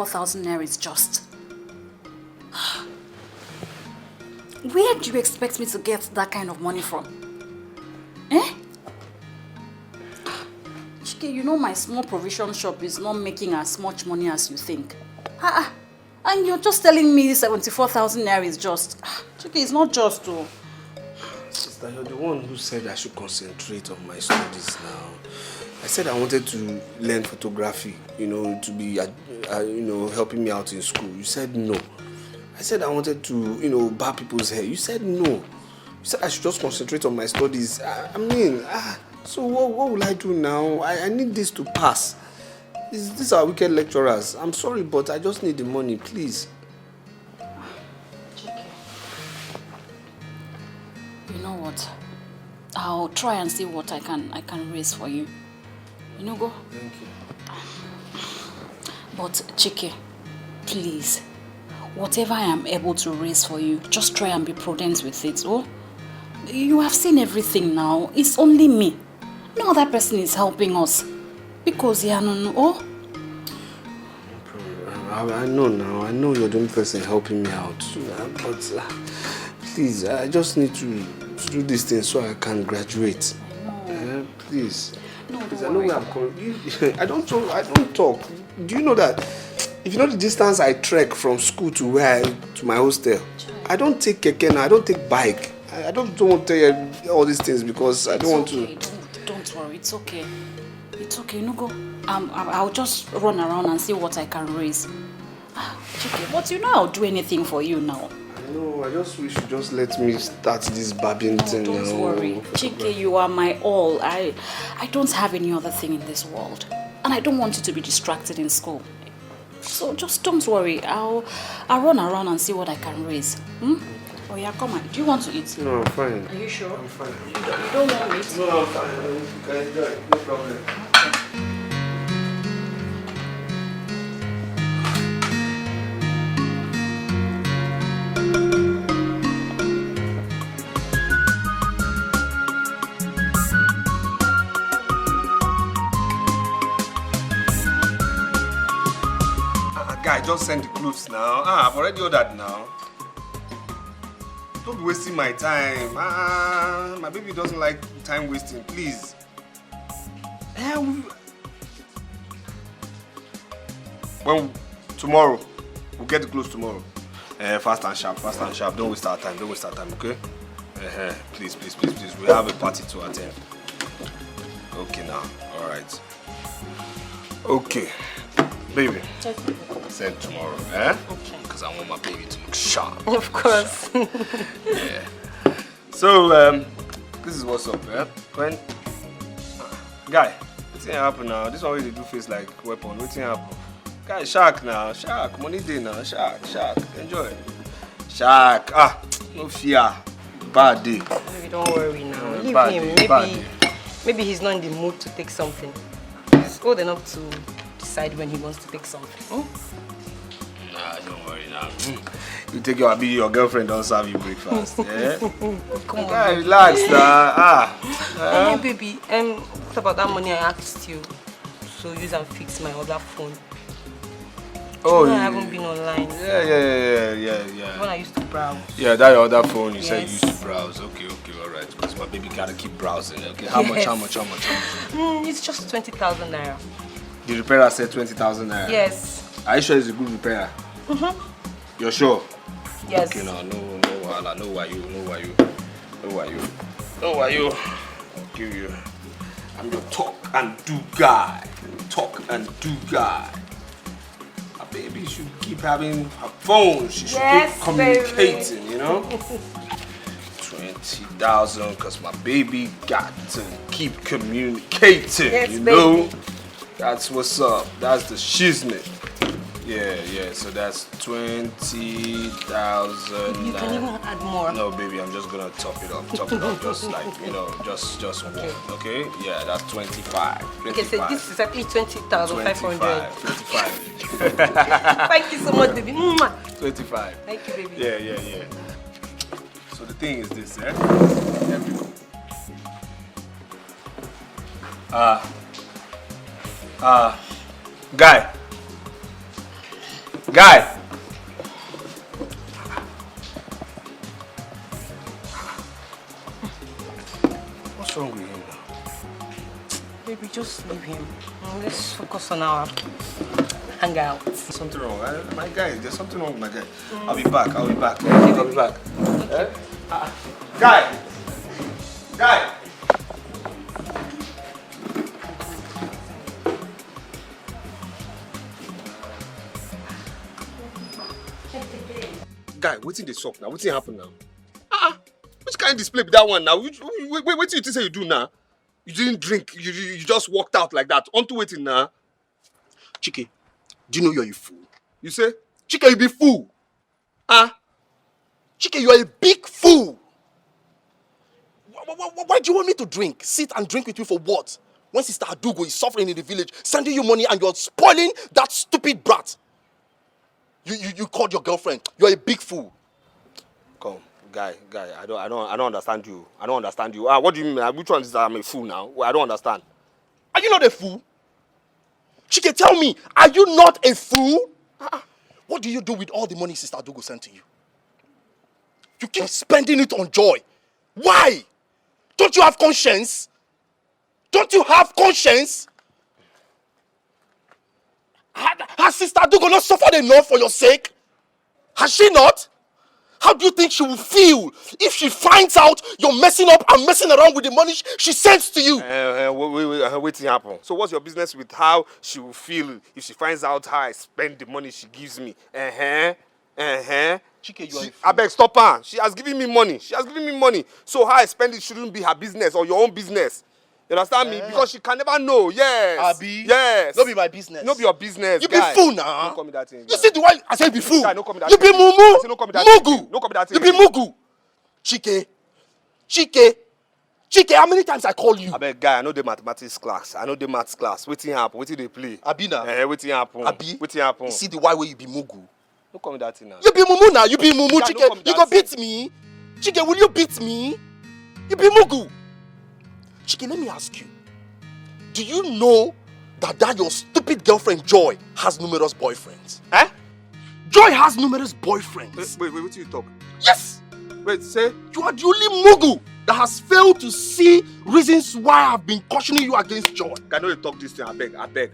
74,000 naira is just. Where do you expect me to get that kind of money from? Eh? Chike, you know my small provision shop is not making as much money as you think. And you're just telling me 74,000 naira is just. Chike, it's not just though. Sister, you're the one who said I should concentrate on my studies now. I said I wanted to learn photography, to be, helping me out in school. You said no. I said I wanted to, bar people's hair. You said no. You said I should just concentrate on my studies. So what will I do now? I need this to pass. These are wicked lecturers. I'm sorry, but I just need the money, please. Chike. You know what? I'll try and see what I can raise for you. Go. Thank you. But Chike, please, whatever I am able to raise for you, just try and be prudent with it. Oh, you have seen everything now. It's only me. No other person is helping us. Because I know now. I know you're the only person helping me out. But please, I just need to do this thing so I can graduate. I know. Please. No, please, I know where I'm going. I don't talk. Do you know that? If you know the distance I trek from school to my hostel, I don't take keke now. I don't take bike. I don't want to tell you all these things because I don't want to. Don't worry. It's okay. It's okay. Go. I'll just run around and see what I can raise. Chike, but I'll do anything for you now. No, I just wish you just let me start this babbing thing now. Don't worry. Chike, you are my all. I don't have any other thing in this world. And I don't want you to be distracted in school. So just don't worry. I'll run around and see what I can raise. Oh yeah, come on. Do you want to eat? No, I'm fine. Are you sure? I'm fine. You don't want meat? No, I'm fine. You can enjoy it. No problem. Guy, just send the clothes now. I've already ordered now. Don't be wasting my time. My baby doesn't like time wasting, please. Well, tomorrow. We'll get the clothes tomorrow. Fast and sharp. Don't waste our time, okay? Please. We have a party to attend. Okay now, alright. Okay. Baby, send tomorrow, Okay. Because I want my baby to look sharp. Of course. Yeah. So, this is what's up, When, guy, what's happen now? This one really do face like weapon. What's happen? Guy, shark now, money day now, shark. Enjoy. Shark, no fear. Bad day. Baby, don't worry now. Leave him. Maybe he's not in the mood to take something. He's old enough to decide when he wants to take something. Nah, don't worry now. You take your girlfriend don't serve you breakfast. Yeah? Come on. Guy, relax now. Hey, baby, what about that money I asked you to use and fix my other phone? Oh, I haven't been online. Yeah. When I used to browse. Yeah, that your other phone you said you Yes. used to browse. Okay, alright. Because my baby gotta keep browsing. Okay, how much? It's just 20,000 naira. The repairer said 20,000 naira. Yes. Are you sure it's a good repairer? You're sure? Yes. Okay, no, wahala, no why you. I'll give you. I'm your talk and do guy. My baby should keep having her phone. She should keep communicating, baby. 20,000, because my baby got to keep communicating, yes, know? Baby. That's what's up. That's the shiznit. Yeah. So that's 20,000. You can even add more. No, baby, I'm just gonna top it up. Just like just one. Okay? Yeah, that's 25. Okay, so this is exactly 20,500. 25. Thank you so much, baby. 25. Thank you, baby. Yeah. So the thing is this, guy. Guy! What's wrong with him now? Baby, just leave him. Let's focus on our hangout. Something wrong. My guy, there's something wrong with my guy. I'll be back. I'll be back. I'll be back. Okay. Guy! Guy! Guy, what's in the sock now? What's happen now? Which kind of display be that one now? Wait till you think say you do now. You didn't drink, you just walked out like that. On to waiting now. Chike, do you know you're a fool? You say? Chike, you be fool. Chike, you are a big fool. Why do you want me to drink? Sit and drink with you for what? When Sister Adugo is suffering in the village, sending you money and you're spoiling that stupid brat. You called your girlfriend. You're a big fool. Come, guy, I don't understand you. I don't understand you. What do you mean? Which one is that I'm a fool now? I don't understand. Are you not a fool? Chike, tell me, are you not a fool? What do you do with all the money Sister Adugo sent to you? You keep spending it on joy. Why? Don't you have conscience? Don't you have conscience? Has Sister Adugo not suffered enough for your sake? Has she not? How do you think she will feel if she finds out you're messing up and messing around with the money she sends to you? Wait till happen. So what's your business with how she will feel if she finds out how I spend the money she gives me? Chike, you are a fool. I beg, stop her. She has given me money. So how I spend it shouldn't be her business or your own business. You understand me? Because she can never know. Yes. Abi? Yes. No be my business. No be your business. You be fool now. Don't call me that thing. You see the way I say be fool. Guy, no call me that You be thing. mumu. Say no call me that Mugu. thing. No call me that thing. You be mugu. Chike, how many times I call you? I beg, guy, I know the mathematics class. I know the maths class. Wetin happen? Wetin they play? Abi na. Wetin happen? Abi. Wetin happen? You see the why you be mugu. Don't call me that thing now. You be mumu now. You be mumu. Guy, Chike, no call me you that go thing. beat me. Chike, will you beat me? You be mugu. Chike, let me ask you. Do you know that your stupid girlfriend Joy has numerous boyfriends? Joy has numerous boyfriends. Wait, what you talk? Yes! Wait, say? You are the only mugu that has failed to see reasons why I've been cautioning you against Joy. I know you talk this thing. I beg.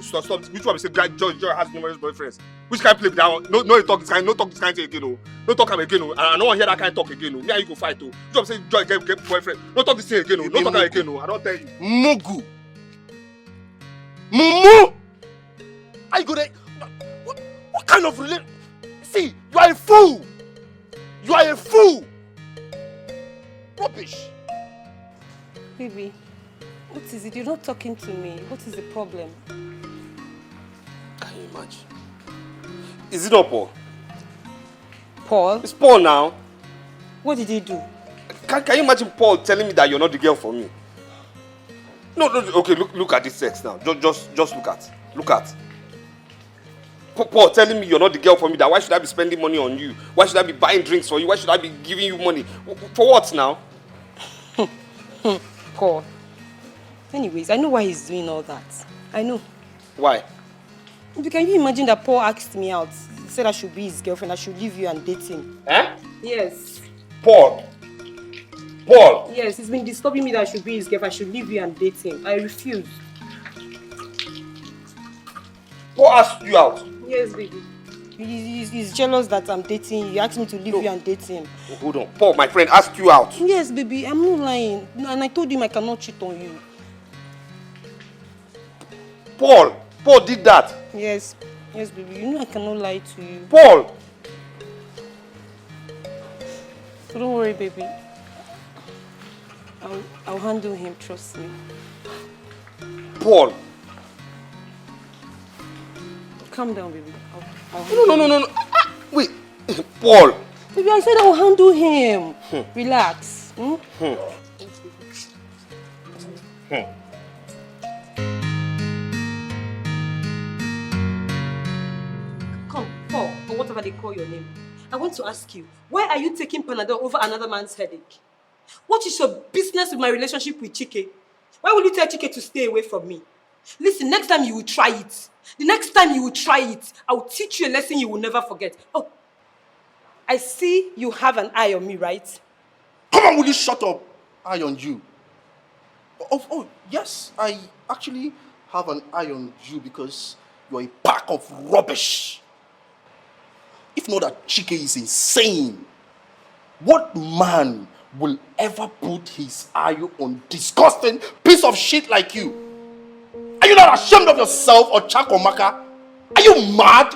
Stop. Which one? Say Joy has numerous boyfriends. Which kind of play that one? No, you talk this kind. No talk this kind thing again. No, no talk am again. And I don't want to hear that kind of talk again. Me and you go fight. Which one? Say Joy get boyfriend. No talk this thing again. No talk am again. I don't tell you. Mugu. Mumu. Are you good? What kind of relation? See, you are a fool. You are a fool. Rubbish. Baby, what is it? You're not talking to me. What is the problem? Can you imagine? Is it not Paul? Paul? It's Paul now. What did he do? Can you imagine Paul telling me that you're not the girl for me? No, okay, look at this sex now. Just look at. Paul telling me you're not the girl for me, that why should I be spending money on you? Why should I be buying drinks for you? Why should I be giving you money? For what now? Paul. Anyways, I know why he's doing all that. I know. Why? Can you imagine that Paul asked me out? He said I should be his girlfriend, I should leave you and date him. Yes. Paul! Yes, he's been disturbing me that I should be his girlfriend, I should leave you and date him. I refuse. Paul asked you out? Yes, baby. He's jealous that I'm dating you. He asked me to leave you and date him. Oh, hold on. Paul, my friend, asked you out? Yes, baby. I'm not lying. And I told him I cannot cheat on you. Paul did that? Yes, baby. You know I cannot lie to you. Paul! So don't worry, baby. I'll handle him, trust me. Paul! Calm down, baby. I'll No. Wait, Paul! Baby, I said I'll handle him. Relax. Come, Paul, or whatever they call your name. I want to ask you, why are you taking Panadol over another man's headache? What is your business with my relationship with Chike? Why will you tell Chike to stay away from me? Listen, next time you will try it. The next time you will try it, I will teach you a lesson you will never forget. Oh, I see you have an eye on me, right? Come on, will you shut up? Eye on you. Oh, yes, I actually have an eye on you because you're a pack of rubbish. If not that Chike is insane, what man will ever put his eye on disgusting piece of shit like you? Are you not ashamed of yourself or Chakomaka? Are you mad?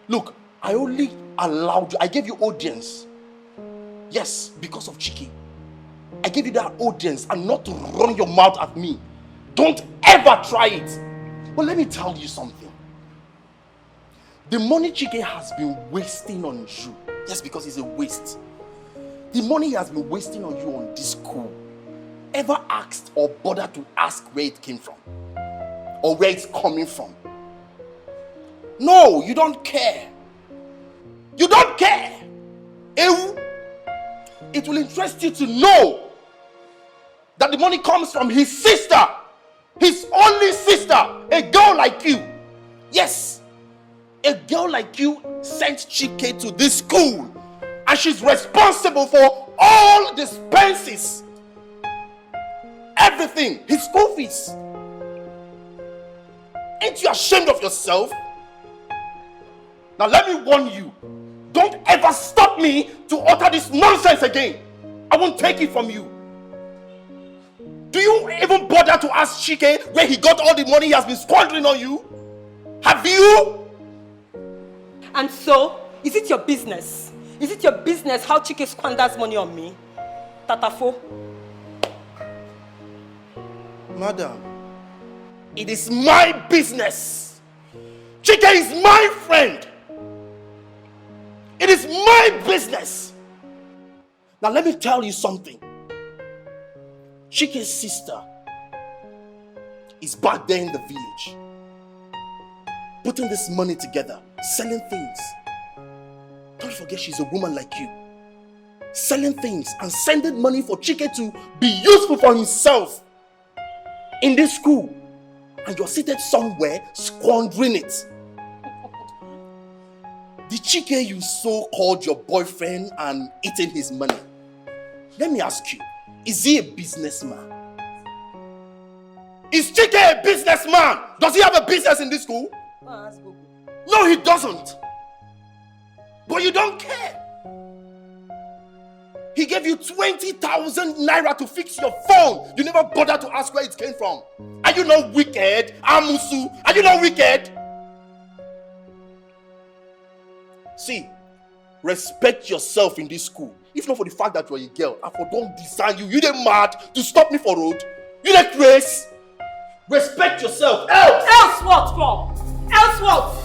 Look, I only allowed you, I gave you audience. Yes, because of Chike. I gave you that audience and not to run your mouth at me. Don't ever try it. But let me tell you something. The money Chike has been wasting on you, yes, because it's a waste. The money he has been wasting on you on this school, ever asked or bothered to ask where it came from? Or where it's coming from? No, you don't care. You don't care. Ew. It will interest you to know that the money comes from his sister, his only sister, a girl like you. Yes, a girl like you sent Chike to this school, and she's responsible for all the expenses, everything, his school fees. Ain't you ashamed of yourself? Now let me warn you, don't ever stop me to utter this nonsense again. I won't take it from you. Do you even bother to ask Chike where he got all the money he has been squandering on you? Have you? And so, is it your business? Is it your business how Chike squanders money on me? Tatafo. Madam, it is my business. Chike is my friend. It is my business. Now let me tell you something. Chike's sister is back there in the village, putting this money together, selling things. Don't forget she's a woman like you. Selling things and sending money for Chike to be useful for himself in this school. And you're seated somewhere squandering it. The Chike you so-called your boyfriend and eating his money. Let me ask you, is he a businessman? Is Chike a businessman? Does he have a business in this school? No, he doesn't. But you don't care. He gave you 20,000 naira to fix your phone. You never bothered to ask where it came from. Are you not wicked? Amusu, are you not wicked? See, respect yourself in this school. If not for the fact that you're a girl, I for don't design you. You dey mad to stop me for road. You dey craze. Respect yourself. Else what for? Else what?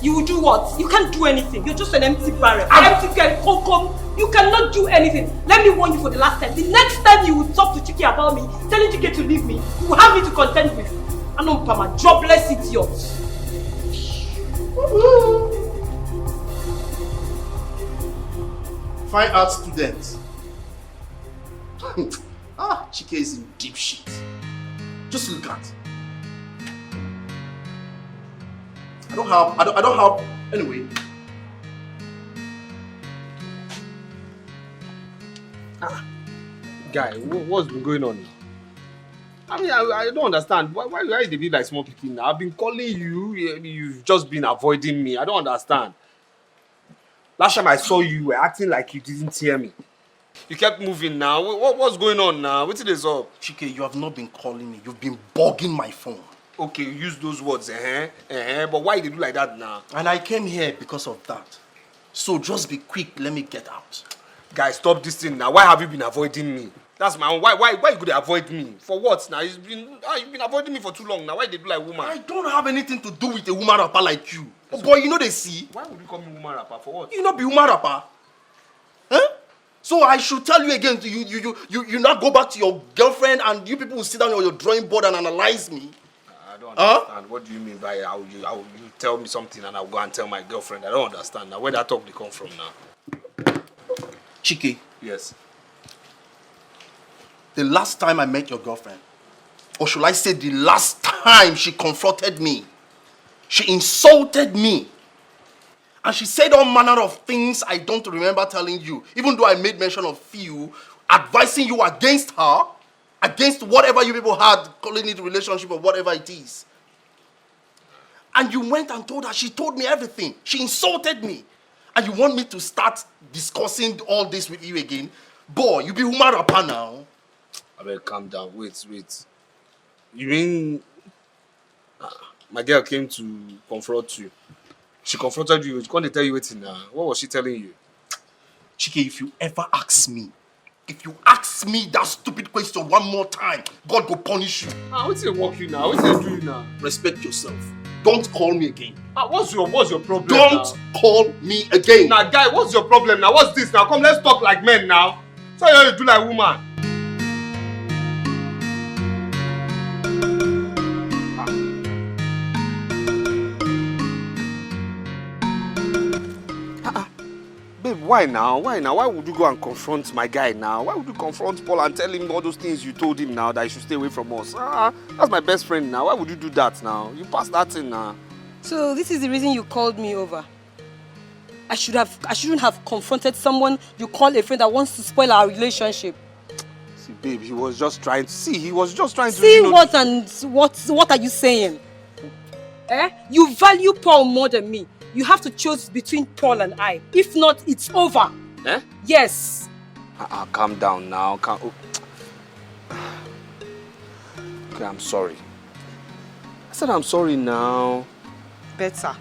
You will do what? You can't do anything. You're just an empty barrel. Empty girl, come. You cannot do anything. Let me warn you for the last time. The next time you will talk to Chike about me, telling Chike to leave me, you will have me to contend with. I know Pama, jobless idiot. Fine art student. Chike is in deep shit. Just look at. I don't have, anyway. Guy, what's been going on? I mean, I don't understand. Why they be like small picking now? I've been calling you, you've just been avoiding me. I don't understand. Last time I saw you, you were acting like you didn't hear me. You kept moving now. What's going on now? What's this up? Chike, you have not been calling me. You've been bugging my phone. Okay, you use those words, but why they do like that now? And I came here because of that. So just be quick, let me get out. Guys, stop this thing now. Why have you been avoiding me? That's my own. Why you could avoid me? For what now? You've been avoiding me for too long now. Why they do like woman? I don't have anything to do with a woman rapper like you. Oh boy, you know they see. Why would you call me woman rapper? For what? You not be woman rapper. Huh? So I should tell you again, you not go back to your girlfriend and you people will sit down on your drawing board and analyze me. I don't understand. What do you mean by you tell me something and I'll go and tell my girlfriend? I don't understand now. Where that talk they come from now? Chike. Yes. The last time I met your girlfriend, or should I say the last time she confronted me, she insulted me. And she said all manner of things I don't remember telling you, even though I made mention of few, advising you against her, against whatever you people had, calling it a relationship or whatever it is. And you went and told her, she told me everything. She insulted me. And you want me to start discussing all this with you again? Boy, you be human rapper now. I better calm down. Wait. You mean my girl came to confront you? She confronted you. She couldn't tell you anything now. What was she telling you? Chike, if you ever ask me that stupid question one more time, God will punish you. What's your work you now? What's you doing now? Respect yourself. Don't call me again. What's your problem? Don't call me again. Now, guy, what's your problem now? What's this now? Come, let's talk like men now. So you do like woman. Babe, why now? Why would you go and confront my guy now? Why would you confront Paul and tell him all those things you told him now that he should stay away from us? That's my best friend now. Why would you do that now? You passed that thing now. So this is the reason you called me over. I shouldn't have confronted someone you call a friend that wants to spoil our relationship. See, babe, he was just trying to see What and what are you saying? You value Paul more than me. You have to choose between Paul and I. If not, it's over. Yes. Calm down now. Okay, I'm sorry. I said I'm sorry now. Better.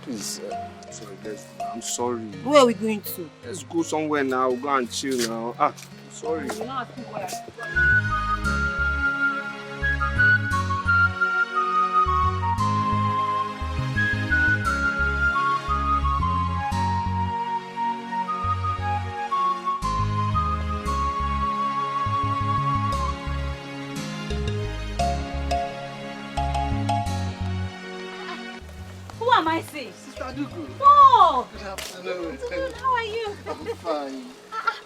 Please, I'm sorry. Where are we going to? Let's go somewhere now. We'll go and chill now. I'm sorry. You're not asking where. Who am I seeing? Sister Adugu. Oh! Good afternoon. How are you? I'm fine.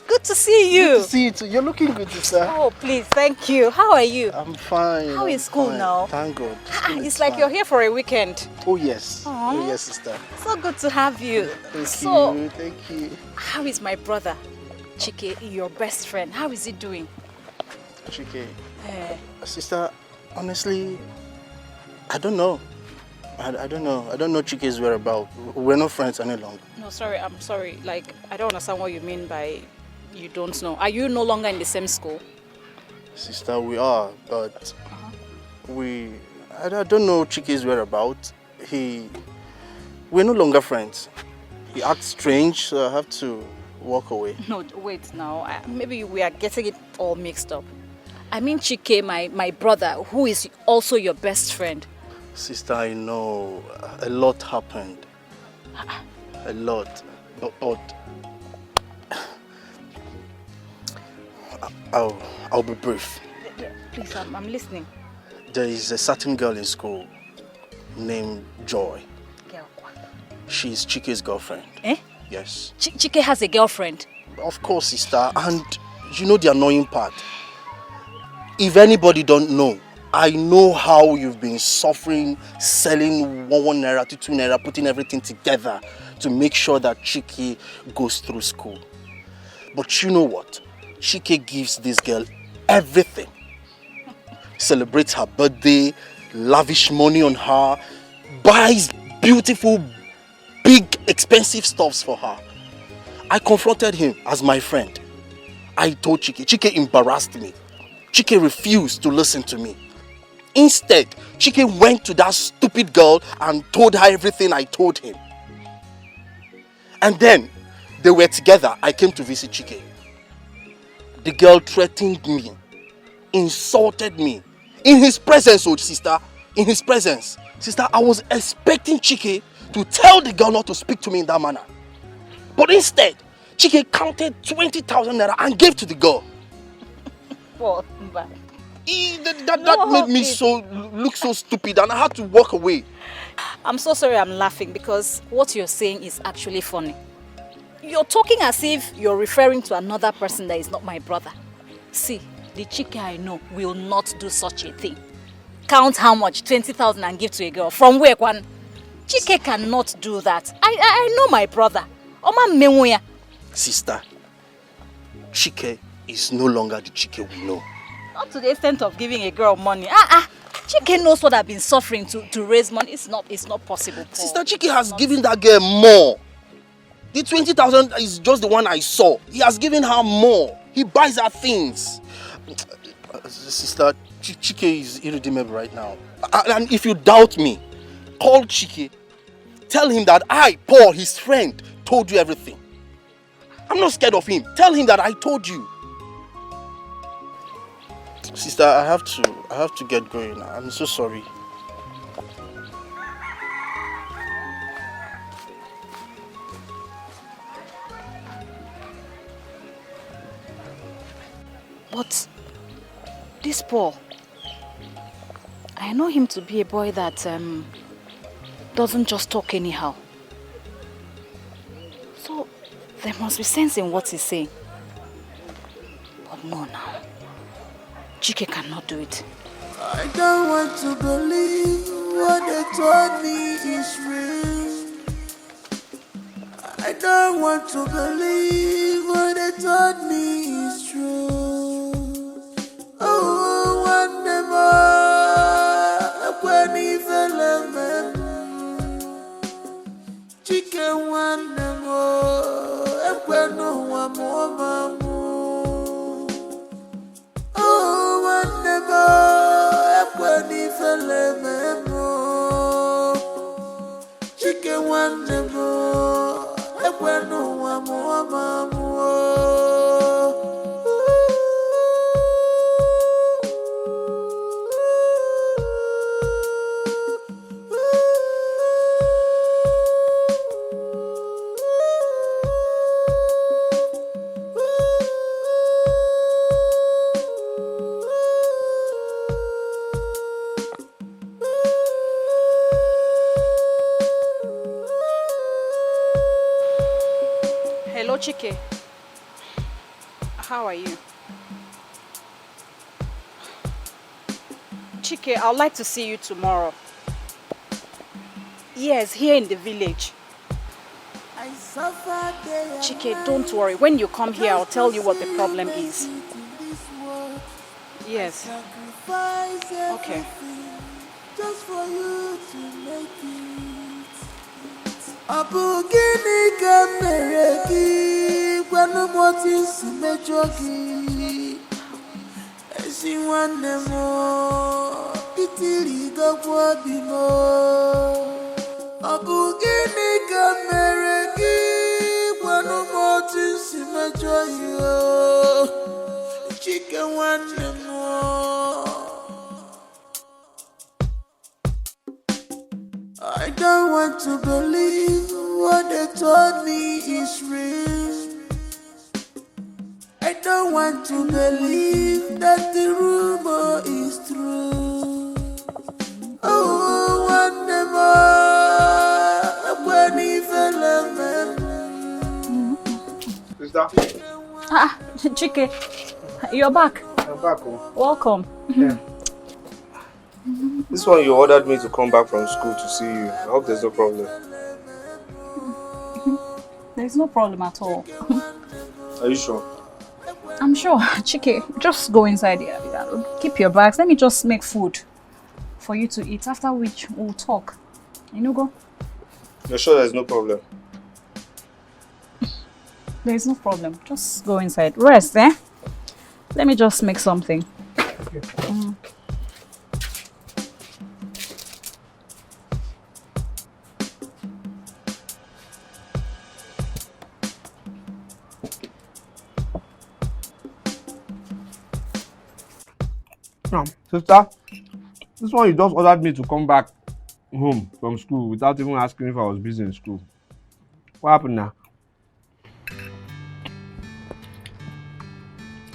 Good to see you. Good to see you too. You're looking good, sister. Oh, please, thank you. How are you? I'm fine. How is school now? Thank God. It's like you're here for a weekend. Oh, yes. Aww. Oh, yes, sister. So good to have you. Thank you. How is my brother, Chike, your best friend? How is he doing? Chike. Sister, honestly, I don't know. I don't know. I don't know Chike's whereabouts. We're not friends any longer. No, sorry, I'm sorry. Like, I don't understand what you mean by you don't know. Are you no longer in the same school? Sister, we are, but I don't know Chike's whereabouts. We're no longer friends. He acts strange, so I have to walk away. No, wait now. Maybe we are getting it all mixed up. I mean Chike, my brother, who is also your best friend. Sister, I know a lot happened. A lot. But I'll be brief. Please, I'm listening. There is a certain girl in school named Joy. Girl. She's Chike's girlfriend. Yes. Chike has a girlfriend? Of course, sister. And you know the annoying part? If anybody don't know, I know how you've been suffering, selling one naira to 2 naira, putting everything together to make sure that Chike goes through school. But you know what? Chike gives this girl everything. Celebrates her birthday, lavish money on her, buys beautiful, big, expensive stuffs for her. I confronted him as my friend. I told Chike. Chike embarrassed me. Chike refused to listen to me. Instead, Chike went to that stupid girl and told her everything I told him. And then, they were together. I came to visit Chike. The girl threatened me, insulted me. In his presence, oh sister, in his presence. Sister, I was expecting Chike to tell the girl not to speak to me in that manner. But instead, Chike counted 20,000 naira and gave to the girl. What? That made me look so stupid and I had to walk away. I'm so sorry I'm laughing because what you're saying is actually funny. You're talking as if you're referring to another person that is not my brother. See, The Chike I know will not do such a thing. Count how much? 20,000 and give to a girl. From where, Kwan? Chike cannot do that. I know my brother. Oma Menwea. Sister, Chike is no longer the Chike we know. Not to the extent of giving a girl money. Chike knows what I've been suffering to raise money. It's not possible, Paul. Sister, Chike has given that girl more. The 20,000 is just the one I saw. He has given her more. He buys her things. Sister, Chike is irredeemable right now. And if you doubt me, call Chike. Tell him that I, Paul, his friend, told you everything. I'm not scared of him. Tell him that I told you. Sister, I have to get going. I'm so sorry. But this Paul, I know him to be a boy that doesn't just talk anyhow. So there must be sense in what he's saying. But no now. Chike cannot do it. I don't want to believe what they told me is real. I don't want to believe what they told me is true. Oh, one more, when he fell Chike one more, when no one more. Oh, one never, when he fell Chike one never, when no one more. Hello, Chike. How are you? Chike, I'd like to see you tomorrow. Yes, here in the village. Chike, don't worry. When you come here, I'll tell you what the problem is. Yes. Okay. Just for you to make it. Abu gini kamereki kwanu moti simejoki. Esi wane mo itiri gakwa bimo. Abu gini kamereki kwanu moti simejoki. Chike wane mo. I don't want to believe what they told me is real. I don't want to believe that the rumor is true. Oh, one never, when he fell Sister? Chike, you're back. I'm back home. Welcome. Yeah. This one you ordered me to come back from school to see you. I hope there's no problem. There's no problem at all. Are you sure? I'm sure. Chike, just go inside here. Keep your bags. Let me just make food for you to eat, after which we'll talk. You know, go. You're sure there's no problem? There's no problem. Just go inside. Rest, eh? Let me just make something. Okay. Sister, this one you just ordered me to come back home from school without even asking if I was busy in school. What happened now?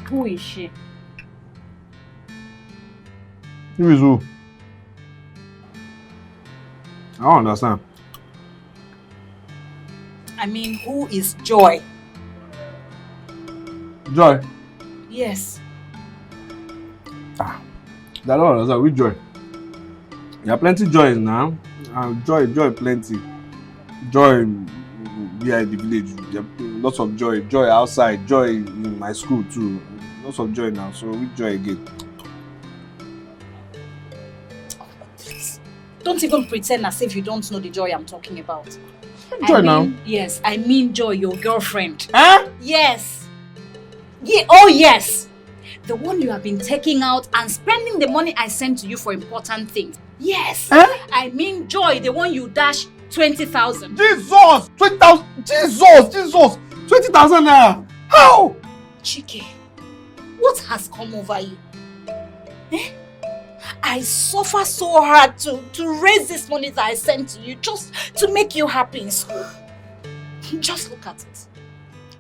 Who is she? Who is who? I don't understand. I mean, who is Joy? Joy? Yes. I don't understand. Which joy? There are plenty joys now. Joy plenty. Joy here in the village. There are lots of joy. Joy outside. Joy in my school too. Lots of joy now. So which joy again? Don't even pretend as if you don't know the Joy I'm talking about. Joy now? Yes, I mean Joy, your girlfriend. Huh? Yes. Yeah, oh yes. The one you have been taking out and spending the money I sent to you for important things. Yes. Huh? I mean Joy, the one you dash 20,000. Jesus! 20,000! Jesus! 20,000 naira! How? Chike, what has come over you? Eh? I suffer so hard to raise this money that I sent to you just to make you happy in school. Just look at it.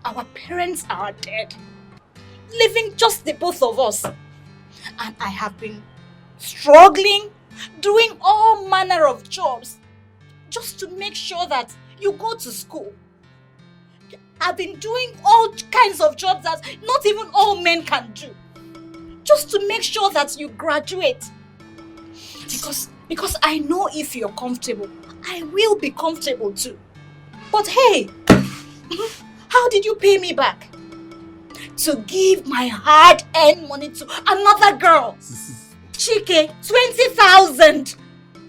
Our parents are dead, leaving just the both of us. And I have been struggling, doing all manner of jobs just to make sure that you go to school. I've been doing all kinds of jobs that not even all men can do, just to make sure that you graduate. Because I know if you're comfortable, I will be comfortable too. But hey, how did you pay me back? To give my hard-earned money to another girl. Chike, 20,000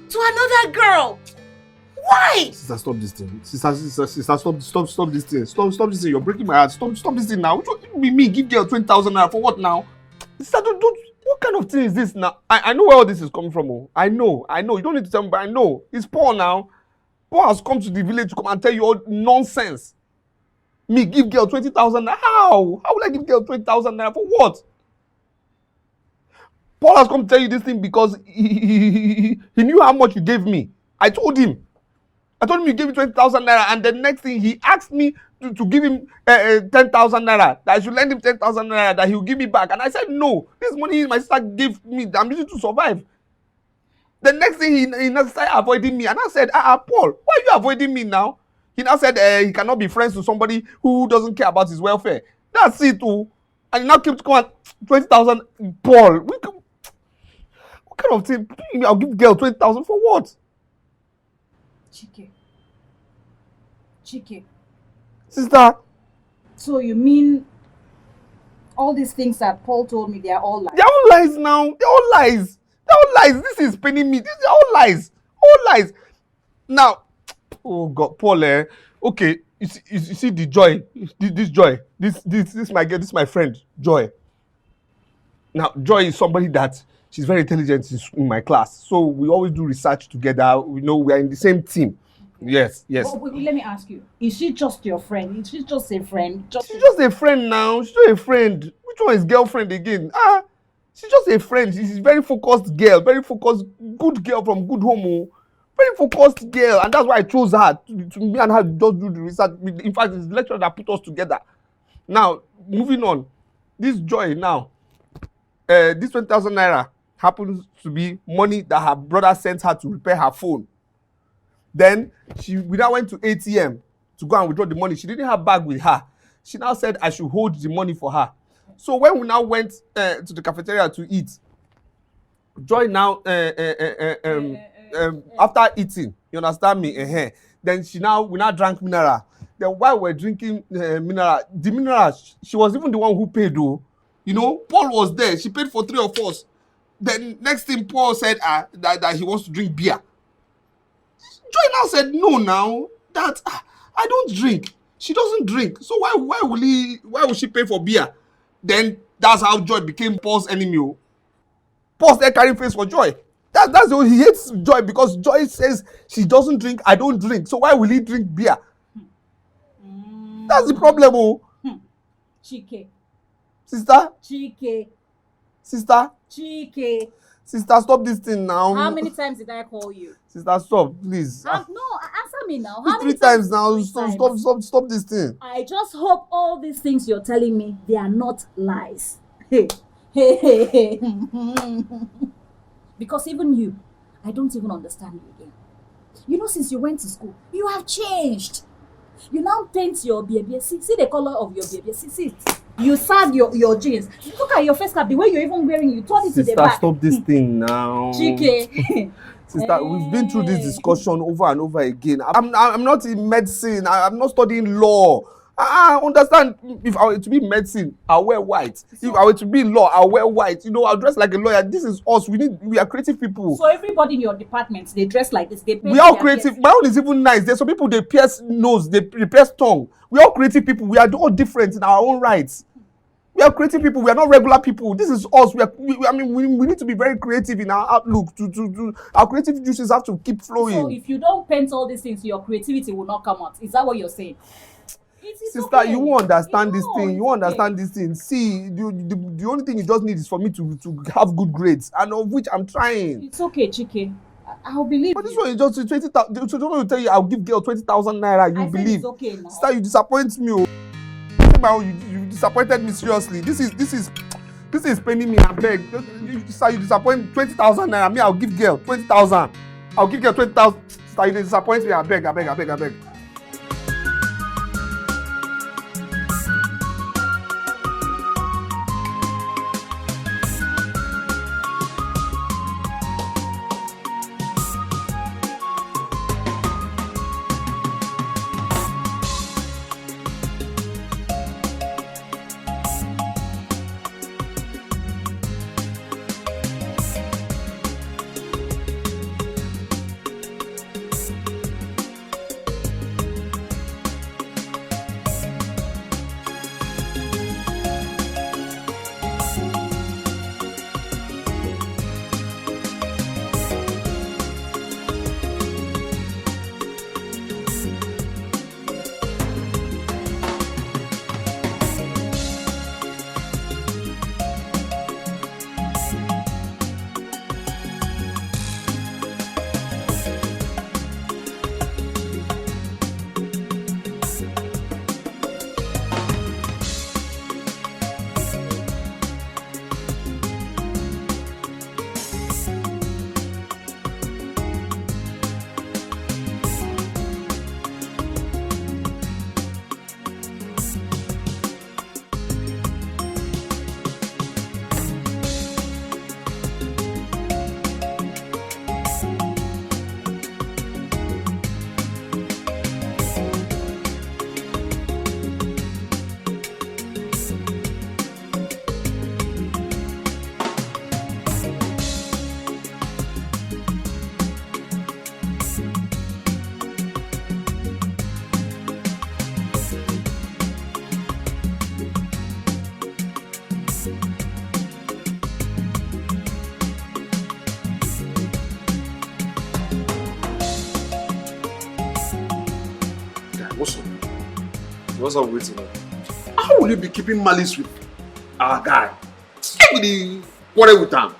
to another girl. Why? Sister, stop this thing. Sister, stop this thing. Stop this thing. You're breaking my heart. Stop this thing now. Which one, me give girl 20,000 naira for what now? Sister, don't. What kind of thing is this now? I know where all this is coming from. Oh. I know. You don't need to tell me, but I know. It's Paul now. Paul has come to the village to come and tell you all nonsense. Me give girl 20,000 naira. How? How will I give girl 20,000 naira for what? Paul has come to tell you this thing because he knew how much you gave me. I told him you gave me 20,000 naira, and the next thing he asked me to give him 10,000 naira, that I should lend him 10,000 naira, that he will give me back. And I said, no, this money my sister gave me, I'm using to survive. The next thing he now started avoiding me, and I said, Paul, why are you avoiding me now? He now said he cannot be friends with somebody who doesn't care about his welfare. That's it, too. And he now keeps going, 20,000, Paul. What kind of thing? I'll give girl 20,000 for what? Chike. Sister. So you mean all these things that Paul told me, they are all lies? They're all lies now. They're all lies. This is paining me. These are all lies. All lies. Now, oh God, Paul, okay, you see the Joy, this Joy, this is my girl, this is my friend, Joy. Now, Joy is somebody that she's very intelligent in my class. So we always do research together. We know we are in the same team. Yes. Oh, wait, let me ask you. Is she just your friend? Is she just a friend? She's just a friend now. She's just a friend. Which one is girlfriend again? She's just a friend. She's a very focused girl. Very focused, good girl from good home. Very focused girl. And that's why I chose her. To me and her just do the research. In fact, it's the lecturer that put us together. Now, moving on. This Joy now. This 20,000 naira happens to be money that her brother sent her to repair her phone. Then we now went to ATM to go and withdraw the money. She didn't have bag with her. She now said I should hold the money for her. So when we now went to the cafeteria to eat, Joy now after eating, you understand me? Then we now drank mineral. Then while we're drinking mineral, the mineral, she was even the one who paid though. You know, Paul was there. She paid for 3 of us. Then next thing Paul said that he wants to drink beer. Joy now said no now, that I don't drink. She doesn't drink. So why will she pay for beer? Then that's how Joy became Paul's enemy. Paul's there carrying face for Joy. That's the way he hates Joy, because Joy says she doesn't drink, I don't drink. So why will he drink beer? That's the problem. Chike. Sister? Chike. Sister? Chike. Sister, stop this thing now. How many times did I call you? Sister, stop, please. No, answer me now. How 3 many times now. 3 times. Stop this thing. I just hope all these things you're telling me, they are not lies. Because even you, I don't even understand you again. You know, since you went to school, you have changed. You now paint your baby. See the color of your baby. See. You serve your jeans. Look at your face cap, the way you're even wearing, you turn it to the back. Sister, stop this thing now. Chike. Sister, we've been through this discussion over and over again. I'm not in medicine. I'm not studying law. I understand. If I were to be in medicine, I'll wear white. If I were to be in law, I'll wear white. You know, I'll dress like a lawyer. This is us. We are creative people. So everybody in your department, they dress like this. We are all creative. My own is even nice. There's some people, they pierce nose, they pierce tongue. We are all creative people. We are all different in our own rights. We are creative people. We are not regular people. This is us. We need to be very creative in our outlook. To our creative juices have to keep flowing. So if you don't paint all these things, your creativity will not come out. Is that what you're saying? Sister, okay. You won't understand this thing. You won't understand this thing. See, the only thing you just need is for me to have good grades, and of which I'm trying. It's okay, Chike. I'll believe. But this one is just 20,000. So don't tell you I'll give girl 20,000 naira. You believe? It's okay now. Sister, you disappoint me. You disappointed me seriously. This is paining me. I beg. Sister, you disappoint 20,000 naira. Me, I'll give girl 20,000. I'll give girl 20,000. Sister, you disappoint me. I beg. What's up with you? How will you be keeping malice with our guy? Keep with the quarrel with him.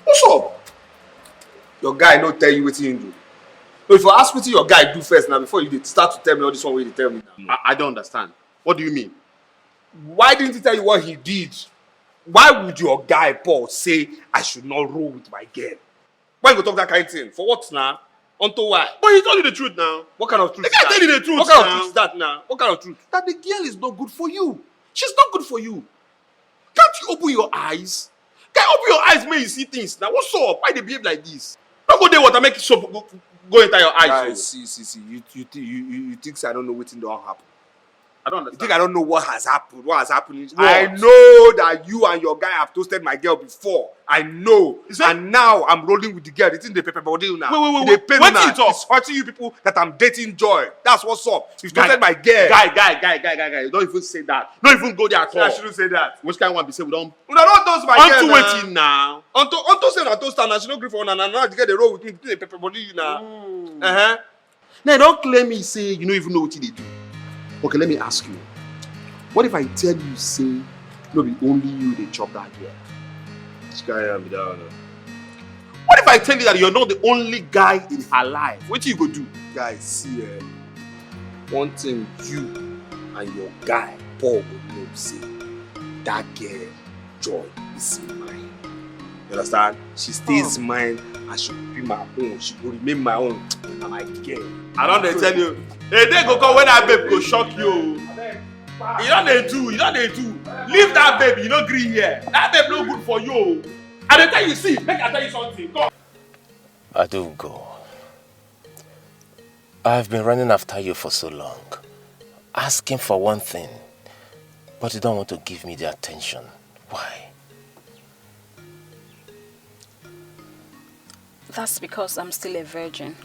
What's up? Your guy not tell you what he do. So if you ask what your guy do first now before you start to tell me all this one way you tell me now. I don't understand. What do you mean? Why didn't he tell you what he did? Why would your guy Paul say I should not roll with my girl? Why you go talk that kind of thing? For what now? Unto why? But he told you the truth now. What kind of truth? He can't tell you the truth. What kind of truth is that now? What kind of truth? That the girl is not good for you. She's not good for you. Can't you open your eyes? Can you open your eyes when you see things? Now what's up? Why they behave like this? Don't go there water make it soap go into your eyes. Guys, see. You think I don't know what don't happen. I don't understand. You think I don't know what has happened? What has happened? What? I know that you and your guy have toasted my girl before. I know. And now I'm rolling with the girl. It's in the paper body now. Wait. What now. you talk? It's hurting you people that I'm dating Joy. That's what's up. You've toasted my girl. Guy. Don't even say that. Don't even go there at all. I shouldn't say that. Which kind of one be say we don't? No, don't toast my girl. Unto waiting now. Unto say na toast and she no gree for one and now the girl they roll with me between the paper body now. Now don't claim me say you don't even know what they do. Okay, let me ask you. What if I tell you, say, no be only you they chop that girl? This guy be down. What if I tell you that you're not the only guy in her life? What you go do? Guys, see, one thing you and your guy, Paul, will know, say, that girl, Joy, is mine. You understand? She stays mine and she will be my own. She will remain my own. And my girl. I don't tell you. A day go come when I babe go shock you. You don't do. Leave that baby, you no green here. That baby no good for you. And the time you see, make I tell you something. Go. I do go. I've been running after you for so long, asking for one thing, but you don't want to give me the attention. Why? That's because I'm still a virgin.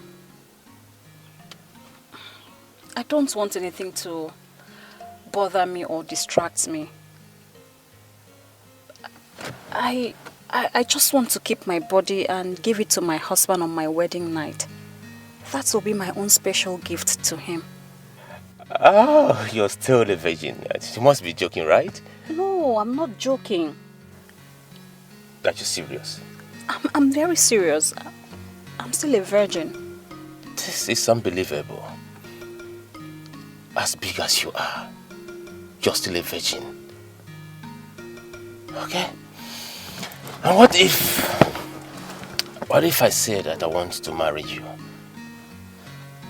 I don't want anything to bother me or distract me. I just want to keep my body and give it to my husband on my wedding night. That will be my own special gift to him. Oh, you're still a virgin. You must be joking, right? No, I'm not joking. Are you serious? I'm very serious. I'm still a virgin. This is unbelievable. As big as you are, you're still a virgin. Okay? And what if I say that I want to marry you?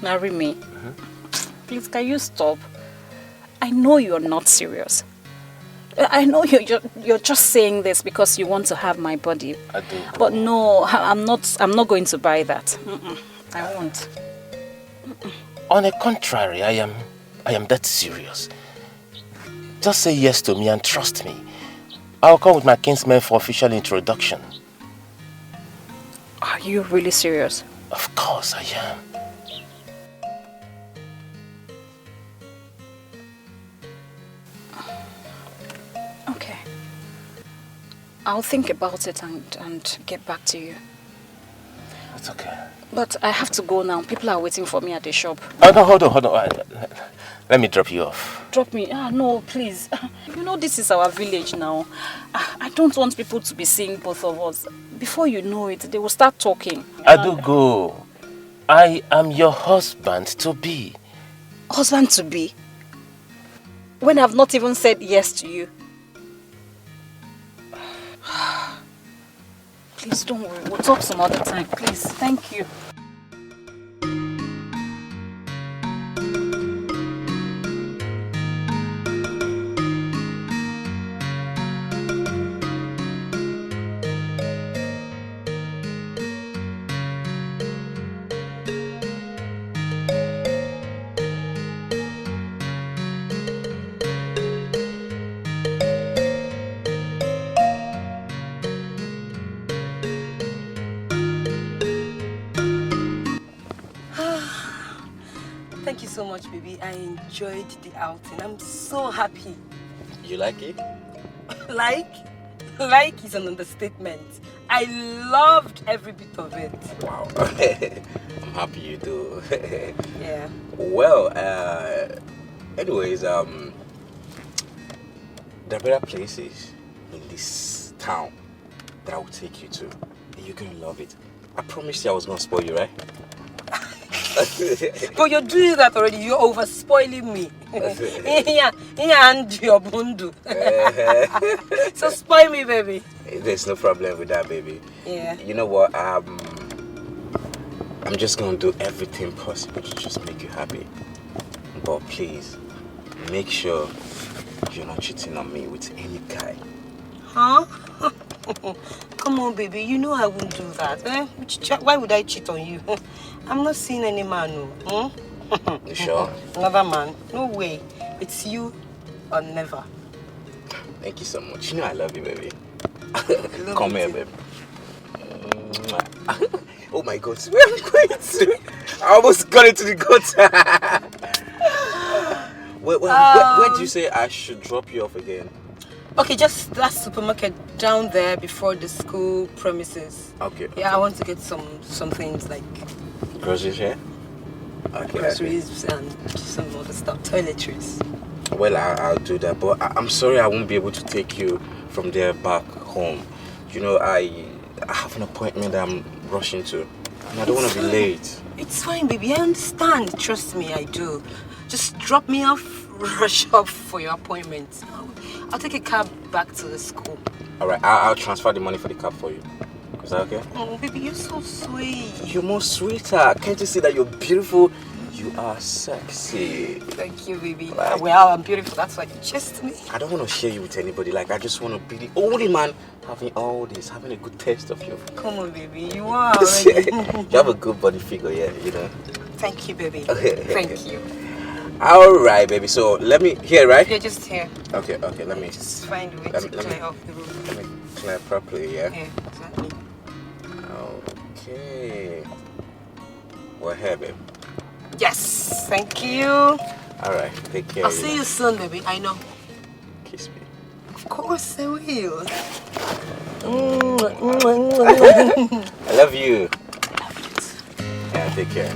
Marry me? Please, can you stop? I know you're not serious. I know you're just saying this because you want to have my body. I do. But no, I'm not going to buy that. I won't. On the contrary, I am that serious. Just say yes to me and trust me. I'll come with my kinsmen for official introduction. Are you really serious? Of course I am. Okay. I'll think about it and get back to you. It's okay. But I have to go now. People are waiting for me at the shop. Oh, no, hold on. Let me drop you off. Drop me? No, please. You know this is our village now. I don't want people to be seeing both of us. Before you know it, they will start talking. I do go. I am your husband-to-be. Husband-to-be? When I've not even said yes to you. Please don't worry. We'll talk some other time. Please. Thank you. Thank you so much, baby. I enjoyed the outing. I'm so happy. You like it? Like is an understatement. I loved every bit of it. Wow. I'm happy you do. Yeah. Well, anyways, there are better places in this town that I will take you to. And you're gonna love it. I promised you I was gonna spoil you, right? But you're doing that already. You're over spoiling me. Yeah, and your bundu. So spoil me, baby. There's no problem with that, baby. Yeah. You know what? I'm just gonna do everything possible to just make you happy. But please, make sure you're not cheating on me with any guy. Huh? Come on, baby. You know I wouldn't do that. Eh? Why would I cheat on you? I'm not seeing any man. No. You sure? Another man? No way. It's you or never. Thank you so much. You know I love you, baby. Love Come you here, too. baby. Oh my God, where am I going to? I almost got into the gutter. Where do you say I should drop you off again? Okay, just that supermarket down there before the school premises. Okay. Yeah, I want to get some things like Groceries here? Okay. groceries and some other stuff, toiletries. Well, I'll do that, but I'm sorry I won't be able to take you from there back home. You know, I have an appointment that I'm rushing to, and I don't want to be late. It's fine, baby. I understand. Trust me, I do. Just drop me off, rush off for your appointment. I'll take a cab back to the school. All right, I'll transfer the money for the cab for you. Is that okay? Oh, baby, you're so sweet. You're more sweeter. Can't you see that you're beautiful You are sexy. Thank you, baby. Like, well, I'm beautiful. That's why you chased me. I don't want to share you with anybody. Like, I just want to be the only man having all this, having a good taste of you. Come on, baby. You are already. You have a good body figure, yeah, you know. Thank you, baby. Thank you. All right, baby. So let me here, right? You're just here. Okay. Let me Just find a way to clear off the room. Let me clear properly, yeah. Yeah, exactly. Okay. We're here, babe. Yes. Thank you. All right. Take care. I'll see you soon, baby. I know. Kiss me. Of course I will. I love you. Yeah. Take care.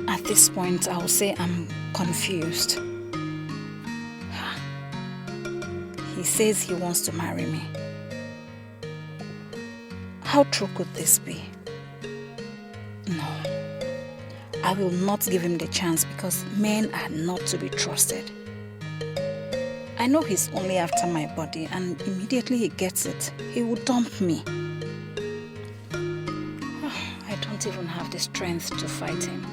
At this point, I will say I'm confused. He says he wants to marry me. How true could this be? No. I will not give him the chance because men are not to be trusted. I know he's only after my body and immediately he gets it, he will dump me. I don't even have the strength to fight him.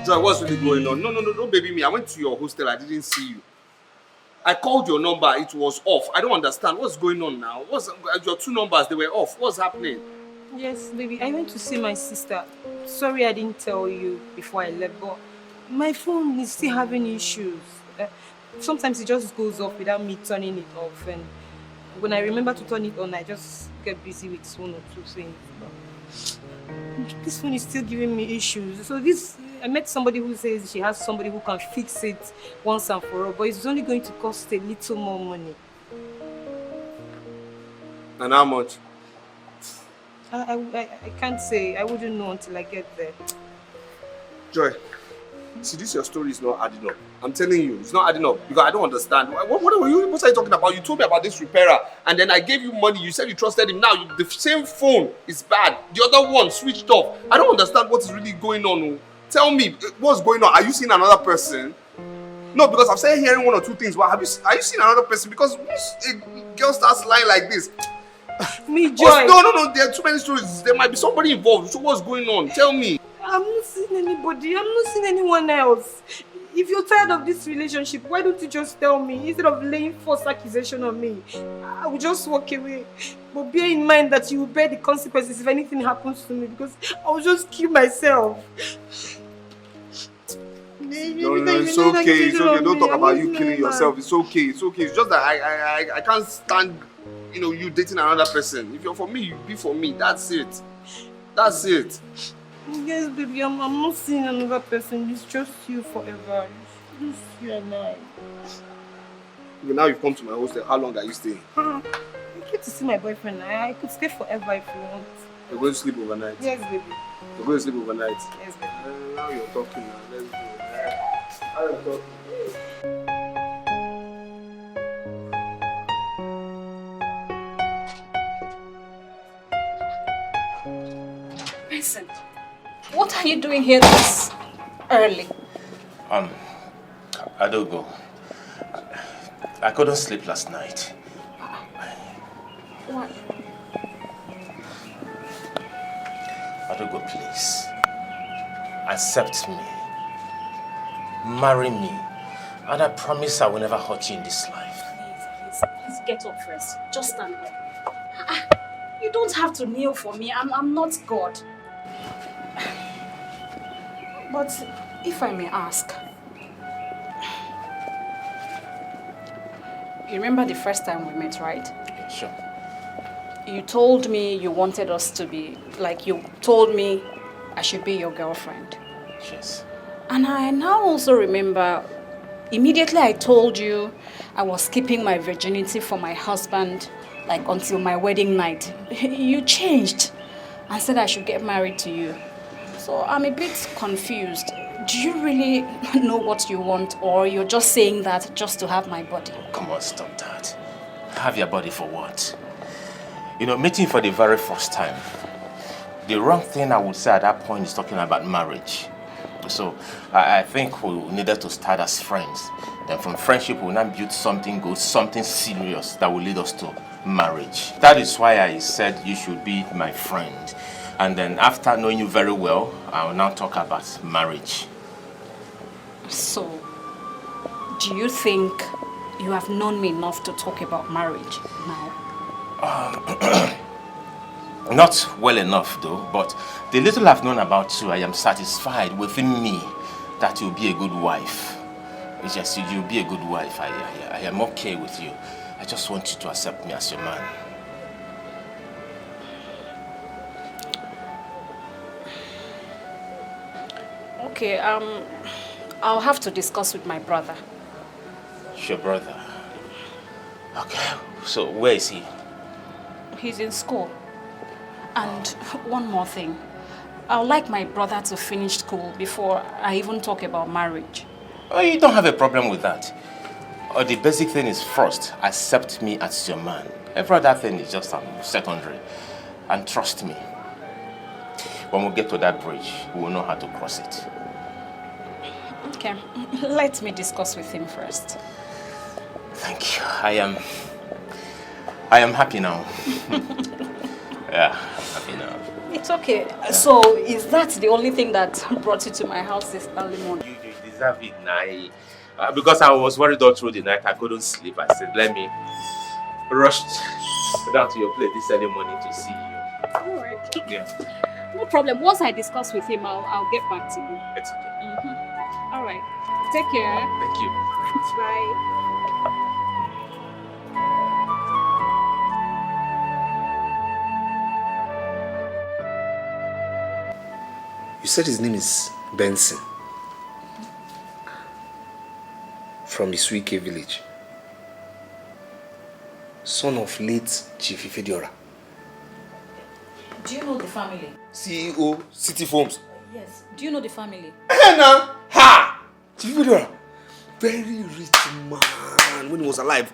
Joy, what's really going on? No, don't baby me. I went to your hostel. I didn't see you. I called your number. It was off. I don't understand. What's going on now? Your two numbers, they were off. What's happening? Yes, baby. I went to see my sister. Sorry I didn't tell you before I left, but my phone is still having issues. Sometimes it just goes off without me turning it off. And when I remember to turn it on, I just get busy with one or two things. But this phone is still giving me issues. So I met somebody who says she has somebody who can fix it once and for all, but it's only going to cost a little more money. And how much? I can't say. I wouldn't know until I get there. Joy, see, your story is not adding up. I'm telling you, it's not adding up because I don't understand. What are you talking about? You told me about this repairer and then I gave you money. You said you trusted him. Now the same phone is bad. The other one switched off. I don't understand what is really going on. Tell me, what's going on? Are you seeing another person? No, because I've started hearing one or two things. But are you seeing another person? Because once a girl starts lying like this... Me, Joy. No, there are too many stories. There might be somebody involved. So what's going on? Tell me. I'm not seeing anybody. I'm not seeing anyone else. If you're tired of this relationship, why don't you just tell me? Instead of laying false accusation on me, I will just walk away. But bear in mind that you will bear the consequences if anything happens to me, because I will just kill myself. No, it's okay. It's okay. Don't talk about you killing yourself. It's okay. It's okay. It's just that I can't stand, you dating another person. If you're for me, you be for me. That's it. That's it. Yes, baby. I'm not seeing another person. It's just you forever. It's just you and I. Okay, now you've come to my hostel. How long are you staying? I came to see my boyfriend. I could stay forever if you want. You're going to sleep overnight? Yes, baby. You're going to sleep overnight? Yes, baby. Now you're talking now. Let's go. How are you talking? Listen, what are you doing here this early? I don't go. I couldn't sleep last night. What? I don't go, please. Accept me. Marry me. And I promise I will never hurt you in this life. Please get up first. Just stand up. You don't have to kneel for me. I'm not God. But if I may ask, You remember the first time we met, right? Yeah, sure. You told me you wanted us to be, like you told me I should be your girlfriend. Yes. And I now also remember, immediately I told you I was keeping my virginity for my husband, like until my wedding night. You changed and said I should get married to you. So I'm a bit confused. Do you really know what you want, or you're just saying that just to have my body? Come on, stop that. Have your body for what? You know, meeting for the very first time, the wrong thing I would say at that point is talking about marriage. So I think we needed to start as friends. Then from friendship, we'll now build something good, something serious that will lead us to marriage. That is why I said you should be my friend. And then after knowing you very well, I will now talk about marriage. So, do you think you have known me enough to talk about marriage now? Not well enough though, but the little I've known about you, I am satisfied within me that you'll be a good wife. It's just you'll be a good wife. I am okay with you. I just want you to accept me as your man. Okay, I'll have to discuss with my brother. Your brother. Okay, so where is he? He's in school. And one more thing. I would like my brother to finish school before I even talk about marriage. Oh, you don't have a problem with that. The basic thing is first, accept me as your man. Every other thing is just secondary. And trust me, when we get to that bridge, we will know how to cross it. Okay, let me discuss with him first. Thank you. I am happy now. Yeah, I'm happy now. It's okay. Yeah. So, is that the only thing that brought you to my house this early morning? You deserve it now. Because I was worried all through the night, I couldn't sleep. I said, let me rush down to your place this early morning to see you. Alright. Yeah. No problem. Once I discuss with him, I'll get back to you. It's okay. Alright. Take care. Thank you. Bye. You said his name is Benson. From Isuike village. Son of late Chief Ifediora. Do you know the family? CEO, City Farms. Yes. Do you know the family? Now, ha! Chief Ifediora. Very rich man when he was alive.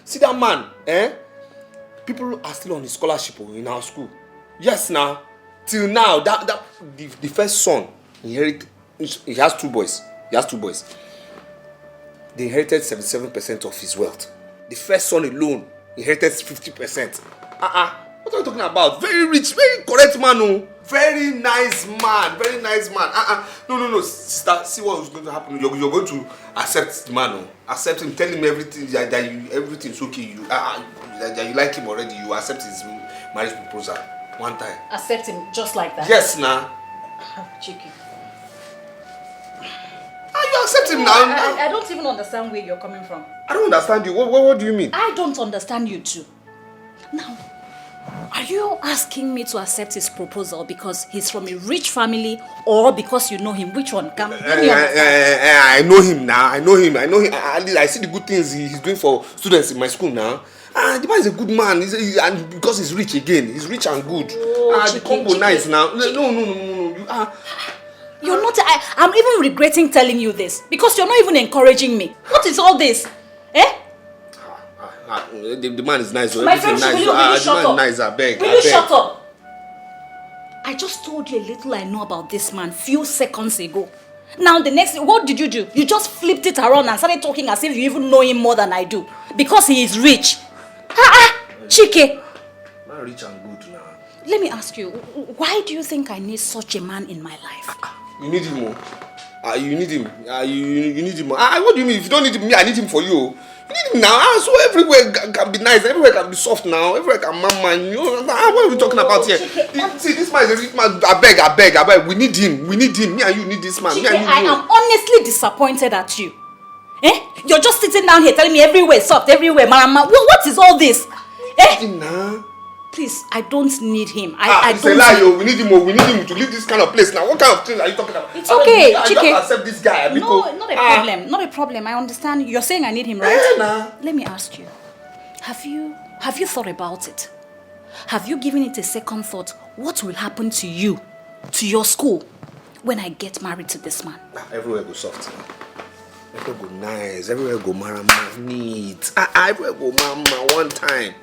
See that man, eh? People are still on his scholarship in our school. Yes, now. Till now, the first son inherited. He has two boys. They inherited 77% of his wealth. The first son alone inherited 50%. What are you talking about? Very rich, very correct man, oh. Very nice man. No, sister, see what is going to happen. You're going to accept the man, oh. Accept him, tell him everything, that everything's okay. That you like him already. You accept his marriage proposal. One time. Accept him just like that? Yes, now. Chicken. You accept him now? I don't even understand where you're coming from. I don't understand you. What do you mean? I don't understand you too. Now, are you asking me to accept his proposal because he's from a rich family or because you know him? Which one? I know him now. I know him. I see the good things he's doing for students in my school now. The man is a good man, and because he's rich again, he's rich and good. The combo nice now. No. You're not. I'm even regretting telling you this because you're not even encouraging me. What is all this? Eh? The man is nice. My friend, nice. Will you shut up? Nice. I beg. Will you shut up? I just told you a little I know about this man few seconds ago. Now the next, what did you do? You just flipped it around and started talking as if you even know him more than I do because he is rich. Chike. Man rich and good now. Let me ask you, why do you think I need such a man in my life? You need him more. You need him. You need him. What do you mean? If you don't need him, I need him for you. You need him now. So everywhere can be nice. Everywhere can be soft now. Everywhere can man. You know, what are we talking about here? See, this man is a rich man. I beg. We need him. Me and you need this man. Chike, I am honestly disappointed at you. Eh? You're just sitting down here telling me everywhere soft, everywhere marama. What is all this? Eh? Nah. Please, I don't need him. I It's don't. a lie, yo. We need him to leave this kind of place now. What kind of things are you talking about? It's okay, I Chike. just accept this guy. No, not a problem. Not a problem. I understand. You're saying I need him, right? Nah. Let me ask you. Have you thought about it? Have you given it a second thought? What will happen to you, to your school, when I get married to this man? Everywhere go soft. Everywhere go nice. Everywhere go marama neat. Everywhere go mama one time.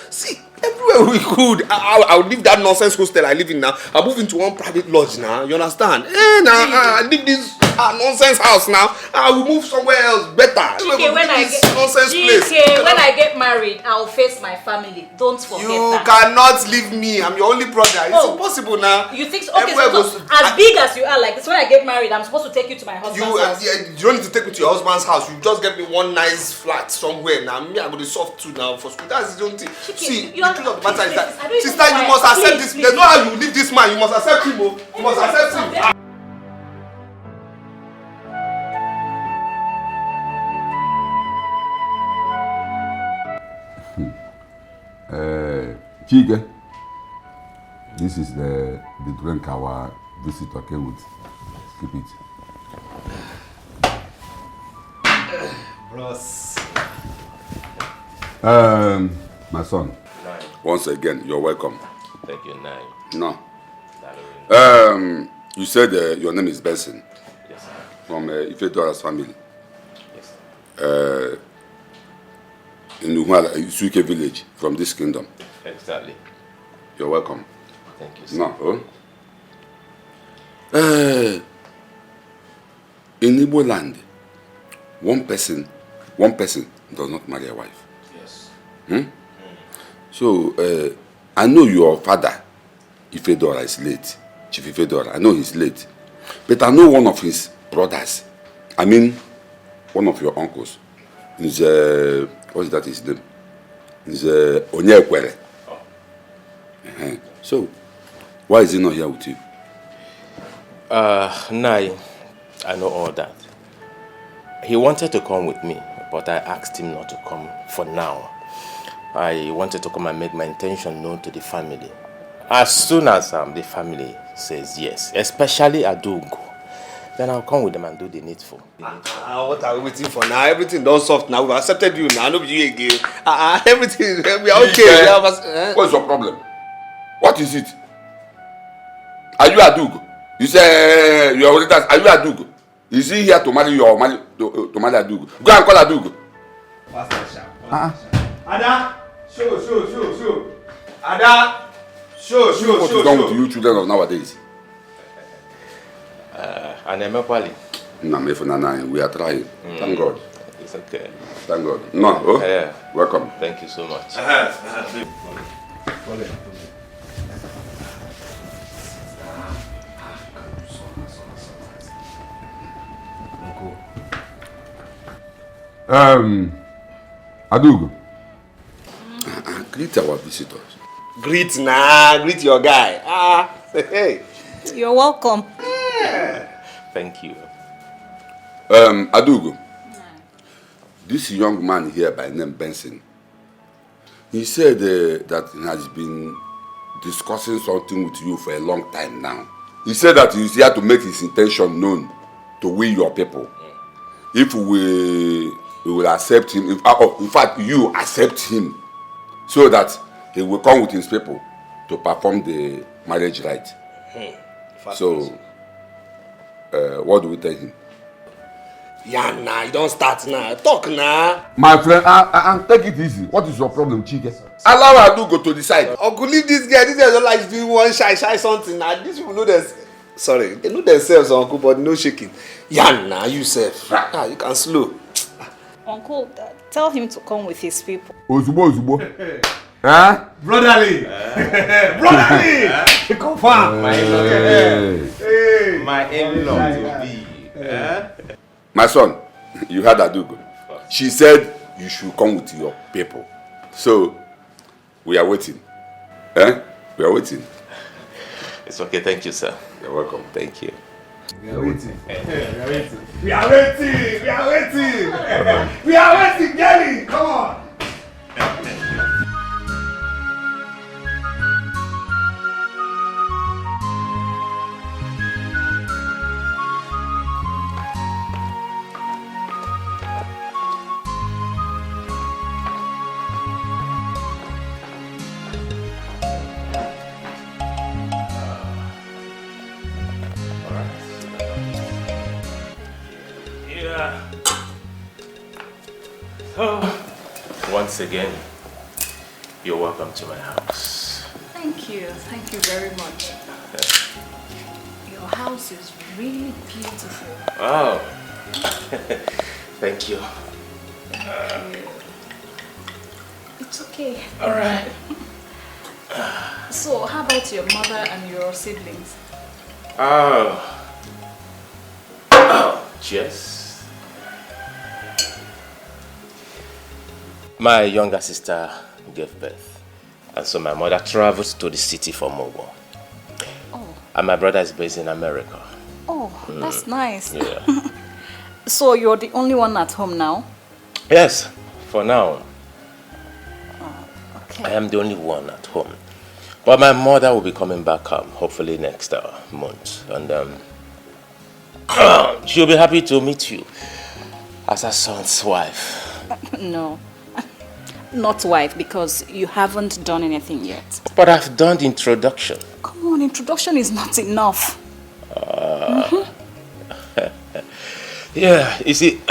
See, everywhere we could. I'll leave that nonsense hostel I live in now. I'll move into one private lodge now. You understand? I leave this nonsense house now. I will move somewhere else better. Chike, when I get married, I'll face my family. Don't forget that. You cannot leave me. I'm your only brother. It's impossible now. You think so? Okay, so as big as you are, like this, when I get married, I'm supposed to take you to my husband's house. You don't need to take me to your husband's house. You just get me one nice flat somewhere. Now me, I'm going to soft too now for school. That's the only thing. See, the truth of the matter is that, sister, you must accept this. There's no how you leave this man. You must accept him. You must accept him. Chike, this is the drink our visitor came with. Keep it. Bros. My son. Nine. Once again, you're welcome. Thank you, Nine. No. You said your name is Benson. Yes, sir. From Ifedora's family. Yes, sir. In Uhuala, Isuike village, from this kingdom. Exactly. You're welcome. Thank you, sir. No. In Igbo land, one person does not marry a wife. Yes. So, I know your father, Ifedora, is late. Chief Ifedora, I know he's late. But I know one of his brothers. I mean, one of your uncles. Is what's that his name? Is Onyekwere. Oh. So, why is he not here with you? Nai, I know all that. He wanted to come with me, but I asked him not to come for now. I wanted to come and make my intention known to the family. As soon as the family says yes, especially Adugo, then I'll come with them and do the needful. What are we waiting for now? Everything done soft now. We've accepted you now. No be you again. Everything, we are okay. What's your problem? What is it? Are you Adugo? You say you already asked, are you Adugo? Is he here to marry you or to marry Adugo? Go and call Adugo. Ada, show. Ada, show. What is wrong with you children of nowadays? We are trying. Thank God. It's okay. Thank God. No, Yeah. welcome. Thank you so much. Adugo. Greet our visitors. Greet your guy. Hey. You're welcome. Thank you. Adugo. This young man here by name Benson, he said that he has been discussing something with you for a long time now. He said that he's here to make his intention known to we your people. If we will accept him, in fact, you accept him, so that he will come with his people to perform the marriage rite. So, what do we tell him? Yeah, you don't start now. Talk now. My friend, take it easy. What is your problem, Chike? Allow Adugo to decide. Uncle, leave this guy. This guy don't like doing one shy something. Now, these people know this. Sorry, they know themselves, Uncle, but no shaking. Yeah, you safe. You can slow. Uncle, tell him to come with his people. Ozubo. Huh? Brotherly. Confirm. My in-law to be. My son, you heard Adugo. She said you should come with your people. So, we are waiting. We are waiting. It's okay, thank you, sir. You're welcome. Thank you. We are waiting. We are waiting. We are waiting. We are waiting. We are waiting, Kelly. Come on. Once again, you're welcome to my house. Thank you very much. Your house is really beautiful. Oh, thank you. It's okay. All right. So, how about your mother and your siblings? Oh, yes. My younger sister gave birth, and so my mother traveled to the city for Mogo. Oh. And my brother is based in America. Oh, that's nice. Yeah. So you're the only one at home now? Yes, for now. Oh, okay. I am the only one at home. But my mother will be coming back hopefully next month. And she'll be happy to meet you as her son's wife. No. Not wife, because you haven't done anything yet. But I've done the introduction. Come on, introduction is not enough. Yeah, you see,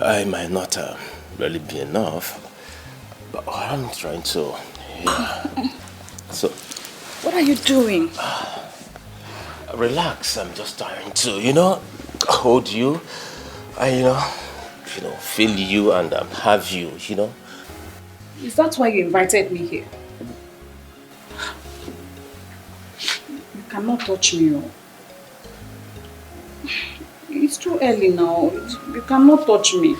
I might not really be enough, but I'm trying to, yeah. So, what are you doing? Relax, I'm just trying to, hold you, and, feel you and have you, Is that why you invited me here? You cannot touch me. It's too early now. You cannot touch me.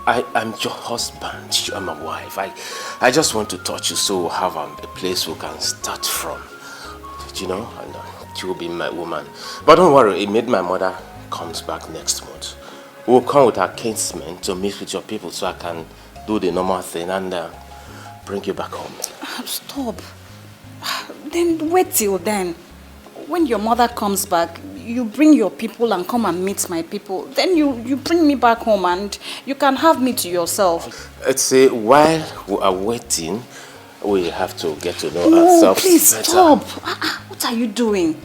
I'm your husband, you are my wife. I just want to touch you so we'll have a place we can start from, and you will be my woman. But don't worry, it made my mother comes back next month. We'll come with our kinsmen to meet with your people so I can do the normal thing and bring you back home. Stop. Then wait till then. When your mother comes back, you bring your people and come and meet my people. Then you bring me back home and you can have me to yourself. It's while we are waiting, we have to get to know ourselves please better. Stop. What are you doing?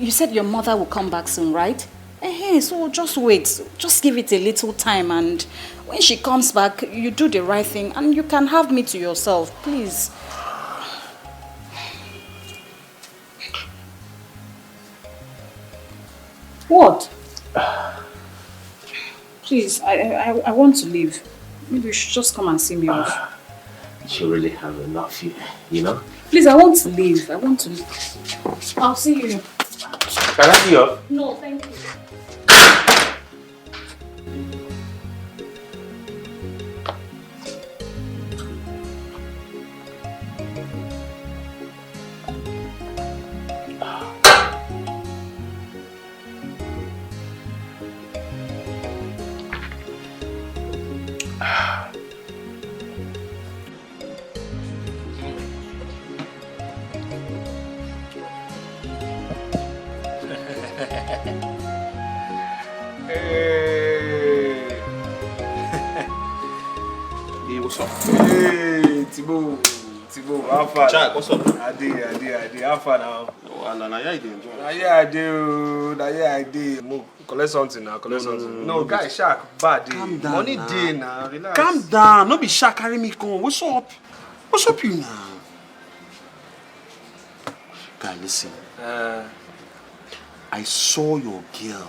You said your mother will come back soon, right? So just wait. Just give it a little time, and when she comes back, you do the right thing and you can have me to yourself, please. What? Please, I want to leave. Maybe you should just come and see me off. You really have enough here, Please, I want to leave. I want to leave. I'll see you. Can I see you? No, thank you. Hey, Thibaut, how far? Chak, what's up? I how far now? Oh, and now you dey enjoy. I did. Mo collect something now, something. No, guy, shark, bad day. Calm down Money now. day now, relax. Calm down, no be shark carry me come. What's up? What's up you now? Guy, listen. I saw your girl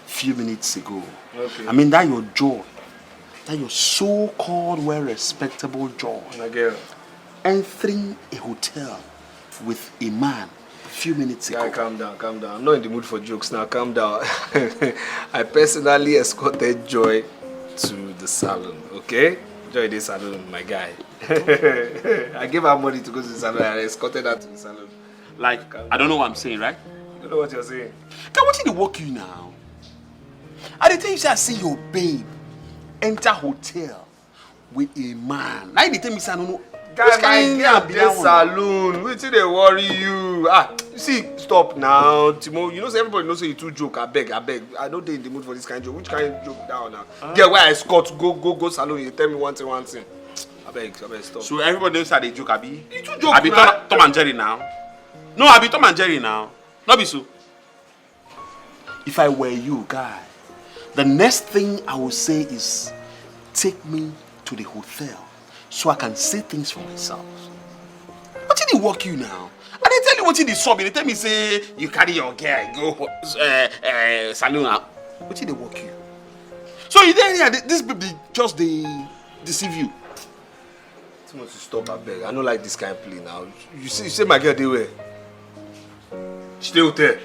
few minutes ago. Okay. I mean that your joy. That your so-called well-respectable joy. My girl. Entering a hotel with a man a few minutes ago. Guy, calm down. I'm not in the mood for jokes now, calm down. I personally escorted Joy to the salon, okay? Joy the salon, my guy. I gave her money to go to the salon and I escorted her to the salon. Like, I don't know what I'm saying, right? You don't know what you're saying. Guy, what did they work you now? I did tell you, say I see your babe enter hotel with a man. Now they tell me, say I don't know. Guy, my girl be in saloon. Wait till they worry you. You see, stop now, Timo. You know, say everybody knows say you too joke. I beg. I don't think in the mood for this kind of joke. Which kind of joke down now? Get where I escort, go saloon. You tell me one thing. I beg, stop. So everybody knows how they joke, Abi? You too joke. I be Tom and Jerry now. No, I be Tom and Jerry now. Not be so. If I were you, guy, the next thing I would say is take me to the hotel so I can see things for myself. What did he work you now? And they tell you what did he saw me. They tell me, say, you carry your girl, go saloon. What did they work you? So you there, this baby just they deceive you. Timo, to stop, I beg. I don't like this kind of play now. You say my girl, they were. She dey hotel.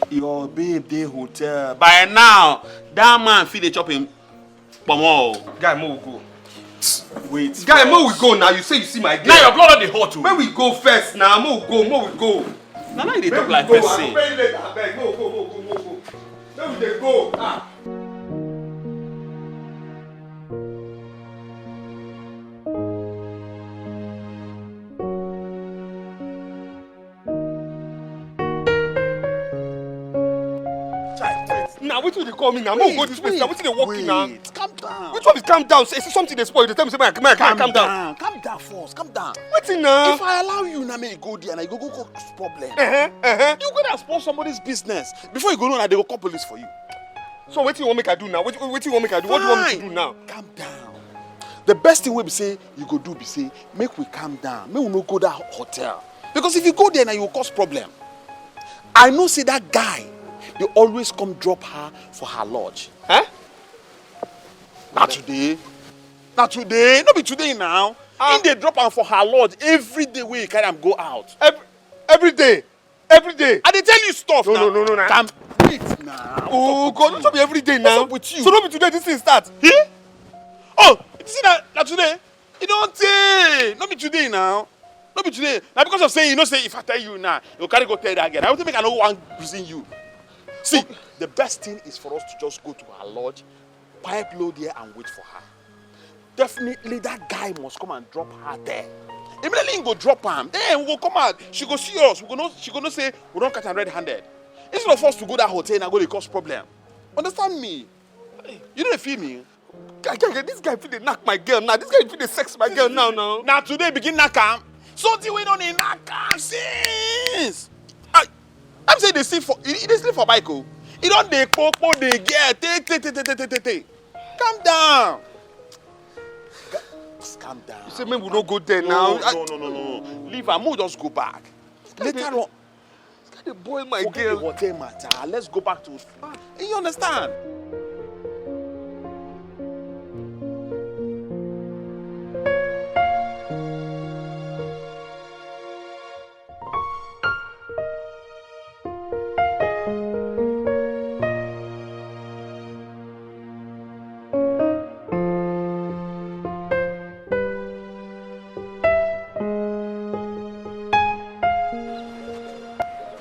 Your babe, they hotel. By now, that man feed the chopping. Pomo. Guy, more we go. Wait. Guy, more we go now. You say you see my girl. Now your blood on the hot too. Where we go first now? More we go. Now you talk like person. I will pay you later. I beg. More go. Where we dey go? Now, which one they call me now? I'm going to go this place now. Which one they walk in now? Calm down. Which one is calm down? Say something they spoil. They tell me, say, man, calm down. Calm down first. Calm down. What's in now? If I allow you now, may go there and I go cause problem. You gonna spoil somebody's business. Before you go know, they will call police for you. So what you want me to do now? What you want me to do? What do you want me to do now? Calm down. The best thing we be say you go do be say make we calm down. Make we no go that hotel. Because if you go there now, you will cause problem. I know say that guy. They always come drop her for her lodge. Huh? Not today. Not today. Not be today now. If they drop her for her lodge, every day we carry them go out. Every day. And they tell you stuff now. No. Come wait now. Oh God, don't be every day now. What's up with you? So don't be today. This thing start. Here? Oh, you see that today? You don't say. Not be today now. Not be today. Now because of saying you know say if I tell you now, you carry go tell that again. I want to make another one using you. See, the best thing is for us to just go to her lodge, pipe load there and wait for her. Definitely that guy must come and drop her there. Immediately he go drop her, then we go come out. She go see us. She gonna say we don't catch her red-handed. Instead of us to go to that hotel and go to cause problem. Understand me? You don't feel me? This guy feel they knock my girl now. This guy feel they sex my girl now. Now today begin knock her. Something we don't need knock her since. I'm saying they sleep for bike. You don't they popo they get take. Calm down. Calm down. You say maybe we don't go there now. No. Leave her. We'll just go back. Later on. They boil my Forget girl. the hotel matter. Let's go back to. You understand?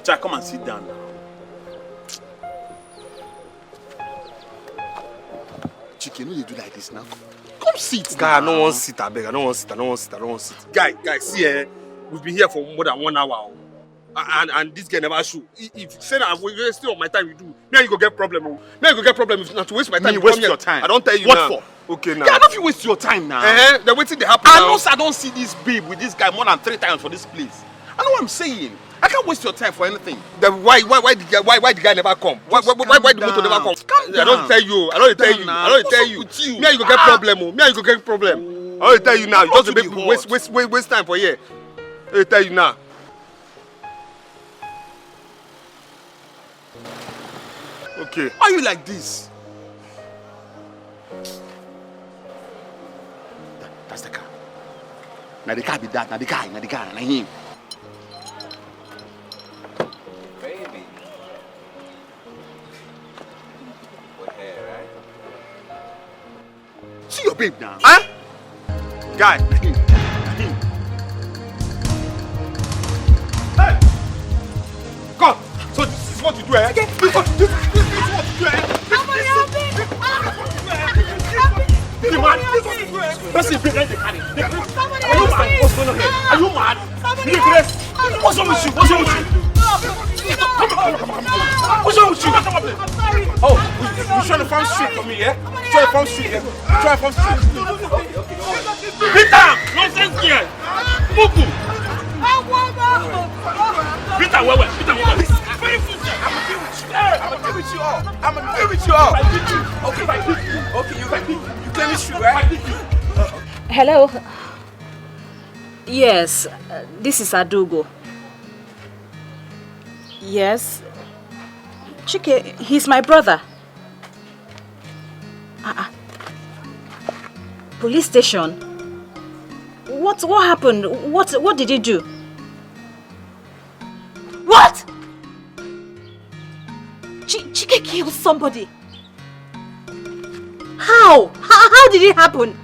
Jack, come and sit down now. Chicken, no, they do like this now. Come sit. Guy, I don't want to sit. I beg. I don't want to sit. Guy, see, we've been here for more than 1 hour. And this guy never show. If you say that I'm wasting all my time, you do. Now you go get problem. If not to waste my time, you waste your time. I don't tell you what now. For? Okay, now. Yeah, I don't feel waste your time now. They're waiting to happen now. I don't see this babe with this guy more than 3 times for this place. I know what I'm saying. I can't waste your time for anything. Then why the guy never come? Why the motor never come? Calm down. I don't tell you. I don't tell you. Me and you go get problem. I don't tell you now. You just make me waste time for here. I don't tell you now. Okay. Why are you like this? That's the car. Now the car be that. Now the guy. Now him. Baby. With hair, right? See your babe now. Huh? Guy. Now him. Hey! is what you do, eh? This is what you do, eh? Somebody help me! This is what you do, eh? Person, bring the carry. Somebody Are you help mad? me! What's going on here? Are you mad? Somebody Bring help this. What's wrong with you? What's wrong with you? What's wrong with you? I'm sorry. Oh, you trying to find shit for me, yeah? Trying to find shit, yeah? Trying to find shit. Peter! Nonsense here! Mugu! Peter, where? Peter, where? I'm gonna deal with you all. I'm gonna deal with you all. Okay, you claim it's true, right? Hello. Yes, this is Adugo. Yes. Chike, he's my brother. Police station? What happened? What did he do? What? Chike killed somebody. How? How did it happen?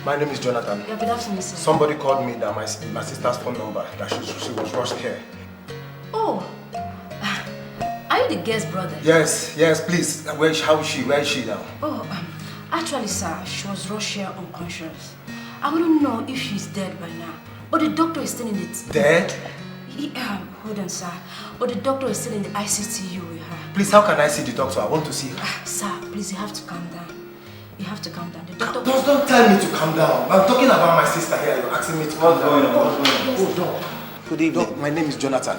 My name is Jonathan. Yeah, good afternoon, sir. Somebody called me that my sister's phone number, that she was rushed here. Oh, are you the guest brother? Yes, please. How is she? Where is she now? Oh, actually, sir, she was rushed here unconscious. I wouldn't know if she's dead by now. But the doctor is still in it. Dead? Hold on, sir. But the doctor is still in the ICTU with her. Please, how can I see the doctor? I want to see her. Sir, please, you have to calm down. You have to calm down. The doctor... Don't tell me to calm down. I'm talking about my sister here. You're asking me to calm down. What's going on? Good evening. Doc, my name is Jonathan.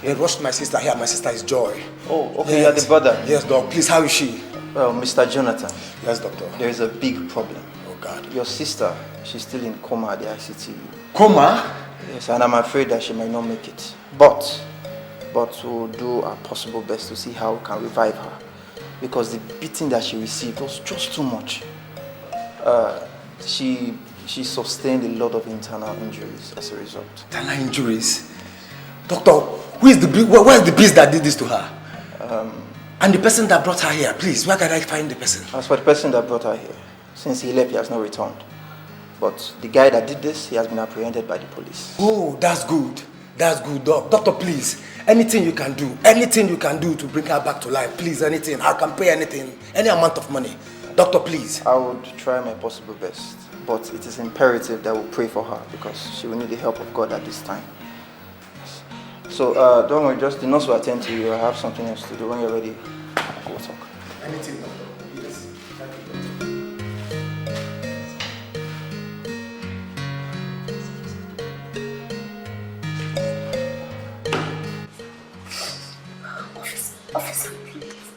They rushed my sister here. My sister is Joy. Oh, okay. Yes. You're the brother. Yes, Doc. Please, how is she? Well, Mr. Jonathan. Yes, Doctor. There is a big problem. Oh, God. Your sister, she's still in coma at the ICTU. Coma? Yes, and I'm afraid that she might not make it. But we'll do our possible best to see how we can revive her. Because the beating that she received was just too much. She sustained a lot of internal injuries as a result. Internal injuries? Doctor, where is the beast that did this to her? And the person that brought her here, please, where can I find the person? As for the person that brought her here, since he left, he has not returned. But the guy that did this, he has been apprehended by the police. Oh, that's good. That's good, Doc. Doctor, please, anything you can do to bring her back to life, please, anything. I can pay anything, any amount of money. Doctor, please. I would try my possible best, but it is imperative that we pray for her because she will need the help of God at this time. So, don't worry, just the nurse will attend to you. I have something else to do. When you're ready, we'll talk. Anything, Doctor. Yes. Officer, please.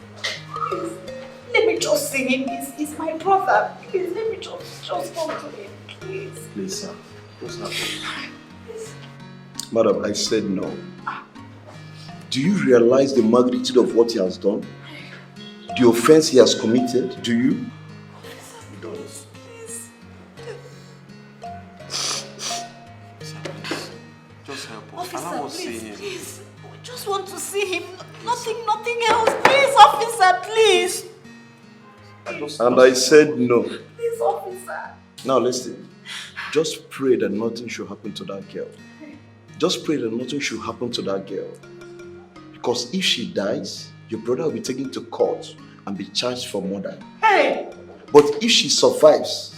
Let me just see him. He's my brother. Please, let me just talk to him, please. Please, sir. What's happening? Madam, I said no. Do you realize the magnitude of what he has done? The offense he has committed? Do you? Officer, please. Just help us. Officer, please. We just want to see him. Nothing else. Please, officer, please. And I said no. Please, officer. Now listen. Just pray that nothing should happen to that girl. Just pray that nothing should happen to that girl. Because if she dies, your brother will be taken to court and be charged for murder. Hey! But if she survives,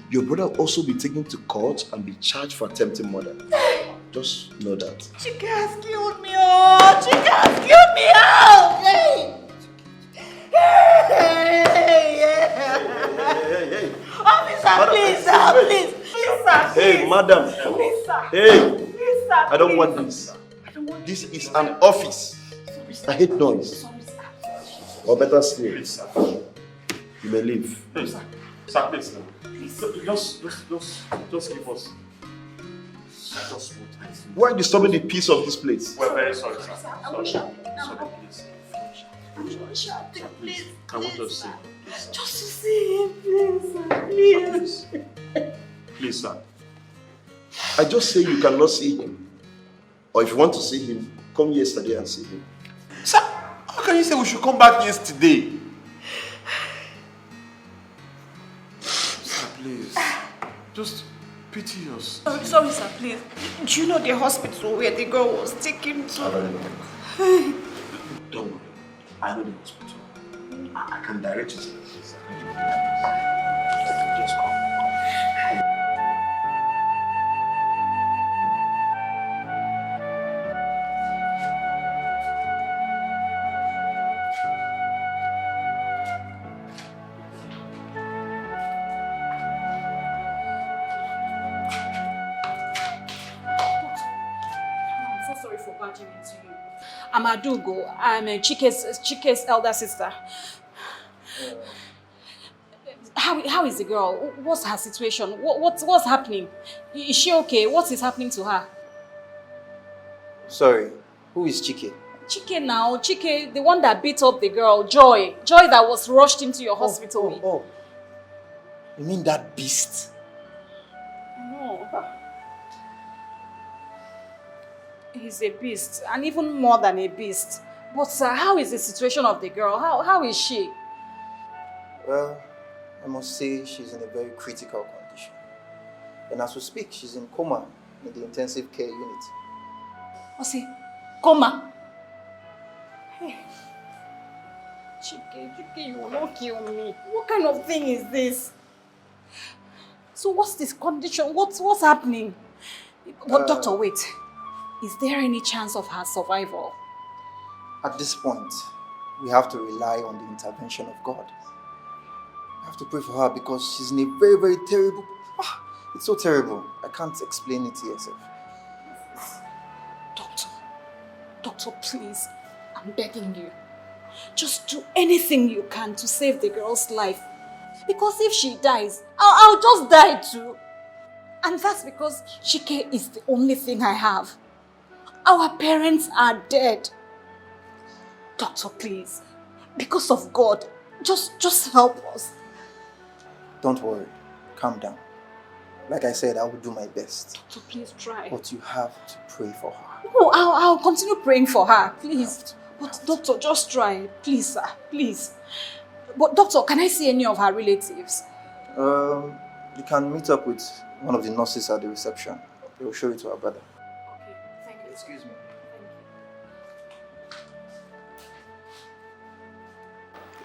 your brother will also be taken to court and be charged for attempting murder. Just know that. Chike has killed me. Oh, Chike has killed me. Oh, hey! Hey! Officer, please, sir, please. Please, sir, please. Hey, madam. Please, sir. Hey. Please, sir, I don't want this. This is an office. I hate noise. Or better still, you may leave. Hey, sir. Sir, please. Just give us just more time. Why are you disturbing the peace of this place? We're very sorry, sir. I wish I could. Sorry, please. I'm not shouting, please. Can we just see him? Just to see him, please. Please. Please, sir. I just say you cannot see him. Or if you want to see him, come yesterday and see him. Sir, how can you say we should come back yesterday? Sir, please. Just pity us. Sorry, sir, please. Do you know the hospital where the girl was taken to? Don't worry. I know the hospital. I can direct you to the place. Just come. I'm Adugo. I'm Chike's elder sister. How is the girl? What's her situation? What's happening? Is she okay? What is happening to her? Sorry, who is Chike? Chike now. Chike, the one that beat up the girl, Joy. Joy that was rushed into your hospital. Oh. You mean that beast? No. He's a beast, and even more than a beast. But sir, how is the situation of the girl? How is she? Well, I must say she's in a very critical condition. And as we speak, she's in coma in the intensive care unit. Osi, coma? Hey. Chike, you will not kill me. What kind of thing is this? So what's this condition? What's happening? But doctor, wait. Is there any chance of her survival? At this point, we have to rely on the intervention of God. I have to pray for her because she's in a very, very terrible... it's so terrible. I can't explain it to yourself. Doctor, please, I'm begging you. Just do anything you can to save the girl's life. Because if she dies, I'll just die too. And that's because Chike is the only thing I have. Our parents are dead. Doctor, please, because of God, just help us. Don't worry. Calm down. Like I said, I will do my best. Doctor, please try. But you have to pray for her. No, I'll continue praying for her, please. But doctor, just try. Please, sir, please. But doctor, can I see any of her relatives? You can meet up with one of the nurses at the reception. They will show you to her brother. Okay, thank you. Excuse me.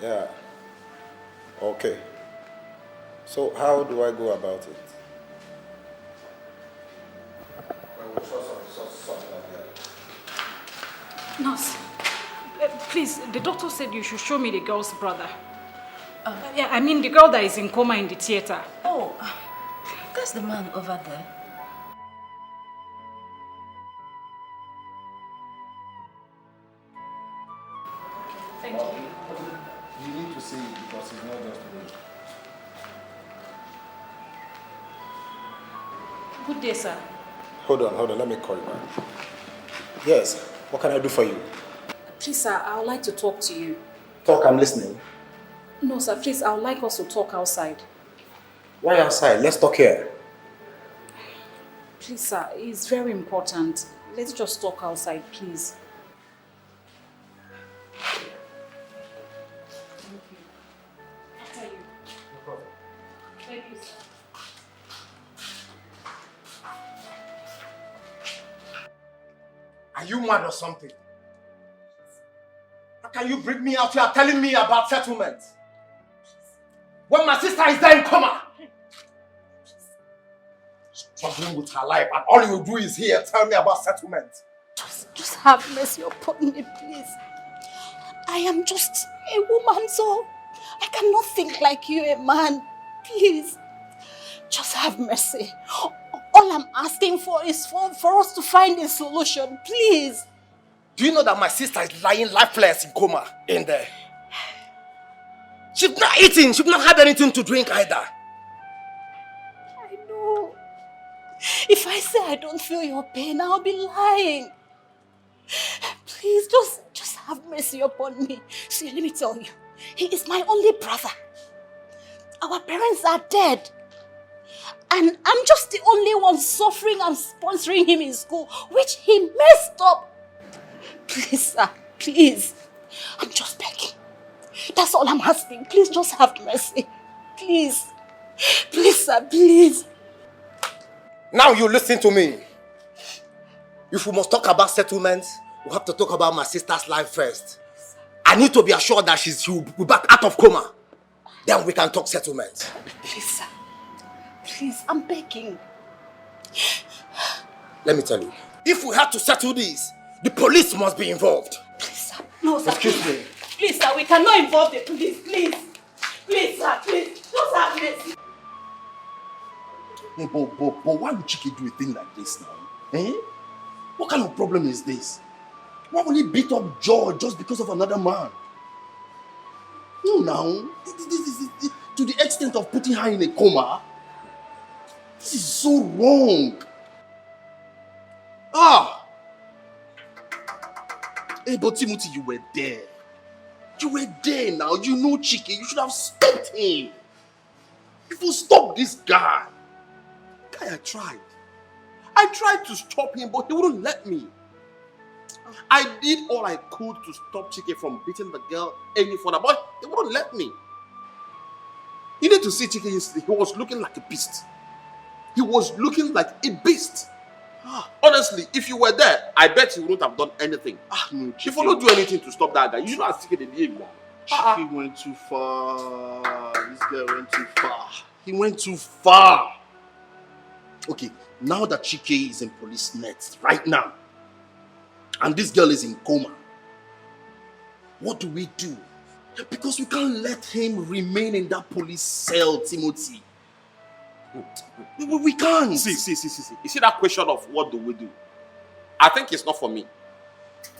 Yeah. Okay. So how do I go about it? Nurse, please, the doctor said you should show me the girl's brother. Yeah, I mean the girl that is in coma in the theater. Oh, that's the man over there. Thank you. You need to see it because it's not just me. Good day, sir. Hold on, let me call you back. Yes, what can I do for you? Please, sir, I would like to talk to you. Talk, I'm listening. No, sir, please, I would like us to talk outside. Why outside? Let's talk here. Please, sir, it's very important. Let's just talk outside, please. Thank you. After you. No problem. Thank you, sir. Are you mad or something? How can you bring me out here telling me about settlement? When my sister is there in coma? Struggling with her life, and all you do is here tell me about settlement. Just have mercy upon me, please. I am just a woman, so I cannot think like you, a man. Please, just have mercy. All I'm asking for is for us to find a solution, please. Do you know that my sister is lying lifeless in coma in there? She's not eating, she's not had anything to drink either. I know. If I say I don't feel your pain, I'll be lying. Please, just have mercy upon me. See, let me tell you, he is my only brother. Our parents are dead. And I'm just the only one suffering and sponsoring him in school, which he messed up. Please, sir, please. I'm just begging. That's all I'm asking. Please just have mercy. Please. Please, sir, please. Now you listen to me. If we must talk about settlements, we have to talk about my sister's life first. I need to be assured that she'll be back out of coma. Then we can talk settlements. Please, sir. Please, I'm begging. Let me tell you. If we have to settle this, the police must be involved. Please, sir. No, sir. Excuse me. Please, sir, we cannot involve the police. Please. Please, sir, please. Just have mercy. Hey, but why would Chike do a thing like this now? Eh? What kind of problem is this? Why will he beat up George just because of another man? No, now. This to the extent of putting her in a coma. This is so wrong. Ah! Hey, but Timothy, you were there. You were there now. You know Chike. You should have stopped him. If you stop this guy. Guy, I tried. I tried to stop him, but he wouldn't let me. I did all I could to stop Chike from beating the girl any further, but he wouldn't let me. You need to see Chike yesterday. He was looking like a beast. He was looking like a beast. Honestly, if you were there, I bet he wouldn't have done anything. No, If you don't do anything to stop that guy, you should have Chike the name now. Chike went too far. This guy went too far. He went too far. Okay, now that Chike is in police nets right now, and this girl is in coma, what do we do? Because we can't let him remain in that police cell, Timothy. We can't. See. You see that question of what do we do? I think it's not for me.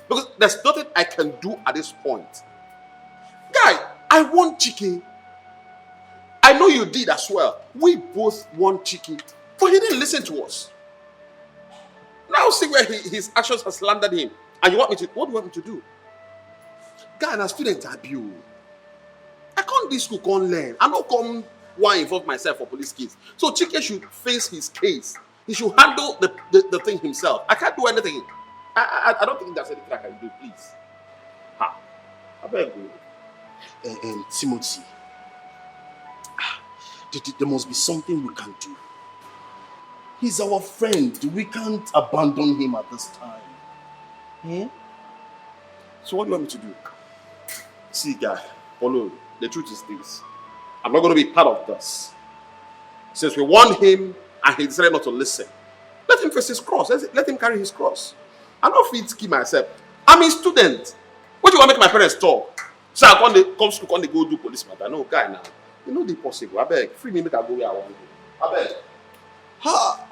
Because there's nothing I can do at this point. Guy, I want Chike. I know you did as well. We both want Chike. But he didn't listen to us. Now see where his actions have slandered him. And what do you want me to do? Guy, I'm a student at you. I can't this school, can't learn. I don't come why involve myself for police case. So Chike should face his case. He should handle the thing himself. I can't do anything. I don't think there's anything I can do, please. I beg you. Timothy, there must be something we can do. He's our friend. We can't abandon him at this time. Hmm? So what do you want me to do? See, guy, Polo, the truth is this. I'm not going to be part of this. Since we warned him and he decided not to listen, let him face his cross. Let him carry his cross. I'm not fit to keep myself. I'm a student. What do you want to make my parents talk? So I come school, come go do police matter. No, guy, now. You know the possible. I beg. Free me, make I go where I want to go. I beg. Ha!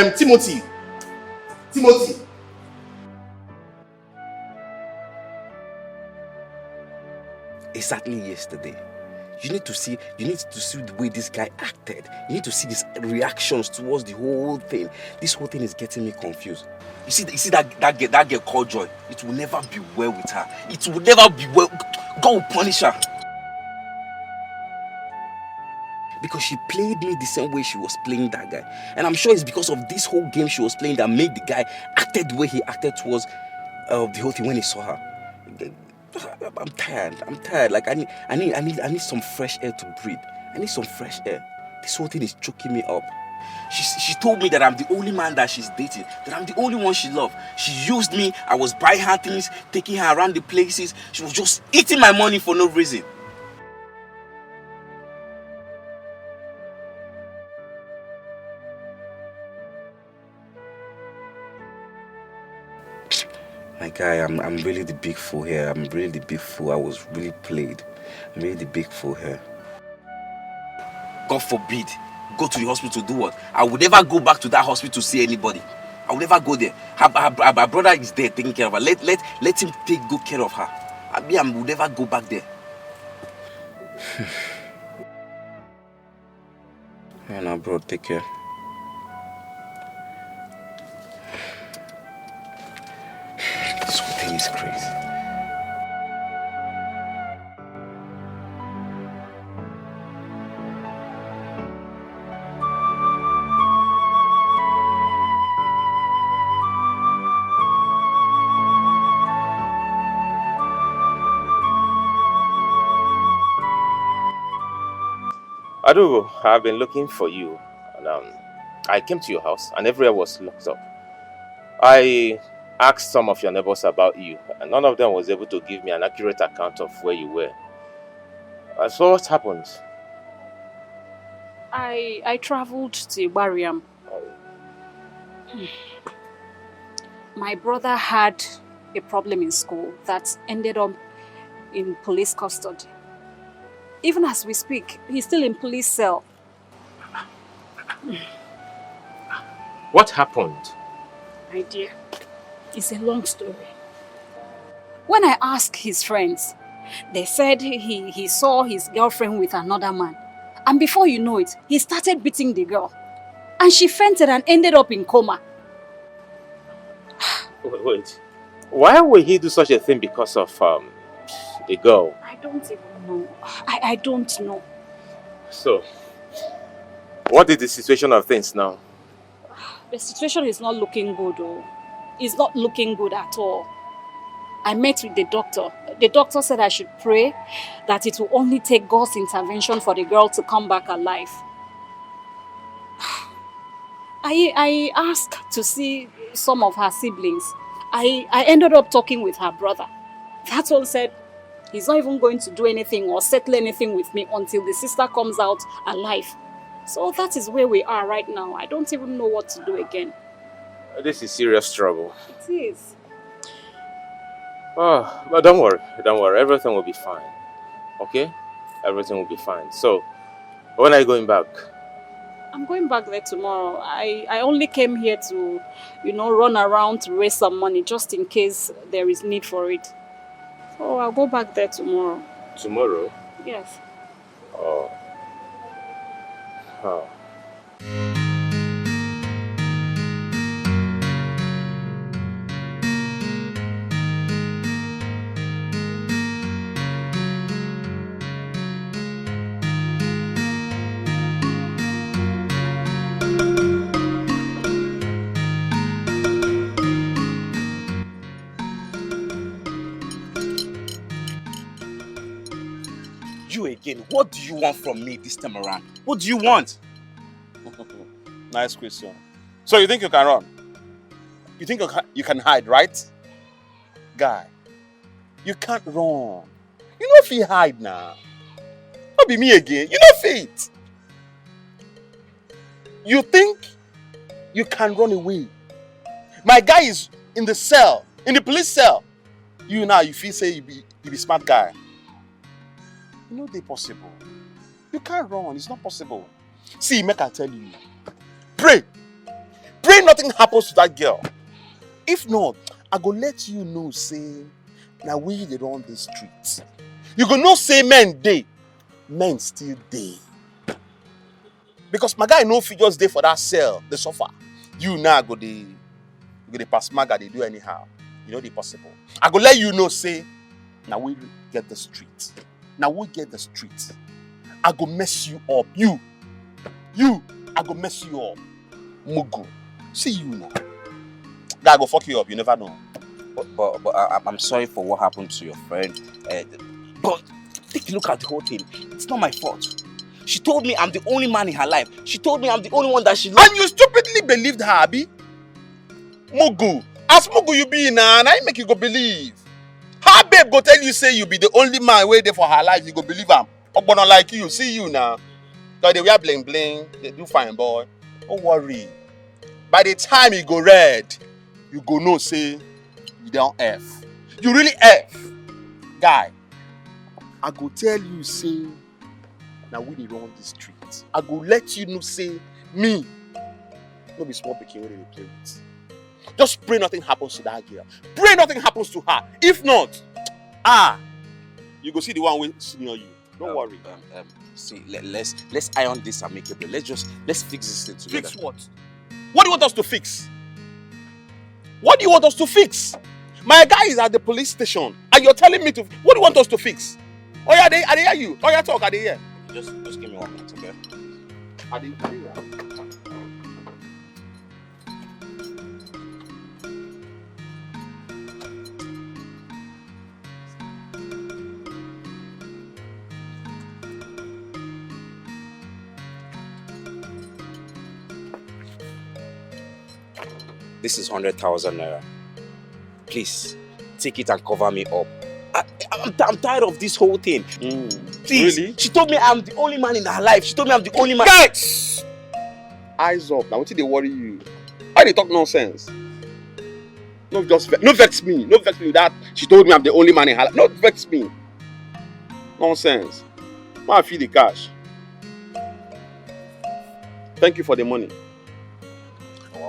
Timothy. Exactly yesterday. You need to see the way this guy acted. You need to see his reactions towards the whole thing. This whole thing is getting me confused. You see that girl called Joy. It will never be well with her. It will never be well. God will punish her. Because she played me the same way she was playing that guy. And I'm sure it's because of this whole game she was playing that made the guy acted the way he acted towards the whole thing when he saw her. I'm tired. Like I need some fresh air to breathe. I need some fresh air. This whole thing is choking me up. She told me that I'm the only man that she's dating, that I'm the only one she loved. She used me. I was buying her things, taking her around the places. She was just eating my money for no reason. My guy, I'm really the big fool here. I'm really the big fool. I was really played. I'm really the big fool here. God forbid, go to the hospital to do what? I would never go back to that hospital to see anybody. I would never go there. Her brother is there taking care of her. Let him take good care of her. I would never go back there. Yeah, now, bro, take care. disgrace. Adugo, I've been looking for you, and I came to your house, and everywhere was locked up. I asked some of your neighbors about you, and none of them was able to give me an accurate account of where you were. So what happened? I traveled to Ibariam. My brother had a problem in school that ended up in police custody. Even as we speak, he's still in police cell. What happened? My dear, it's a long story. When I asked his friends, they said he saw his girlfriend with another man. And before you know it, he started beating the girl. And she fainted and ended up in coma. Wait. Why would he do such a thing because of a girl? I don't even know. I don't know. So, what is the situation of things now? The situation is not looking good, though. It's not looking good at all. I met with the doctor. The doctor said I should pray that it will only take God's intervention for the girl to come back alive. I asked to see some of her siblings. I ended up talking with her brother. That one said he's not even going to do anything or settle anything with me until the sister comes out alive. So that is where we are right now. I don't even know what to do again. This is serious trouble. It is. Oh, but don't worry. Everything will be fine. Okay? Everything will be fine. So, when are you going back? I'm going back there tomorrow. I only came here to, run around to raise some money just in case there is need for it. So I'll go back there tomorrow. Tomorrow? Yes. Oh. Oh. You again, what do you want from me this time around? What do you want? Nice question. So you think you can run? You think you can hide, right? Guy, you can't run. You know if you hide now. Not be me again. You know fit. You think you can run away? My guy is in the cell, in the police cell. You now, you feel say you be smart guy. You know they possible. You can't run. It's not possible. See, make I tell you. Pray. Pray nothing happens to that girl. If not, I go let you know, say, now we they run the streets. You go know, say, men dey. Men still dey. Because my guy no fit just dey for that cell, they suffer. You now go the pass maga, they do anyhow. You know they possible. I go let you know, say, now we get the streets. Now we get the streets. I go mess you up. You, I go mess you up. Mugu. See you now. Guy go fuck you up, you never know. But I'm sorry for what happened to your friend. But take a look at the whole thing. It's not my fault. She told me I'm the only man in her life. She told me I'm the only one that she loves. And you stupidly believed her, Abi? Mugu. As Mugu you be now, and I make you go believe. Her babe go tell you say you be the only man waiting for her life, you go believe am. But not like you, see you now. Because they wear bling bling, they do fine boy. Don't worry. By the time you go red, you go know say you don't F. You really F. Guy, I go tell you say, now we dey run the streets. I go let you know say, me, no be small pikin wey dey play with. Just pray nothing happens to that girl. Pray nothing happens to her. If not, you go see the one wey senior you. Don't worry. See, let's iron this amicably. Let's fix this thing together. Fix what? What do you want us to fix? What do you want us to fix? My guy is at the police station, and you're telling me to. What do you want us to fix? Oh yeah, they hear you. Oh yeah, talk. Are they here? Just give me 1 minute, okay? Are they here? This is 100,000 naira. Please, take it and cover me up. I'm tired of this whole thing. Please. Really? She told me I'm the only man in her life. She told me I'm the only man. Guys! Eyes up. Now, what did they worry you? Why they talk nonsense? No vex me. No vex me with that. She told me I'm the only man in her life. No vex me. Nonsense. Why I feel the cash? Thank you for the money.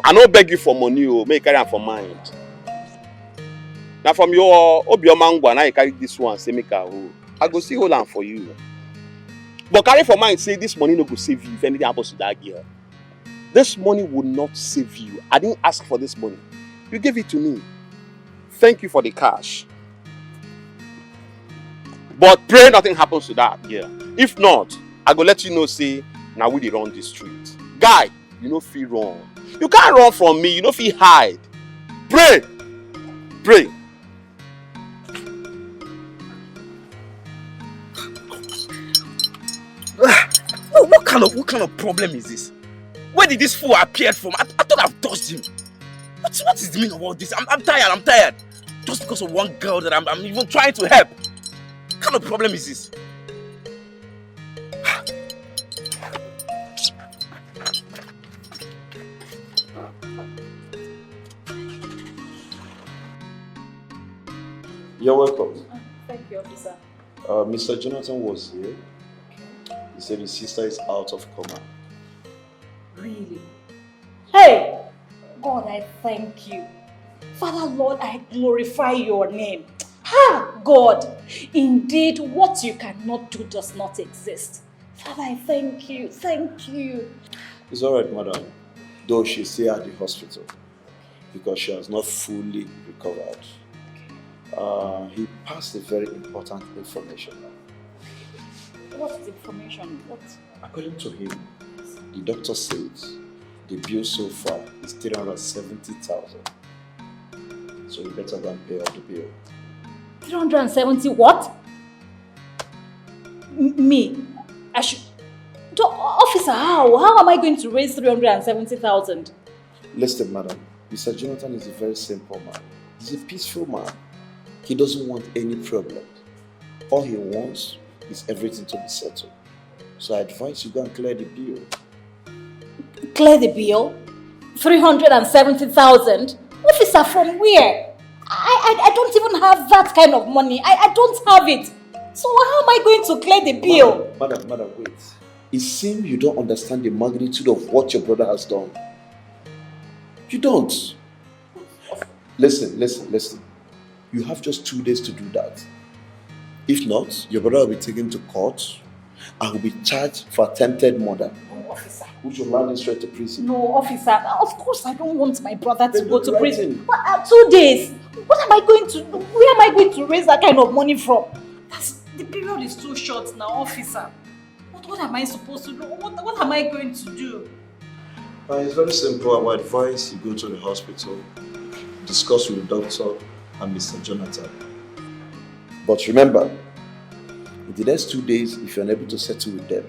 I no beg you for money, make you carry am for mind. Now from your Obiomangwa, now you carry this one, say make a hold. I go see hold am for you. But carry for mind, say this money no go save you if anything happens to that girl. This money will not save you. I didn't ask for this money. You gave it to me. Thank you for the cash. But pray nothing happens to that girl. If not, I go let you know, say, now we dey run the street. Guy, you no fit run. You can't run from me. You no fit hide. Pray. Pray. What kind of problem is this? Where did this fool appear from? I thought I've touched him. What is the meaning of all this? I'm tired. Just because of one girl that I'm even trying to help. What kind of problem is this? You're welcome. Thank you, officer. Mr. Jonathan was here. He said his sister is out of coma. Really? Hey! God, I thank you. Father, Lord, I glorify your name. Ah, God! Indeed, what you cannot do does not exist. Father, I thank you. Thank you. It's alright, madam. Though she's still at the hospital because she has not fully recovered. He passed a very important information. What's the information? What? According to him, the doctor says the bill so far is 370,000. So you better go and pay off the bill. 370 what? Me? I should... Officer, how? How am I going to raise 370,000? Listen, madam. Mr. Jonathan is a very simple man. He's a peaceful man. He doesn't want any problems. All he wants is everything to be settled. So I advise you go and clear the bill. Clear the bill? 370,000? Officer, from where? I don't even have that kind of money. I don't have it. So how am I going to clear the bill? Madam, wait. It seems you don't understand the magnitude of what your brother has done. You don't. Listen. You have just 2 days to do that. If not, your brother will be taken to court and will be charged for attempted murder. No, officer. Which will land him straight to prison. No, officer. Of course, I don't want my brother to go to prison. But 2 days. What am I going to do? Where am I going to raise that kind of money from? The period is too short now, officer. What am I supposed to do? What am I going to do? It's very simple. I would advise you go to the hospital, discuss with the doctor and Mr. Jonathan. But remember, in the next 2 days, if you're unable to settle with them,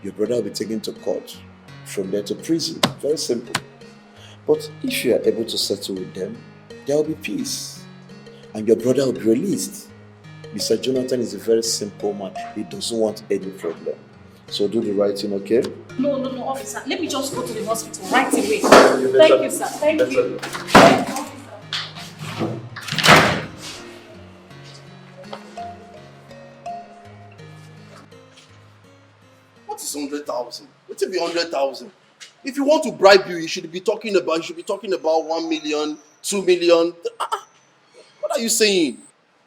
your brother will be taken to court, from there to prison. Very simple. But if you are able to settle with them, there will be peace. And your brother will be released. Mr. Jonathan is a very simple man. He doesn't want any problem. So do the right thing, okay? No, officer. Let me just go to the hospital right away. Thank you, sir. Thank you. What is 100,000? What will be 100,000? If you want to bribe you should be talking about 1 million, 2 million. What are you saying?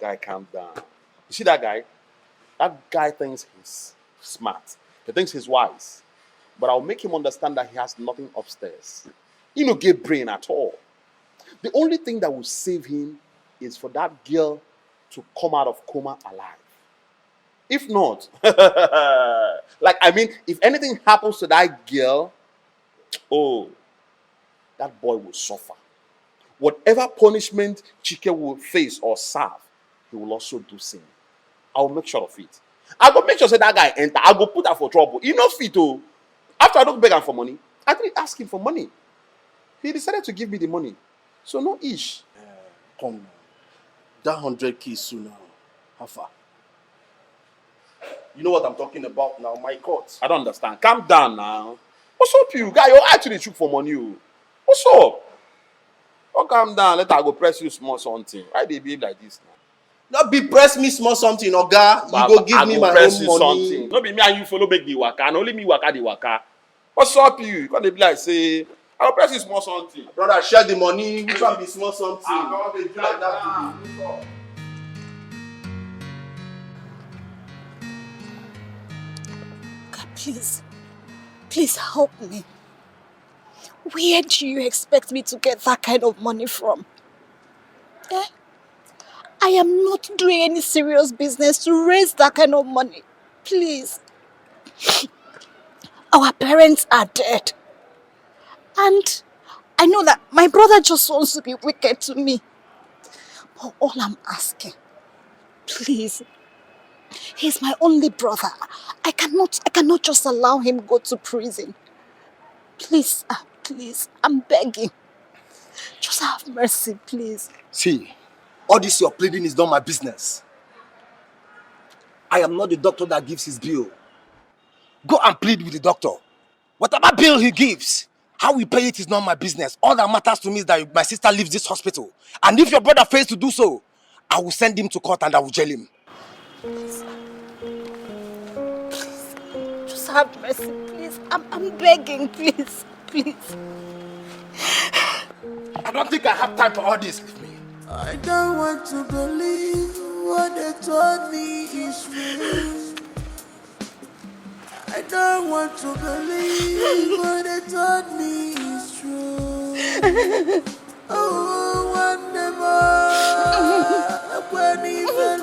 Guy, calm down. You see that guy? That guy thinks he's smart. He thinks he's wise. But I'll make him understand that he has nothing upstairs. He no get brain at all. The only thing that will save him is for that girl to come out of coma alive. If not, like, I mean, if anything happens to that girl, oh, that boy will suffer. Whatever punishment Chike will face or serve, he will also do same. I will make sure of it. I go make sure say that guy enter. I go put her for trouble. He no fit oh. After I don't beg him for money, I didn't ask him for money. He decided to give me the money. So no ish. Come now. That 100K is soon now. How far? You know what I'm talking about now, my court. I don't understand. Calm down now. What's up, you guy? You actually shoot for money. Oh. What's up? Oh, calm down. Let I go press you small something. Why they behave like this now? Not be press me small something, Oga. You go give me my own money. Something. Not be me and you follow make the waka. And only me waka the waka. What's up, you? You can't be like say, I'll press you small something. Brother, share the money. Which one be small something? I can't be like that. God, please help me. Where do you expect me to get that kind of money from? Eh? I am not doing any serious business to raise that kind of money. Please. Our parents are dead. And I know that my brother just wants to be wicked to me. But all I'm asking, please, he's my only brother. I cannot just allow him go to prison. Please, please, I'm begging. Just have mercy, please. See, all this you're pleading is not my business. I am not the doctor that gives his bill. Go and plead with the doctor. Whatever bill he gives, how we pay it is not my business. All that matters to me is that my sister leaves this hospital. And if your brother fails to do so, I will send him to court and I will jail him. Please. Please. Just have mercy, please. I'm begging, please. Please. I don't think I have time for all this. Leave me. I don't want to believe what they told me is real. I don't want to believe what they told me is true. Oh, one more, when he fell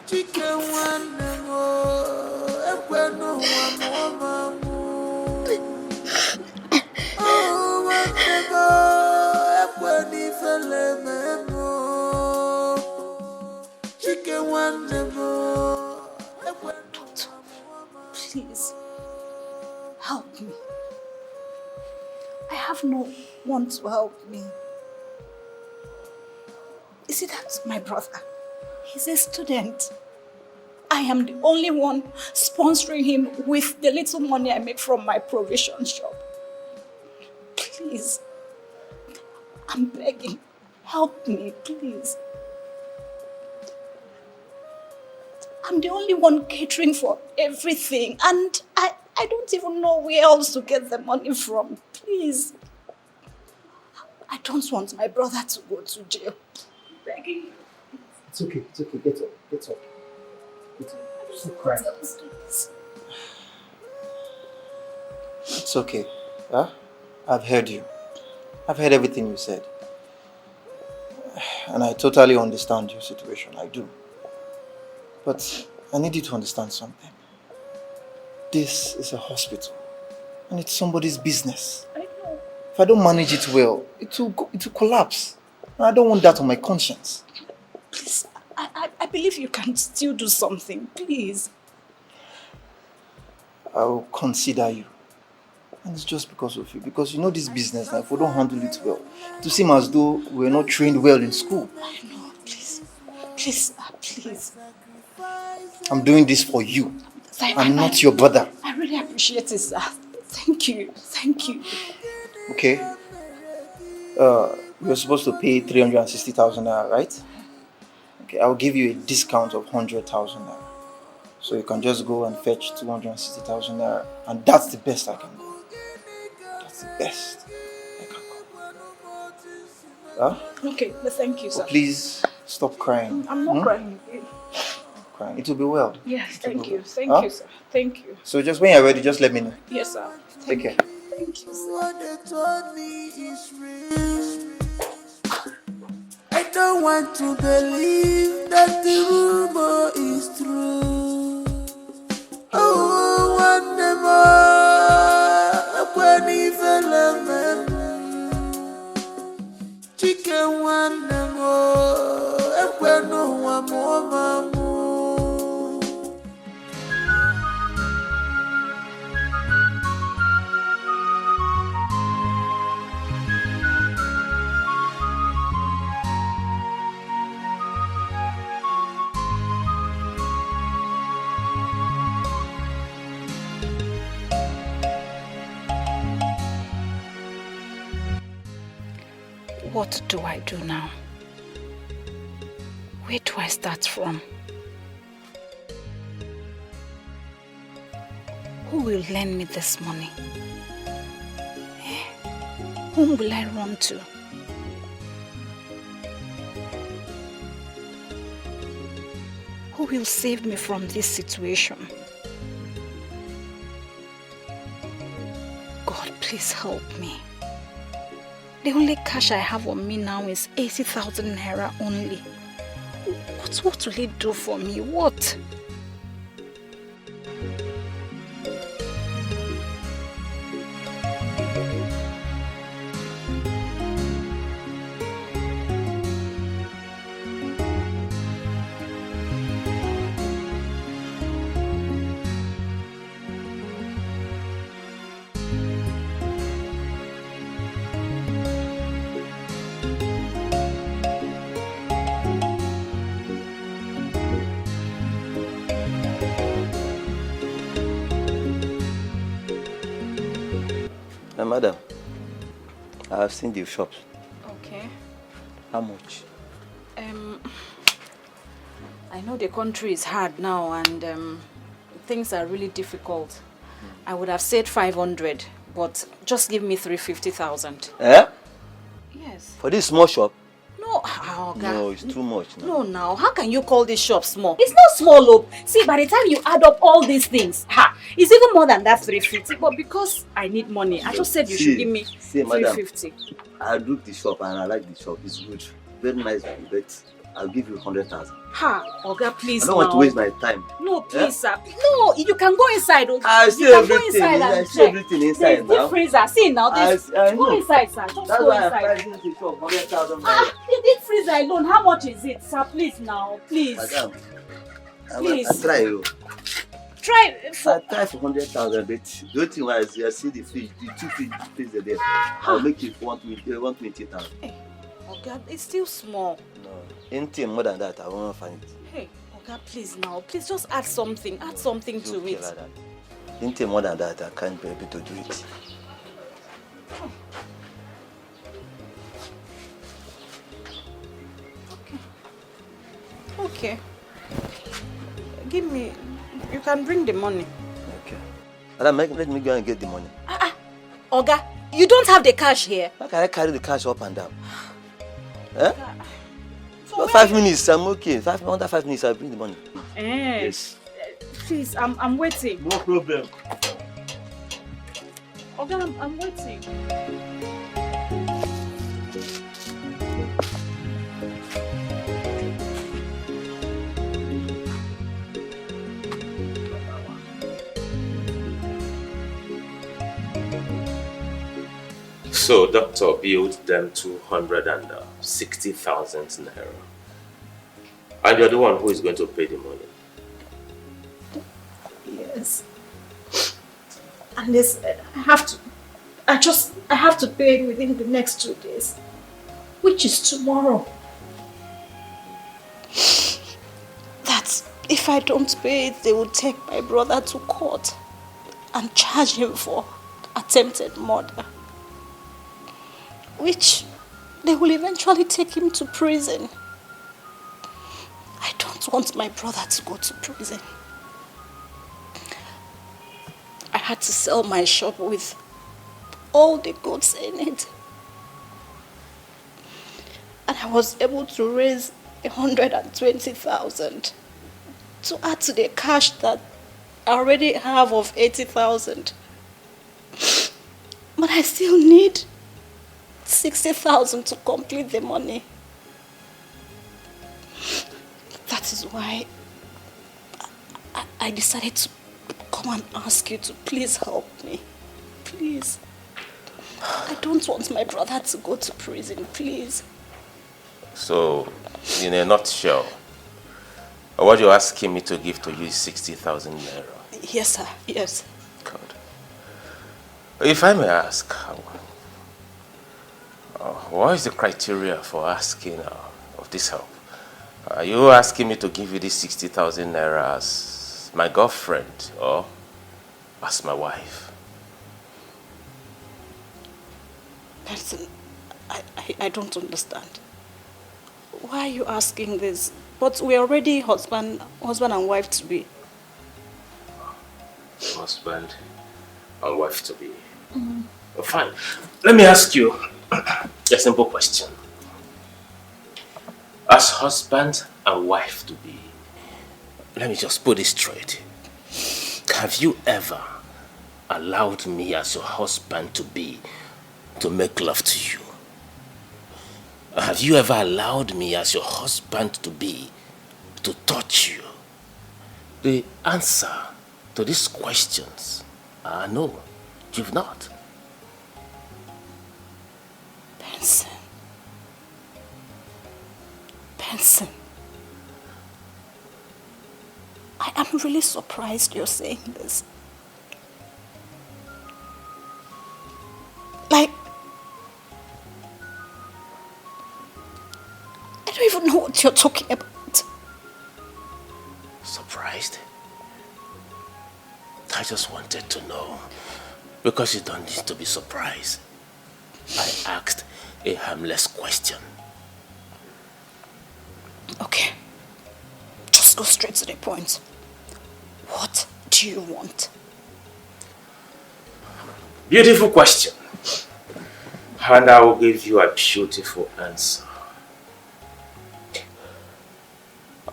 chicken one more, when no one more. Oh, one more, when he fell chicken one more. Please, help me. I have no one to help me. You see, that's my brother. He's a student. I am the only one sponsoring him with the little money I make from my provision shop. Please, I'm begging. Help me, please. I'm the only one catering for everything, and I don't even know where else to get the money from. Please. I don't want my brother to go to jail. Begging you. It's okay, get up, get up. Get up. Stop crying. It's okay. Huh? I've heard you. I've heard everything you said. And I totally understand your situation, I do. But I need you to understand something. This is a hospital. And it's somebody's business. I know. If I don't manage it well, it will collapse. And I don't want that on my conscience. Please, I believe you can still do something. Please. I will consider you. And it's just because of you. Because you know this business, now, if we don't handle it well, it will seem as though we're not trained well in school. I know, please. Please, please. I'm doing this for you. I'm not your brother. I really appreciate it, sir. Thank you. Thank you. Okay. You're supposed to pay 360,000 naira, right? Okay, I'll give you a discount of 100,000 naira. So you can just go and fetch 260,000 naira. And that's the best I can do. That's the best I can do. Huh? Okay, but thank you, sir. But please, stop crying. I'm not crying. Crying. It will be well. Yes, thank you. Thank you, sir. Thank you. So just when you're ready, just let me know. Yes, sir. Take care. Thank you, sir. What they told me is real. don't want to believe that the rumor is true. Oh, one more, when even chicken one more, when no one more, mamu. What do I do now? Where do I start from? Who will lend me this money? Whom will I run to? Who will save me from this situation? God, please help me. The only cash I have on me now is 80,000 naira only. What will it do for me? What? Madam, I have seen the shops. Okay. How much? I know the country is hard now and things are really difficult. I would have said 500, but just give me 350,000. Eh? Yes. For this small shop? No, oh, God. No, it's too much now. No, now, how can you call this shop small? It's not small, look. See, by the time you add up all these things, it's even more than that 350. But because I need money, I just said you should give me 350. I look the shop and I like the shop. It's good. Very nice, but I'll give you 100,000. Oga, please. I don't want to waste my time. No, please, sir. No, you can go inside. I see everything. I see everything inside now. The freezer. See now, this. Go inside, sir. Just That's go why inside. I'm pricing the shop 100,000. The deep freezer alone. How much is it, sir? Please now, please. Madam, please. I try you. Try for. I try for 100,000, but the only thing was I see the fridge, the two freezer there. I'll make it 120,000. Oga, it's still small. No, anything more than that, I won't find it. Hey, Oga, please now. Please just add something. Add something to it. Like that. Anything more than that, I can't be able to do it. Okay. Give me. You can bring the money. Okay. Madam, let me go and get the money. Oga, you don't have the cash here. How can I carry the cash up and down? Eh? For 5 minutes, I'm okay. Under 5 minutes, I'll bring the money. Yes. Please, I'm waiting. No problem. Oga, I'm waiting. So, doctor billed them 260,000 naira. And you're the one who is going to pay the money. Yes. And this, I have to pay it within the next 2 days, which is tomorrow. That's if I don't pay it, they will take my brother to court and charge him for attempted murder, which they will eventually take him to prison. I don't want my brother to go to prison. I had to sell my shop with all the goods in it. And I was able to raise 120,000 to add to the cash that I already have of 80,000. But I still need 60,000 to complete the money. That is why I decided to come and ask you to please help me. Please. I don't want my brother to go to prison, please. So, in a nutshell, what you're asking me to give to you is 60,000 naira. Yes, sir. Yes. God. If I may ask, what is the criteria for asking of this help? Are you asking me to give you this 60,000 naira as my girlfriend or as my wife? Benson, I don't understand. Why are you asking this? But we're already husband and wife to be. Husband and wife to be. Oh, fine. Let me ask you a simple question. As husband and wife to be, let me just put it straight. Have you ever allowed me as your husband to be to make love to you? Have you ever allowed me as your husband to be to touch you? The answer to these questions are no, you've not. Benson. Benson. I am really surprised you're saying this. Like, I don't even know what you're talking about. Surprised? I just wanted to know. Because you don't need to be surprised. I asked a harmless question. Okay. Just go straight to the point. What do you want? Beautiful question. And I will give you a beautiful answer.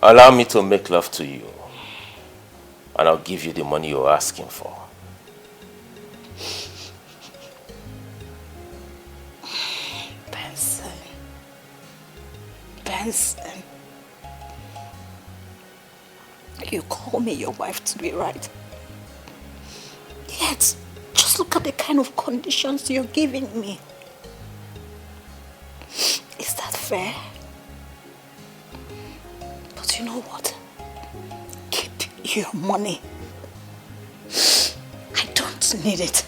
Allow me to make love to you. And I'll give you the money you're asking for. Benson. Benson. You call me your wife to be, right? Yet, just look at the kind of conditions you're giving me. Is that fair? But you know what? Keep your money. I don't need it.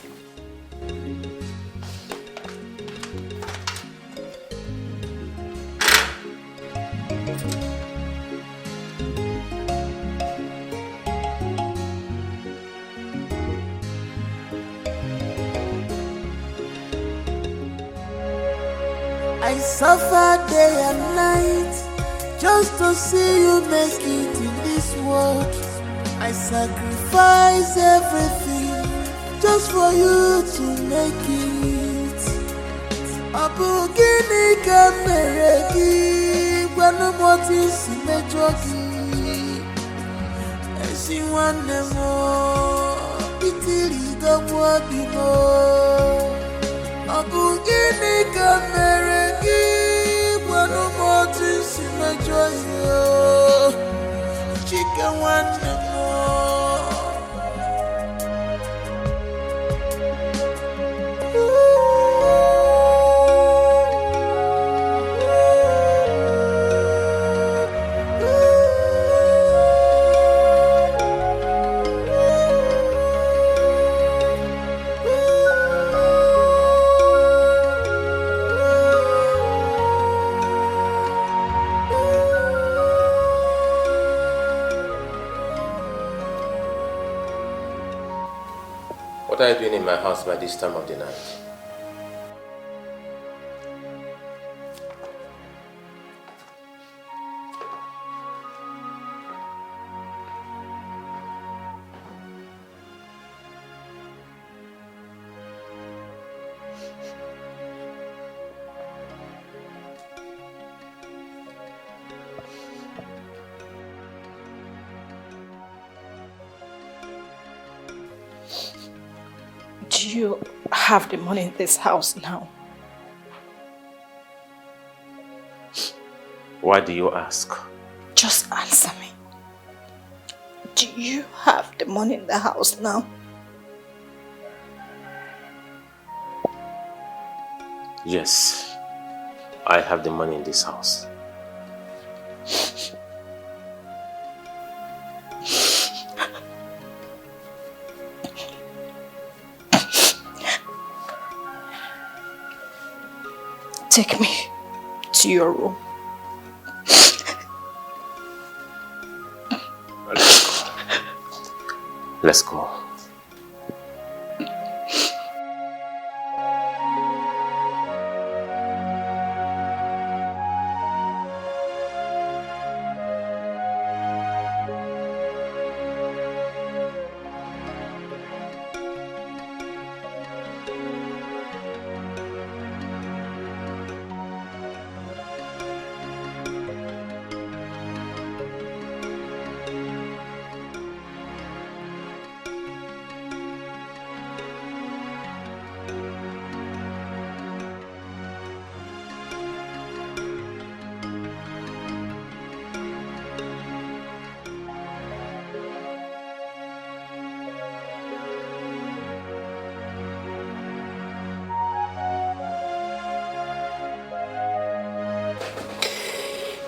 I suffer day and night just to see you make it in this world. I sacrifice everything just for you to make it. Abu gini kamereki kwanu moti si mejoki. Esi wane mo itiri damwa bimo. Abu gini kamereki kwanu moti si mejoki. Chicken wane mo. What are you doing in my house by this time of the night? Do you have the money in this house now? Why do you ask? Just answer me. Do you have the money in the house now? Yes, I have the money in this house. Take me to your room. Let's go.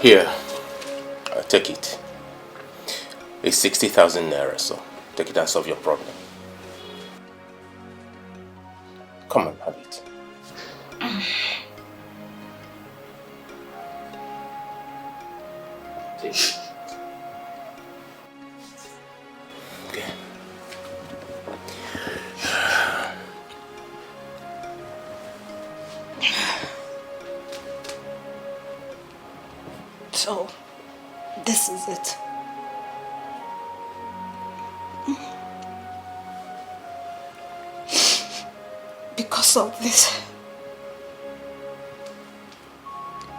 Here, take it. It's 60,000 naira, so take it and solve your problem. Come on, have it. Take it. Okay. So, this is it. Because of this,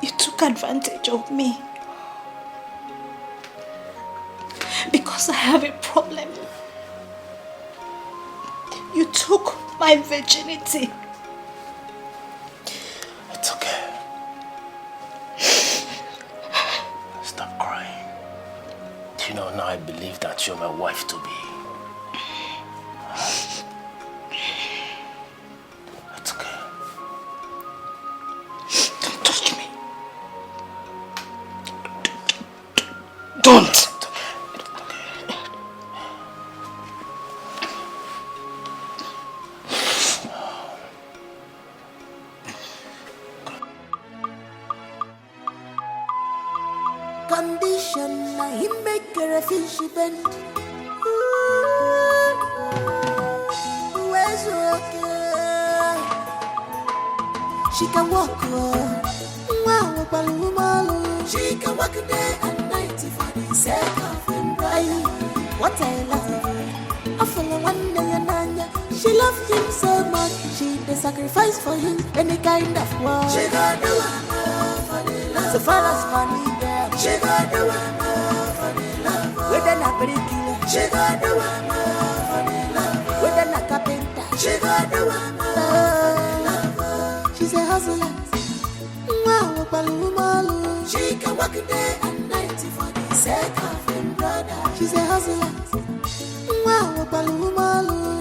you took advantage of me. Because I have a problem, you took my virginity. It's okay. Stop crying. Do you know now I believe that you're my wife to be? It's okay. Don't touch me. Don't. Condition, na him make her a fish bend. Where's okay? She can walk. Wow, she can walk day and night for the sake of him. What I love, I follow one day and Nanya. She loved him so much, she did sacrifice for him any kind of work. She got the one for the love. So far as money there, she got the one for the love. With an apple, she got the one for the love. With an carpenter, she got the one for the love. She's a hustler. She can work day and night for the sake of him, brother. She's a hustler.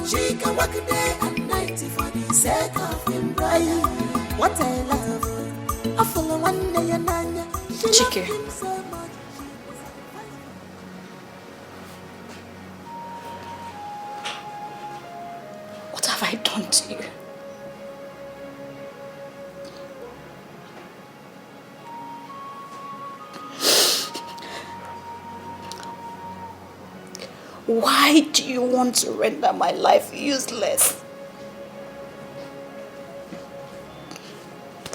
She can work day and night for the sake of him, brother. What I love, I follow one day and Nanya. Dikeh, what have I done to you? Why do you want to render my life useless?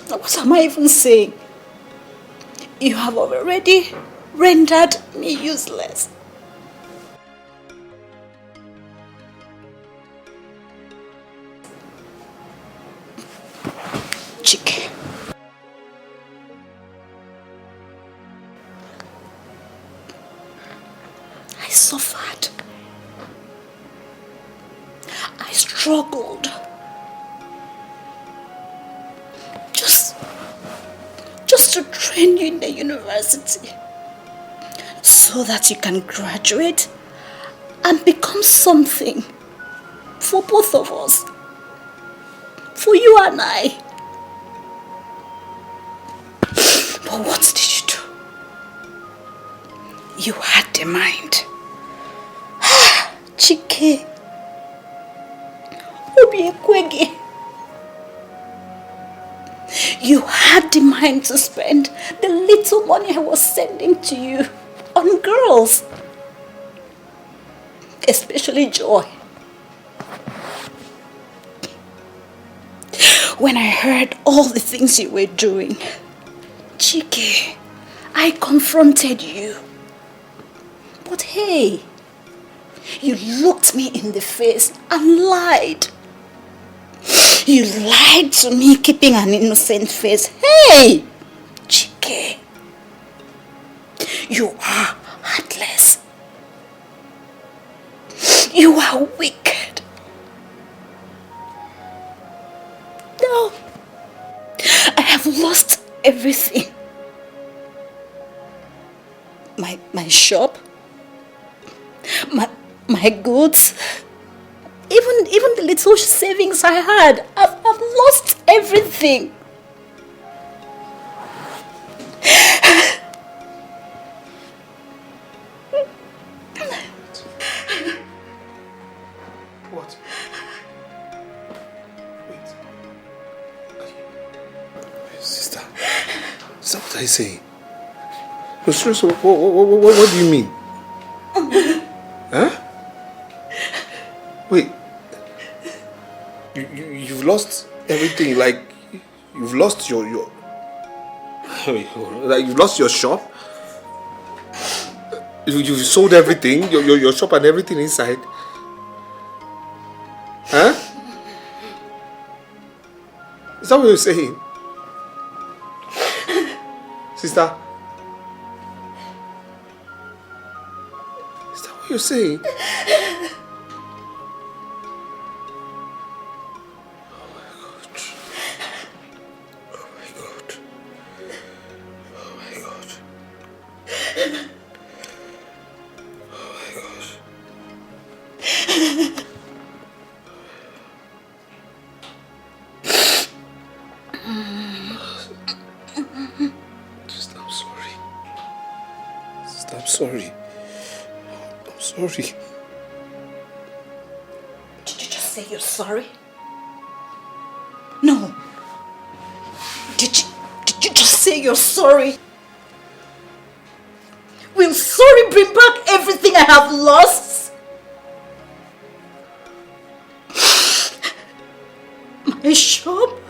What am I even saying? You have already rendered me useless. Dikeh. I suffered. I struggled. Just to train you in the university. so that you can graduate and become something for both of us. For you and I. But what did you do? You had the mind. Chike. Obiekwege. You had the mind to spend the little money I was sending to you on girls. Especially Joy. When I heard all the things you were doing, Chike, I confronted you. But hey, you looked me in the face and lied. You lied to me keeping an innocent face. Hey, Chike, you are heartless. You are wicked. No, I have lost everything. My shop, my goods, even the little savings I had, I've lost everything. What? Wait. Sister, what are you saying? No, seriously, what do you mean? Huh? Wait. You've lost everything, like you've lost your wait, like you've lost your shop? You've sold everything, your shop and everything inside? Huh? Is that what you're saying? Sister? Is that what you're saying? Sorry. I'm sorry. Did you just say you're sorry? No. Did you just say you're sorry? Will sorry bring back everything I have lost? My shop?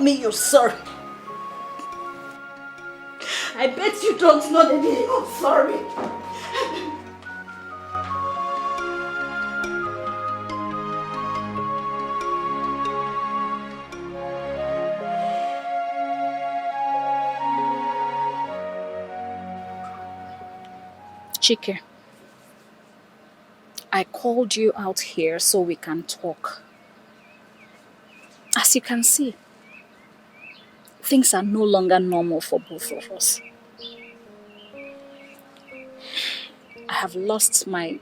You're sorry. I bet you don't know the meaning of sorry. Chike, I called you out here so we can talk. As you can see, things are no longer normal for both of us. I have lost my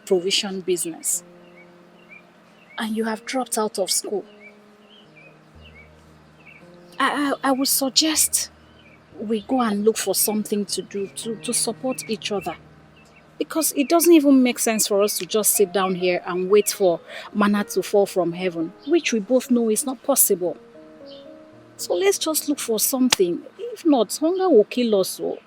provision business. And you have dropped out of school. I would suggest we go and look for something to do to support each other. Because it doesn't even make sense for us to just sit down here and wait for manna to fall from heaven, which we both know is not possible. So let's just look for something. If not, hunger will kill us all.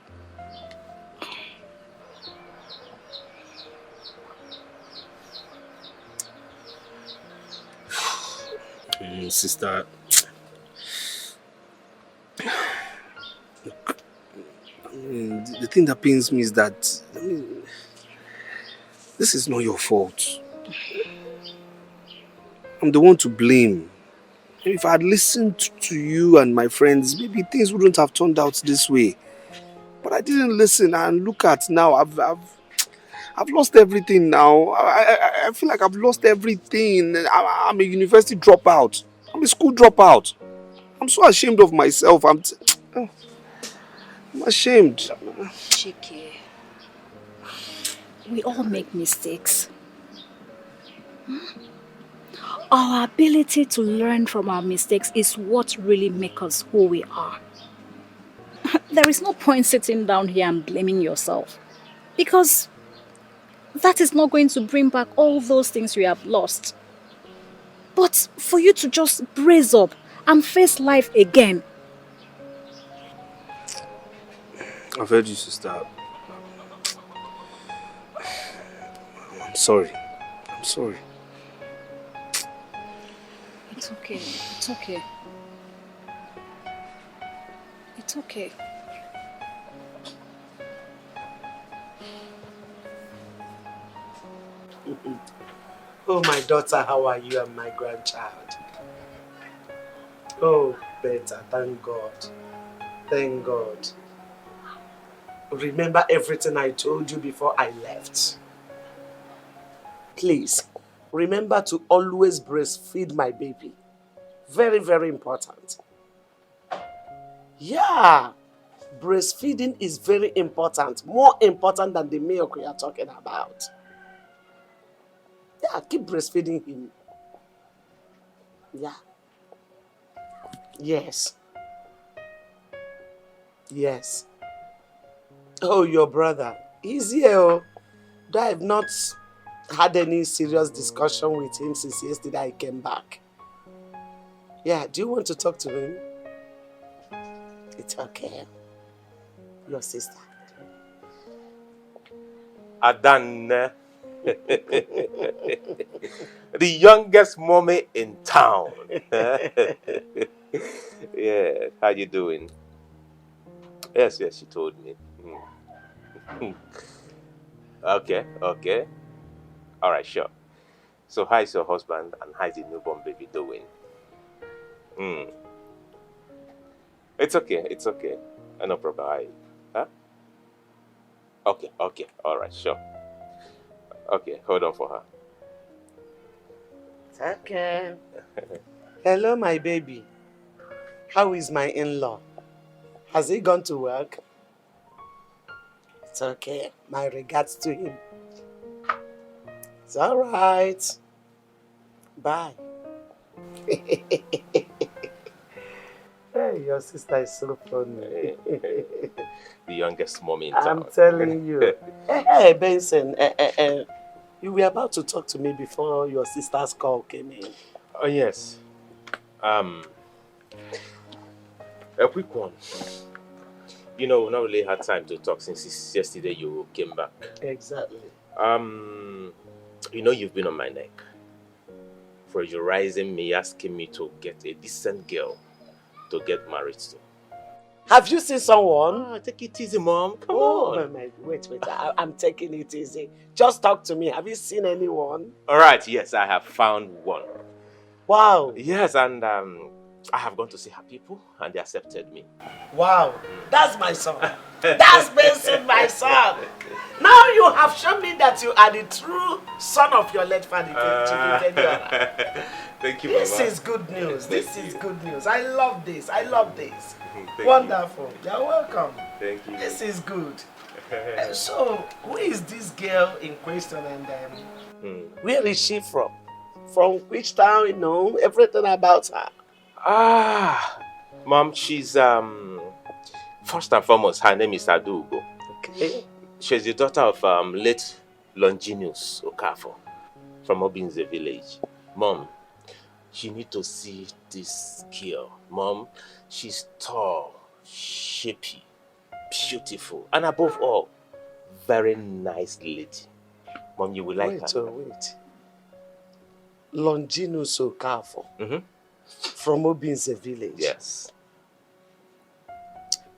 Sister, the thing that pains me is that, I mean, this is not your fault. I'm the one to blame. If I had listened to you and my friends, maybe things wouldn't have turned out this way. But I didn't listen, and look at now, I've lost everything now. I feel like I've lost everything. I'm a university dropout. I'm a school dropout. I'm so ashamed of myself. I'm ashamed. Dikeh, we all make mistakes. Our ability to learn from our mistakes is what really makes us who we are. There is no point sitting down here and blaming yourself, because that is not going to bring back all those things you have lost. But for you to just brace up and face life again. I've heard you, sister. I'm sorry. I'm sorry. It's okay. It's okay. It's okay. Oh, my daughter, how are you and my grandchild? Oh, better, thank God. Thank God. Remember everything I told you before I left. Please, remember to always breastfeed my baby. Very, very important. Yeah, breastfeeding is very important. More important than the milk we are talking about. Yeah, keep breastfeeding him. Yeah. Yes. Yes. Oh, your brother. He's here. Oh. I have not had any serious discussion with him since yesterday I came back. Yeah, do you want to talk to him? It's okay. Your sister. Adan. The youngest mommy in town. Yeah, how you doing? Yes, she told me. Okay. All right, sure. So how is your husband and how is the newborn baby doing? It's okay. No problem. Huh? Okay. All right, sure. Okay, hold on for her. It's okay. Hello, my baby. How is my in-law? Has he gone to work? It's okay. My regards to him. It's all right. Bye. Hey, your sister is so funny. The youngest mommy in town. I'm telling you. Hey, Benson. You were about to talk to me before your sister's call came in. Oh, yes. A quick one. You know, we not really had time to talk since yesterday you came back. Exactly. You know you've been on my neck. Pressurizing me, asking me to get a decent girl to get married to. Have you seen someone? Take it easy, Mom. Come on. Wait. I'm taking it easy. Just talk to me. Have you seen anyone? All right, yes, I have found one. Wow. Yes, and I have gone to see her people, and they accepted me. Wow. That's my son. That's basically my son. Now you have shown me that you are the true son of your late father. Thank you, Mama. This is good news. This is good news. I love this. Thank Wonderful. You're welcome. Thank you. This is good. So, who is this girl in question and where is she from? From which town, you know, everything about her? Mom, she's first and foremost, her name is Adugo. Okay. She's the daughter of late Longinus Okafor from Obinze village. Mom, you need to see this girl. Mom, she's tall, shapy, beautiful, and above all, very nice lady. Mom, you will like her. Wait. Longinus Okafor from Obinze village. Yes.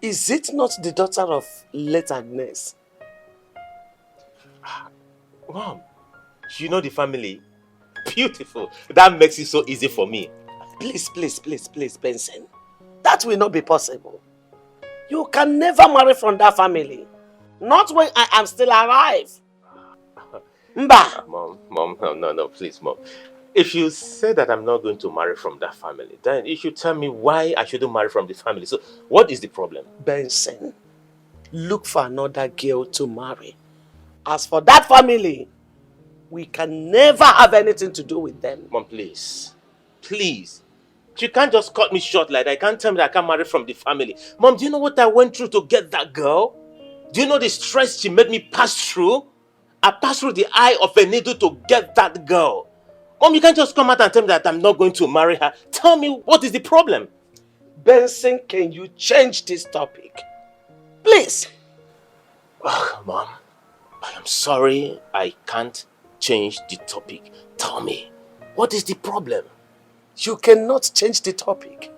Is it not the daughter of late Agnes? Mom, you know the family? Beautiful. That makes it so easy for me. Please, Benson. That will not be possible. You can never marry from that family. Not when I am still alive. Mba! Mom, no, please, Mom. If you say that I'm not going to marry from that family, then you should tell me why I shouldn't marry from the family. So, what is the problem? Benson, look for another girl to marry. As for that family, we can never have anything to do with them. Mom, please. Please. You can't just cut me short like that. You can't tell me that I can't marry from the family. Mom, do you know what I went through to get that girl? Do you know the stress she made me pass through? I passed through the eye of a needle to get that girl. Mom, you can't just come out and tell me that I'm not going to marry her. Tell me what is the problem? Benson, can you change this topic? Please. Oh, Mom, I am sorry. I can't change the topic. Tell me, what is the problem? You cannot change the topic.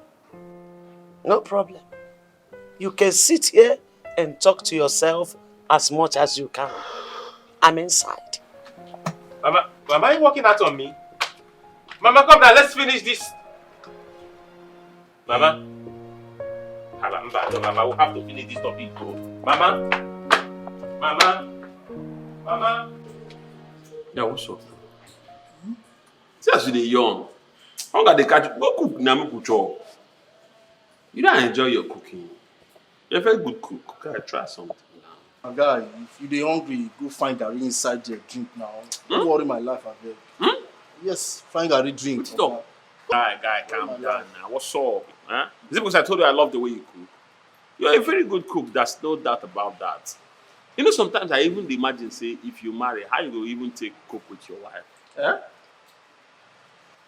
No problem. You can sit here and talk to yourself as much as you can. I'm inside. Mama, are you working out on me? Mama, come now, let's finish this. Mama. Mama, we'll have to finish this topic. Mama. Yeah, what's up? See as you dey young. How got the catch? Go cook na me cook chop. You don't enjoy your cooking. You're a very good cook. Okay, try something now. My guy, if you dey hungry, go find garri inside there, drink now. Don't worry my life, abeg. Yes, find garri, drink. Stop. Guy, calm down now. What's up? Huh? Is it because I told you I love the way you cook? You're a very good cook. There's no doubt about that. You know, sometimes I even imagine, say, if you marry, how you will even take cook with your wife? Eh?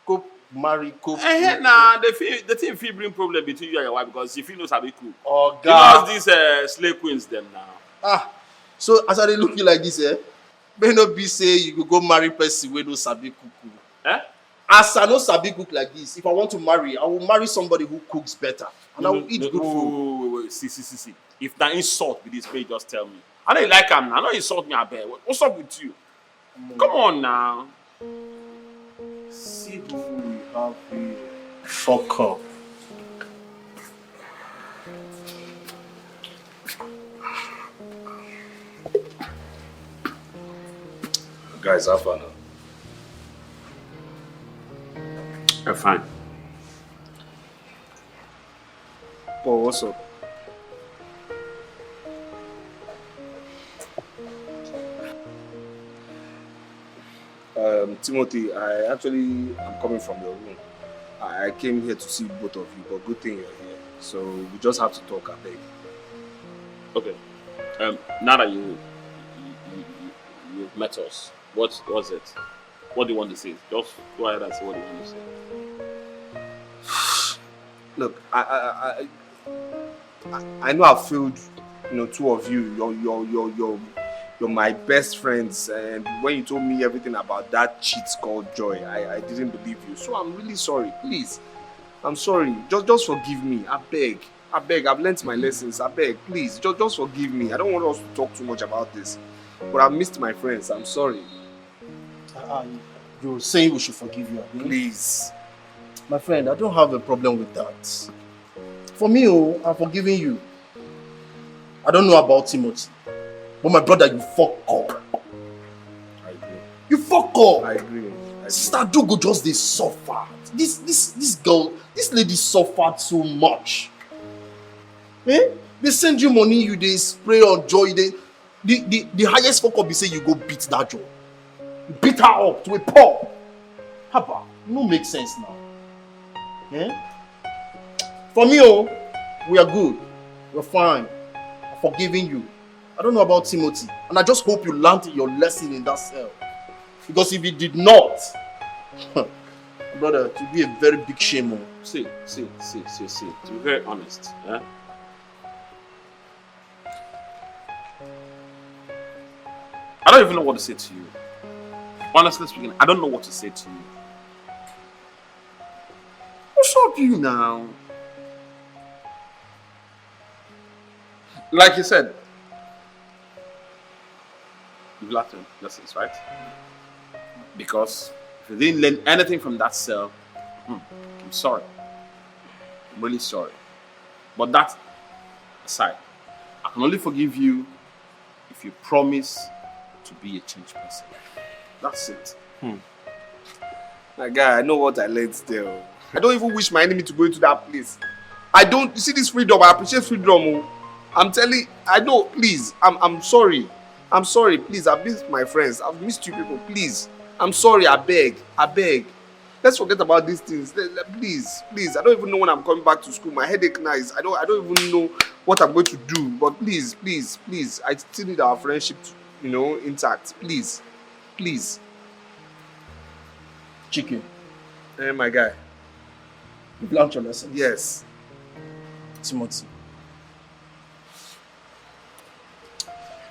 Cook, marry, cook. Nah, the thing feel bring problem between you and your wife because if you know how to cook. Oh, God. You know these slave queens them now. So as I dey look you like this, may not be say you go marry person wey no sabi cook. As I no sabi cook like this, if I want to marry, I will marry somebody who cooks better. And I will eat good food. Wait. See. If that insult with this way, just tell me. I don't like him now. I know insult me, I bet. What's up with you? Come on now. See who we have here. Fuck up. Guys, have fun now. I'm fine. Paul, what's up? Timothy, I actually am coming from your room. I came here to see both of you, but good thing you're here. So we just have to talk, I beg. Okay. Now that you've met us, what's it? What do you want to say? Just go ahead and say what you want to say. Look, I know I've failed, two of you. You're my best friends, and when you told me everything about that cheat called Joy, I didn't believe you. So I'm really sorry. Please, I'm sorry. Just forgive me. I beg. I've learnt my lessons. I beg, please, just forgive me. I don't want us to talk too much about this, but I've missed my friends. I'm sorry. You're saying we should forgive you, again? Please. My friend, I don't have a problem with that. For me, I'm forgiving you. I don't know about Timothy, but my brother, you fuck up. I agree. You fuck up. I agree. Sister Dogo just they suffered. This girl, this lady suffered so much. They send you money, you they spray on Joy. The highest fuck up you say you go beat that Joy. You beat her up to a pulp. Haba, no make sense now. For me, we are good. We're fine. I'm forgiving you. I don't know about Timothy, and I just hope you learned your lesson in that cell. Because if you did not, brother, it would be a very big shame. See. To be very honest, I don't even know what to say to you. Honestly speaking, I don't know what to say to you. What's up, you now? Like you said, you've learned lessons, right? Because if you didn't learn anything from that cell, I'm sorry. I'm really sorry. But that aside, I can only forgive you if you promise to be a changed person. That's it. My guy, I know what I learned there. I don't even wish my enemy to go into that place. I don't, you see this freedom, I appreciate freedom. I'm telling, I know, please, I'm sorry. I'm sorry, please, I've missed my friends. I've missed you people, please. I'm sorry, I beg. Let's forget about these things. Please. I don't even know when I'm coming back to school. My headache now is, I don't even know what I'm going to do. But please. I still need our friendship to, intact. Please. Chike. Hey, my guy. You've learned your lesson. Yes. Timothy.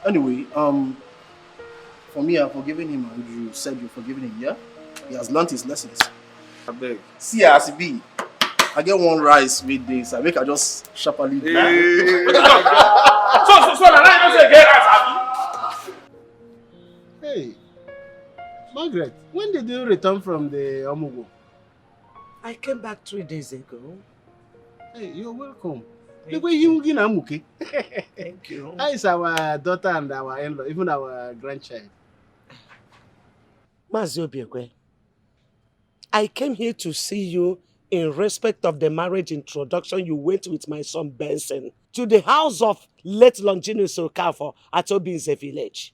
Anyway, for me, I've forgiven him, and you said you've forgiven him, yeah? He has learned his lessons. I beg. See as it be. I get one rice with this. I make I just sharply. So, I say get rice, Hey, Margaret, when did you return from the Omugo? I came back 3 days ago. Hey, you're welcome. Thank you. How is our daughter and our in-law, even our grandchild? Mazi Obiekwe, I came here to see you in respect of the marriage introduction you went with my son Benson to the house of late Longinus Okafor at Obinze village.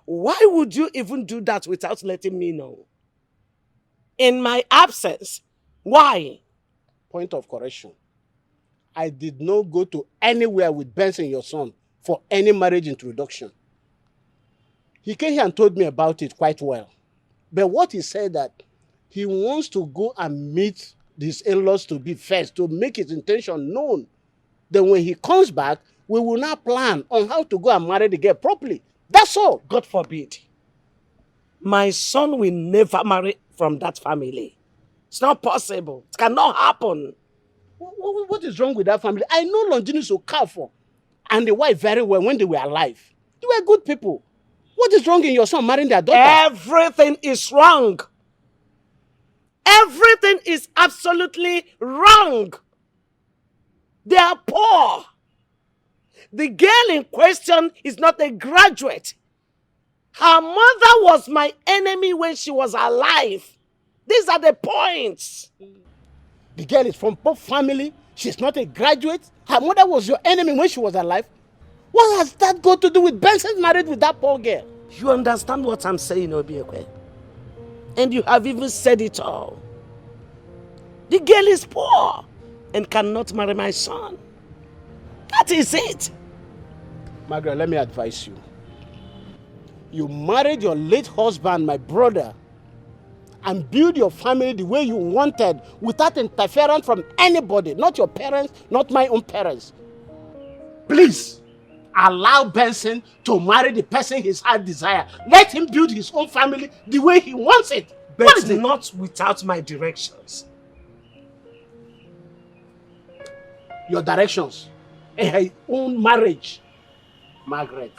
Why would you even do that without letting me know? In my absence, why? Point of correction. I did not go to anywhere with Benson, your son, for any marriage introduction. He came here and told me about it quite well. But what he said that he wants to go and meet his in-laws to be first, to make his intention known. Then when he comes back, we will now plan on how to go and marry the girl properly. That's all. God forbid. My son will never marry from that family. It's not possible. It cannot happen. What is wrong with that family? I know Longinus Okafor and the wife very well when they were alive. They were good people. What is wrong in your son marrying their daughter? Everything is wrong. Everything is absolutely wrong. They are poor. The girl in question is not a graduate. Her mother was my enemy when she was alive. These are the points. The girl is from poor family. She's not a graduate. Her mother was your enemy when she was alive. What has that got to do with Benson's marriage with that poor girl? You understand what I'm saying, Obiekwe? And you have even said it all. The girl is poor and cannot marry my son. That is it. Margaret, let me advise you. You married your late husband, my brother, and build your family the way you wanted without interference from anybody, not your parents, not my own parents. Please, allow Benson to marry the person his heart desires. Let him build his own family the way he wants it. But what is it? Not without my directions. Your directions in her own marriage, Margaret.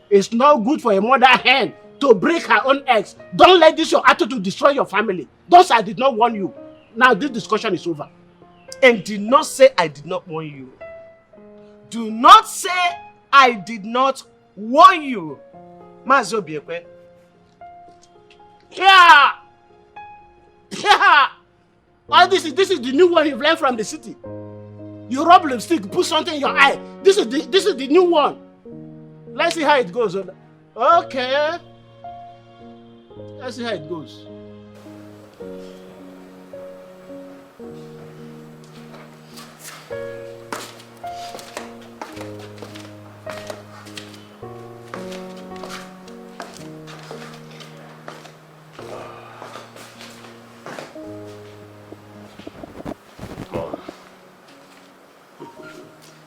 It's not good for a mother hen to break her own eggs. Don't let this your attitude destroy your family. Thus, I did not warn you. Now this discussion is over. And do not say I did not warn you. Do not say I did not warn you. Mazi Obiekwe. Yeah! Oh, this is the new one you've learned from the city. You rub lipstick, put something in your eye. This is the new one. Let's see how it goes. Okay. Let's see how it goes.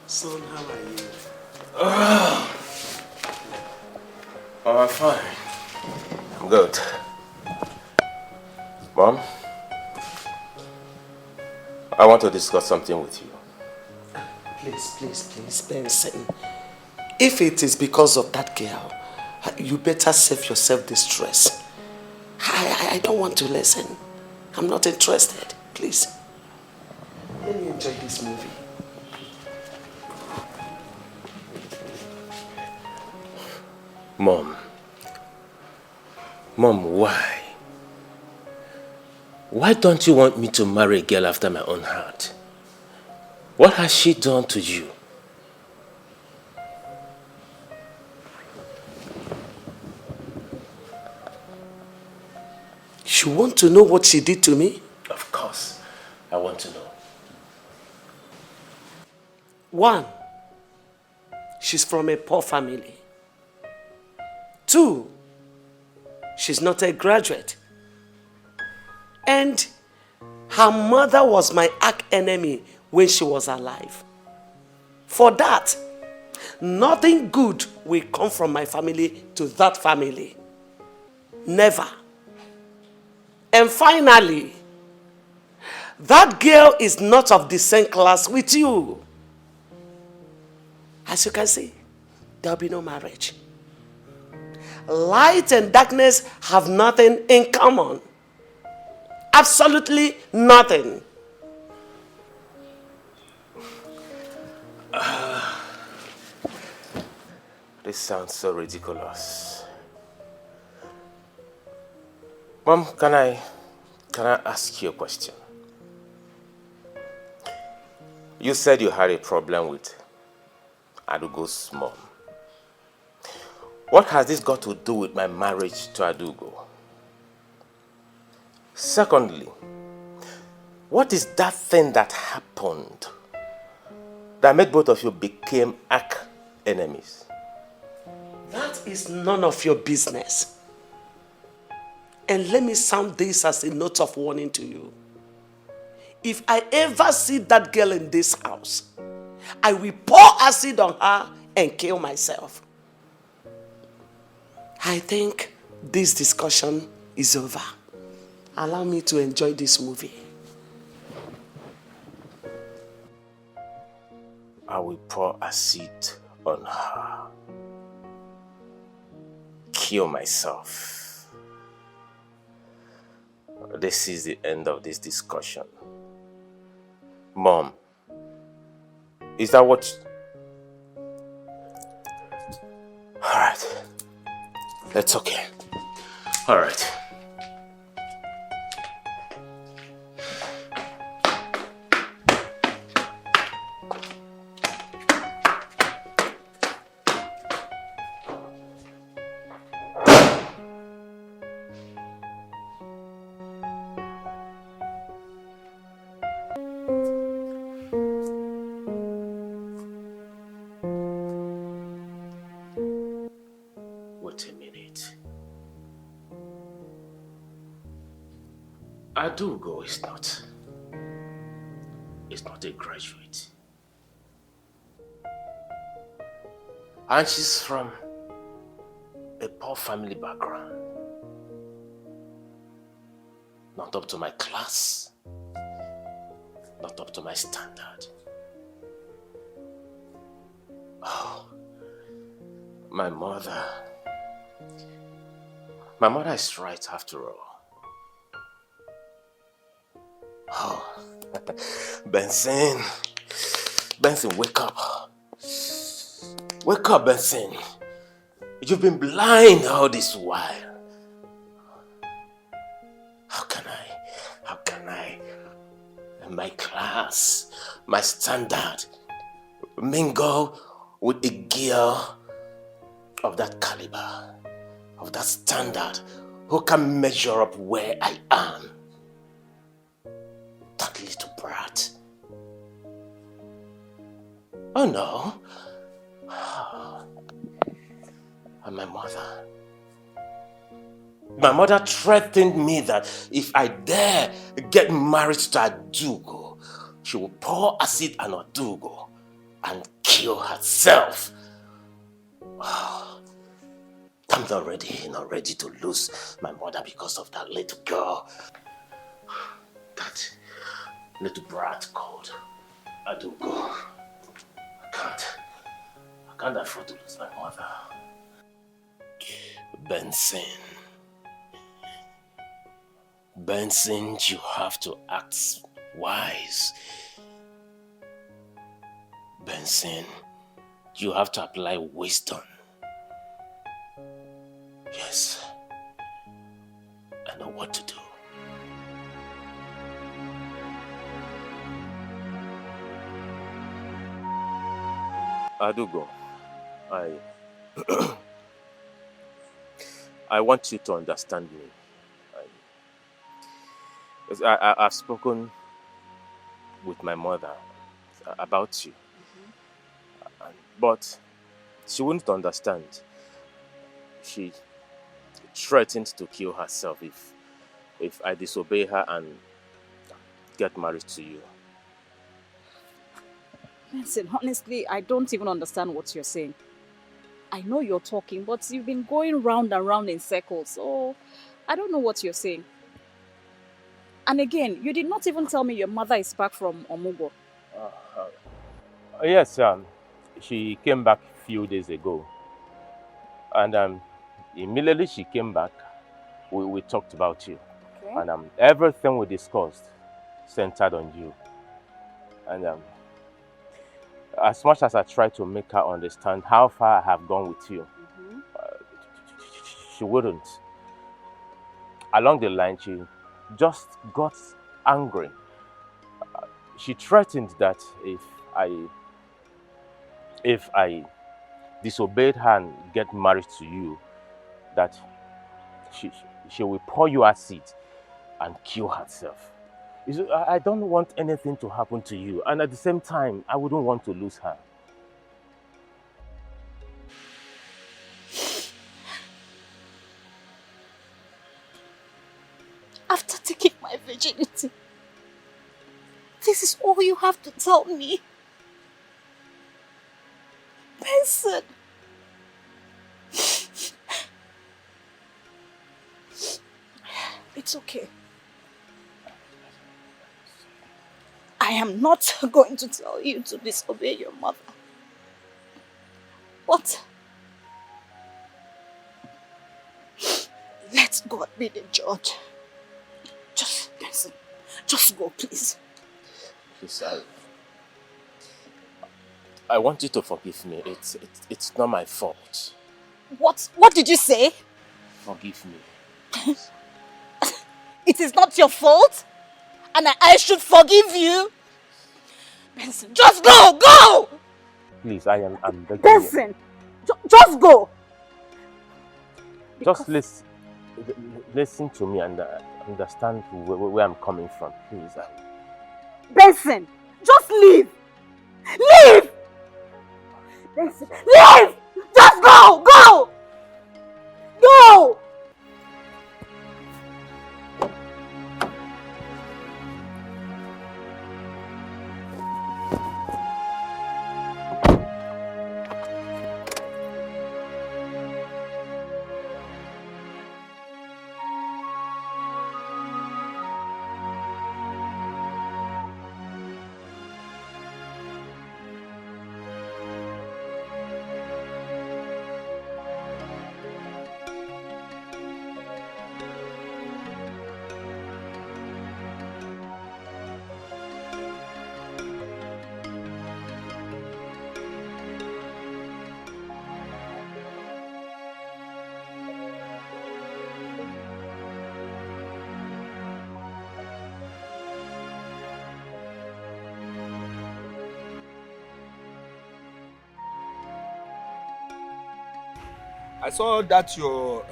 Son, how are you? Oh, I'm fine. I'm good. Mom, I want to discuss something with you. Please, Benson. If it is because of that girl, you better save yourself the stress. I don't want to listen. I'm not interested. Please. Let me enjoy this movie. Mom, why? Why don't you want me to marry a girl after my own heart? What has she done to you? You want to know what she did to me? Of course, I want to know. 1, she's from a poor family. 2, she's not a graduate. And her mother was my arch enemy when she was alive. For that, nothing good will come from my family to that family. Never. And finally, that girl is not of the same class with you. As you can see, there'll be no marriage. Light and darkness have nothing in common. Absolutely nothing. This sounds so ridiculous. Mom, can I ask you a question? You said you had a problem with Adugo's mom. What has this got to do with my marriage to Adugo? Secondly, what is that thing that happened that made both of you became arch enemies? That is none of your business. And let me sound this as a note of warning to you. If I ever see that girl in this house, I will pour acid on her and kill myself. I think this discussion is over. Allow me to enjoy this movie. I will pour acid on her. Kill myself. This is the end of this discussion. Mom, is that what... Alright. That's okay. Alright. Adugo is not a graduate. And she's from a poor family background. Not up to my class. Not up to my standard. Oh, my mother is right after all. Oh, Benson, wake up. Wake up, Benson. You've been blind all this while. How can I, in my class, my standard, mingle with a girl of that caliber, of that standard, who can measure up where I am? That little brat. Oh no. And my mother threatened me that if I dare get married to Adugo, she will pour acid on Adugo and kill herself. Oh, I'm not ready to lose my mother because of that little girl. That little brat called Adugo. can't afford to lose my mother. Benson. Benson, you have to act wise. Benson, you have to apply wisdom. Yes, I know what to do. Adugo, I want you to understand me. I've spoken with my mother about you, but she wouldn't understand. She threatened to kill herself if I disobey her and get married to you. Listen, honestly, I don't even understand what you're saying. I know you're talking, but you've been going round and round in circles, so I don't know what you're saying. And again, you did not even tell me your mother is back from Omugo. Yes, she came back a few days ago. And immediately she came back, we talked about you. Okay. And everything we discussed centered on you. And as much as I tried to make her understand how far I have gone with you, she wouldn't. Along the line, she just got angry. She threatened that if I disobeyed her and get married to you, that she will pour you acid and kill herself. You see, I don't want anything to happen to you, and at the same time, I wouldn't want to lose her. After taking my virginity, this is all you have to tell me? Benson! It's okay. I am not going to tell you to disobey your mother. But let God be the judge. Just go, please. Please, I want you to forgive me. It's not my fault. What did you say? Forgive me. It is not your fault? And I should forgive you? Benson, just go! Please, I'm begging Benson, just go! Just listen to me and understand where I'm coming from, please. Benson, just leave! Leave! Benson, leave! Just go! Go! Go! I saw that your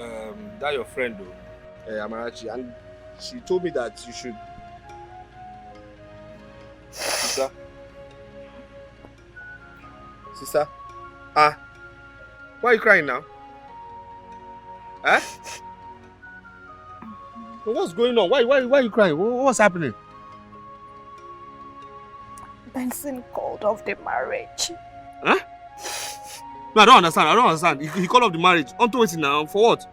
friend though, Amarachi, and she told me that you should. Sister, why are you crying now? Huh? What's going on? Why are you crying? What's happening? Benson called off the marriage. Huh? No, I don't understand. He called off the marriage. Onto it now. For what?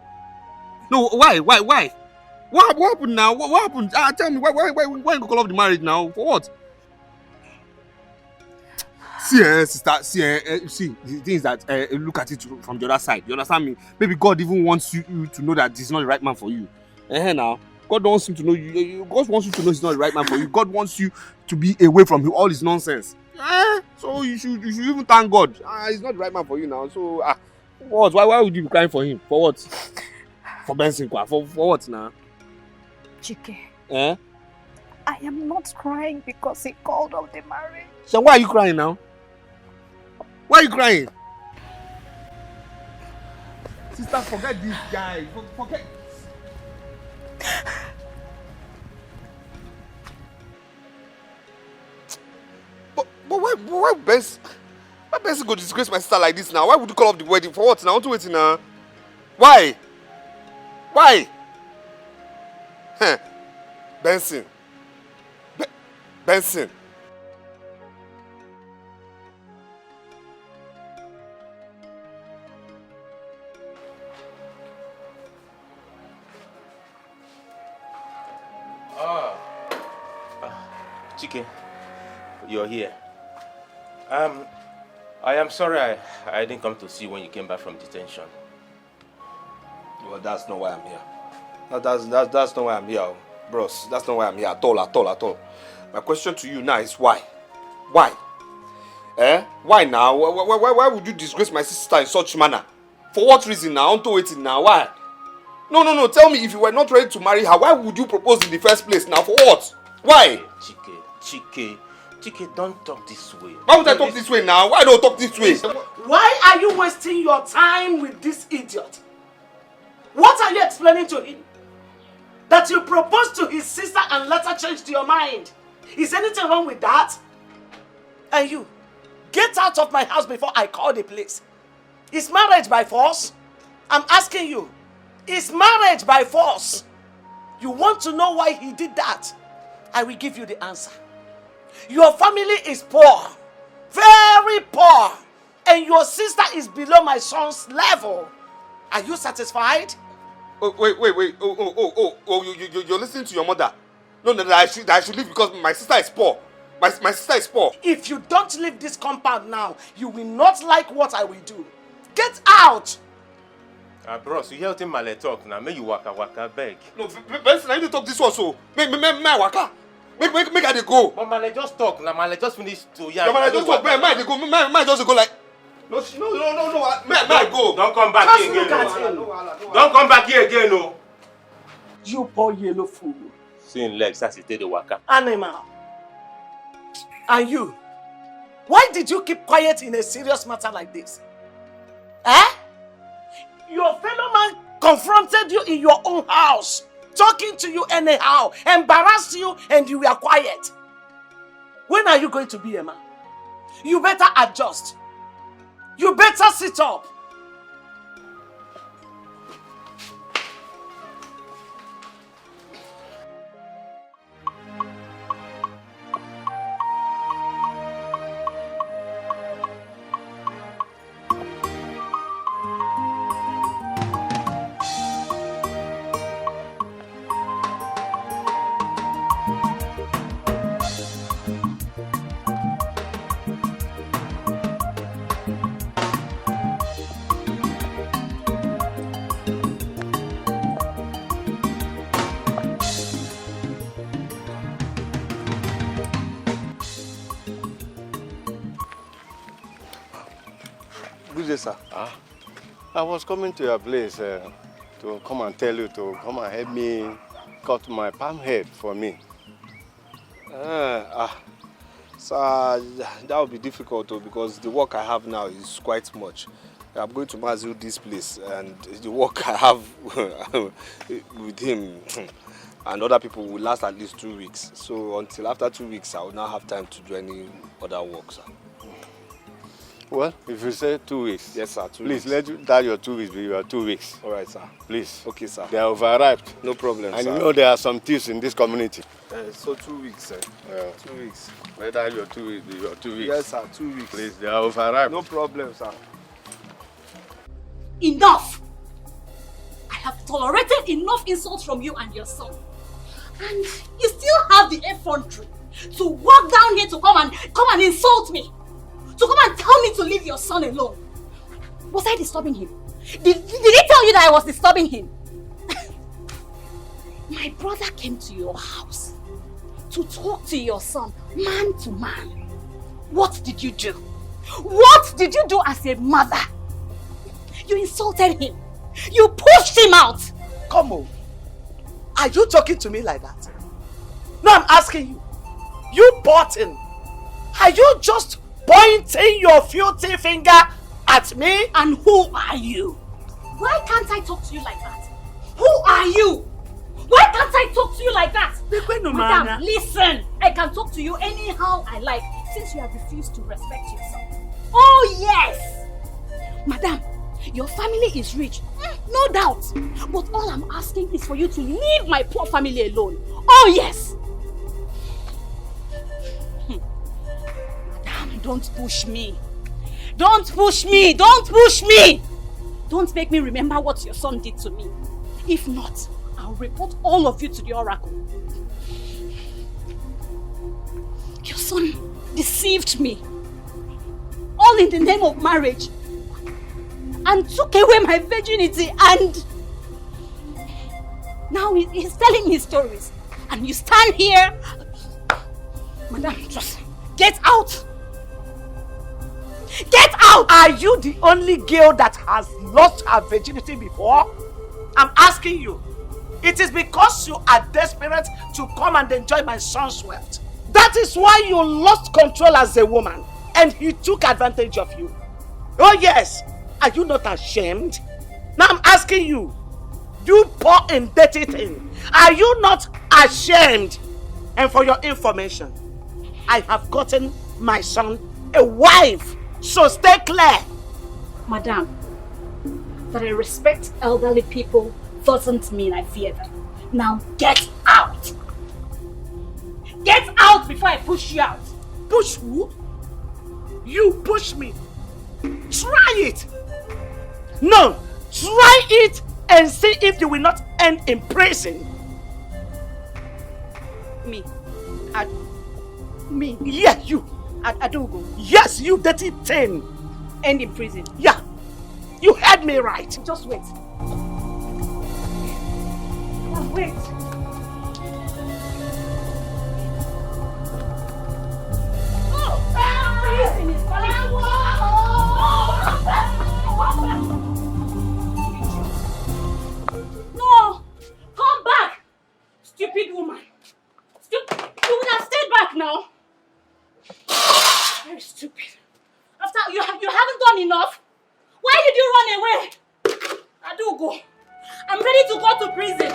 No, why? What happened now? What happened? Tell me, why you call off the marriage now? For what? See, sister, see, the thing is that look at it from the other side. You understand me? Maybe God even wants you to know that this is not the right man for you. Now, God wants him to know you. God wants you to know he's not the right man for you. God wants you to be away from all his nonsense. So you should even thank God. He's not the right man for you now. So what? Why would you be crying for him? For what? For Benson, for what now? Dikeh. I am not crying because he called off the marriage. So why are you crying now? Why are you crying? Sister, forget this guy. Forget. But why Benson go disgrace my sister like this now? Why would you call off the wedding? For what now? I want to wait now. Why? Benson. Benson. Chike, you're here. I am sorry I didn't come to see you when you came back from detention. Well, that's not why I'm here. That's not why I'm here, bros. That's not why I'm here at all. My question to you now is why? Why? Why now? Why would you disgrace my sister in such manner? For what reason now? I'm waiting now. Why? No. Tell me, if you were not ready to marry her, why would you propose in the first place now? For what? Why? Chike, don't talk this way. Why would I talk this way now? Why don't talk this way? Why are you wasting your time with this idiot? What are you explaining to him? That you proposed to his sister and later changed your mind. Is anything wrong with that? And you, get out of my house before I call the police. Is marriage by force? I'm asking you, is marriage by force? You want to know why he did that? I will give you the answer. Your family is poor, very poor, and your sister is below my son's level. Are you satisfied? Wait. You're listening to your mother. No, I should leave because my sister is poor. My sister is poor. If you don't leave this compound now, you will not like what I will do. Get out! Bros, you hear him male talk now. Make you waka beg. No, Benson, I need to talk this one so. Make waka. Make her dey go. But Male just talk now. Male just finish to yarn. Yeah, Male just talk. Male dey go. Male just go like. No. Male go. Don't come back here again. Don't come back here again, no. You poor yellow fool. Seeing legs as he take the waka. Animal. And you? Why did you keep quiet in a serious matter like this? Your fellow man confronted you in your own house, talking to you anyhow, embarrassed you, and you were quiet. When are you going to be a man? You better adjust. You better sit up. Good day, sir. I was coming to your place to come and tell you to come and help me cut my palm head for me. Sir, that would be difficult though, because the work I have now is quite much. I'm going to Mazil this place, and the work I have with him and other people will last at least 2 weeks. So until after 2 weeks, I will not have time to do any other work, sir. Well, if you say 2 weeks. Yes, sir, 2 please, weeks. let that your 2 weeks be your 2 weeks. All right, sir. Please. Okay, sir. They are overripe. No problem, and sir. you know there are some thieves in this community. So 2 weeks, sir. 2 weeks. Let that your 2 weeks be your 2 weeks. Yes, sir, 2 weeks. Please, they are overripe. No problem, sir. Enough! I have tolerated enough insults from you and your son. And you still have the effrontery to walk down here to come and insult me. To to come and tell me to leave your son alone. Was I disturbing him? Did he tell you that I was disturbing him? My brother came to your house to talk to your son, man to man. What did you do? What did you do as a mother? You insulted him. You pushed him out. Come on. Are you talking to me like that? No, I'm asking you. You button. Are you just pointing your filthy finger at me? And who are you? Why can't I talk to you like that? Who are you? Why can't I talk to you like that? Madam, listen. I can talk to you anyhow I like since you have refused to respect yourself. Oh yes! Madam, your family is rich. No doubt. But all I'm asking is for you to leave my poor family alone. Oh yes! Madam, don't push me. Don't push me. Don't push me. Don't make me remember what your son did to me. If not, I'll report all of you to the oracle. Your son deceived me. All in the name of marriage. And took away my virginity, and now he's telling me stories. And you stand here. Madam, just get out. Get out! Are you the only girl that has lost her virginity before? I'm asking you. It is because you are desperate to come and enjoy my son's wealth. That is why you lost control as a woman and he took advantage of you. Oh yes, are you not ashamed? Now I'm asking you, you poor and dirty thing, are you not ashamed? And for your information, I have gotten my son a wife. So stay clear. Madam, that I respect elderly people doesn't mean I fear them. Now get out. Get out before I push you out. Push who? You push me. Try it. No, try it and see if you will not end in prison. Me? Me? Yeah, you. Adogo. Yes, you dirty thing. End in prison? Yeah. You heard me right. Just wait. Just wait. Prison is calling. No! Come back! Stupid woman. You would have stayed back now. Very stupid. After you haven't done enough. Why did you run away? Adogo, I'm ready to go to prison.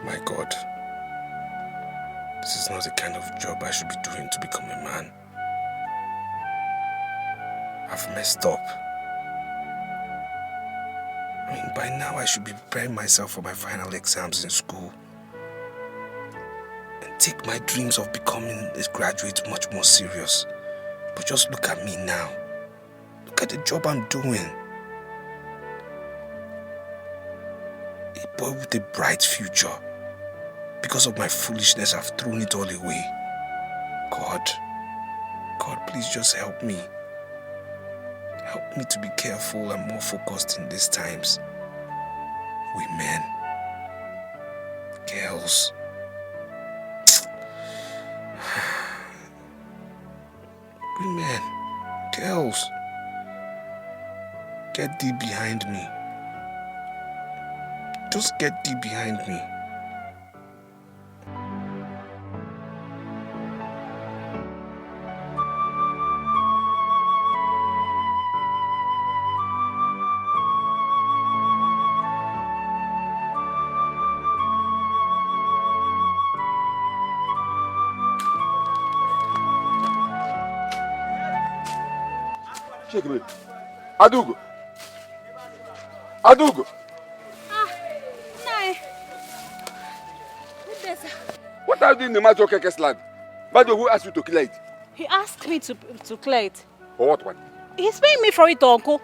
My God, this is not the kind of job I should be doing to become a man. I've messed up. I mean, by now I should be preparing myself for my final exams in school and take my dreams of becoming a graduate much more serious. But just look at me now. Look at the job I'm doing. A boy with a bright future. Because of my foolishness, I've thrown it all away. God, please just help me. Help me to be careful and more focused in these times. Women, girls. Women, girls. Get thee behind me. Just get thee behind me. Check me. Adugo. Adugo. No. What are you doing in the matter of Keke's land? By the way, who asked you to clear it? He asked me to clear it. For what one? He's paying me for it, Uncle.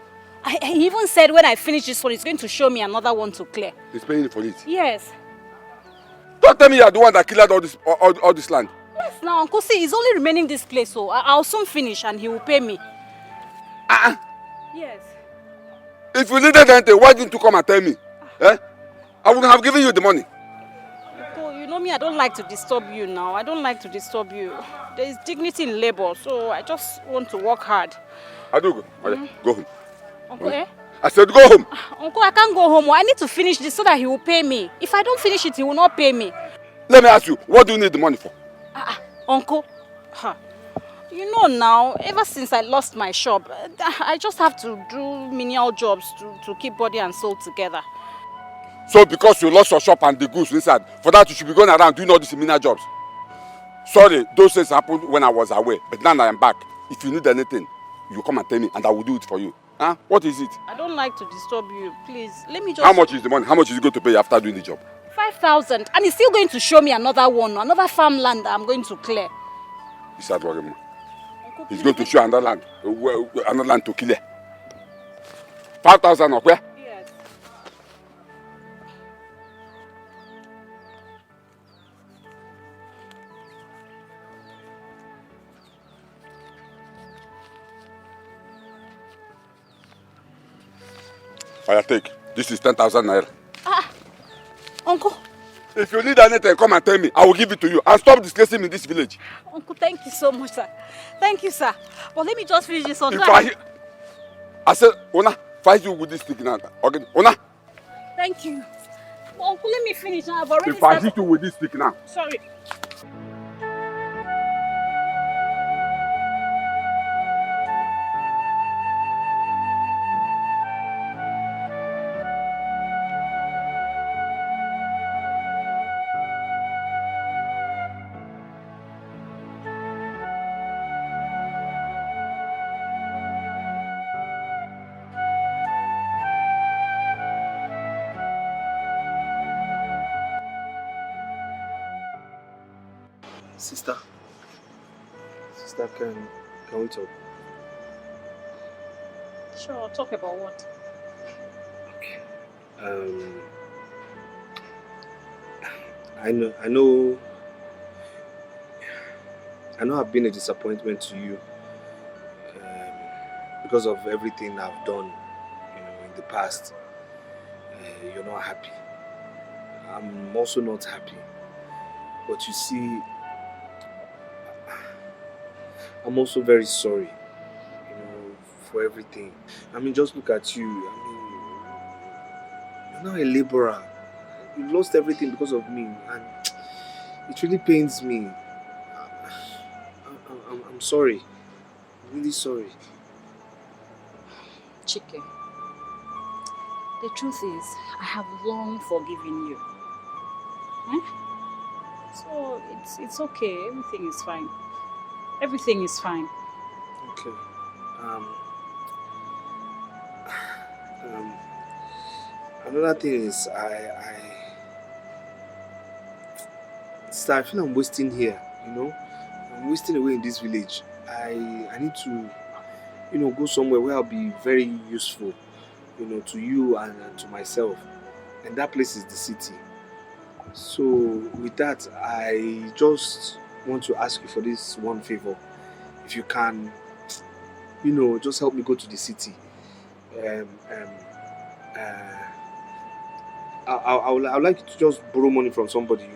He even said when I finish this one, he's going to show me another one to clear. He's paying you for it? Yes. Don't tell me you're the one that cleared all this land. Yes, now, Uncle, see, he's only remaining this place, so I'll soon finish and he will pay me. Yes. If you needed anything, why didn't you come and tell me? I would have given you the money. Uncle, you know me, I don't like to disturb you now. I don't like to disturb you. There is dignity in labor, so I just want to work hard. I do go. Go home. Uncle, eh? I said go home. Uncle, I can't go home. I need to finish this so that he will pay me. If I don't finish it, he will not pay me. Let me ask you, what do you need the money for? Uncle, you know now, ever since I lost my shop, I just have to do menial jobs to keep body and soul together. So because you lost your shop and the goods inside, for that you should be going around doing all these menial jobs? Sorry, those things happened when I was away, but now I am back. If you need anything, you come and tell me and I will do it for you. What is it? I don't like to disturb you. Please, let me just... How much is the money? How much is he going to pay you after doing the job? 5,000. And he's still going to show me another one, another farmland that I'm going to clear. He said, he's going to show another land to clear. 5,000 or where? Yes. Fire take. This is 10,000 naira. Uncle. If you need anything, come and tell me. I will give it to you. And stop disgracing me in this village. Uncle, thank you so much, sir. Thank you, sir. But let me just finish this one. I said, Ona, fight you with this stick now. Okay, Ona. Thank you. But Uncle, let me finish now. I've already If I hit you with this stick now. Sorry. Sister, can we talk? Sure, talk about what? Okay. I know I've been a disappointment to you because of everything I've done, in the past. You're not happy. I'm also not happy. But you see, I'm also very sorry, for everything. I mean, just look at you. I mean, you're now a laborer. You lost everything because of me, and it really pains me. I'm sorry. I'm really sorry. Chike, the truth is, I have long forgiven you. So it's okay. Everything is fine. Everything is fine. Okay. Another thing is, I feel I'm wasting here. I'm wasting away in this village. I need to, go somewhere where I'll be very useful, to you and to myself. And that place is the city. So with that, I just want to ask you for this one favor. If you can, just help me go to the city. I would like you to just borrow money from somebody,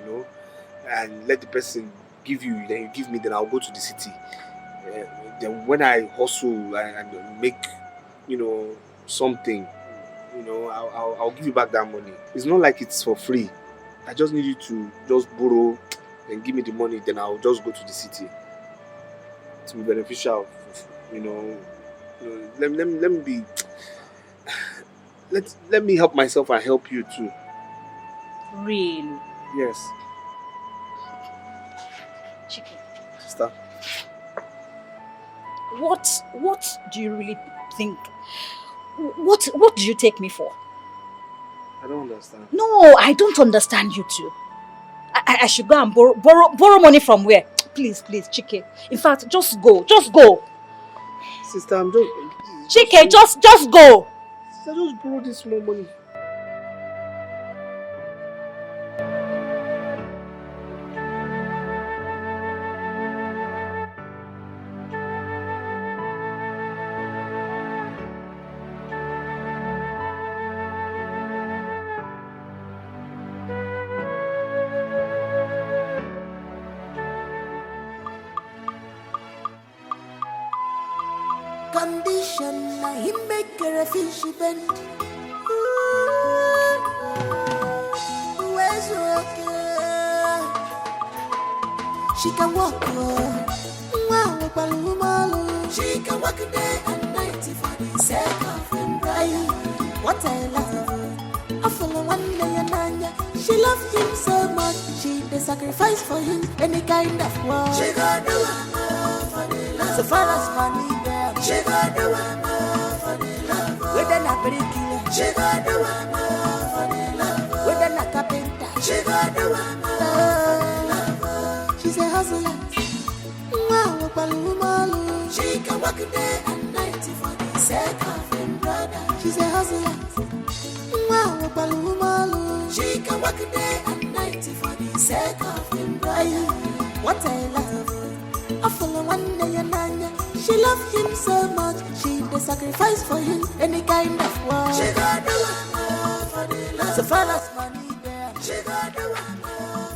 and let the person give you, then you give me, then I'll go to the city. Then when I hustle and make, something, I'll give you back that money. It's not like it's for free. I just need you to just borrow and give me the money, then I'll just go to the city. To be beneficial, let me be. Let me help myself and help you too. Really? Yes. Chike. Sister. What do you really think? What do you take me for? I don't understand. No, I don't understand you too. I should go and borrow money from where? Please, Chike. In fact, just go. Sister, I'm just... Chike, just go. I just borrow this small money. Condition, na him make her a fish bend. Where's okay? She can walk. She can walk day and night for the sake of him. What I love, I follow one day and nanya. She loves him so much, she the sacrifice for him any kind of work. She got the one for the love. So far as money there, she got the one for the love. With an apple, she got the one for the love. With an carpenter, she got the one for the love. She's a hustler. She can work day and night for the sake of him, brother. She's a hustler. She can work day and night for the sake of him, brother. What I love, I follow one day and nanya. She loves him so much, she the sacrifice for him any kind of work. She got the one for the love. So far as money there, she got the one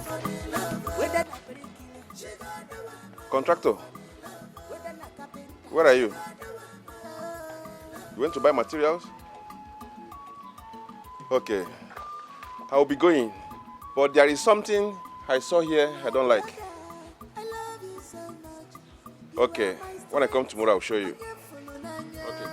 for the love. With that, she got the one. Contractor, where are you? You went to buy materials? Okay, I will be going, but there is something I saw here I don't like. Okay, when I come tomorrow, I'll show you. Okay.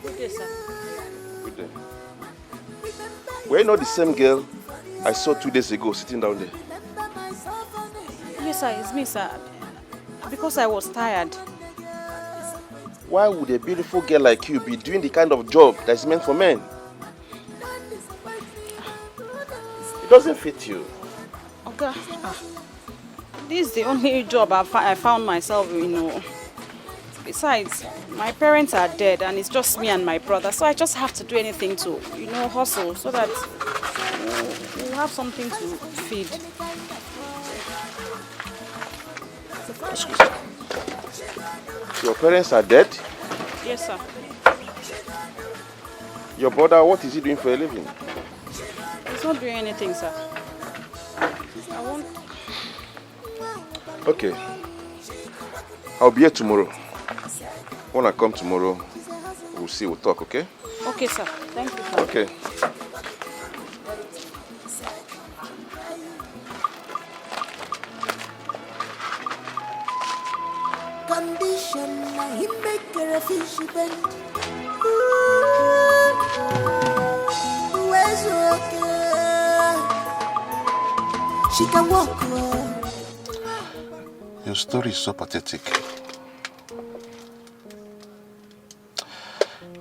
Good day, sir. Good day. Were you not the same girl I saw 2 days ago sitting down there? Yes, sir, it's me, sir. Because I was tired. Why would a beautiful girl like you be doing the kind of job that's meant for men? It doesn't fit you. Okay. This is the only job I found myself in, you know. Besides, my parents are dead and it's just me and my brother. So I just have to do anything to, you know, hustle so that we'll have something to feed. Excuse me. Your parents are dead? Yes, sir. Your brother, what is he doing for a living? He's not doing anything, sir. I won't... Okay. I'll be here tomorrow. When I come tomorrow, we'll see, we'll talk, okay? Okay, sir. Thank you, sir. Okay. Condition, he make her a fish bend. Where's okay? She can walk. Your story is so pathetic.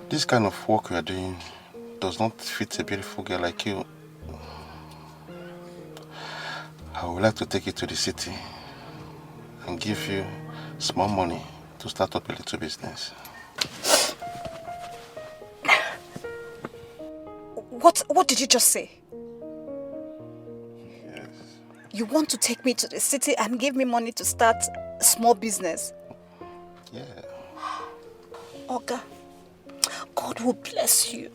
This kind of work you are doing does not fit a beautiful girl like you. I would like to take you to the city and give you small money to start up a little business. What did you just say? Yes. You want to take me to the city and give me money to start a small business? Yeah. Oga, God will bless you.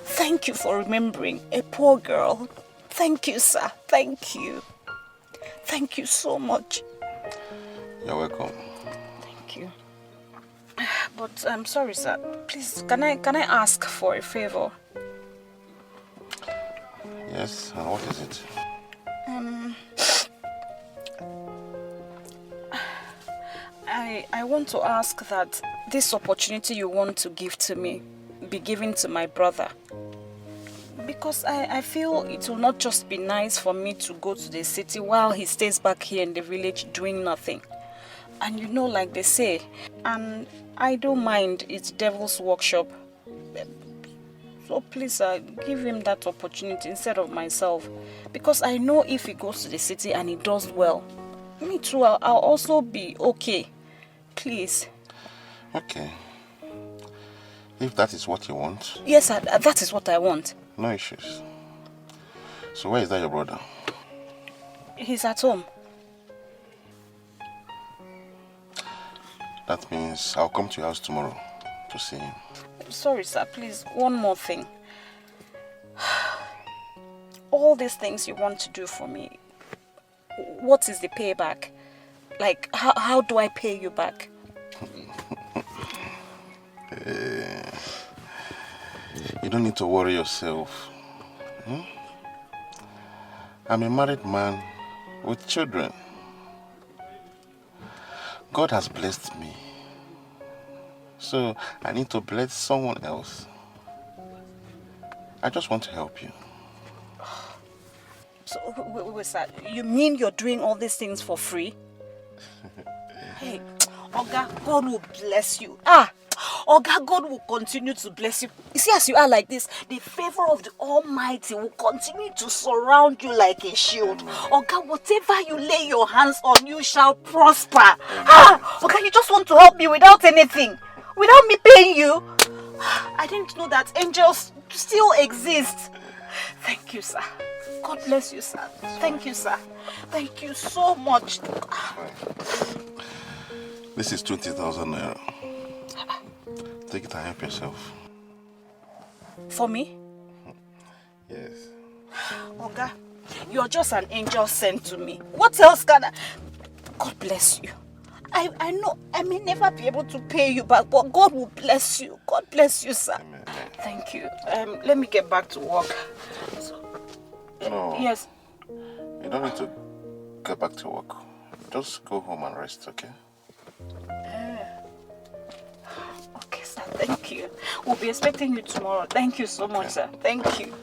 Thank you for remembering a poor girl. Thank you, sir. Thank you. Thank you so much. You're welcome. Thank you. But I'm sorry, sir. Please, can I ask for a favor? Yes, and what is it? I want to ask that this opportunity you want to give to me be given to my brother. Because I feel it will not just be nice for me to go to the city while he stays back here in the village doing nothing. And you know, like they say, and I don't mind, it's devil's workshop. So please, give him that opportunity instead of myself. Because I know if he goes to the city and he does well, me too, I'll also be okay. Please. Okay. If that is what you want. Yes, that is what I want. No issues. So where is that your brother? He's at home. That means I'll come to your house tomorrow to see him. Sorry, sir, please, one more thing. All these things you want to do for me, what is the payback? Like, how do I pay you back? You don't need to worry yourself. I'm a married man with children. God has blessed me. So I need to bless someone else. I just want to help you. So, wait, sir, you mean you're doing all these things for free? Hey, Oga, God will bless you. Oga, God will continue to bless you. You see, as you are like this, the favor of the Almighty will continue to surround you like a shield. Oga, whatever you lay your hands on, you shall prosper. Oga, you just want to help me without anything, without me paying you. I didn't know that angels still exist. Thank you, sir. God bless you, sir. Thank you, sir. Thank you so much. This is 20,000 naira. Take it and help yourself. For me? Yes. Oga, you're just an angel sent to me. What else can I... God bless you. I know I may never be able to pay you back, but God will bless you. God bless you, sir. Amen. Thank you. Let me get back to work. No. Yes. You don't need to get back to work. Just go home and rest, okay? Okay, sir. Thank you. We'll be expecting you tomorrow. Thank you so much, sir. Thank you.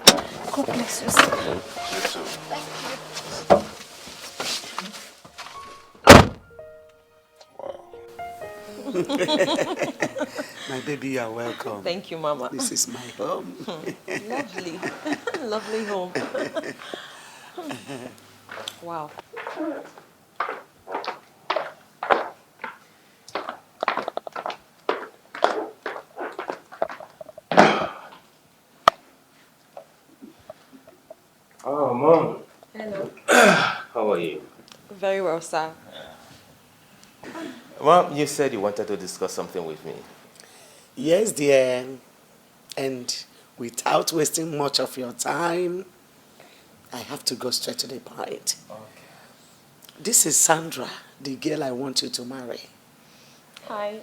God bless you, sir. You too. Thank you. My baby, you are welcome. Thank you, Mama. This is my home. Lovely. Lovely home. Wow. Oh, Mom. Hello. How are you? Very well, sir. Mom, you said you wanted to discuss something with me. Yes, dear. And without wasting much of your time, I have to go straight to the point. Okay. This is Sandra, the girl I want you to marry. Hi.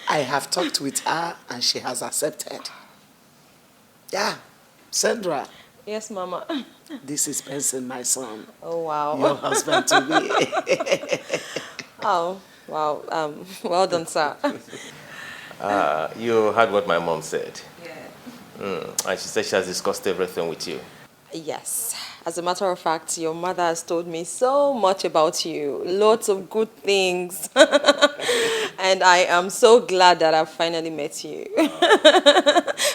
I have talked with her and she has accepted. Yeah, Sandra. Yes, Mama. This is Benson, my son. Oh, wow. Your husband to be. Oh, wow. Well done, sir. You heard what my mom said. Yeah. And she said she has discussed everything with you. Yes. As a matter of fact, your mother has told me so much about you. Lots of good things. And I am so glad that I've finally met you.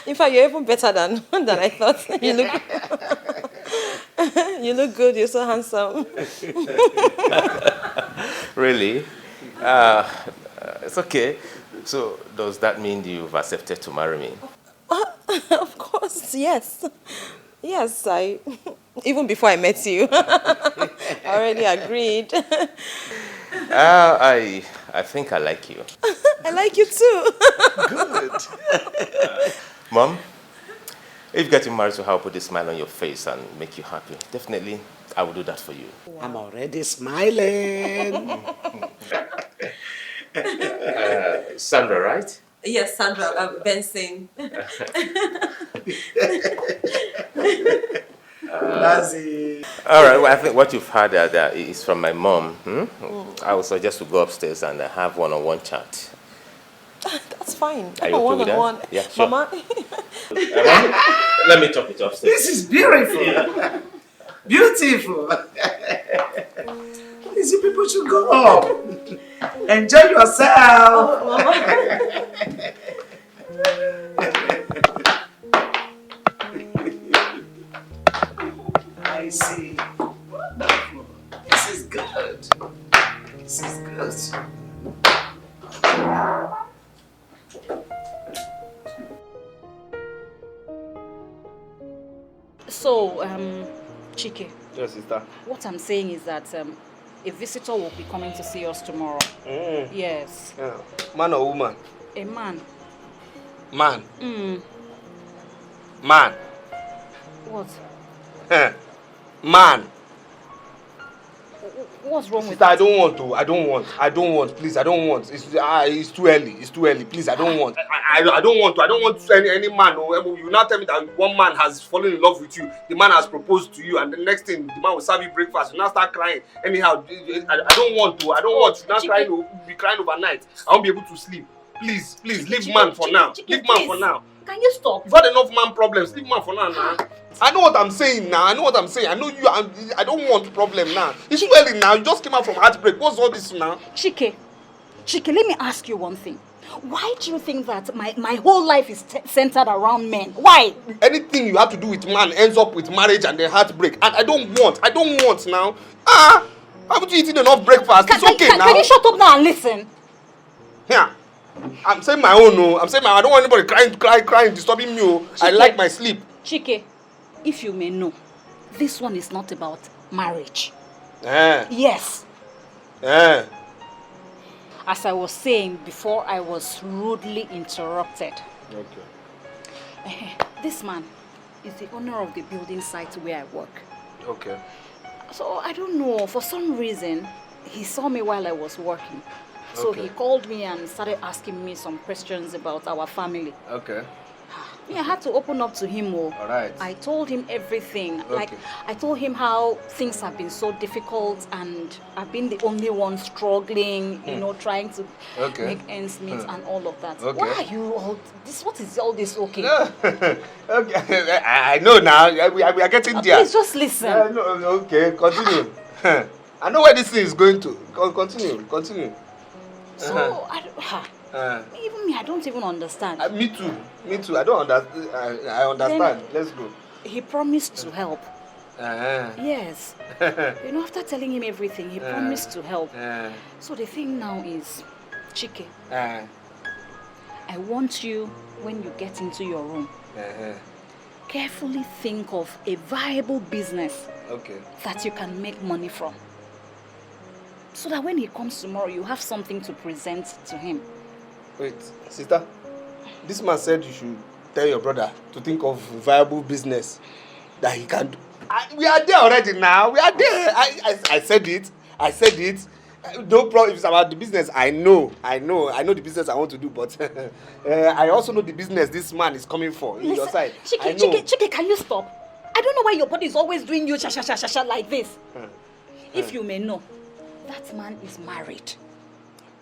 In fact, you're even better than I thought. You look good. You're so handsome. Really? It's okay. So, does that mean you've accepted to marry me? Of course, yes. Yes, even before I met you, I already agreed. I think I like you. I like you too. Good. Mom, if getting married will help put a smile on your face and make you happy, definitely I will do that for you. I'm already smiling. Sandra, right? Yes, Sandra, Benson. All right, well, I think what you've heard there is from my mom. I would suggest to go upstairs and have one-on-one chat. That's fine. Are you okay with that? One-on-one. Yeah, sure. Mama. Let me talk it upstairs. This is beautiful. Yeah. Beautiful. Please, you people should go up. Enjoy yourself. Oh, Mama. see. Wonderful. This is good. This is good. So, Chike. Yes, sister. What I'm saying is that a visitor will be coming to see us tomorrow. Yes. Yeah. Man or woman? A man. Man. Mm. Man. What? Man. What's wrong with Sister, I it? don't want to. I don't want. Please, I don't want. It's too early. It's too early. Please, I don't want. I don't want to. I don't want any man. You now tell me that one man has fallen in love with you. The man has proposed to you, and the next thing the man will serve you breakfast. You now start crying. Anyhow, I don't want to. I don't want to. Now crying. Be crying overnight. I won't be able to sleep. Please, leave man for now. Leave man for now. Can you stop? You've had enough man problems. Leave man for now. I know what I'm saying now. I know what I'm saying. I know you. I don't want problem now. It's too early now. You just came out from heartbreak. What's all this now? Chike, let me ask you one thing. Why do you think that my whole life is centered around men? Why? Anything you have to do with man ends up with marriage and then heartbreak. And I don't want now. Haven't you eaten enough breakfast? It's okay now. Can you shut up now and listen? Yeah. I'm saying my own, no. I don't want anybody crying, disturbing me. Oh. I like my sleep. Chike, if you may know, this one is not about marriage. Eh. Yes. Eh. As I was saying before, I was rudely interrupted. Okay. This man is the owner of the building site where I work. Okay. So I don't know, for some reason, he saw me while I was working. So Okay. he called me and started asking me some questions about our family. Okay. I had to open up to him. All right. I told him everything. Okay. Like, I told him how things have been so difficult and I've been the only one struggling, you know, trying to make ends meet and all of that. Okay. Why are you all this? What is all this? Okay. Okay. I know now. We are getting there. Please just listen. No, okay, continue. I know where this thing is going to. Continue. So, even me, I don't even understand. Me too. I don't understand. I understand. Let's go. He promised to help. Yes. You know, after telling him everything, he promised to help. So the thing now is, Chike, I want you, when you get into your room, carefully think of a viable business that you can make money from. So that when he comes tomorrow, you have something to present to him. Wait, sister. This man said you should tell your brother to think of viable business that he can do. We are there already now. We are there. I said it. No problem. If it's about the business, I know the business I want to do, but I also know the business this man is coming for in your side. Chike, can you stop? I don't know why your body is always doing you sha like this. If you may know, that man is married.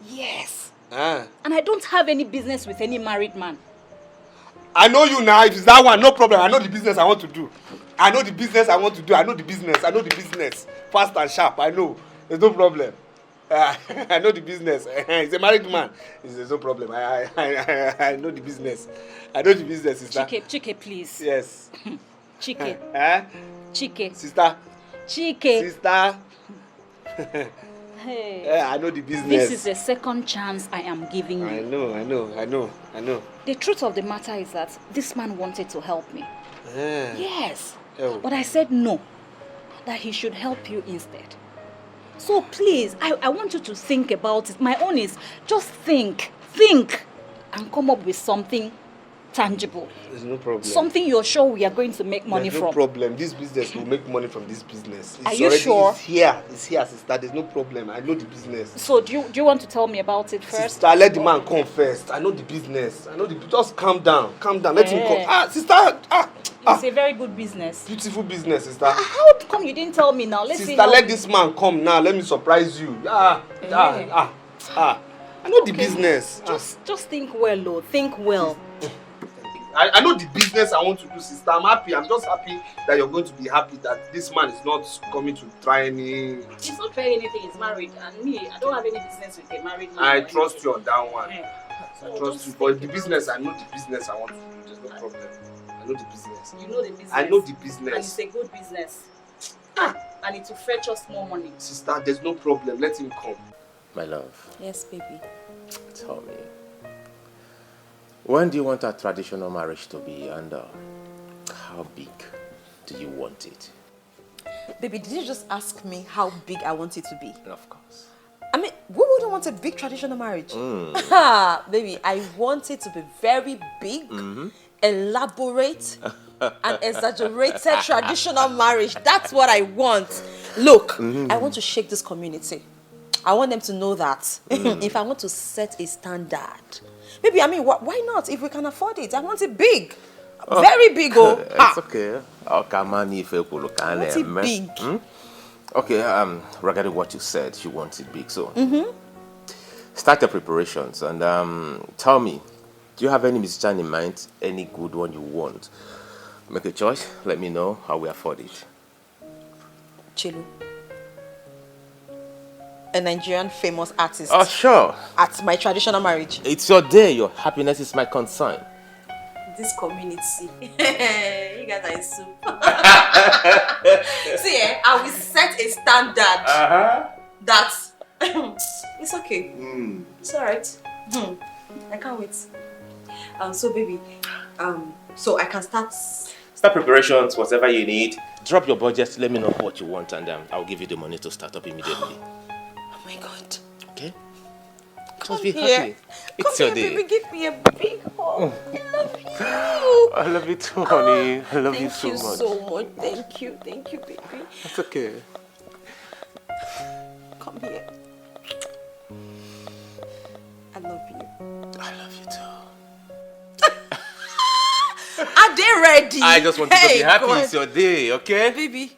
Yes. And I don't have any business with any married man. I know you now. If it's that one, no problem. I know the business I want to do. I know the business. Fast and sharp. I know. There's no problem. I know the business. He's a married man. There's no problem. I know the business. Sister. Chike, please. Yes. Chike. Chike. Sister. Chike. Sister. Hey. I know the business. This is a second chance I am giving you. I know. The truth of the matter is that this man wanted to help me. Yes. Oh. But I said no. That he should help you instead. So please, I want you to think about it. My own is just think, and come up with something tangible. There's no problem. Something you're sure we are going to make money from. No problem. This business will make money from this business. Are you sure? It's here, sister. There's no problem. I know the business. So do you want to tell me about it first? Sister, let the man come first. I know the business. Just calm down. Let him come. Sister. It's a very good business. Beautiful business, sister. How come you didn't tell me now? Let's see. Sister, let this man come now. Let me surprise you. I know the business. Just think well, Lord. Think well. I know the business I want to do, sister. I'm happy. I'm just happy that you're going to be happy that this man is not coming to try any... He's not trying anything. He's married. And me, I don't have any business with a married man. I trust you on that one. So I trust you. But the business, I know the business I want to do. There's no problem. I know the business. You know the business. I know the business. And it's a good business. And it will fetch us more money. Sister, there's no problem. Let him come. My love, Yes, baby. tell me. When do you want our traditional marriage to be, and how big do you want it? Baby, did you just ask me how big I want it to be? Of course. I mean, who wouldn't want a big traditional marriage? Baby, I want it to be very big, elaborate, and exaggerated traditional marriage. That's what I want. Look, I want to shake this community. I want them to know that if I want to set a standard, maybe, I mean, why not? If we can afford it, I want it big. Very big, oh. It's okay. Okay, man, if you want it big. Okay, regarding what you said, you want it big, so start the preparations and tell me, do you have any musician in mind? Any good one you want? Make a choice. Let me know how we afford it. Chilu, a Nigerian famous artist. Oh, sure. At my traditional marriage. It's your day. Your happiness is my concern. This community. You guys are in soup. See, I will set a standard that it's okay. It's alright. I can't wait. So baby, so I can start preparations, whatever you need. Drop your budget, let me know what you want, and I'll give you the money to start up immediately. Oh my God. Okay? Come be here. happy. It's your day. Baby, give me a big hug. I love you. I love you too, honey. I love you so much. Thank you so much. Thank you, baby. It's okay. Come here. I love you. I love you too. Are they ready? I just want you to be happy. God. It's your day, okay? Baby.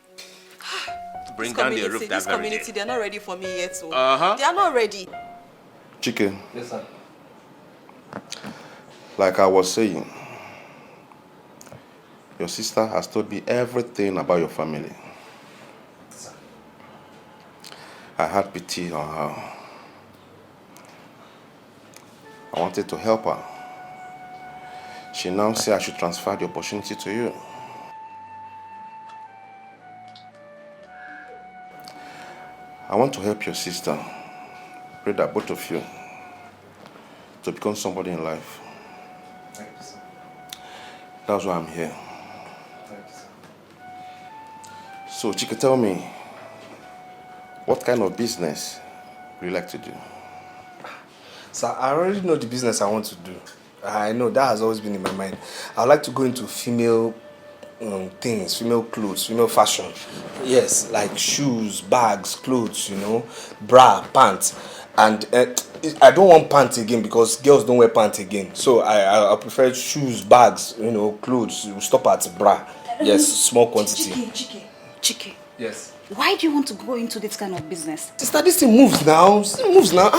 Bring down the roof that This very community, day. they're not ready for me yet. So Uh-huh. they are not ready. Chike, Yes, sir. like I was saying, your sister has told me everything about your family. I had pity on her. I wanted to help her. She now says I should transfer the opportunity to you. I want to help your sister. Pray that both of you to become somebody in life. Thank you, sir. That's why I'm here. Thank you, sir. So, Chike, tell me, what kind of business would you like to do? Sir, I already know the business I want to do. I know that has always been in my mind. I would like to go into female things, female clothes, female fashion. Yes, like shoes, bags, clothes, bra, pants. And I don't want pants again because girls don't wear pants again. So I prefer shoes, bags, clothes. You stop at bra. Yes, small quantity. Chike. Yes. Why do you want to go into this kind of business? Sister, this thing moves now. This thing moves now.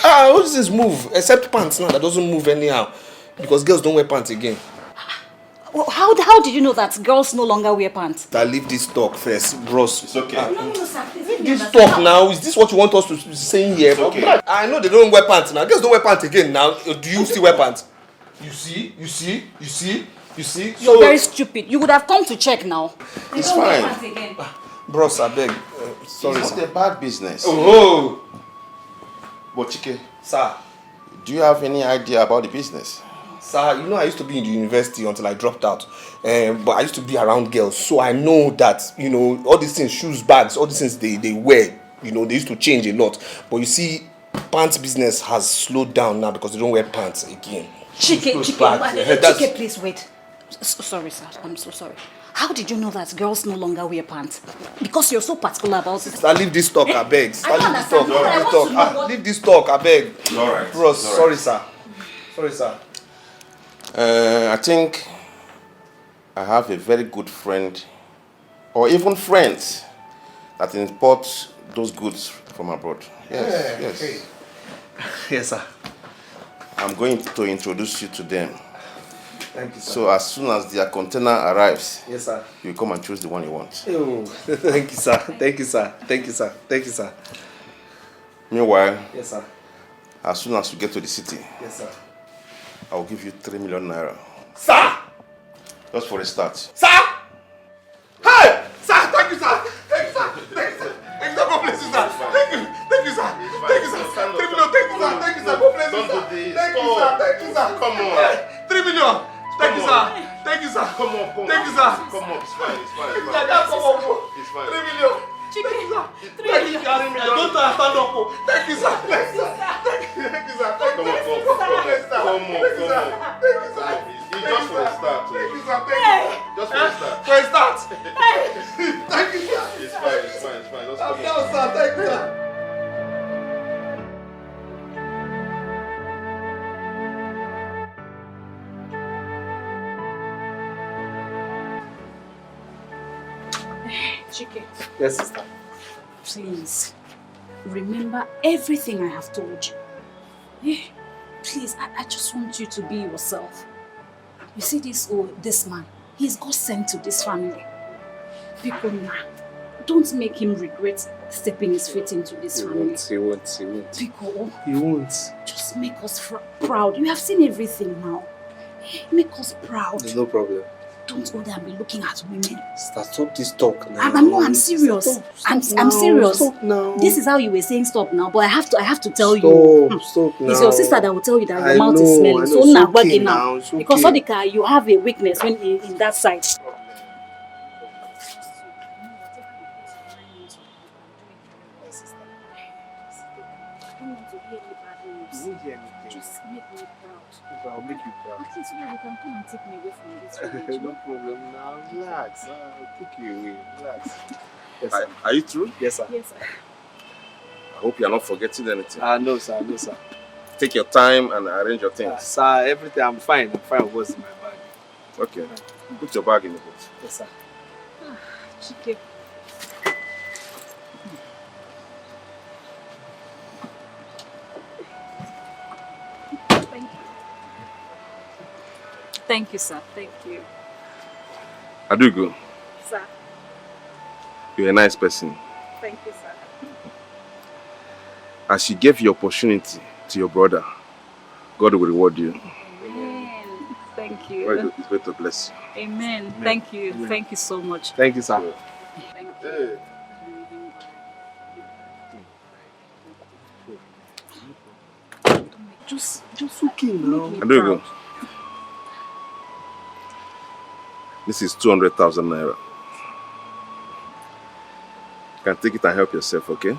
All these things move, except pants now. That doesn't move anyhow. Because girls don't wear pants again. Well, how did you know that girls no longer wear pants? I leave this talk first, bros. It's okay. No, sir. Please Leave this talk now. Is this what you want us to be saying here? It's okay. I know they don't wear pants now. Girls don't wear pants again now. Do you still wear pants? You see? You're very stupid. You would have come to check now. They It's don't wear fine. pants again. Bros, I beg. Sorry, It's sir. not a bad business. Oh! But Chike, Sir. do you have any idea about the business? Sir, I used to be in the university until I dropped out. But I used to be around girls. So I know that, all these things, shoes, bags, all these things they wear, they used to change a lot. But you see, pants business has slowed down now because they don't wear pants again. Chike, please wait. Sorry, sir. I'm so sorry. How did you know that girls no longer wear pants? Because you're so particular about it. Leave this talk, I beg. I don't understand. Leave this talk, I beg. All right. Bros, sorry, sir. Sorry, sir. I think I have a very good friend, or even friends, that import those goods from abroad. Yes. Okay. Yes, sir. I'm going to introduce you to them. Thank you, sir. So as soon as their container arrives, Yes, sir. you come and choose the one you want. Oh, thank you, sir. Thank you, sir. Thank you, sir. Thank you, sir. Meanwhile, Yes, sir. as soon as you get to the city, Yes, sir. I will give you 3 million naira. Sir! Just for a start. Sir! Hey! Sir, thank you, sir. Don't do this. Thank you, sir. Thank you, sir. Come on. 3 million. Thank you, sir. Thank you, sir. Come on, come on. Thank you, sir. Come on, it's fine, it's fine. Thank you, sir. Come on, bro. It's fine. 3 million. Thank you, sir. Thank you, sir. Don't stand up. Thank you, sir. Thank you, sir. Thank you, sir. Thank you, sir. Come on, come on. Thank you, sir. Thank you, sir. It's just for a start. Thank you, sir. Thank you. Just for a start. For a start. Thank you, sir. It's fine, it's fine, it's fine. Just I'm come down, on. sir. Thank you, sir. Chike, Yes, sister. please, remember everything I have told you. Eh, please, I just want you to be yourself. You see this man, he's God sent to this family. People now, don't make him regret stepping his feet into this family. He won't. People, He won't. just make us proud. You have seen everything now. Make us proud. There's no problem. Don't go there and be looking at women. Stop this talk now. I'm serious. I'm serious. Stop now. This is how you were saying stop now, but I have to tell you. Stop now. It's your sister that will tell you that your I mouth is know, smelling. I So know. now It's okay working now, now. it's okay. Because Odika, you have a weakness when in that side. Just make me proud. I'll make you proud. At least you can come and take me away from this village. No problem now. Relax. I'll take you away. Relax. Yes, Are, sir. are you through? Yes, sir. Yes, sir. I hope you are not forgetting anything. No, sir. No, sir. Take your time and arrange your things. Sir, everything. I'm fine. I'm fine with what's in my bag. Okay. Put your bag in the boot. Yes, sir. Chike. Thank you. Thank you, sir. Thank you. Adugo, Sir. you're a nice person. Thank you, sir. As you gave your opportunity to your brother, God will reward you. Amen. Thank you. God is going to bless you. Amen. Amen. Thank you. Amen. Thank you so much. Thank you, sir. Thank you. Just okay now. Adugo, this is 200,000 naira. You can take it and help yourself, okay?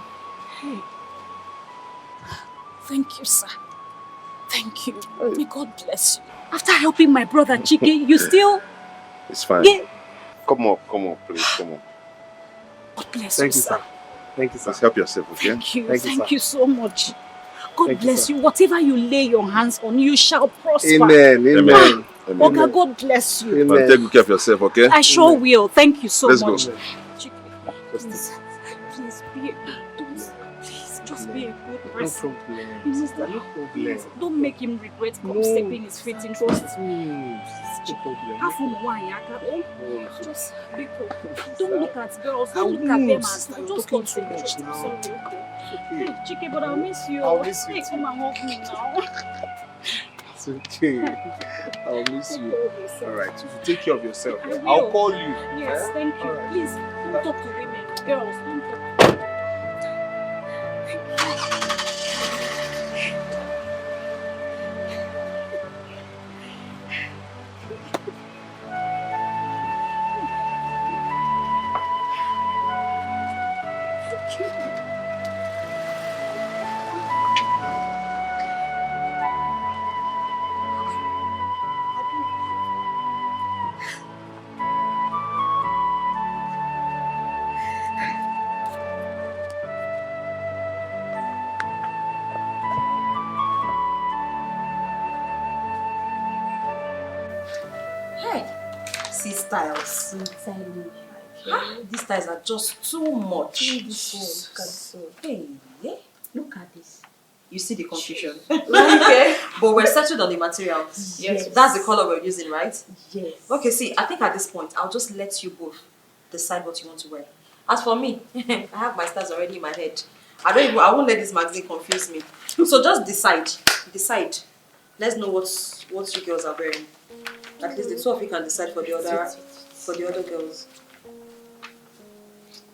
Hey. Thank you, sir. Thank you. May God bless you. After helping my brother Chike, you still... It's fine. Yeah. Come on, please, come on. God bless Thank you, you, sir. sir. Thank you, sir. Let's help yourself, okay? Thank you. Thank you, Thank sir. you so much. God Thank you, bless sir. you. Whatever you lay your hands on, you shall prosper. Amen. Amen. Amen. Oga, God bless you. And take good care of yourself, okay? I sure will. Thank you so Let's much. go. Chike, please just be a good person. You know, yes, don't make him regret stepping his feet in. Trust me. Have fun, just be cool. Don't look at girls. Don't look at them as just concentrate. Sorry, okay. Hey, Chike, but I'll miss you. I'll miss you Hey, come and hug me now. It's okay. I'll miss you. Alright, you should take care of yourself. I will. I'll call you. Yes, thank you. Alright. Please, don't talk to women. Girls, don't talk. See styles. These styles are just too much. Hey, look at this. You see the confusion. Okay. But we're settled on the material. Yes. That's the color we're using, right? Yes. Okay, see, I think at this point, I'll just let you both decide what you want to wear. As for me, I have my styles already in my head. I won't let this magazine confuse me. So just decide. Let's know what you girls are wearing. At least the two of you can decide for the other girls.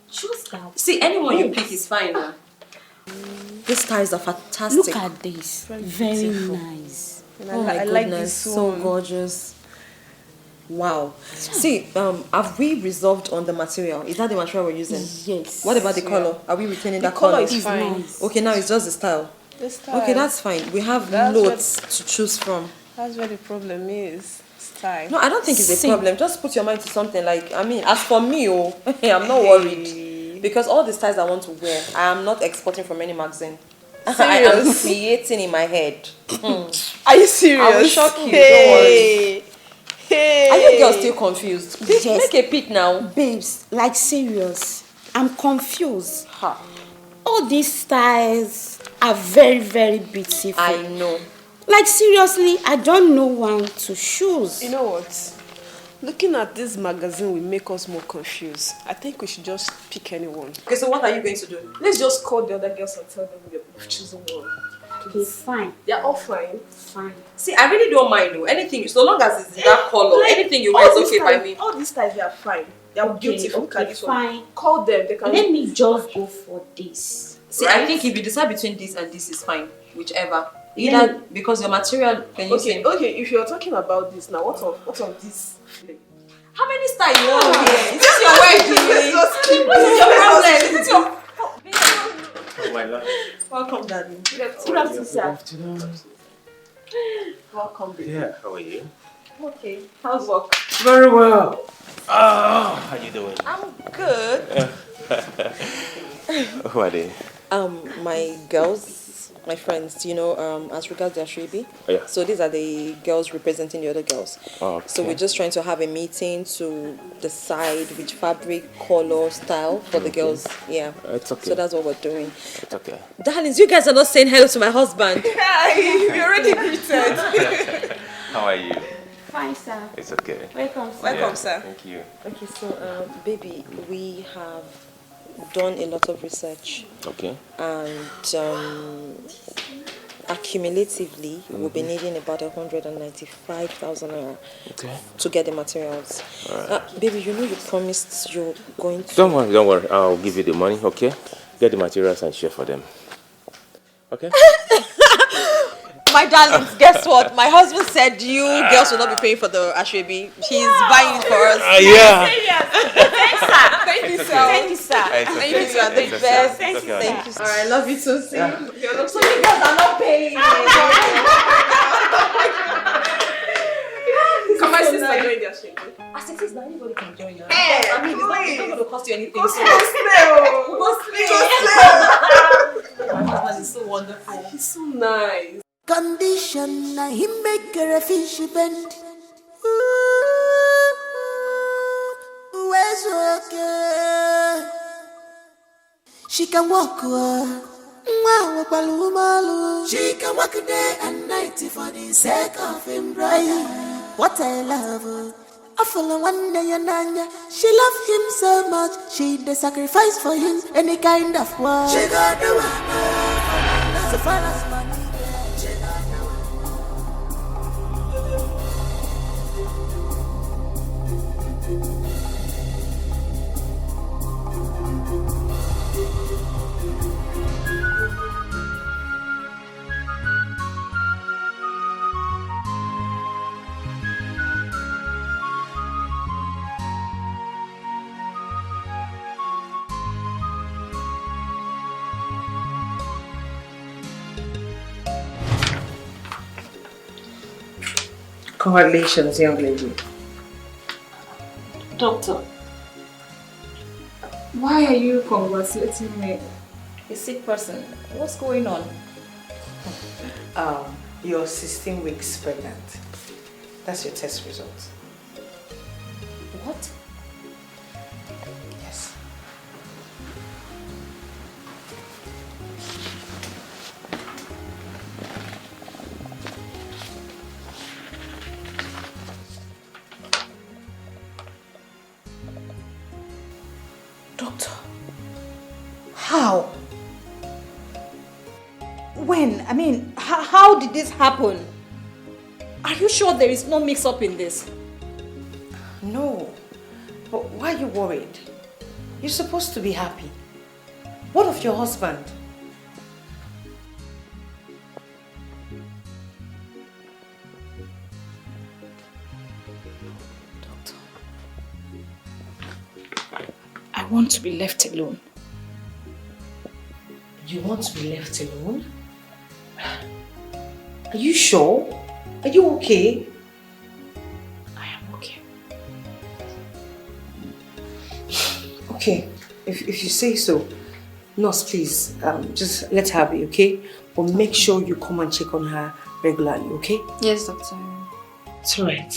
Choose that. See, anyone you pick is fine now. These ties are fantastic. Look at this. Very nice. Oh my goodness, so gorgeous. Wow. See, have we resolved on the material? Is that the material we're using? Yes. What about the color? Are we retaining that color color? is fine. Nice. Okay, now it's just the style. The style. Okay, that's fine. We have That's loads to choose from. That's where the problem is. Style. No, I don't think it's a problem. Just put your mind to something like, I mean, as for me, I'm not worried. Because all the styles I want to wear, I am not exporting from any magazine. I am creating in my head. Are you serious? I will shock you, Hey. don't worry. Hey. Are you girls still confused? Please Yes. make a pic now. Babes, like serious. I'm confused. All these styles are very, very beautiful. I know. Like seriously, I don't know one to choose. You know what? Looking at this magazine will make us more confused. I think we should just pick anyone. Okay, so what are you going to do? Let's just call the other girls and tell them we've chosen one. Okay, fine. They're all fine. Fine. See, I really don't mind though. Anything, so long as it's in that color, anything you wear is okay by me. All these styles, they are fine. They are beautiful. Okay, fine. Call them. They can. Let me just go for this. See, I think if you decide between this and this is fine, whichever. Either because your material can you see? Okay. If you're talking about this now, what of this? How many styles you want here? Is this your wedding? What is your problem? Is this your? Oh my love. Welcome, Daddy. Good afternoon, sir. Welcome, baby. Yeah, how are you? Okay. How's work? Very well. Oh, how you doing? I'm good. Who are they? My girls, my friends, you know, as regards their Ashwebi. Oh, yeah. So these are the girls representing the other girls. Okay. So we're just trying to have a meeting to decide which fabric, color, style for the girls. Yeah. It's okay. So that's what we're doing. It's okay. Darlings, you guys are not saying hello to my husband. Hi, we already greeted. How are you? Fine, sir. It's okay. Welcome, sir. Welcome, sir. Thank you. Okay, so baby, we have done a lot of research. Okay. And accumulatively, we'll be needing about 195,000 naira to get the materials. Alright. Baby, you know you promised you're going to... Don't worry. I'll give you the money, okay? Get the materials and share for them. Okay? My darlings, guess what? My husband said you girls will not be paying for the Ashwebi. He's buying it for us. Yeah. Thank you, sir. Thank you, sir. Thank you, sir. The best. Thank you. All right, love you too. See you. So you guys are not paying. Come my sister join the Ashwebi. As it is now, anybody can join you. Hey, I mean, it's not going to cost you anything. Go slow. My husband is so wonderful. He's so nice. Condition, na him make her a fish bend. Where's okay? She can walk she can work day and night for the sake of him, brother. What I love, I feel one day and nanya. She love him so much, she the sacrifice for him any kind of work. She got the one, so far as money. Congratulations, young lady. Doctor, why are you congratulating me? A sick person. What's going on? You're 16 weeks pregnant. That's your test result. What? Yes. Doctor, how? When? I mean, how did this happen? Are you sure there is no mix-up in this? No. But why are you worried? You're supposed to be happy. What of your husband? want to be left alone. You want to be left alone? Are you sure? Are you okay? I am okay. Okay, if you say so. Nurse, please, just let her be, okay? But make sure you come and check on her regularly, okay? Yes, doctor. It's alright.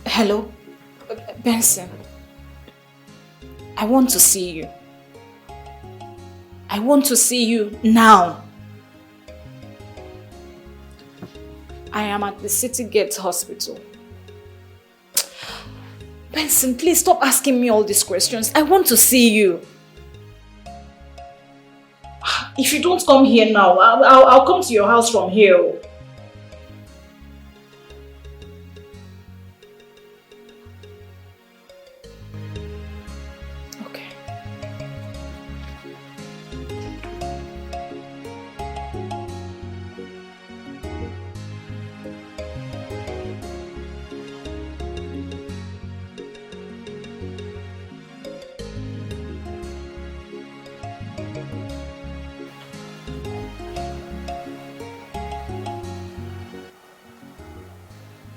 Hello? Benson. I want to see you. I want to see you now. I am at the City Gate Hospital. Benson, please stop asking me all these questions. I want to see you. If you don't come here now, I'll come to your house from here.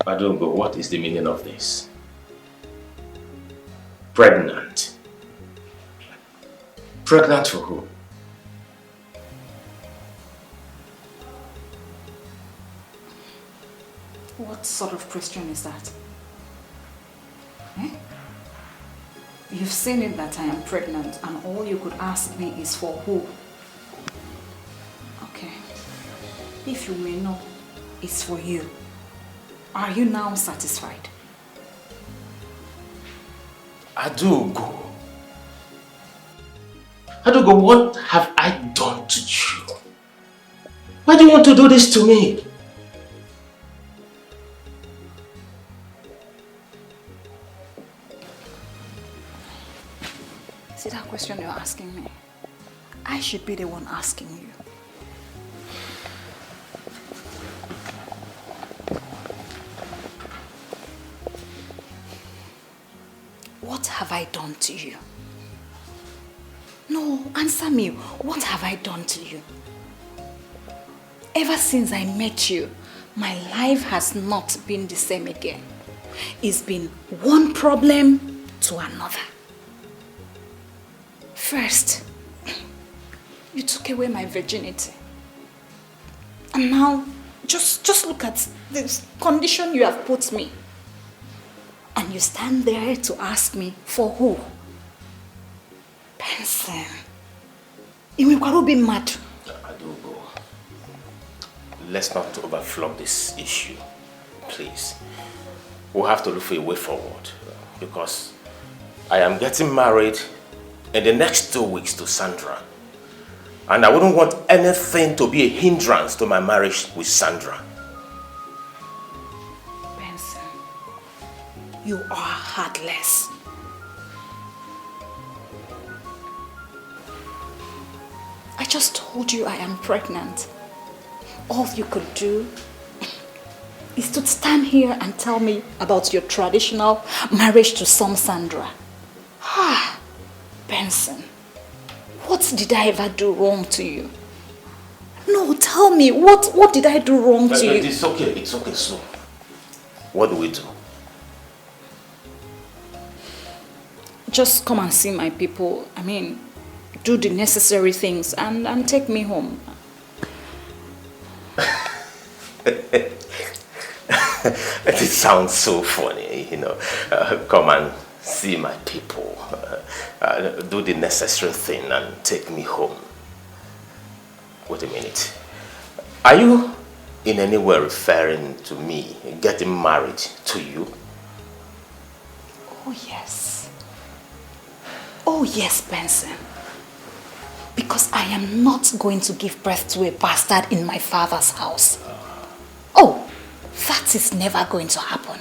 Adongo, what is the meaning of this? Pregnant? Pregnant for who? What sort of question is that? Eh? You've seen it that I am pregnant and all you could ask me is for who? Okay. If you may know, it's for you. Are you now satisfied? Adongo. Adongo, what have I done to you? Why do you want to do this to me? See that question you're asking me? I should be the one asking you. What have I done to you? No, answer me. What have I done to you? Ever since I met you, my life has not been the same again. It's been one problem to another. First, you took away my virginity. And now, just look at the condition you have put me. And you stand there to ask me for who? Benson. You will be mad. Adongo, let's not overflow this issue, please. We'll have to look for a way forward because I am getting married in the next 2 weeks to Sandra. And I wouldn't want anything to be a hindrance to my marriage with Sandra. You are heartless. I just told you I am pregnant. All you could do is to stand here and tell me about your traditional marriage to some Sandra. Ah, Benson, what did I ever do wrong to you? No, tell me, what did I do wrong to you? It's okay, so what do we do? Just come and see my people. I mean, do the necessary things and take me home. It sounds so funny, you know. Come and see my people. Do the necessary thing and take me home. Wait a minute. Are you in any way referring to me getting married to you? Oh, yes. Oh, yes, Benson. Because I am not going to give birth to a bastard in my father's house. Oh, that is never going to happen.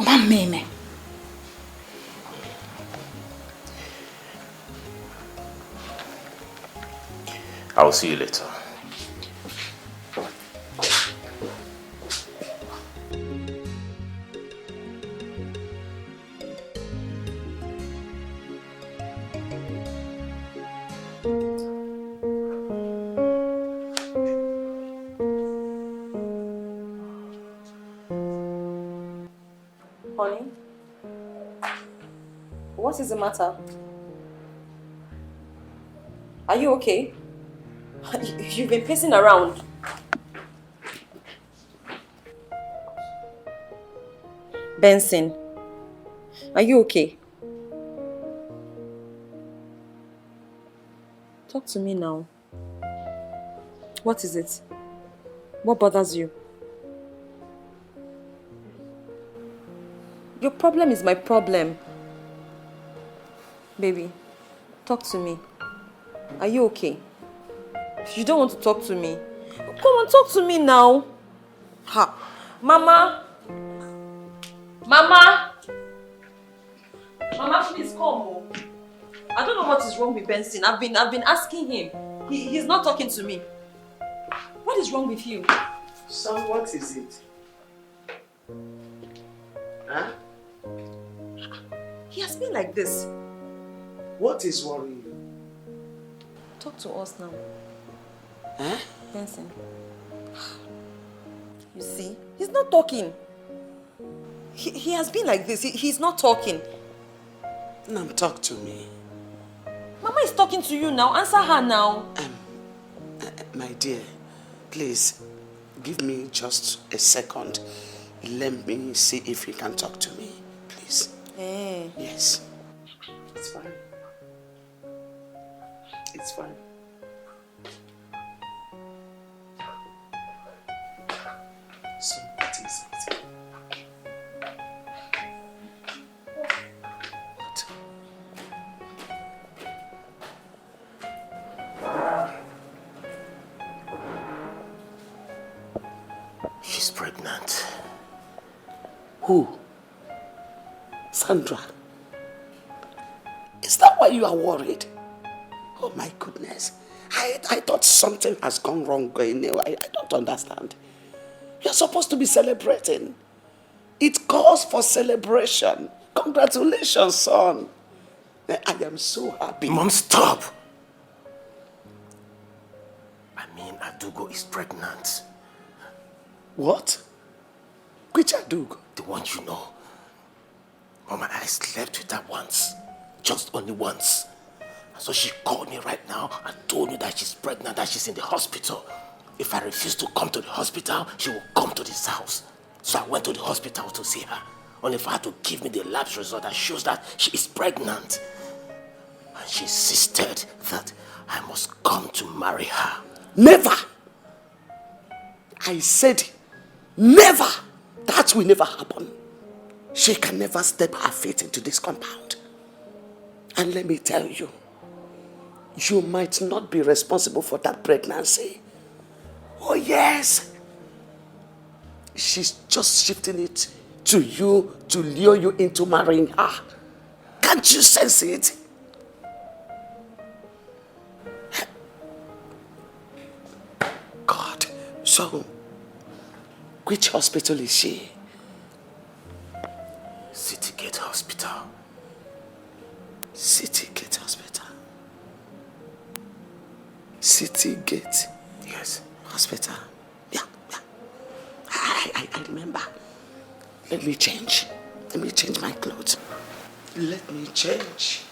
Oma Meme. I'll see you later. Honey, what is the matter? Are you okay? You've been pacing around. Benson, are you okay? Talk to me now. What is it? What bothers you? Your problem is my problem. Baby, talk to me. Are you okay? If you don't want to talk to me, come on, talk to me now. Ha! Mama! Mama! Mama, please come home. I don't know what is wrong with Benson. I've been asking him. He's not talking to me. What is wrong with you? Son, what is it? Huh? He has been like this. What is worrying you? Talk to us now. Huh? Benson. You see, he's not talking. He has been like this. He's not talking. Nam, talk to me. Mama is talking to you now. Answer her now. My dear, please, give me just a second. Let me see if you can talk to me, please. Hey. Yes. It's fine. It's fine. So, what is it? What? She's pregnant. Who? Sandra. Is that why you are worried? Oh my goodness. I thought something has gone wrong going there. I don't understand. You're supposed to be celebrating. It calls for celebration. Congratulations, son. I am so happy. Mom, stop! I mean, Adugo is pregnant. What? Which Adugo? The one you know. Mama, I slept with her once. Just only once. So she called me right now and told me that she's pregnant, that she's in the hospital. If I refuse to come to the hospital, she will come to this house. So I went to the hospital to see her. Only for her to give me the lab's result that shows that she is pregnant. And she insisted that I must come to marry her. Never! I said never! That will never happen. She can never step her feet into this compound. And let me tell you, you might not be responsible for that pregnancy. Oh yes! She's just shifting it to you to lure you into marrying her. Can't you sense it? God, so which hospital is she? City Gate Hospital. City Gate Hospital. City Gate. Yes. Hospital. Yeah. I remember. Let me change. Let me change my clothes. Let me change.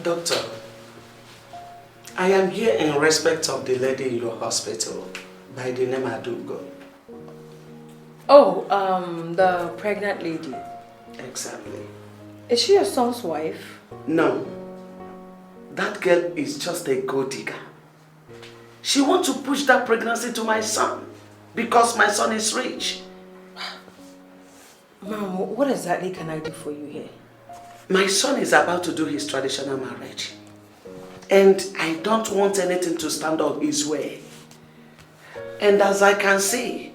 Doctor, I am here in respect of the lady in your hospital by the name Adugo. Oh, the pregnant lady. Exactly. Is she your son's wife? No. That girl is just a gold digger. She wants to push that pregnancy to my son because my son is rich. Mom, what exactly can I do for you here? My son is about to do his traditional marriage. And I don't want anything to stand up his way. And as I can see,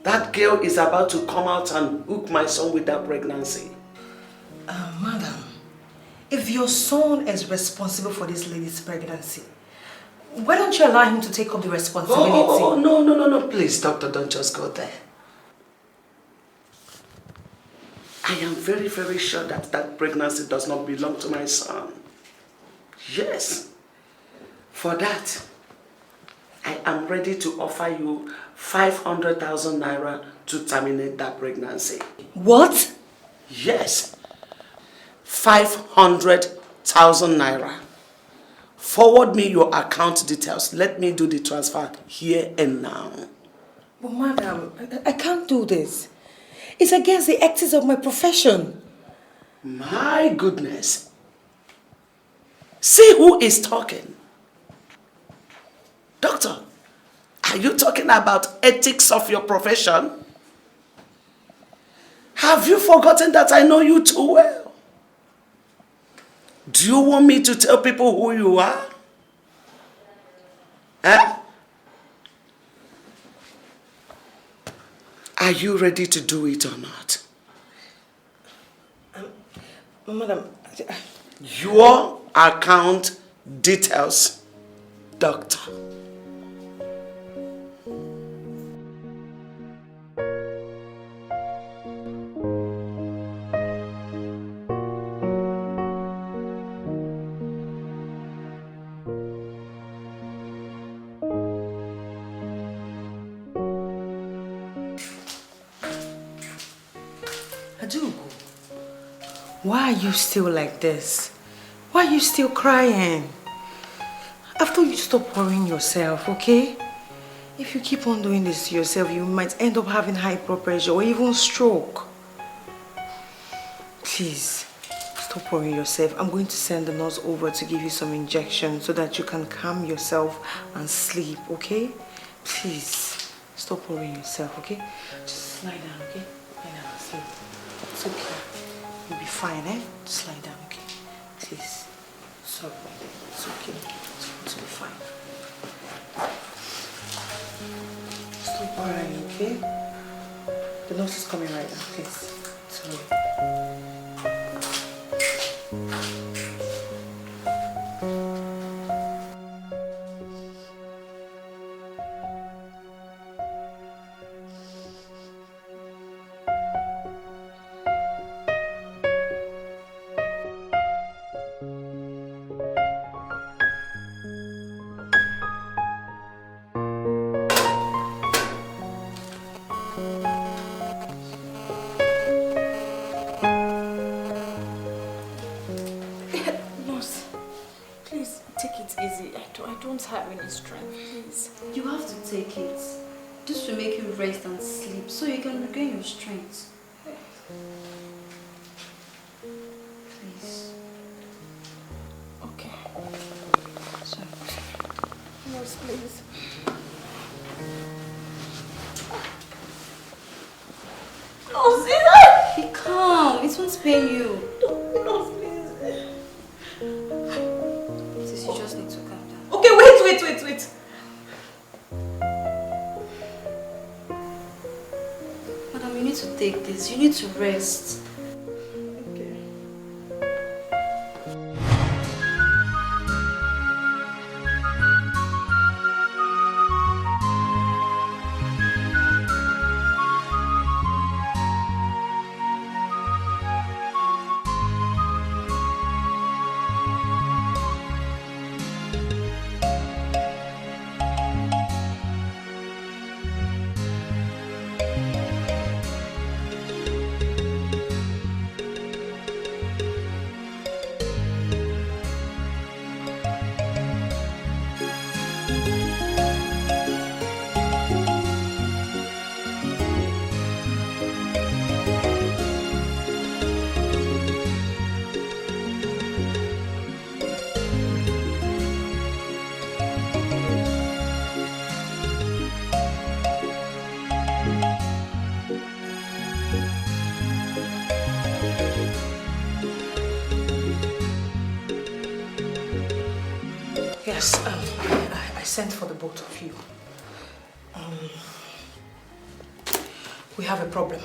that girl is about to come out and hook my son with that pregnancy. Madam, if your son is responsible for this lady's pregnancy, why don't you allow him to take up the responsibility? No, please, doctor, don't just go there. I am very, very sure that that pregnancy does not belong to my son. Yes. For that, I am ready to offer you 500,000 naira to terminate that pregnancy. What? Yes. 500,000 naira. Forward me your account details. Let me do the transfer here and now. But madam, I can't do this. It's against the ethics of my profession. My goodness. See who is talking. Doctor, are you talking about ethics of your profession? Have you forgotten that I know you too well? Do you want me to tell people who you are? Huh? Are you ready to do it or not? Madam, your account details, doctor. Why are you still like this? Why are you still crying? After you stop worrying yourself, okay? If you keep on doing this to yourself, you might end up having high blood pressure or even stroke. Please, stop worrying yourself. I'm going to send the nurse over to give you some injections so that you can calm yourself and sleep, okay? Please, stop worrying yourself, okay? Just lie down, okay? Lie down, sleep. It's okay. You'll be fine, eh? Just lie down, okay? Please. Sorry. It's okay. It's going to be fine. Stop worrying, okay? The nurse is coming right now, please. Sorry. Have any strength, please. You have to take it. This will make you rest and sleep so you can regain your strength. Please. Okay. Sorry. Nurse, please. Be calm. It won't pain you. Nurse, please. Sis, you just need to calm down. Okay, wait. Madam, you need to take this. You need to rest. Yes, I sent for the both of you. We have a problem.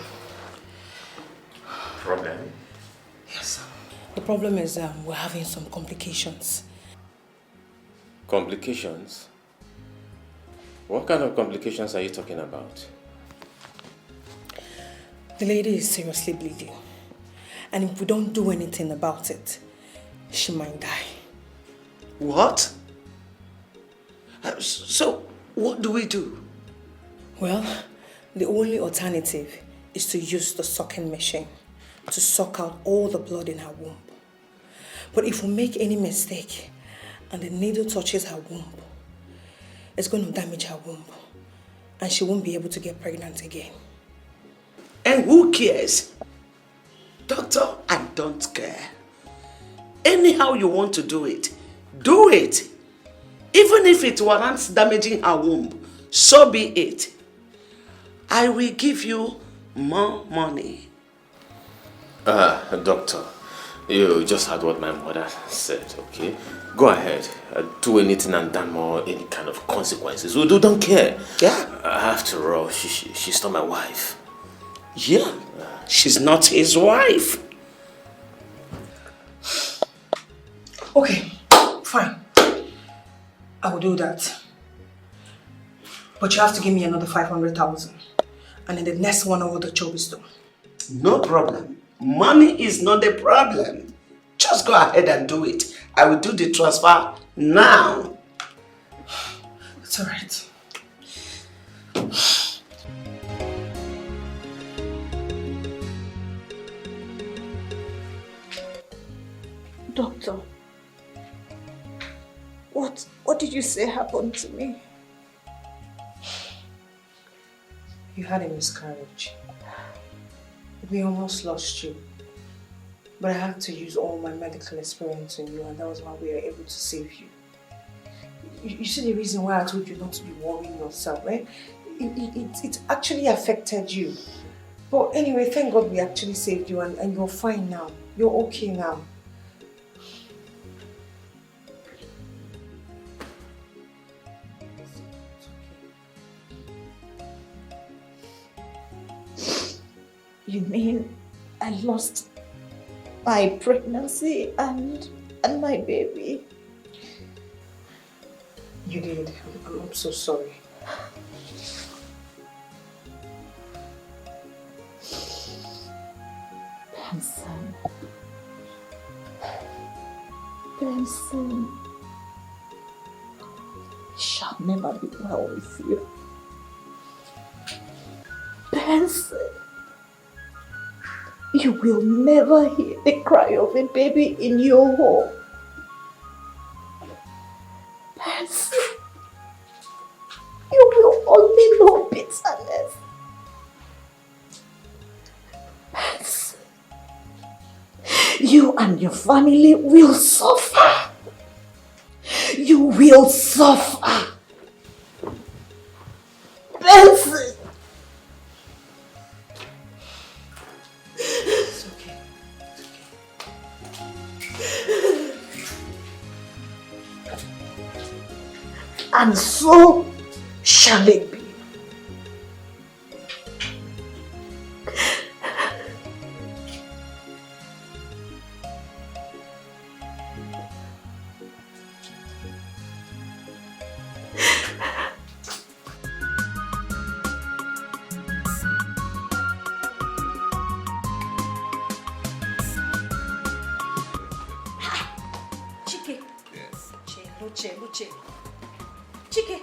Problem? Yes. The problem is we're having some complications. Complications? What kind of complications are you talking about? The lady is seriously bleeding. And if we don't do anything about it, she might die. What? So, what do we do? Well, the only alternative is to use the sucking machine to suck out all the blood in her womb. But if we make any mistake and the needle touches her womb, it's going to damage her womb and she won't be able to get pregnant again. And who cares? Doctor, I don't care. Anyhow you want to do it, do it. Even if it warrants damaging her womb, so be it. I will give you more money. Doctor, you just heard what my mother said, okay? Go ahead, do anything and damn more any kind of consequences. We don't care. Yeah. After all, she's not my wife. Yeah, she's not his wife. Okay, fine. I will do that. But you have to give me another 500,000. And in the next 1 hour, the job is done. No problem. Money is not the problem. Just go ahead and do it. I will do the transfer now. It's all right. Doctor, what did you say happened to me? You had a miscarriage. We almost lost you. But I had to use all my medical experience on you, and that was why we were able to save you. You see the reason why I told you not to be worrying yourself, right? It actually affected you. But anyway, thank God we actually saved you, and you're fine now. You're okay now. You mean I lost my pregnancy and my baby? You did. I'm so sorry. Benson, it shall never be well with you. Benson, you will never hear the cry of a baby in your home. Benson, you will only know bitterness. Benson, you and your family will suffer. You will suffer. Benson. It's okay. And so shall it be. Luce. Chike,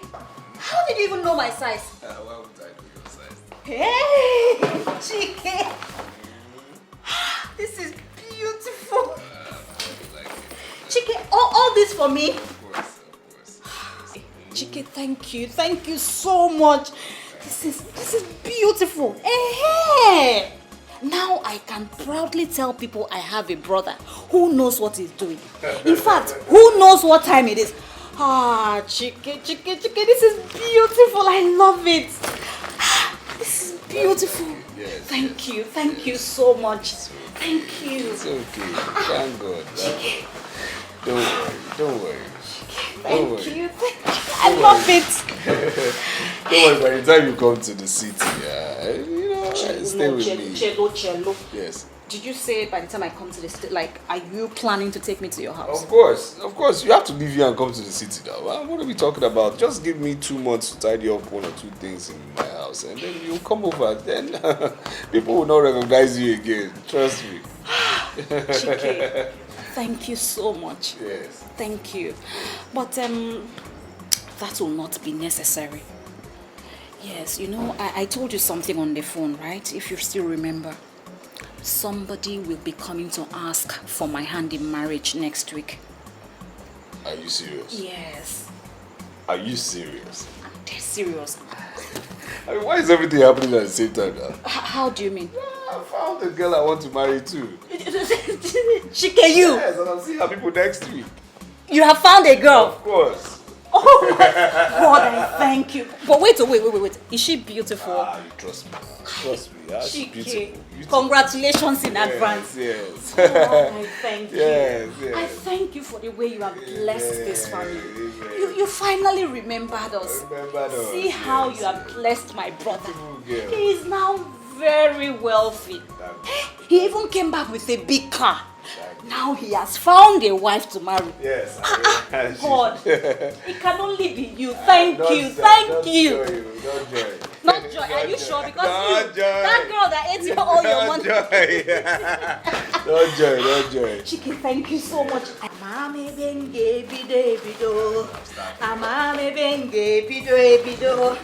how did you even know my size? Why would I know your size? Hey, Chike. This is beautiful. Chike, all this for me? Of course. Chike, thank you. Thank you so much. This is beautiful. Hey. Now I can proudly tell people I have a brother who knows what he's doing. In fact, who knows what time it is. Ah, Chike, this is beautiful. I love it. This is beautiful. Yes, Thank you so much. Thank you. It's okay. Thank God. Don't worry. Thank you. I love it. Don't worry, by the time you come to the city, stay with me. Cello. Yes. Did you say by the time I come to the city, like, are you planning to take me to your house? Of course. You have to leave here and come to the city now. What are we talking about? Just give me 2 months to tidy up 1 or 2 things in my house, and then you'll come over. Then people will not recognize you again. Trust me. Chike, thank you so much. Yes. Thank you. But that will not be necessary. Yes, I told you something on the phone, right? If you still remember. Somebody will be coming to ask for my hand in marriage next week. Are you serious? Yes. Are you serious? I'm dead serious. I mean, why is everything happening at the same time now? How do you mean? I found the girl I want to marry too. Chike, you? Yes, and I'm seeing her people next week. You have found a girl? Of course. Oh my God, I thank you. But wait. Is she beautiful? You trust me. Trust me. She's beautiful. Congratulations in advance. Yes. Oh, I thank you. Yes. I thank you for the way you have blessed this family. You finally remembered us. See how you have blessed my brother. He is now very wealthy. He even came back with a big car. Now he has found a wife to marry. Yes. God, it can only be you. Thank you. Thank you. Don't joy. Not joy. Are you sure? Because that girl that ate all your money. Don't joy. Chike, thank you so much. Amame benge bido bido. Amame benge bido bido.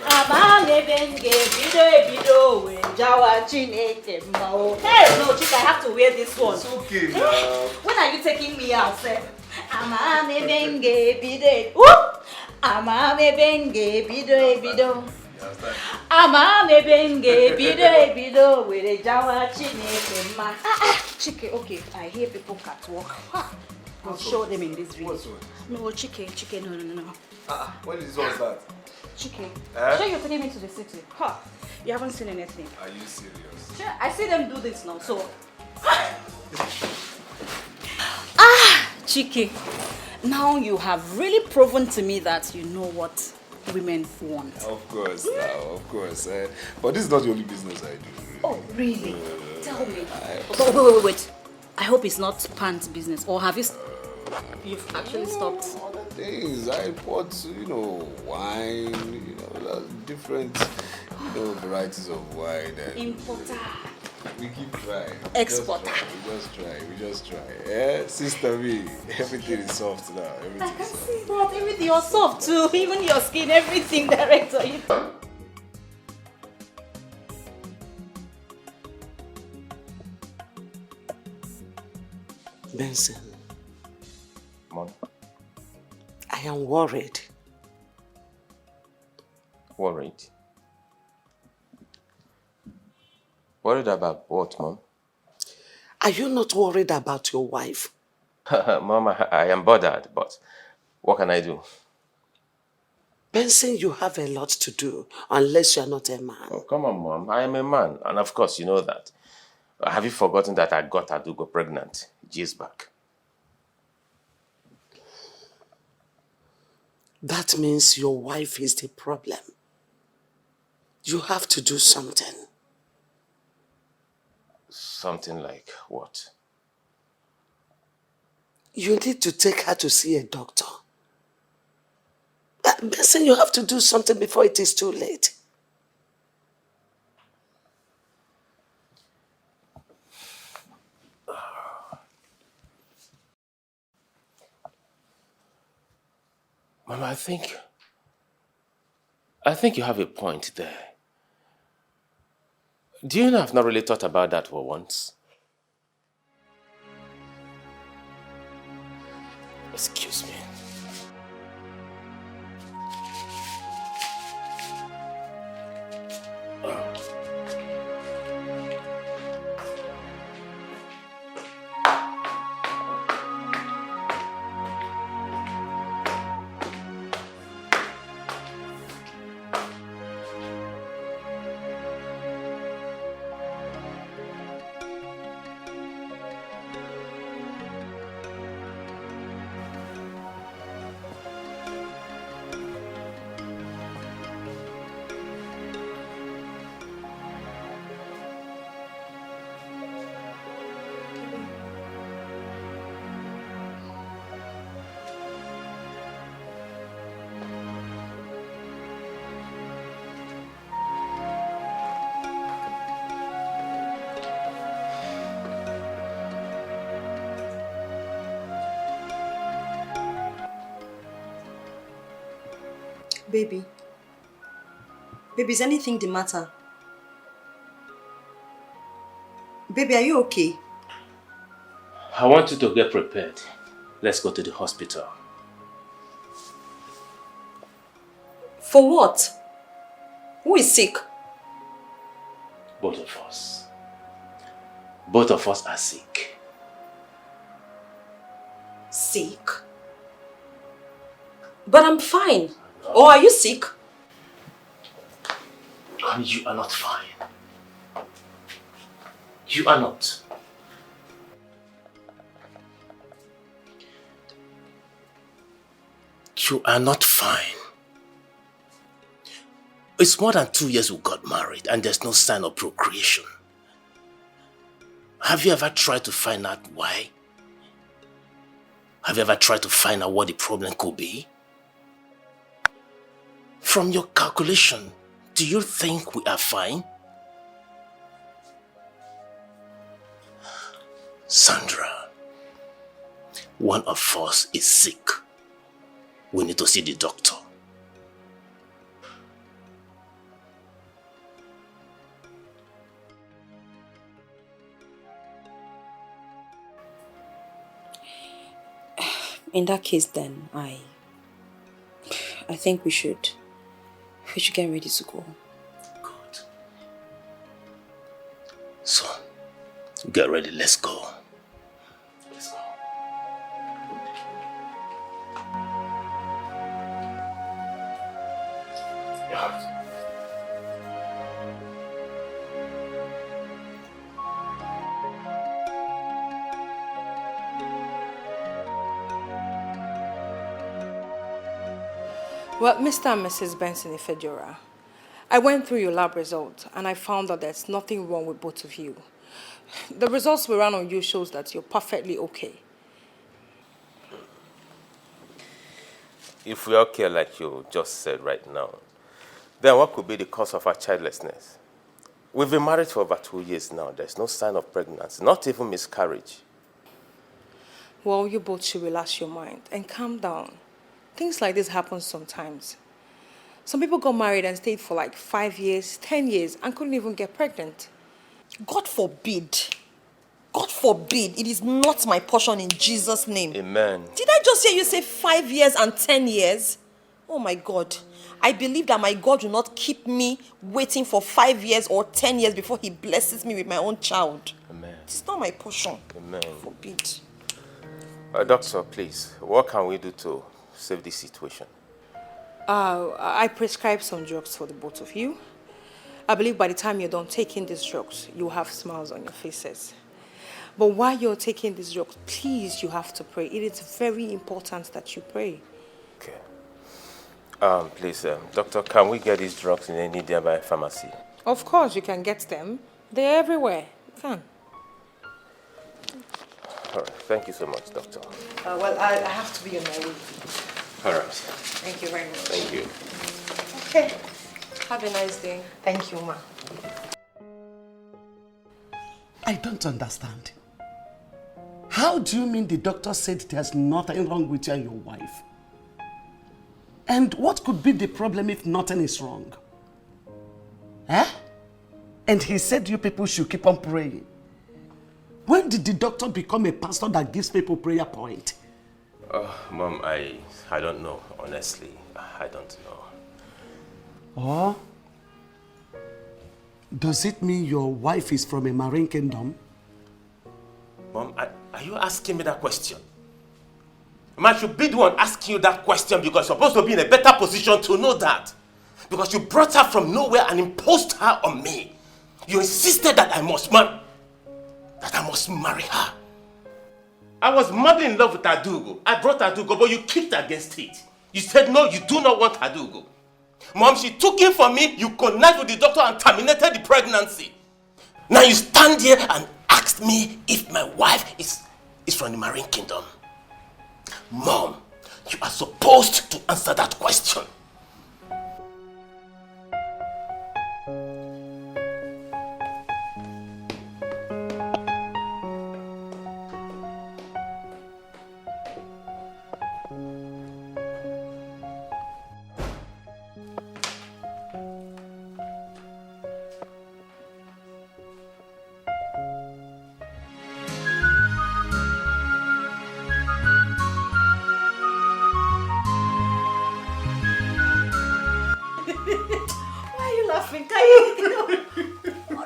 Amame benge bido bido. Wenjawa chineke mao. Hey, no, Chike, I have to wear this one. It's okay. When are you taking me out, sir? Amame benge bido. Whoop! Amame benge bido bido. Amame benge bido were jawa chineke ma. Chike, okay, I hear people catwalk. I'll show them in this video. No, Chike, no. When is this one start? Chike, sure you're taking me to the city? You haven't seen anything. Are you serious? Sure, I see them do this now, so. Chike, now you have really proven to me that you know what women want. Of course. But this is not the only business I do. Oh, really? Tell me. Wait. I hope it's not pants business. Or have you've actually stopped? Other things. I import, wine, different, varieties of wine. Importer. We keep trying. Exporter. We just try. Sister me, everything is soft now. I can see that. Everything you're soft too. Even your skin, everything, director. Benson. Mom? I am worried. Worried? Worried about what, Mom? Are you not worried about your wife? Mom, I am bothered, but what can I do? Benson, you have a lot to do, unless you are not a man. Oh, come on, Mom. I am a man, and of course you know that. Have you forgotten that I got Adugo pregnant years back? That means your wife is the problem. You have to do something. Something like what? You need to take her to see a doctor. Benson, you have to do something before it is too late. Mama, I think you have a point there. Do you know I've not really thought about that for once? Excuse me. Baby. Baby, is anything the matter? Baby, are you okay? I want you to get prepared. Let's go to the hospital. For what? Who is sick? Both of us. Both of us are sick. Sick? But I'm fine. Or are you sick? And you are not fine. You are not. You are not fine. It's more than 2 years we got married and there's no sign of procreation. Have you ever tried to find out why? Have you ever tried to find out what the problem could be? From your calculation, do you think we are fine? Sandra, one of us is sick. We need to see the doctor. In that case then, I think we should get ready to go. Good. So, get ready, let's go. Let's go. Yeah. Well, Mr. and Mrs. Benson Ifejora, I went through your lab results and I found that there's nothing wrong with both of you. The results we ran on you shows that you're perfectly okay. If we're okay like you just said right now, then what could be the cause of our childlessness? We've been married for over 2 years now. There's no sign of pregnancy, not even miscarriage. Well, you both should relax your mind and calm down. Things like this happen sometimes. Some people got married and stayed for like 5 years, 10 years and couldn't even get pregnant. God forbid. God forbid. It is not my portion in Jesus' name. Amen. Did I just hear you say 5 years and 10 years? Oh my God. I believe that my God will not keep me waiting for 5 years or 10 years before he blesses me with my own child. Amen. It's not my portion. Amen. Forbid. Doctor, please, what can we do to save this situation? I prescribed some drugs for the both of you. I believe by the time you're done taking these drugs, you'll have smiles on your faces. But while you're taking these drugs, please, you have to pray. It is very important that you pray. Okay. Please, doctor, can we get these drugs in any nearby pharmacy? Of course, you can get them. They're everywhere. You can. All right. Thank you so much, doctor. Well, I have to be on my way. All right. Thank you very much. Thank you. Okay. Have a nice day. Thank you, ma. I don't understand. How do you mean the doctor said there's nothing wrong with you and your wife? And what could be the problem if nothing is wrong? Eh? And he said you people should keep on praying. When did the doctor become a pastor that gives people prayer point? Mom, I don't know, honestly. I don't know. Oh? Does it mean your wife is from a marine kingdom? Mom, are you asking me that question? I should be the one asking you that question because you're supposed to be in a better position to know that. Because you brought her from nowhere and imposed her on me. You insisted that I must marry her. I was madly in love with Adugo. I brought Adugo, but you kicked against it. You said, no, you do not want Adugo. Mom, she took him from me, you connived with the doctor and terminated the pregnancy. Now you stand here and ask me if my wife is from the marine kingdom. Mom, you are supposed to answer that question.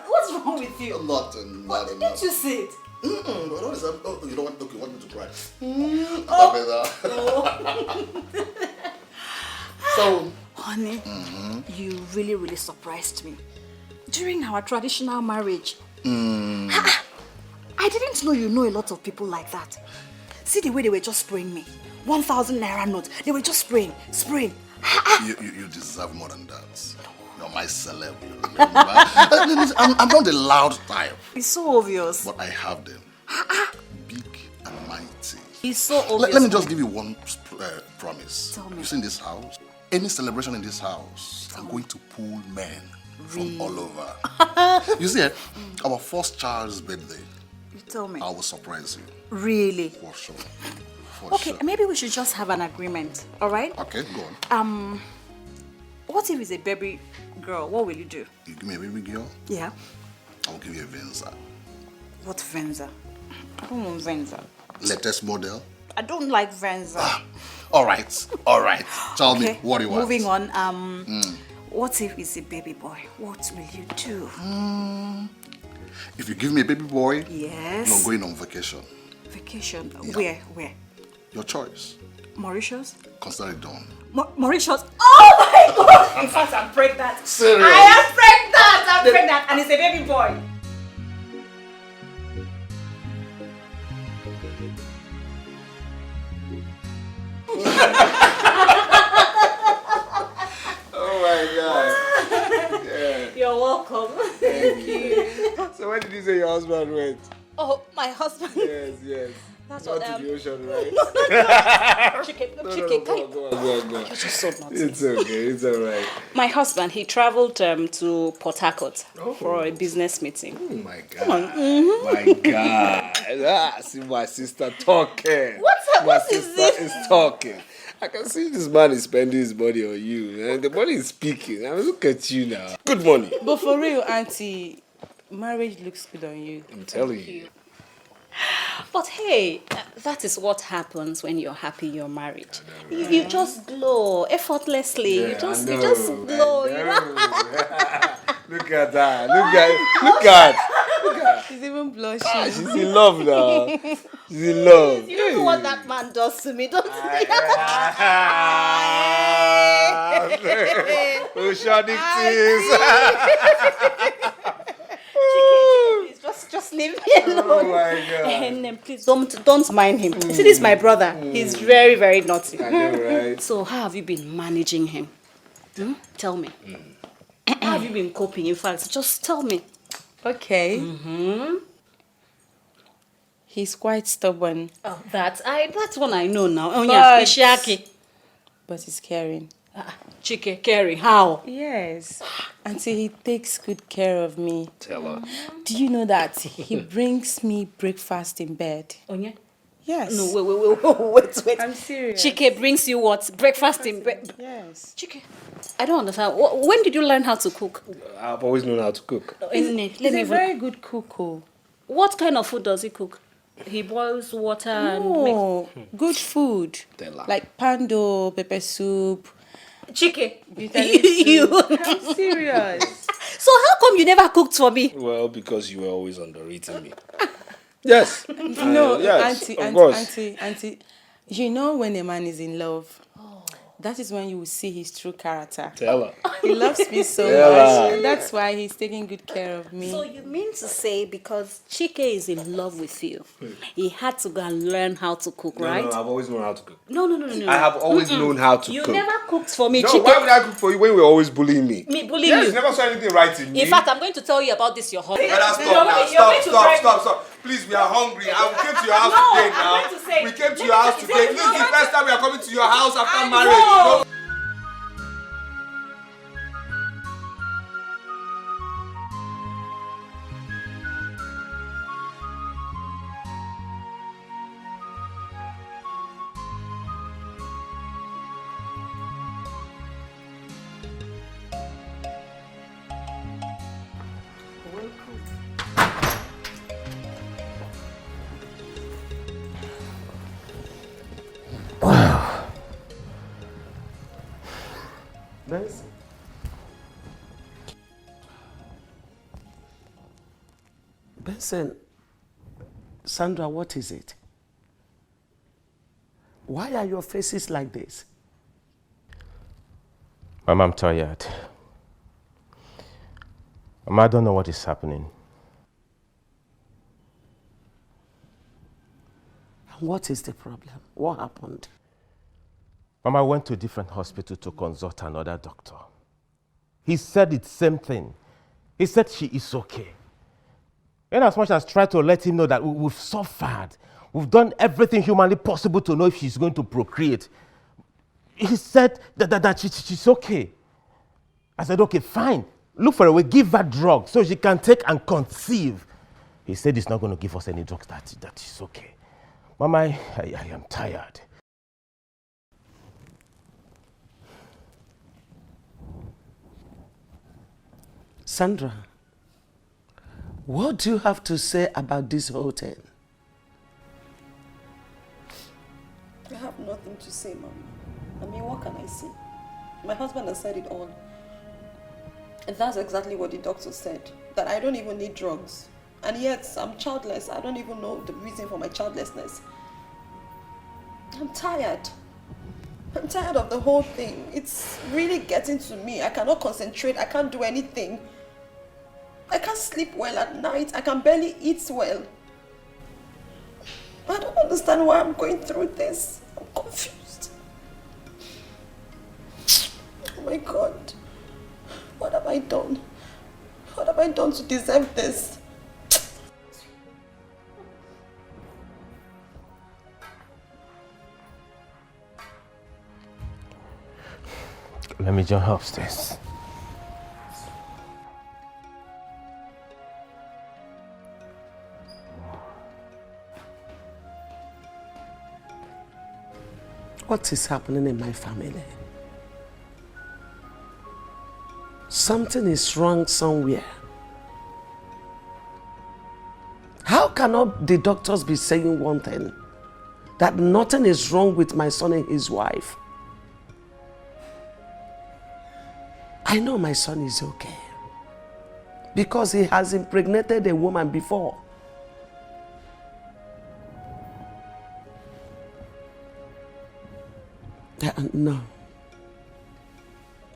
What's wrong with you? Nothing. Didn't you see it? You don't want okay, you want me to cry? So, honey, you really, really surprised me. During our traditional marriage, I didn't know you know a lot of people like that. See the way they were just spraying me. 1,000 naira notes. They were just spraying. you deserve more than that. You're my celeb. I'm not the loud type. It's so obvious. But I have them. Big and mighty. It's so obvious. Let me just give you one promise. Tell me. You see in this house, any celebration in this house, I'm going to pull men from all over. You see, our first child's birthday, You tell me. I will surprise you. Really? For sure. Okay, maybe we should just have an agreement, all right? Okay, go on. What if it's a baby girl? What will you do? You give me a baby girl, Yeah. I will give you a Venza. What Venza? I don't want Venza. Latest model. I don't like Venza. All right. Tell me, what do you want? Moving on. What if it's a baby boy? What will you do? If you give me a baby boy, Yes. you're going on vacation. Vacation? Yeah. Where? Your choice. Mauritius? Consider it done. Mauritius? Oh my God! In fact, I'm pregnant. Serious? I am pregnant! I'm pregnant, and it's a baby boy. Oh my God. Yeah. You're welcome. Thank you. So where did you say your husband went? Oh, my husband. Yes. That's Not what to the ocean, right? Chicken, Go on. You're just so naughty. It's okay. It's all right. My husband, he traveled to Port Harcourt for a business meeting. Oh my God. My God. See my sister talking. My sister is talking. I can see this man is spending his money on you. And the money is speaking. I mean, look at you now. Good money. But for real, Auntie, marriage looks good on you. I'm telling you. But hey, that is what happens when you're happy you're married. You just glow effortlessly. Yeah, you just I glow. Look at that. Look at. She's even blushing. She's in love now. She's in love. You don't know what that man does to me, don't you? Oceanic Please, just leave me alone. Oh my God. And please don't mind him. See, this is my brother. He's very, very naughty. I know, right? So how have you been managing him? Tell me. How have you been coping? In fact, just tell me. Okay. He's quite stubborn. Oh, that's one I know now. Oh yeah, Ishiaki. But he's caring. Chike, caring. How? Yes. Until he takes good care of me. Tell her. Do you know that he brings me breakfast in bed? Oh yeah? Yes. No, wait. I'm serious. Chike brings you what? Breakfast in bed? Yes. Chike, I don't understand. When did you learn how to cook? I've always known how to cook. He's a very good cook. What kind of food does he cook? He boils water and makes... good food. Like pando, pepper soup. Chike, you. I'm serious. So how come you never cooked for me? Well, because you were always underrating me. Yes. No, yes, Auntie, you know when a man is in love, that is when you will see his true character. Tell her. He loves me so Tell much. her. That's why he's taking good care of me. So you mean to say because Chike is in love with you, he had to go and learn how to cook, right? No, I've always known how to cook. No. I have always known how to You cook. never cooked for me, No, Chike. why would I cook for you when you were always bullying me? Me bullying yes, you? Never saw anything right in me. In fact, I'm going to tell you about this, your husband. Stop. Please, we are hungry. We came to your house today now. I'm going to say, we came to your house today. This is the first time we are coming to your house after marriage. know. No. Nice. Benson, Sandra, what is it? Why are your faces like this? Mama, I'm tired. Mama, I don't know what is happening. What is the problem? What happened? Mama, I went to a different hospital to consult another doctor. He said the same thing. He said she is okay. And as much as tried to let him know that we've suffered, we've done everything humanly possible to know if she's going to procreate, he said that she's okay. I said, okay, fine. Look for a way, give her drugs so she can take and conceive. He said he's not going to give us any drugs, that she's okay. Mama, I am tired. Sandra, what do you have to say about this whole thing? I have nothing to say, Mama. I mean, what can I say? My husband has said it all. And that's exactly what the doctor said, that I don't even need drugs. And yet, I'm childless. I don't even know the reason for my childlessness. I'm tired. I'm tired of the whole thing. It's really getting to me. I cannot concentrate. I can't do anything. I can't sleep well at night. I can barely eat well. I don't understand why I'm going through this. I'm confused. Oh my God. What have I done? What have I done to deserve this? Let me join her upstairs. What is happening in my family? Something is wrong somewhere. How cannot the doctors be saying one thing? That nothing is wrong with my son and his wife. I know my son is okay. Because he has impregnated a woman before. No.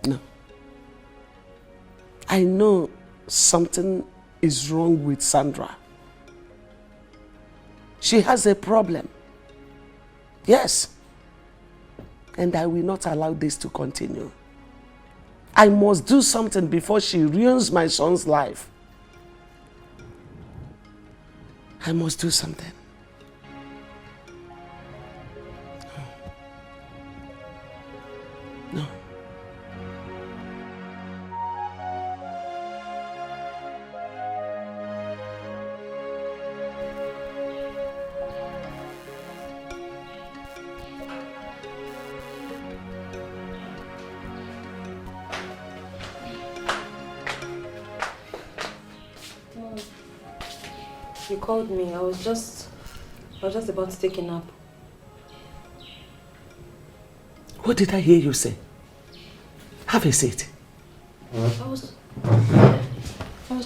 No. I know something is wrong with Sandra. She has a problem. Yes. And I will not allow this to continue. I must do something before she ruins my son's life. I must do something. No. You called me. I was just about to take a nap. What did I hear you say? Have a seat. I was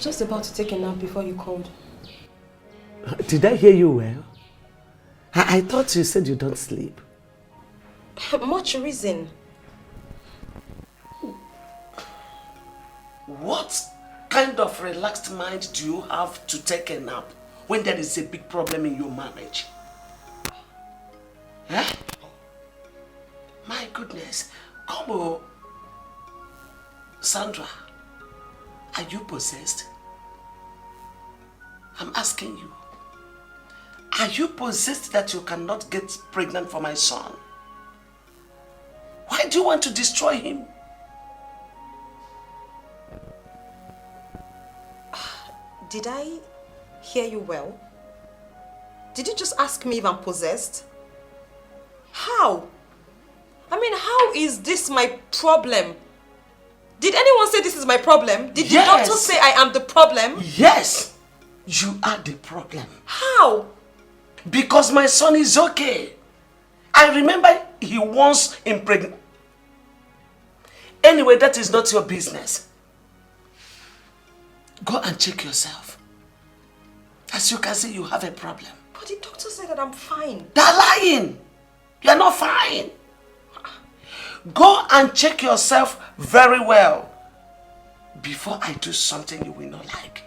just about to take a nap before you called. Did I hear you well? I thought you said you don't sleep. Much reason. What kind of relaxed mind do you have to take a nap when there is a big problem in your marriage? Huh? My goodness. Come on. Sandra, are you possessed? I'm asking you. Are you possessed that you cannot get pregnant for my son? Why do you want to destroy him? Did I hear you well? Did you just ask me if I'm possessed? How? I mean, how is this my problem? Did anyone say this is my problem? Did the doctor say I am the problem? Yes, you are the problem. How? Because my son is okay. I remember he once impregnated. Anyway, that is not your business. Go and check yourself. As you can see, you have a problem. But the doctor said that I'm fine. They're lying. You're not fine. Go and check yourself very well before I do something you will not like.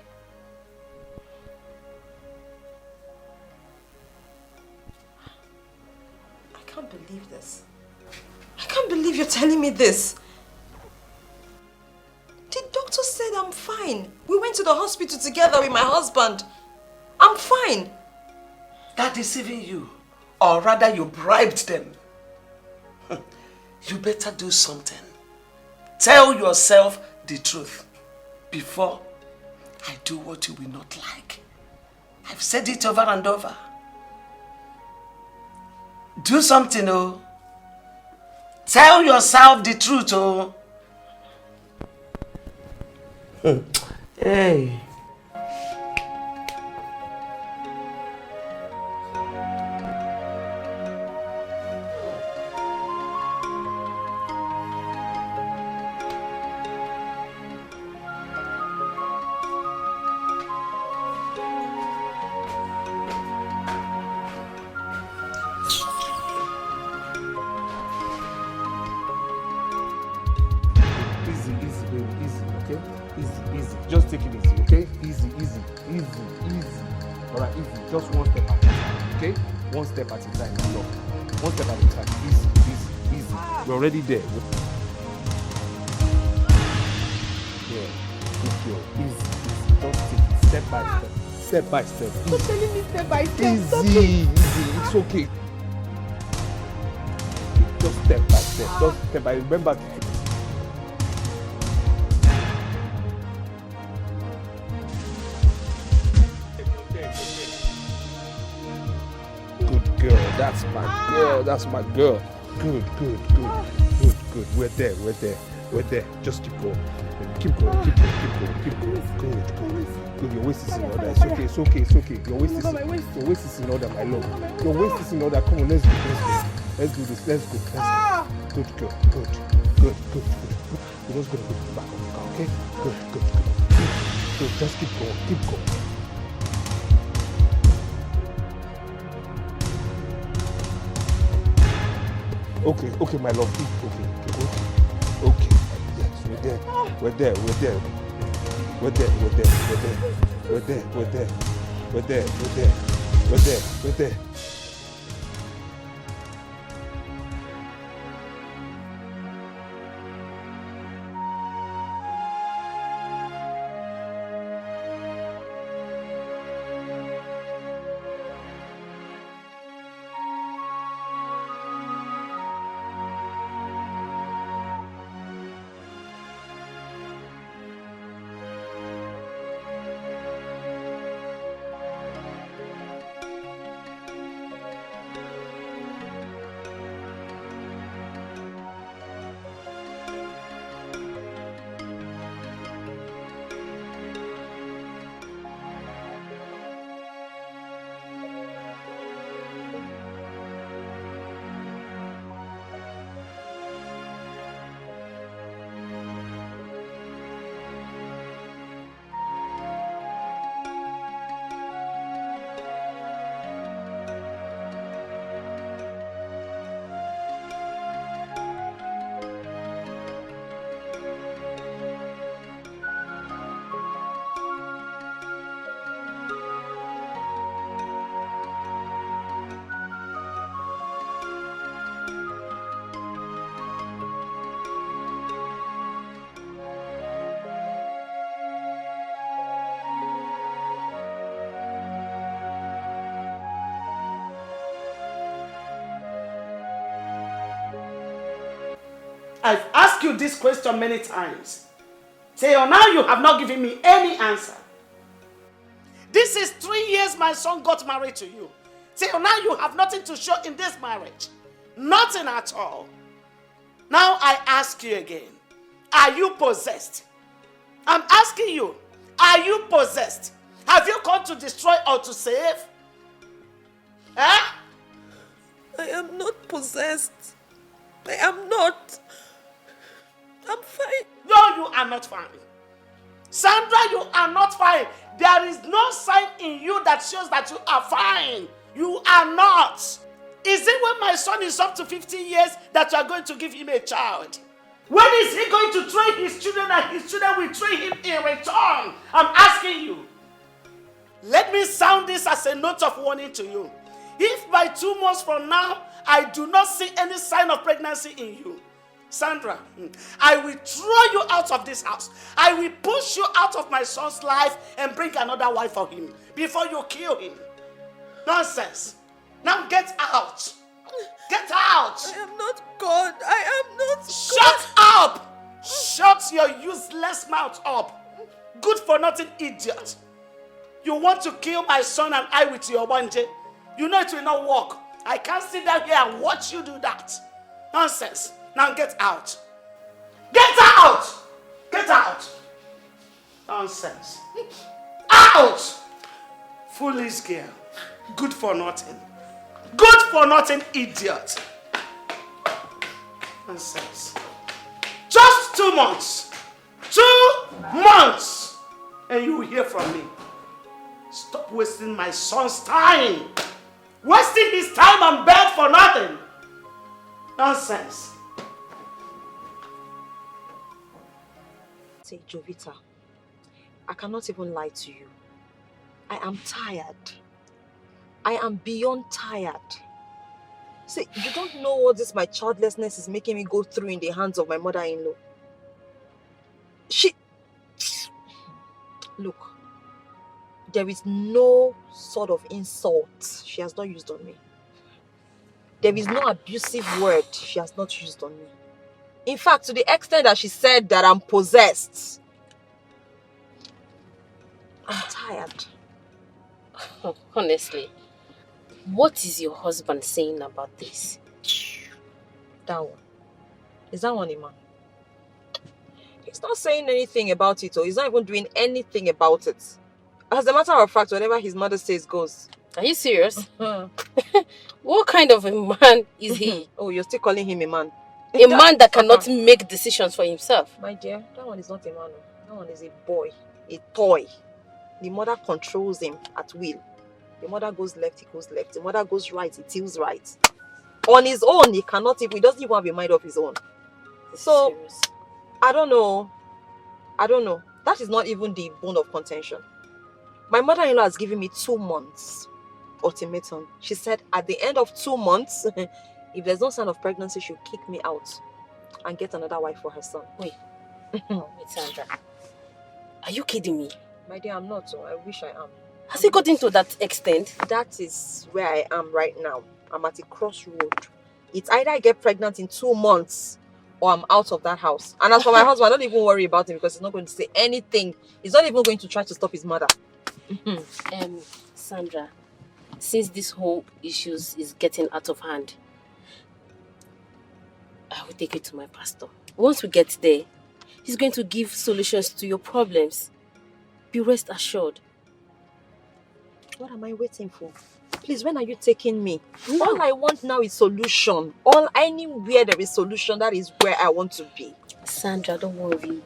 I can't believe this. I can't believe you're telling me this. The doctor said I'm fine. We went to the hospital together with my husband. I'm fine. They're deceiving you. Or rather, you bribed them. You better do something. Tell yourself the truth before I do what you will not like. I've said it over and over. Do something, oh. Tell yourself the truth, oh. Hey. Just take it easy, okay? Easy. Alright, easy. Just one step at a time, okay? One step at a time, my love. One step at a time. Easy. We're already there. Yeah, good girl. Easy. Just take it step by step. Step by step. Stop telling me step by step. Easy. It's okay. Just step by step. Just step by. Remember to. That's my girl. That's my girl. Good. We're there. Just keep going. Keep going. Good. Your waist is in order. It's okay. Your waist is in order, my love. Your waist is in order. Come on, let's do this. Let's go. Good girl. Good. We're just gonna go back on the car, okay? Good. Just keep going. Okay, my love. Okay. Yes, we're there. I've asked you this question many times. Till now you have not given me any answer. This is 3 years my son got married to you. Till now you have nothing to show in this marriage. Nothing at all. Now I ask you again. Are you possessed? I'm asking you. Are you possessed? Have you come to destroy or to save? Huh? I am not possessed. I am not. I'm fine. No, you are not fine. Sandra, you are not fine. There is no sign in you that shows that you are fine. You are not. Is it when my son is up to 50 years that you are going to give him a child? When is he going to train his children and his children will train him in return? I'm asking you. Let me sound this as a note of warning to you. If by 2 months from now, I do not see any sign of pregnancy in you, Sandra, I will throw you out of this house. I will push you out of my son's life and bring another wife for him before you kill him. Nonsense. Now get out. Get out. I am not God. I am not Shut up. Shut your useless mouth up. Good for nothing idiot. You want to kill my son and I with your wanje. You know it will not work. I can't sit down here and watch you do that. Nonsense. Now get out. Get out! Get out! Nonsense. Out! Foolish girl. Good for nothing. Good for nothing idiot. Nonsense. Just 2 months. 2 months. And you will hear from me. Stop wasting my son's time. Wasting his time on bed for nothing. Nonsense. Say, Jovita, I cannot even lie to you. I am tired. I am beyond tired. See, you don't know what this my childlessness is making me go through in the hands of my mother-in-law. Look, there is no sort of insult she has not used on me. There is no abusive word she has not used on me. In fact, to the extent that she said that I'm possessed. I'm tired. Honestly, what is your husband saying about this? That one. Is that one a man? He's not saying anything about it, or he's not even doing anything about it. As a matter of fact, whatever his mother says goes. Are you serious? What kind of a man is he? Oh, you're still calling him a man? A man that cannot make decisions for himself. My dear, that one is not a man. That one is a boy, a toy. The mother controls him at will. The mother goes left, he goes left. The mother goes right, he tilts right. On his own, he doesn't even have a mind of his own. So, I don't know. That is not even the bone of contention. My mother-in-law has given me 2 months ultimatum. She said at the end of 2 months, if there's no sign of pregnancy, she'll kick me out and get another wife for her son. Wait, Sandra. Are you kidding me? My dear, I'm not. So I wish I am. Has it gotten to that extent? That is where I am right now. I'm at a crossroad. It's either I get pregnant in 2 months or I'm out of that house. And as for my husband, don't even worry about him because he's not going to say anything. He's not even going to try to stop his mother. Sandra, since this whole issue is getting out of hand, I will take it to my pastor. Once we get there, he's going to give solutions to your problems. Be rest assured. What am I waiting for? Please, when are you taking me? No. All I want now is solution. Anywhere there is solution, that is where I want to be. Sandra, don't worry.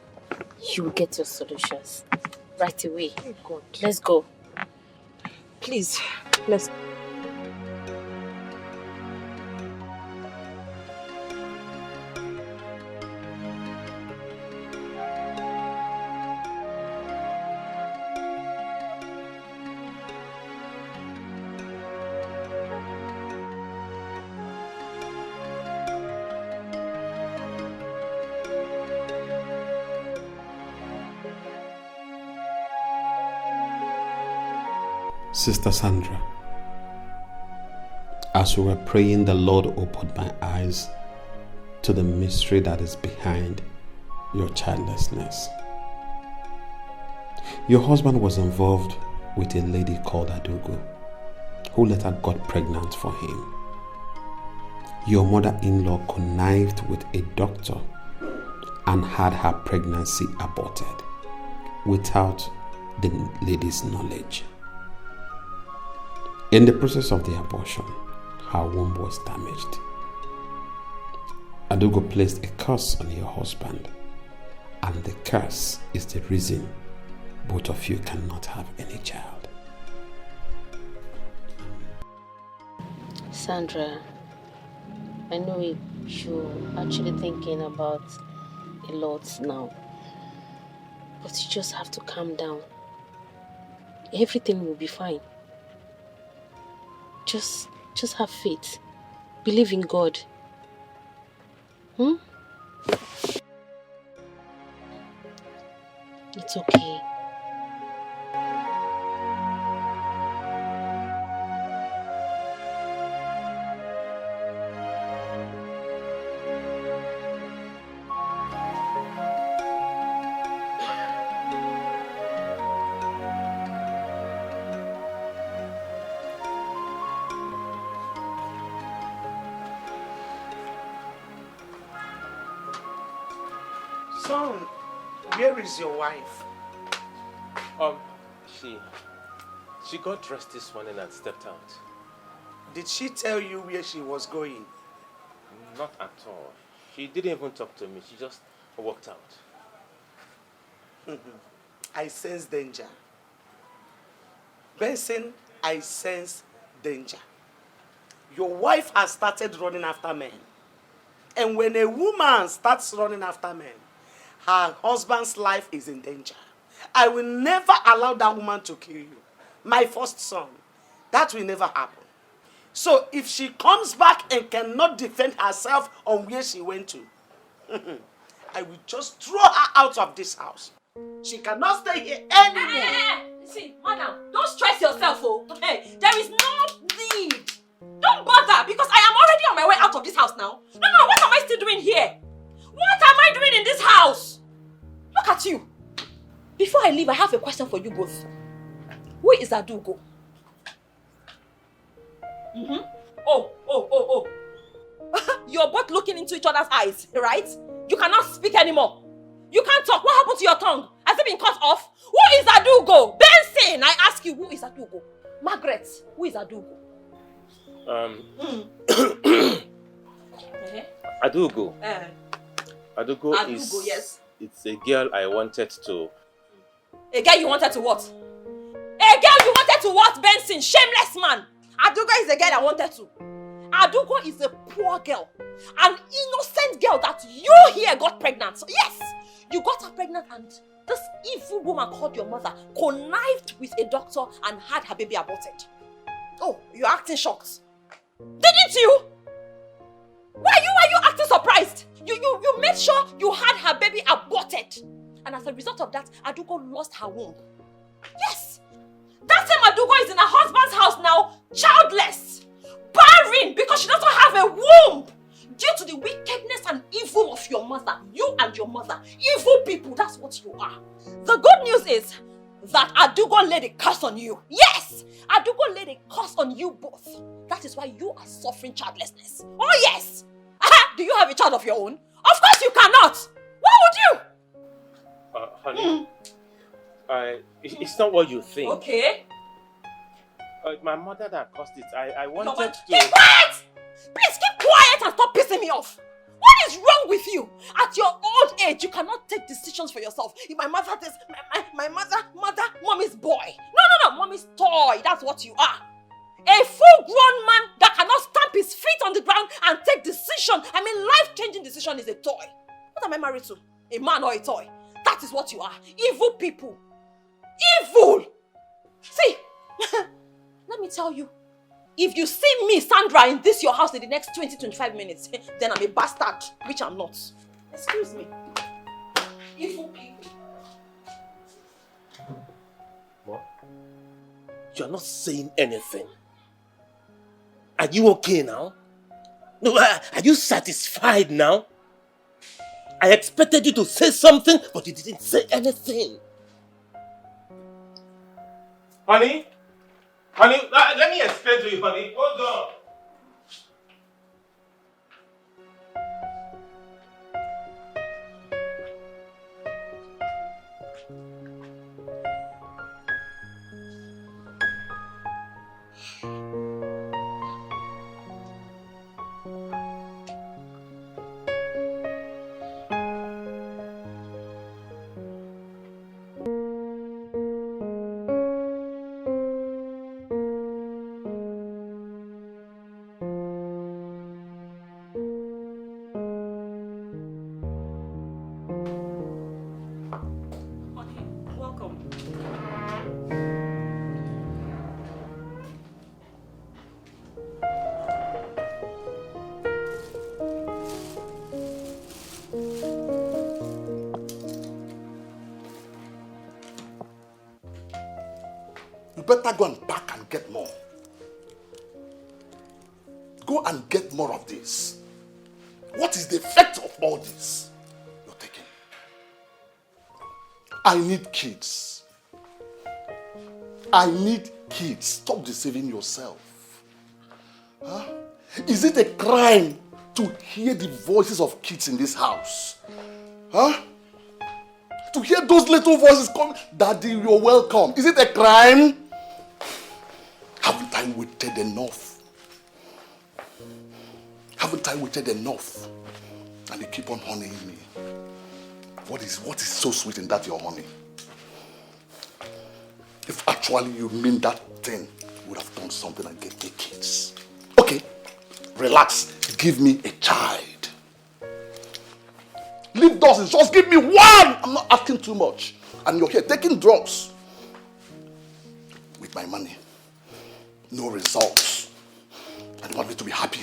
You will get your solutions right away. Oh God. Let's go. Please, let's go. Sister Sandra, as we were praying, the Lord opened my eyes to the mystery that is behind your childlessness. Your husband was involved with a lady called Adugo, who later got pregnant for him. Your mother-in-law connived with a doctor and had her pregnancy aborted without the lady's knowledge. In the process of the abortion, her womb was damaged. Adugo placed a curse on your husband, and the curse is the reason both of you cannot have any child. Sandra, I know you're actually thinking about a lot now, but you just have to calm down. Everything will be fine. Just have faith. Believe in God. It's okay. Son, where is your wife? She got dressed this morning and stepped out. Did she tell you where she was going? Not at all. She didn't even talk to me. She just walked out. I sense danger. Benson, I sense danger. Your wife has started running after men. And when a woman starts running after men, her husband's life is in danger. I will never allow that woman to kill you. My first son. That will never happen. So if she comes back and cannot defend herself on where she went to, I will just throw her out of this house. She cannot stay here anymore. See, madam, don't stress yourself, okay? There is no need. Don't bother, because I am already on my way out of this house now. No, what am I still doing here? What am I doing in this house? Look at you. Before I leave, I have a question for you both. Who is Adugo? Oh. You're both looking into each other's eyes, right? You cannot speak anymore. You can't talk. What happened to your tongue? Has it been cut off? Who is Adugo? Benson, I ask you, who is Adugo? Margaret, who is Adugo? Adugo. Adugo Adugo, is... yes. It's a girl I wanted to... A girl you wanted to what? A girl you wanted to what, Benson? Shameless man. Adugo is a girl I wanted to. Adugo is a poor girl. An innocent girl that you here got pregnant. So yes, you got her pregnant and this evil woman called your mother connived with a doctor and had her baby aborted. Oh, you're acting shocked. Didn't you? Why are you acting surprised? You made sure you had her baby aborted. And as a result of that, Adugo lost her womb. Yes! That same Adugo is in her husband's house now, childless, barren, because she doesn't have a womb. Due to the wickedness and evil of your mother, you and your mother, evil people, that's what you are. The good news is that Adugo laid a curse on you. Yes! Adugo laid a curse on you both. That is why you are suffering childlessness. Oh yes! Do you have a child of your own? Of course you cannot! Why would you? Honey, it's not what you think. Okay. My mother that caused it, I wanted to... Keep quiet! Please keep quiet and stop pissing me off. What is wrong with you? At your old age, you cannot take decisions for yourself. If my mother says, my mother, mommy's boy. No, mommy's toy. That's what you are. A full-grown man that cannot stamp his feet on the ground and take decision. I mean, life-changing decision is a toy. What am I married to? A man or a toy? That is what you are. Evil people. Evil! See, let me tell you. If you see me, Sandra, in this your house in the next 20-25 minutes, then I'm a bastard, which I'm not. Excuse me. Evil people. What? You're not saying anything. Are you okay now? No, are you satisfied now? I expected you to say something, but you didn't say anything. Honey? Honey, let me explain to you, honey. Hold on. You better go and pack and get more. Go and get more of this. What is the effect of all this you're taking? I need kids. I need kids. Stop deceiving yourself. Huh? Is it a crime to hear the voices of kids in this house? Huh? To hear those little voices calling, Daddy, you're welcome. Is it a crime? Haven't I waited enough? Haven't I waited enough? And they keep on honeying me. What is so sweet in that, your honey? If actually you mean that thing, you would have done something and get the kids. Okay, relax. Give me a child. Leave dozens, just give me one! I'm not asking too much. And you're here taking drugs. With my money. No results. And you want me to be happy.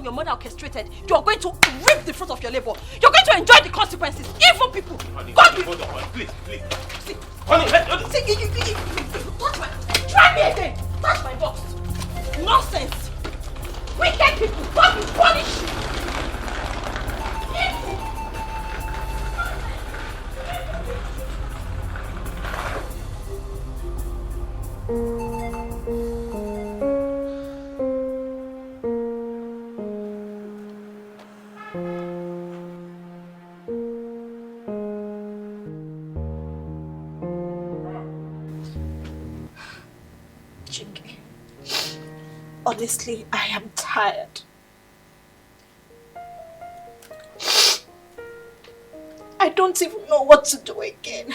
Your mother orchestrated, you are going to reap the fruit of your labor. You're going to enjoy the consequences. Evil people. Honey, God will... hold on, please. See, honey, see, touch my... Try me again. Touch my box. Nonsense. Wicked people. God will punish you. Honestly, I am tired. I don't even know what to do again.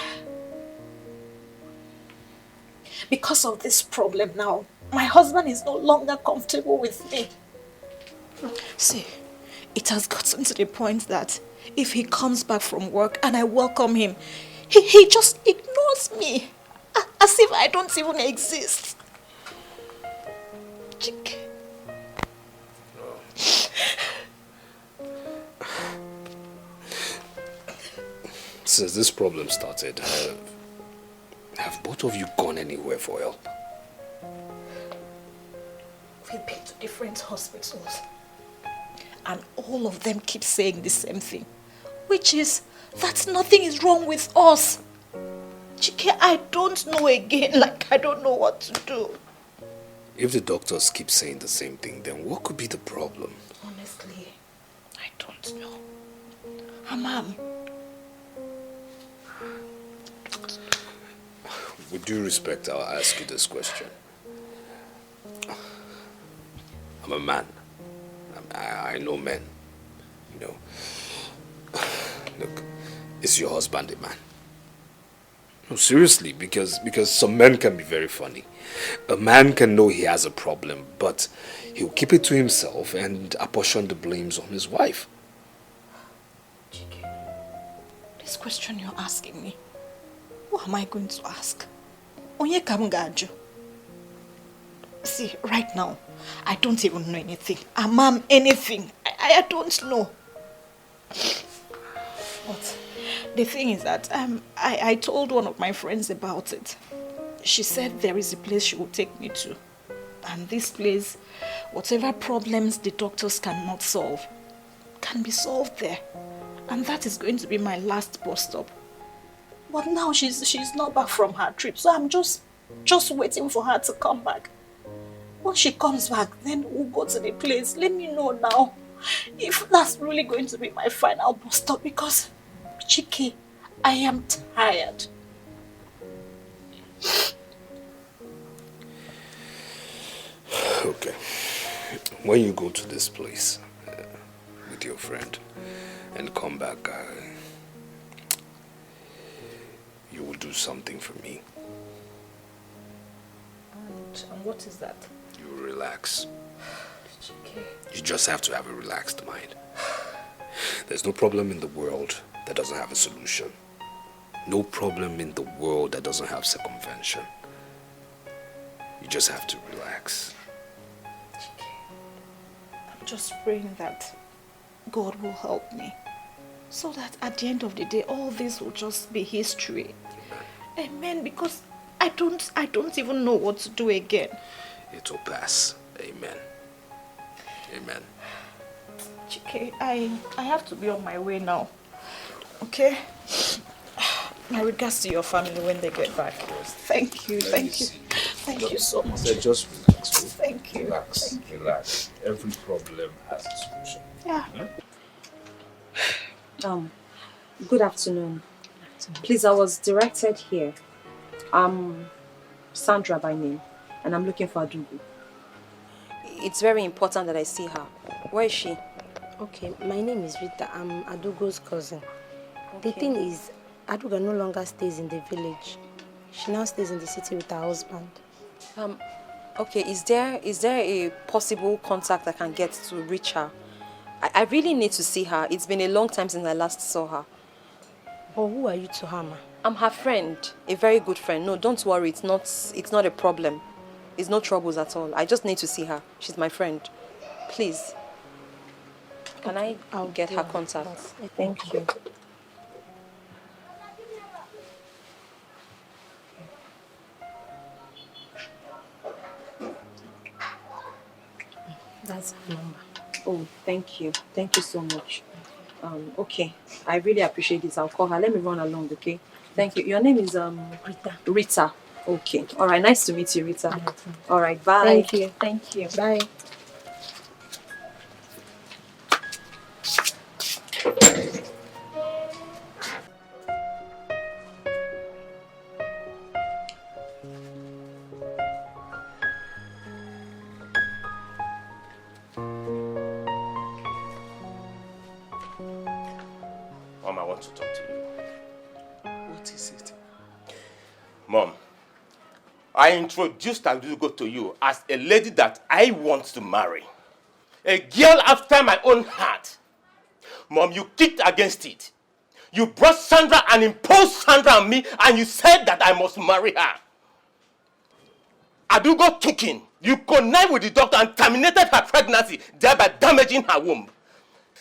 Because of this problem now, my husband is no longer comfortable with me. See, it has gotten to the point that if he comes back from work and I welcome him, he just ignores me. As if I don't even exist. Dikeh. Since this problem started, have both of you gone anywhere for help? We've been to different hospitals, and all of them keep saying the same thing, which is that nothing is wrong with us. Dikeh, I don't know again, like I don't know what to do. If the doctors keep saying the same thing, then what could be the problem? Honestly, I don't know. Mom. With due respect, I'll ask you this question. I'm a man. I know men. You know. Look, is your husband a man? No, seriously, because some men can be very funny. A man can know he has a problem, but he'll keep it to himself and apportion the blames on his wife. Dikeh, this question you're asking me, what am I going to ask? Onye kamungaju. See, right now, I don't even know anything. Amam, anything. I don't know. But the thing is that I told one of my friends about it. She said there is a place she will take me to. And this place, whatever problems the doctors cannot solve, can be solved there. And that is going to be my last bus stop. But now she's not back from her trip, so I'm just waiting for her to come back. When she comes back, then we'll go to the place. Let me know now if that's really going to be my final bus stop, because Dikeh, I am tired. Okay. When you go to this place with your friend and come back, you will do something for me. And what is that? You will relax. Okay. You just have to have a relaxed mind. There's no problem in the world that doesn't have a solution. No problem in the world that doesn't have circumvention. You just have to relax. I'm just praying that God will help me, so that at the end of the day, all this will just be history. Amen. Because I don't even know what to do again. It will pass. Amen. Amen. Chike, I have to be on my way now. Okay? My regards to your family when they get back. Thank you, thank you. Thank you so much. Just relax. Thank you. Relax, Thank you. relax. Every problem has a solution. Yeah. Good afternoon. Please, I was directed here. I'm Sandra by name, and I'm looking for Adugu. It's very important that I see her. Where is she? Okay, my name is Rita. I'm Adugo's cousin. The thing is, Aduga no longer stays in the village. She now stays in the city with her husband. Okay, is there a possible contact I can get to reach her? I really need to see her. It's been a long time since I last saw her. But who are you to her, ma? I'm her friend, a very good friend. No, don't worry, it's not a problem. It's no troubles at all. I just need to see her. She's my friend. Please. Can I'll get her contact? Thank you. That's her number. Oh, thank you. Thank you so much. Okay. I really appreciate this. I'll call her. Let me run along, okay? Thank you. Your name is Rita. Rita. Okay. All right. Nice to meet you, Rita. All right. Bye. Thank you. Thank you. Bye. Mom, I want to talk to you. What is it? Mom, I introduced Adugo to you as a lady that I want to marry. A girl after my own heart. Mom, you kicked against it. You brought Sandra and imposed Sandra on me, and you said that I must marry her. Adugo took in. You connived with the doctor and terminated her pregnancy, thereby damaging her womb.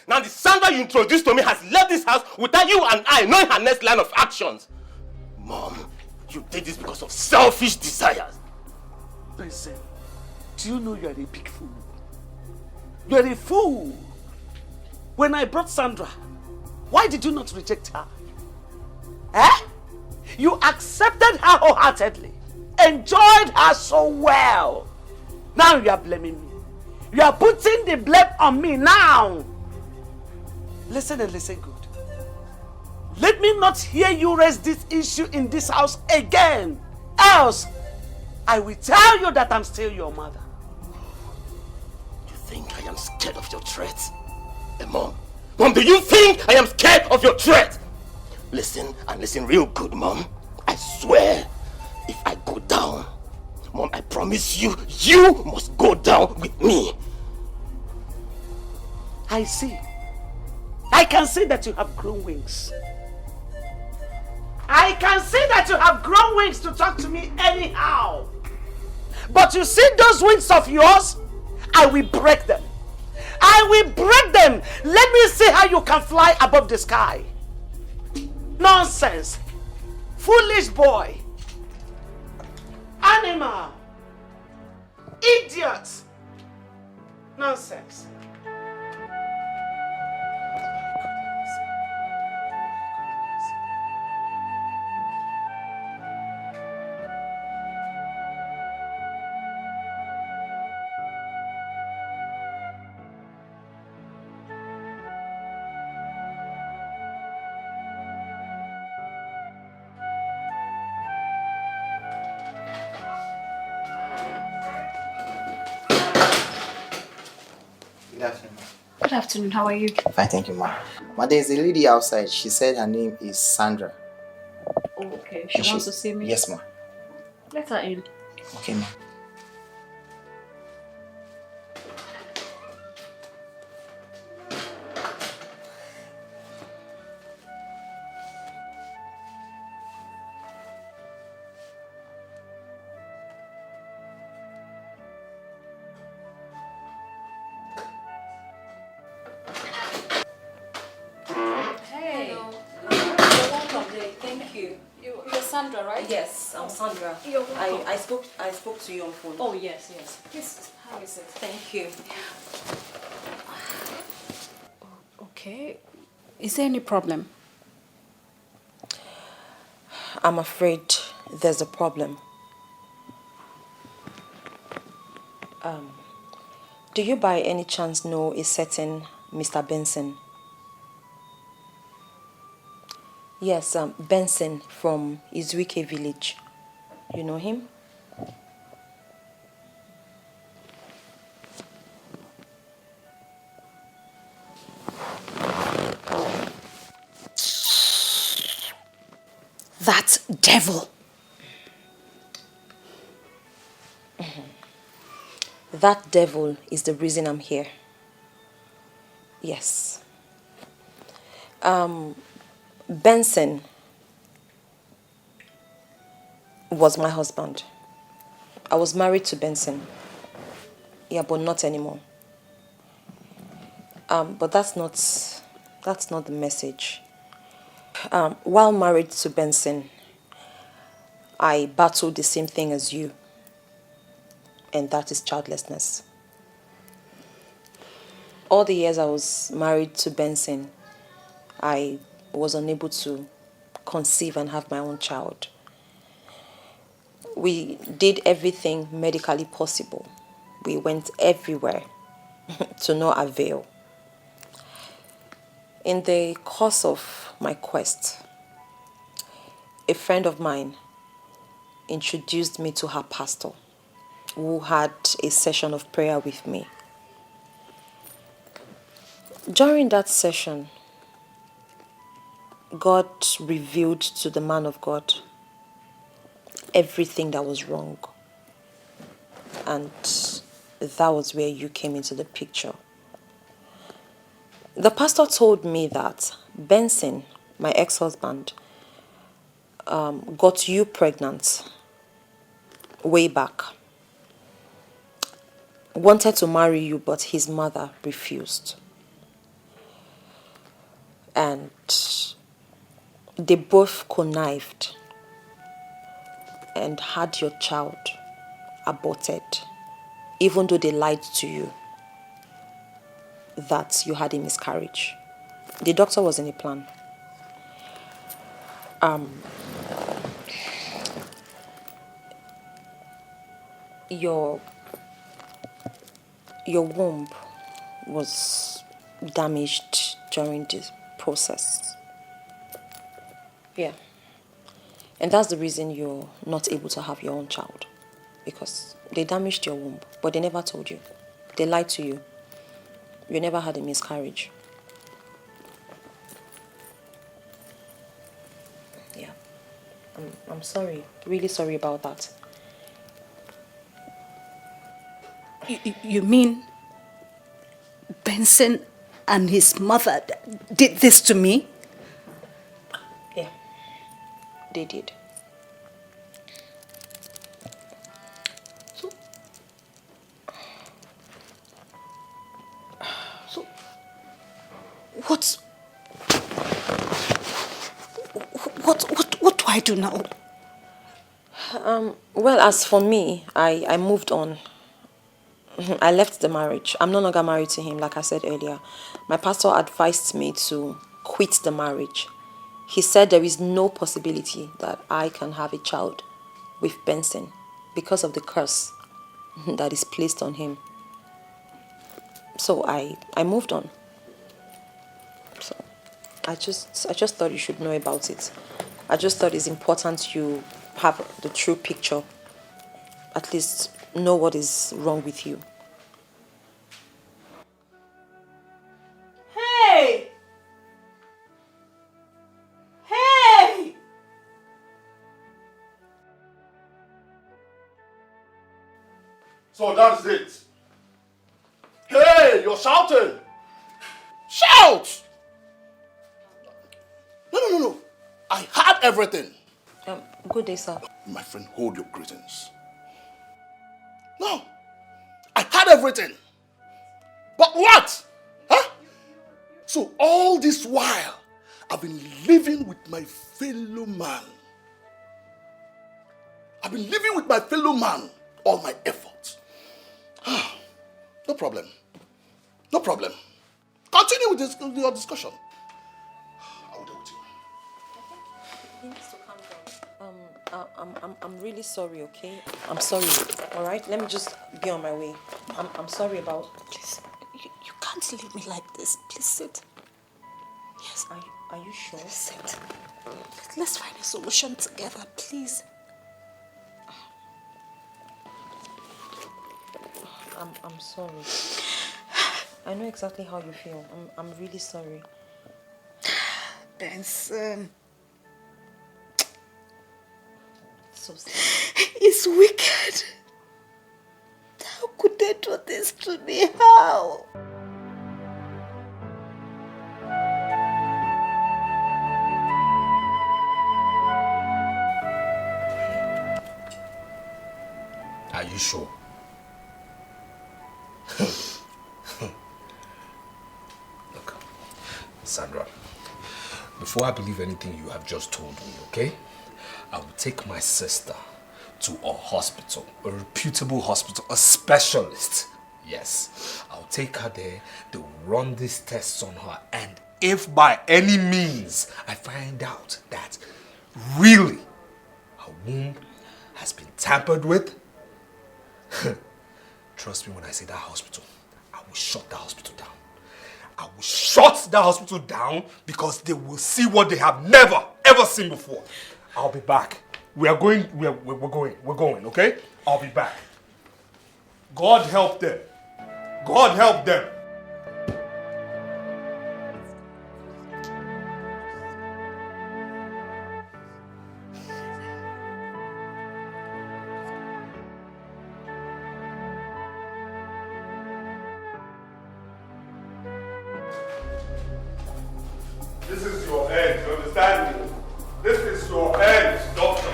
Now the Sandra you introduced to me has left this house without you and I knowing her next line of actions. Mom, you did this because of selfish desires. Listen, do you know you are a big fool? You are a fool. When I brought Sandra, why did you not reject her? Eh? You accepted her wholeheartedly, enjoyed her so well. Now you are blaming me. You are putting the blame on me now. Listen and listen good. Let me not hear you raise this issue in this house again. Else, I will tell you that I'm still your mother. You think I am scared of your threats? Mom, do you think I am scared of your threat? Listen, and listen real good, Mom. I swear, if I go down, Mom, I promise you, you must go down with me. I see. I can see that you have grown wings. I can see that you have grown wings to talk to me anyhow. But you see those wings of yours? I will break them. I will break them. Let me see how you can fly above the sky. Nonsense. Foolish boy. Animal. Idiot. Nonsense. Good afternoon, how are you? Fine, thank you, ma. Ma, there's a lady outside. She said her name is Sandra. Oh, okay. She wants to see me? Yes, ma. Let her in. Okay, ma. Sandra, right? Yes, I'm Sandra. You're welcome. I spoke to you on phone. Oh yes, yes. Please have a seat. Thank you. Okay. Is there any problem? I'm afraid there's a problem. Do you by any chance know a certain Mr. Benson? Yes, Benson from Izuike village. You know him? That devil. That devil is the reason I'm here. Yes. Benson was my husband. I was married to Benson. Yeah, but not anymore. But that's not the message. While married to Benson, I battled the same thing as you, and that is childlessness. All the years I was married to Benson, I was unable to conceive and have my own child. We did everything medically possible. We went everywhere to no avail. In the course of my quest, a friend of mine introduced me to her pastor, who had a session of prayer with me. During that session, God revealed to the man of God everything that was wrong. And that was where you came into the picture. The pastor told me that Benson, my ex-husband, got you pregnant way back. Wanted to marry you, but his mother refused. And they both connived and had your child aborted, even though they lied to you that you had a miscarriage. The doctor was in a plan. Your womb was damaged during this process. Yeah. And that's the reason you're not able to have your own child. Because they damaged your womb, but they never told you. They lied to you. You never had a miscarriage. Yeah. I'm sorry. Really sorry about that. You mean Benson and his mother did this to me? Yeah. They did. So what do I do now? Well, as for me, I moved on. I left the marriage. I'm no longer married to him, like I said earlier. My pastor advised me to quit the marriage. He said there is no possibility that I can have a child with Benson because of the curse that is placed on him. So I moved on. So I just thought you should know about it. I just thought it's important you have the true picture. At least know what is wrong with you. So that's it. Hey, you're shouting. Shout! No. I heard everything. Good day, sir. My friend, hold your greetings. No, I heard everything. But what? Huh? So all this while, I've been living with my fellow man. I've been living with my fellow man all my efforts. No problem. No problem. Continue with your discussion. I will do it. He needs to calm down. I'm really sorry, okay? I'm sorry. All right? Let me just be on my way. I'm sorry about... Please, you can't leave me like this. Please sit. Yes. Are you sure? Sit. Let's find a solution together, please. I'm sorry. I know exactly how you feel. I'm really sorry. Benson. So sad. It's wicked. How could they do this to me? How? Are you sure? Look, Sandra, before I believe anything you have just told me, okay? I will take my sister to a hospital, a reputable hospital, a specialist. Yes, I'll take her there, they will run these tests on her, and if by any means I find out that really her womb has been tampered with, trust me when I say that hospital, I will shut that hospital down. I will shut that hospital down because they will see what they have never, ever seen before. I'll be back. We're going, okay? I'll be back. God help them. God help them. This is your end, you understand me? This is your end, doctor.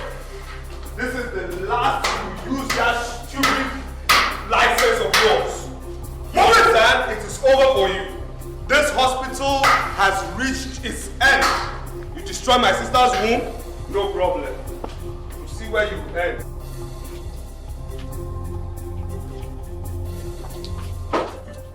This is the last you use that stupid license of yours. You understand? It is over for you. This hospital has reached its end. You destroy my sister's womb, no problem. You see where you end.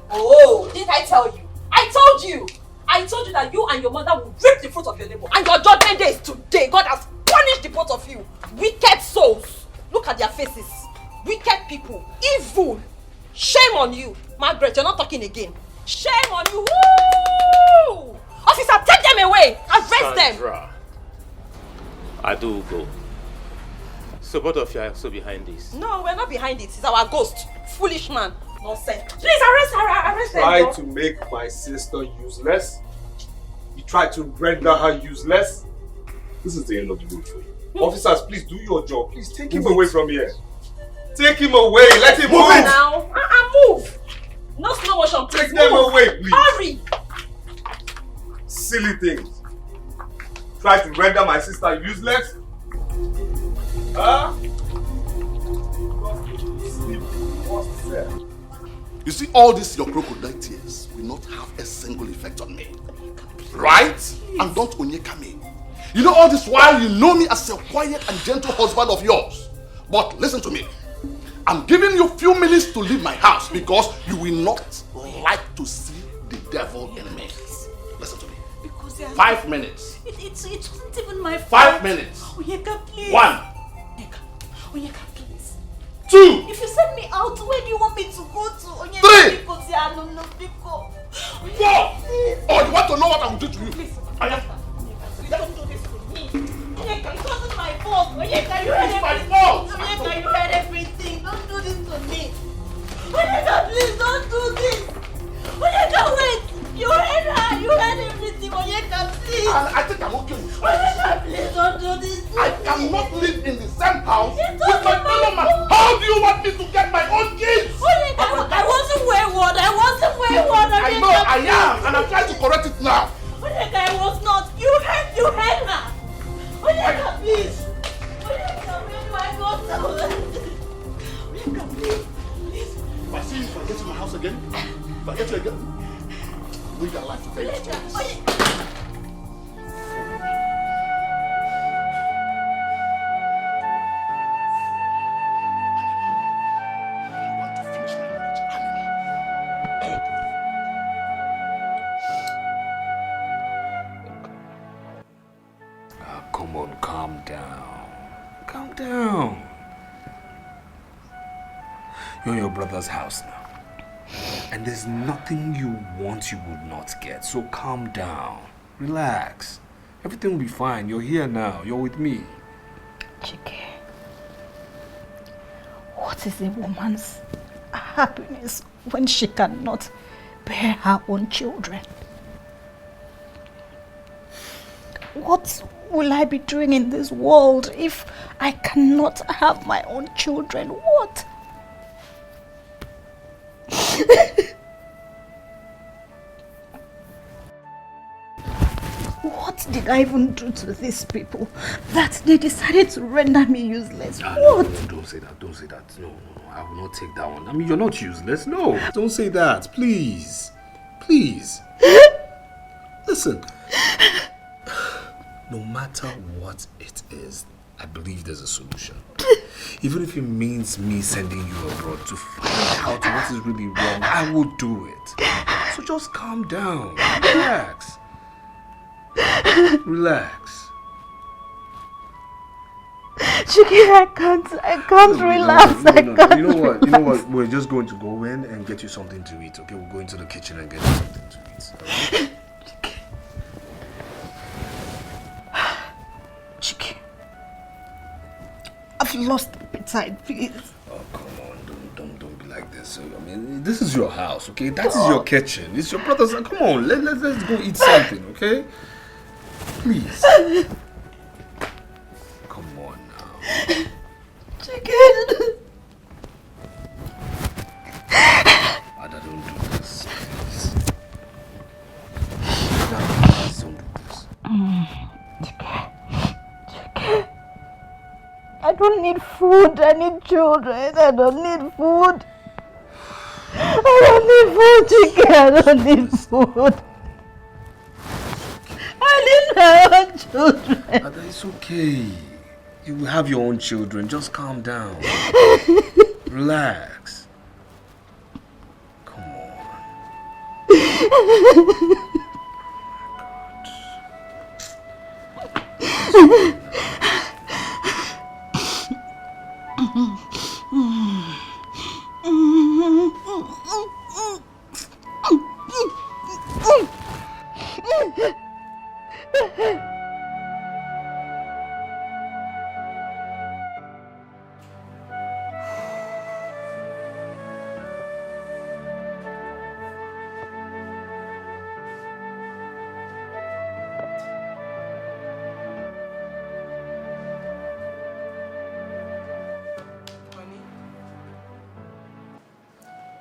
Oh, didn't I tell you? I told you! I told you that you and your mother will reap the fruit of your labor. And your judgment day is today. God has punished the both of you. Wicked souls. Look at their faces. Wicked people. Evil. Shame on you. Margaret, you're not talking again. Shame on you. Woo! Officer, take them away. Arrest them. Sandra, I do go. So both of you are also behind this? No, we're not behind it. It's our ghost. Foolish man. Nonsense. Please arrest her. Arrest them. Try to make my sister useless. You try to render her useless. This is the end of the road for you. Officers, please do your job. Please take him away from here. Take him away. Let him move. Now. Move. No slow motion, please. Take them away, please. Hurry. Silly things. Try to render my sister useless. Huh? You see, all this your crocodile tears will not have a single effect on me. Right? And don't onyeka me. You know all this while you know me as a quiet and gentle husband of yours. But listen to me. I'm giving you a few minutes to leave my house because you will not like to see the devil in me. Listen to me. 5 minutes. It wasn't even my fault. 5 minutes. Onyeka, please. 1. Onyeka, please. 2. If you send me out, where do you want me to go to? Onyeka, 3. because I don't know, because... 4. Oh, you want to know what I will do to you? Please, don't do this to me. Onyeka, it wasn't my fault. Onyeka, you heard everything. Onyeka, you heard everything. Don't do this to me. Onyeka, please, don't do this. Onyeka, wait. You heard her. You heard everything. Onyeka, please. I think I'm okay with you. Onyeka, please, don't do this to me. I cannot live in the same house It with my wasn't fellow my man. How do you you want me to get my own kids? I wasn't wayward. I wasn't wayward. I know I am, and I'm trying to correct it now. I was not. You heard her. Onyeka, please. Onyeka, where do I go to? Onyeka, please. If I see you, if I get to my house again, if I get you again, bring that life to tell you stories. Come on, calm down. Calm down. You're in your brother's house now. And there's nothing you want you would not get. So calm down. Relax. Everything will be fine. You're here now. You're with me. Dikeh, what is a woman's happiness when she cannot bear her own children? What will I be doing in this world if I cannot have my own children? What? What did I even do to these people that they decided to render me useless? What? No, don't say that. Don't say that. No. I will not take that one. I mean, you're not useless. No, don't say that. Please. Please. Listen. No matter what it is, I believe there's a solution. Even if it means me sending you abroad to find out what is really wrong, I will do it. So just calm down. Relax. Relax. Dikeh, I can't relax. No. You know what? We're just going to go in and get you something to eat, okay? We'll go into the kitchen and get you something to eat. Right? Dikeh, I've lost appetite, please. Oh, come on, don't be like this. I mean, this is your house, okay? That is your kitchen. It's your brother's. Come on, let's go eat something, okay? Please. Come on now. Dikeh. Ada, don't do this, please. Ada, please don't do this. Dikeh. I don't need food. I need children. I don't need food. Dikeh. I don't need food. I need my own children. Ada, it's okay. You will have your own children. Just calm down. Relax. Come on.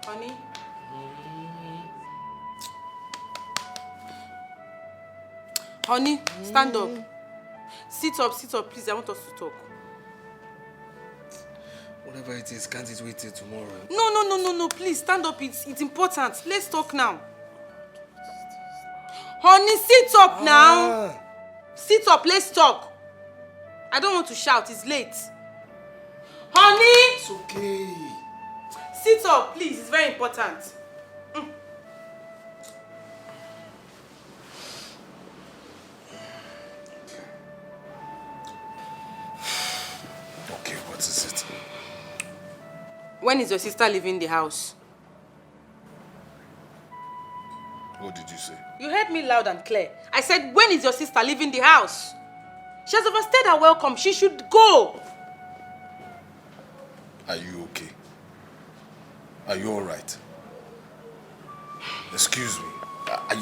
Honey? Honey, stand up. Sit up, please. I want us to talk. Whatever it is, can't it wait till tomorrow? No, please, stand up. It's important. Let's talk now. Honey, sit up now. Sit up, let's talk. I don't want to shout, it's late. Honey! It's okay. Sit up, please, it's very important. Okay, what is it? When is your sister leaving the house? What did you say? You heard me loud and clear. I said, when is your sister leaving the house? She has overstayed her welcome. She should go. Are you okay? Are you alright? Excuse me.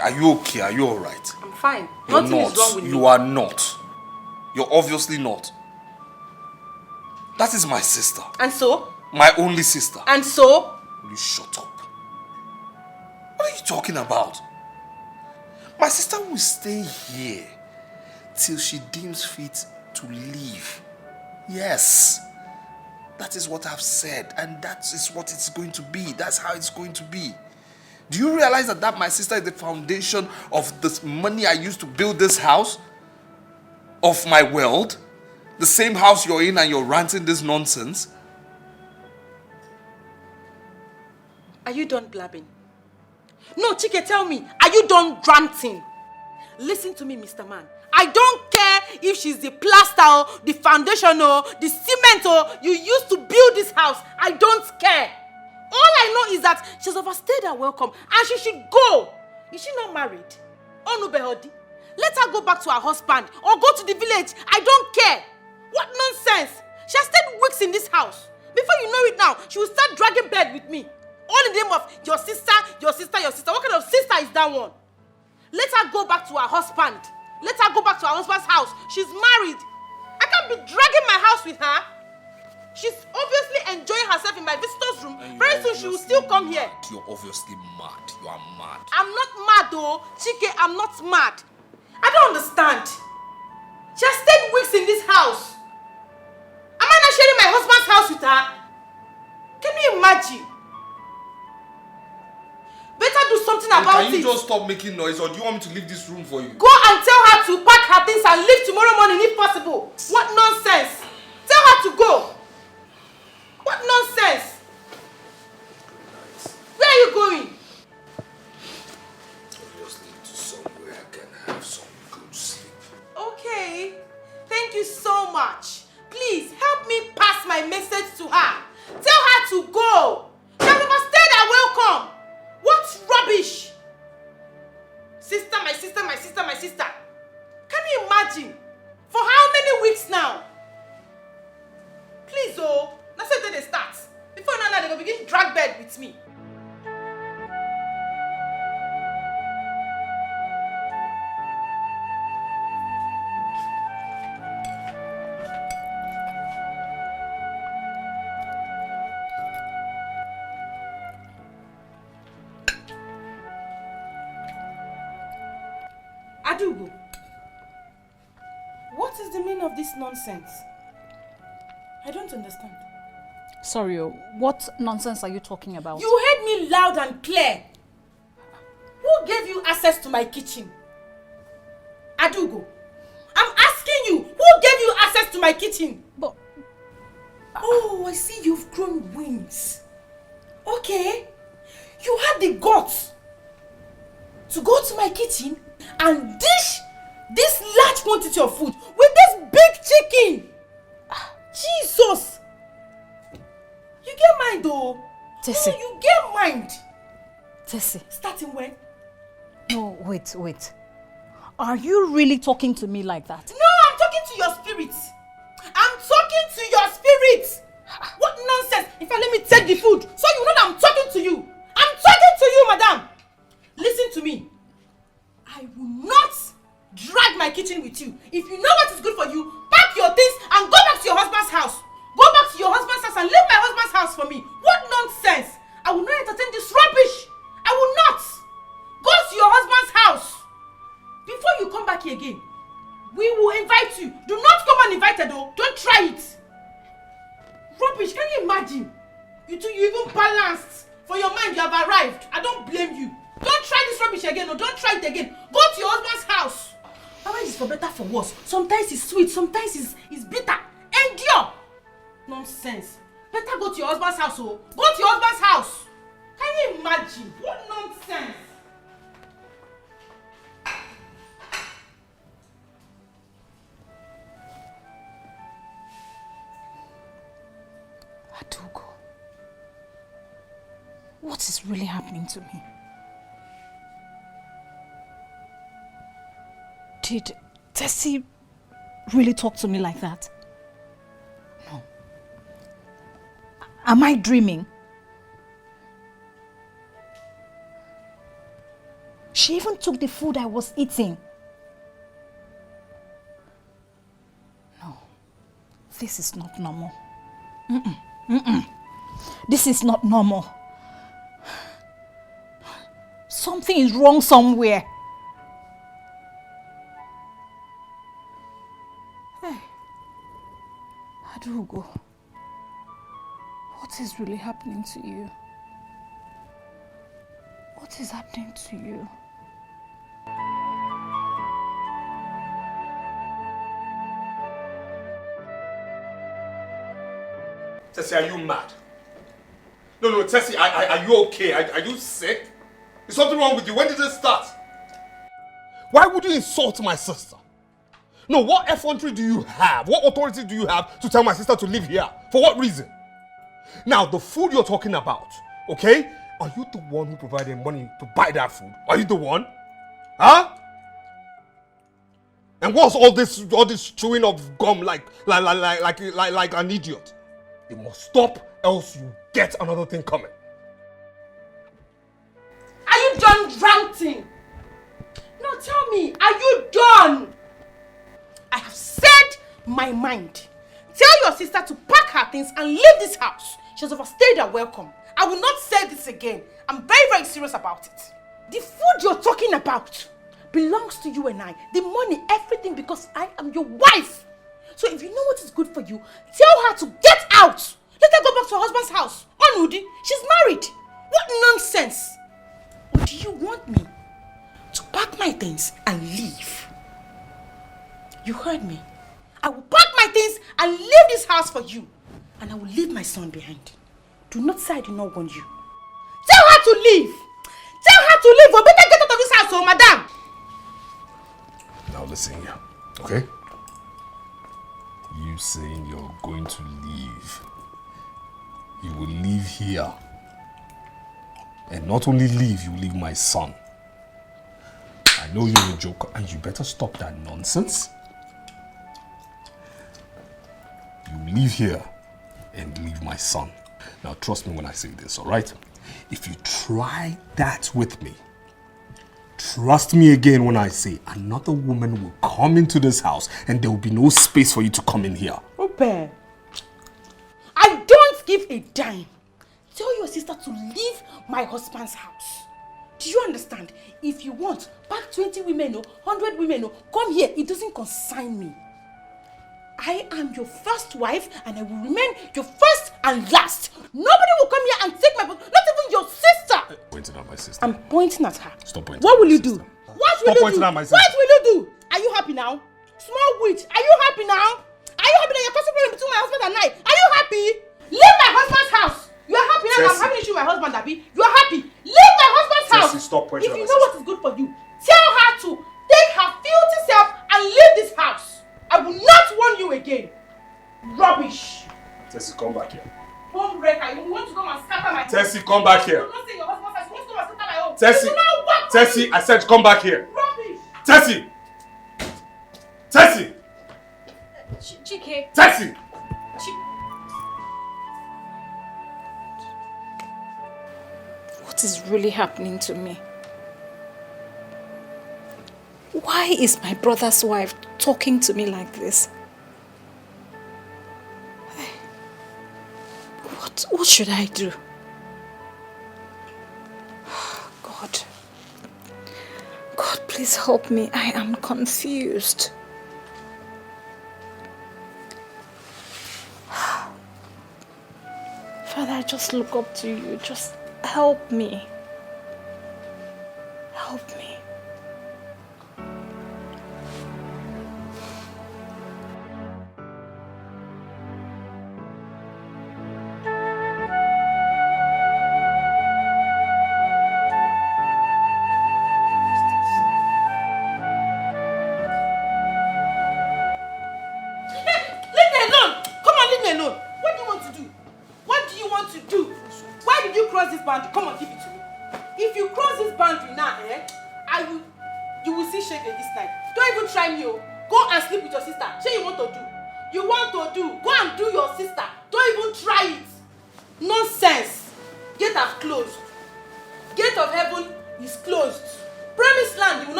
Are you okay? Are you alright? I'm fine. You're Nothing not. is wrong with me. You are not. You're obviously not. That is my sister. And so? My only sister. And so? Will you shut up? What are you talking about? My sister will stay here till she deems fit to leave. Yes. That is what I've said, and that is what it's going to be. That's how it's going to be. Do you realize that my sister is the foundation of this money I used to build this house? Of my world? The same house you're in and you're ranting this nonsense? Are you done blabbing? No, Chike, tell me, are you done ranting? Listen to me, Mr. Man. I don't care if she's the plaster or the foundation or the cement or you used to build this house. I don't care. All I know is that she's overstayed her welcome and she should go. Is she not married? Oh no, Behodi. Let her go back to her husband or go to the village. I don't care. What nonsense. She has stayed weeks in this house. Before you know it now, she will start dragging bed with me. All in the name of your sister, your sister, your sister. What kind of sister is that one? Let her go back to her husband. Let her go back to her husband's house. She's married. I can't be dragging my house with her. She's obviously enjoying herself in my visitor's room. Very soon she will still come here. You're obviously mad. You are mad. I'm not mad though. Chike, I'm not mad. I don't understand. She has stayed weeks in this house. Am I not sharing my husband's house with her? Can you imagine? Better do something about it. Can you just stop making noise, or do you want me to leave this room for you? Go and tell her to pack her things and leave tomorrow morning if possible. What nonsense. Tell her to go. What nonsense. Where are you going? Obviously to somewhere I can have some good sleep. Okay. Thank you so much. Please help me pass my message to her. Tell her to go. She has overstayed her welcome. What rubbish! Sister, my sister, my sister, my sister. Can you imagine? For how many weeks now? Please, oh, that's how they start. Before you know, they will begin to drag bed with me. Adugo, what is the meaning of this nonsense? I don't understand. Sorry, what nonsense are you talking about? You heard me loud and clear. Who gave you access to my kitchen? Adugo, I'm asking you, who gave you access to my kitchen? But... Oh, I see you've grown wings. Okay, you had the guts to go to my kitchen and dish this large quantity of food with this big chicken. Jesus! You get mind though. Tessie. No, you get mind. Tessie. Starting when? No, wait. Are you really talking to me like that? No, I'm talking to your spirit. I'm talking to your spirit. What nonsense. In fact, let me take the food so you know that I'm talking to you. I'm talking to you, madam. Listen to me. I will not drag my kitchen with you. If you know what is good for you, pack your things and go back to your husband's house. Go back to your husband's house and leave my husband's house for me. What nonsense! I will not entertain this rubbish. I will not. Go to your husband's house. Before you come back here again, we will invite you. Do not come uninvited though. Don't try it. Rubbish, can you imagine? You even balanced. For your mind, you have arrived. I don't blame you. Don't try this rubbish again, or don't try it again. Go to your husband's house. Marriage is for better, for worse. Sometimes it's sweet, sometimes it's bitter. Endure. Nonsense. Better go to your husband's house, oh. Go to your husband's house. Can you imagine? What nonsense. Adugo, what is really happening to me? Did Tessie really talk to me like that? No. Am I dreaming? She even took the food I was eating. No, this is not normal. This is not normal. Something is wrong somewhere. Hey, Adugo, what is really happening to you? What is happening to you? Tessie, are you mad? No, Tessie, are you okay? Are you sick? Is something wrong with you? When did this start? Why would you insult my sister? No, what effrontery do you have? What authority do you have to tell my sister to live here? For what reason? Now, the food you're talking about, okay? Are you the one who provided money to buy that food? Are you the one? Huh? And what's all this chewing of gum like an idiot? You must stop, else you get another thing coming. Are you done ranting? No, tell me, are you done? I have said my mind. Tell your sister to pack her things and leave this house. She has overstayed her welcome. I will not say this again. I'm very, very serious about it. The food you're talking about belongs to you and I. The money, everything, because I am your wife. So if you know what is good for you, tell her to get out. Let her go back to her husband's house. Onudi, she's married. What nonsense. Or do you want me to pack my things and leave? You heard me. I will pack my things and leave this house for you. And I will leave my son behind. Do not say I do not want you. Tell her to leave. Tell her to leave or better get out of this house, oh madam. Now listen here, okay? You saying you're going to leave. You will leave here. And not only leave, you leave my son. I know you're a joker and you better stop that nonsense. You leave here and leave my son. Now trust me when I say this, alright? If you try that with me, trust me again when I say another woman will come into this house and there will be no space for you to come in here. Open. I don't give a dime. Tell your sister to leave my husband's house. Do you understand? If you want, pack 20 women or 100 women or come here. It doesn't concern me. I am your first wife and I will remain your first and last. Nobody will come here and take my position, not even your sister. Pointing at my sister. I'm pointing at her. Stop pointing. What will you do? What will you do? At my sister. What will you do? Are you happy now? Small witch, are you happy now? Are you happy that you're causing problem between my husband and I? Are you happy? Leave my husband's house. You are happy now. I'm having an issue with my husband, Abi. You are happy. Leave my husband's house. Stop pointing if at you my know what is good for you, tell her to take her filthy self and leave this house. I will not warn you again. Rubbish. Tessie, come back here. Home wrecker. You want to come and scatter my home. Tessie, come back here. You don't say your husband's house. You want to come and scatter my home. Tessie, You do not work for Tessie, me. I said come back here. Rubbish. Tessie! Tessie! Chike. Tessie! What is really happening to me? Why is my brother's wife talking to me like this? What should I do? God. God, please help me. I am confused. Father, I just look up to you. Just help me. Help me.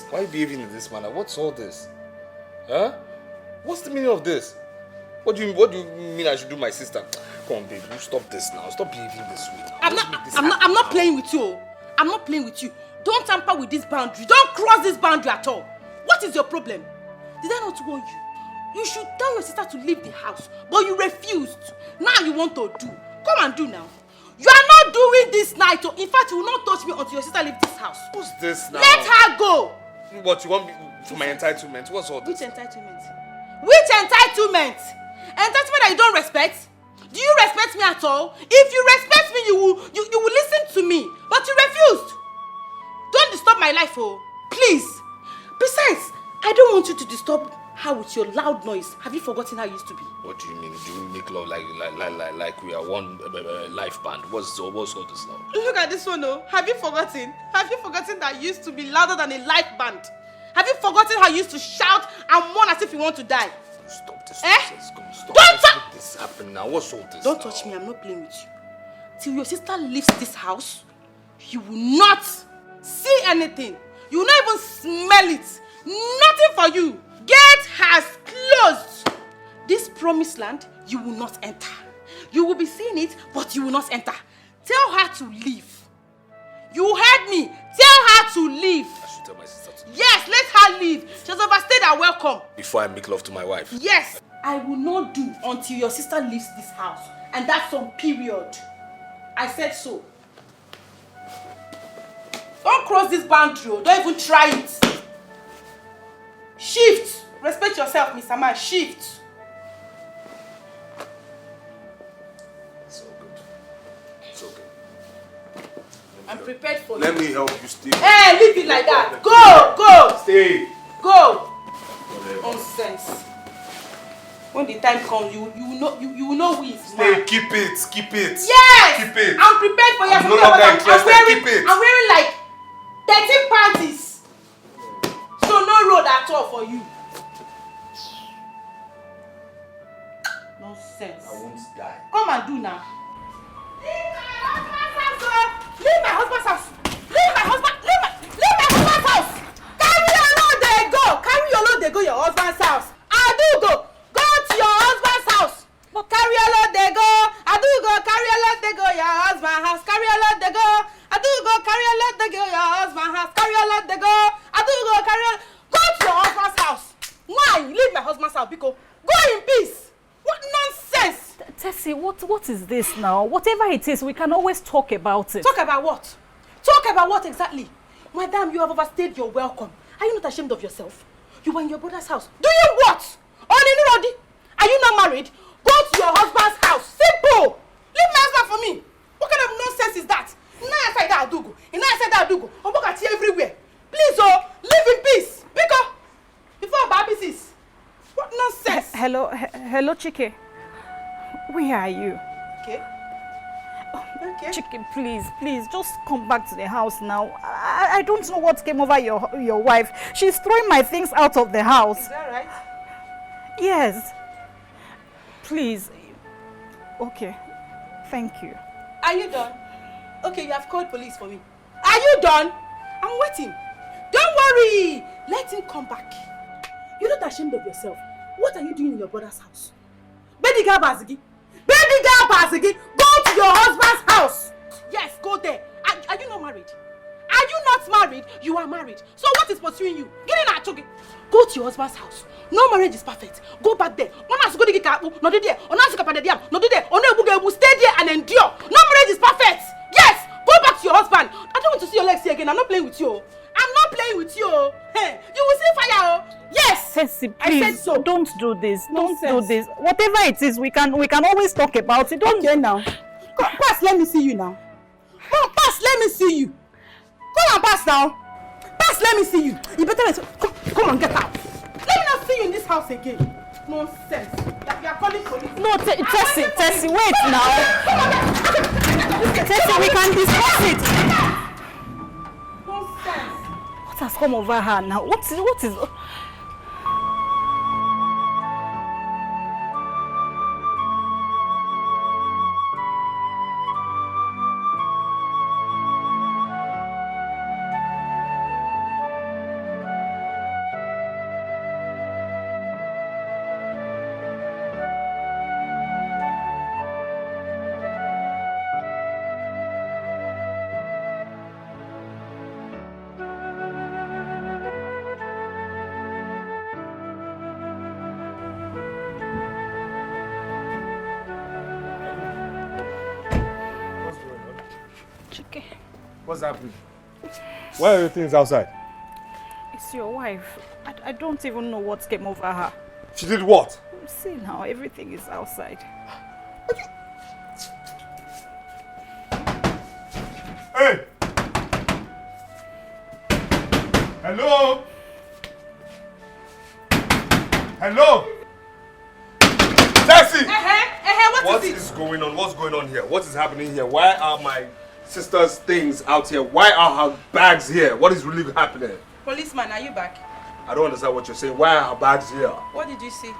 Why are you behaving in this manner? What's all this? Huh? What's the meaning of this? What do you mean I should do my sister? Come on, babe, you stop this now. Stop behaving this way. I'm not playing with you. I'm not playing with you. Don't tamper with this boundary. Don't cross this boundary at all. What is your problem? Did I not warn you? You should tell your sister to leave the house, but you refused. Now you want to do. Come and do now. You are not doing this night. In fact, you will not touch me until your sister leaves this house. What's this now? Let her go. What, you want me for my entitlement? What's all this? Which entitlement? Which entitlement? Entitlement that you don't respect? Do you respect me at all? If you respect me, you will listen to me. But you refused. Don't disturb my life, oh. Please. Besides, I don't want you to disturb her with your loud noise. Have you forgotten how you used to be? What do you mean? Do you make love like we are one life band? What's all this now? Look at this one, oh. Have you forgotten? Have you forgotten that you used to be louder than a life band? Have you forgotten how you used to shout and mourn as if you want to die? Stop this. Stop. Don't make this happen now. What's all this? Don't touch me. I'm not playing with you. Till your sister leaves this house, you will not see anything. You will not even smell it. Nothing for you. Gate has closed. This promised land, you will not enter. You will be seeing it, but you will not enter. Tell her to leave. You heard me. Tell her to leave. I should tell my sister to leave. Yes, let her leave. She has overstayed her welcome. Before I make love to my wife. Yes. I will not do until your sister leaves this house. And that's on period. I said so. Don't cross this boundary. Don't even try it. Shift. Respect yourself, Mr. Man. Shift. It's all good. It's okay. I'm prepared for you. Let me help you stay. Hey, leave it like that. Go. Stay. Go. Whatever. Nonsense. When the time comes, you will know who is Stay. man. Keep it. Yes. Keep it. I'm prepared for you. I'm no longer interested. Keep it. I'm wearing like 13 panties. So no road at all for you. Nonsense. I won't die. Come and do now. Leave my husband's house. Leave my husband's house. Carry your load, they go. Carry your load, they go your husband's house. I do go. Go to your husband's house. But carry your load, they go. I do go. Carry your load, they go your husband's house. Carry your load, they go. I do go. Carry your load, they go your husband's house. Carry your load, they go. I do go. Go to your husband's house. Why? Leave my husband's house because go in peace. What nonsense! Tessie, what is this now? Whatever it is, we can always talk about it. Talk about what? Talk about what exactly? Madam, you have overstayed your welcome. Are you not ashamed of yourself? You were in your brother's house. Do you what? Only are you not married? Go to your husband's house. Simple! Leave my husband for me. What kind of nonsense is that? I'm working at you everywhere. Please, live in peace. Because before baby sees. What nonsense? Hello, Chike. Where are you? Okay. Okay. Chike, please, just come back to the house now. I don't know what came over your wife. She's throwing my things out of the house. Is that right? Yes. Please. Okay. Thank you. Are you done? Okay, you have called police for me. Are you done? I'm waiting. Don't worry. Let him come back. You're not ashamed of yourself. What are you doing in your brother's house? Baby girl Bazigi. Go to your husband's house. Yes, go there. Are you not married? Are you not married? You are married. So what is pursuing you? Get in and choke. Go to your husband's house. No marriage is perfect. Go back there. Stay there and endure. No marriage is perfect. Yes, go back to your husband. I don't want to see your legs here again. I'm not playing with you. Hey, you will see fire. Yes. Tessie, please. I said so. Don't do this. Don't do this. Whatever it is, we can always talk about it. Don't. Okay now. Come, pass. Let me see you now. Come, pass. Let me see you. Come on, pass now. Pass. Let me see you. You better come and get out. Let me not see you in this house again. Nonsense. That you are calling police. No, Tessie, wait now. Tessie, we can discuss it. What has come over her now? What is? Chike, What's happening? Why are your things outside? it's your wife. I don't even know what came over her. She did what? See now, everything is outside. Hey! Hello? Hello? Taxi! What is going on? What's going on here? What is happening here? Why are my sister's things out here? Why are her bags here? What is really happening? Policeman, are you back? I don't understand what you're saying. Why are her bags here? What did you see?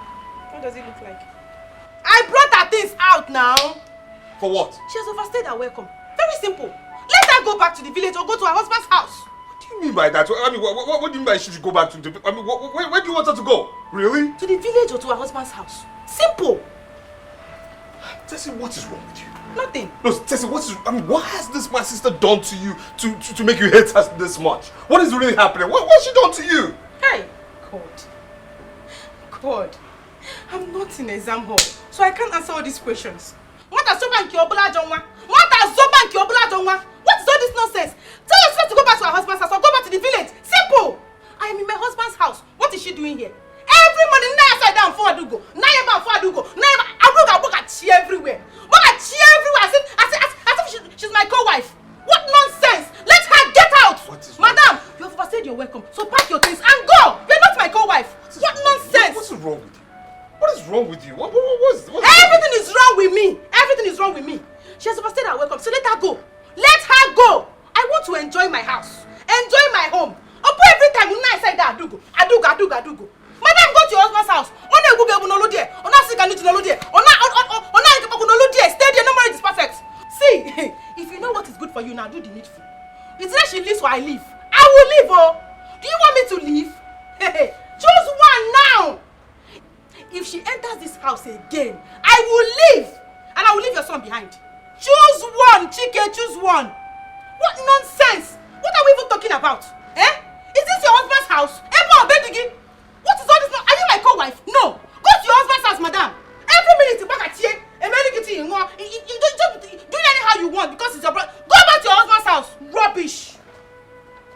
What does it look like? I brought her things out now. For what? She has overstayed her welcome. Very simple. Let her go back to the village or go to her husband's house. What do you mean by that? I mean, what do you mean by she should go back to the... I mean, where do you want her to go? Really? To the village or to her husband's house. Simple. Tessie, what is wrong with you? Nothing. No, Tessie, what has this my sister done to you to make you hate us this much? What is really happening? What has she done to you? Hey, God, I'm not in exam hall, so I can't answer all these questions. What is all this nonsense? Tell your sister to go back to her husband's house or go back to the village. Simple. I am in my husband's house. What is she doing here? Every morning, upside down for Adugo. Everywhere. She's my co-wife. What nonsense! Let her get out! Madam, you have overstayed your welcome. So pack your things and go! You're not my co-wife. What nonsense! What's wrong with you? What is wrong with you? Everything is wrong with me. Everything is wrong with me. She has overstayed her welcome, so let her go. Let her go! I want to enjoy my house. Enjoy my home. Every time when I say that, Adugo. Madam, go to your husband's house. Stay there, no marriage is perfect. See, if you know what is good for you now, do the needful. It's that she leaves or I leave. I will leave, oh. Do you want me to leave? Choose one now. If she enters this house again, I will leave. And I will leave your son behind. Choose one, Chike, choose one. What nonsense? What are we even talking about? Is this your husband's house? What is all this? Are you my co-wife? No. Go to your husband's house, madam. Every minute you back at here, you just do anyhow you want because it's your brother. Go back to your husband's house. Rubbish.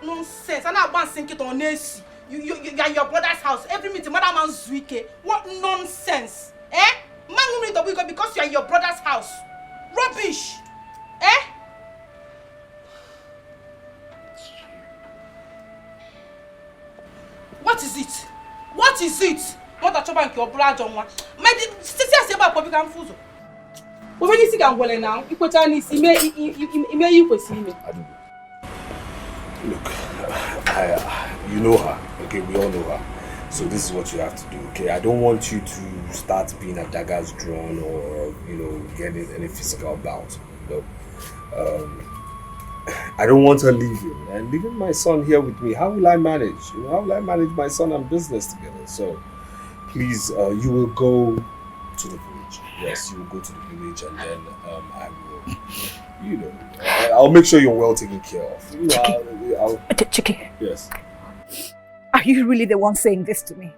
Nonsense. And I want to sink it on AC. You are your brother's house. Every minute, madam man zuike. What nonsense? Man will need to wake because you are in your brother's house. Rubbish. What is it? What is it? What a trouble in your brother, My sister said about public and fuzo. When you see I'm well now, you put on this, you may see me. Look, you know her, okay? We all know her. So this is what you have to do, okay? I don't want you to start being a daggers drawn or, getting any physical bout. No. I don't want her leaving and leaving my son here with me. How will I manage? How will I manage my son and business together? So please, you will go to the village. Yes, you will go to the village and then I will, I'll make sure you're well taken care of. Chike. Yes. Are you really the one saying this to me?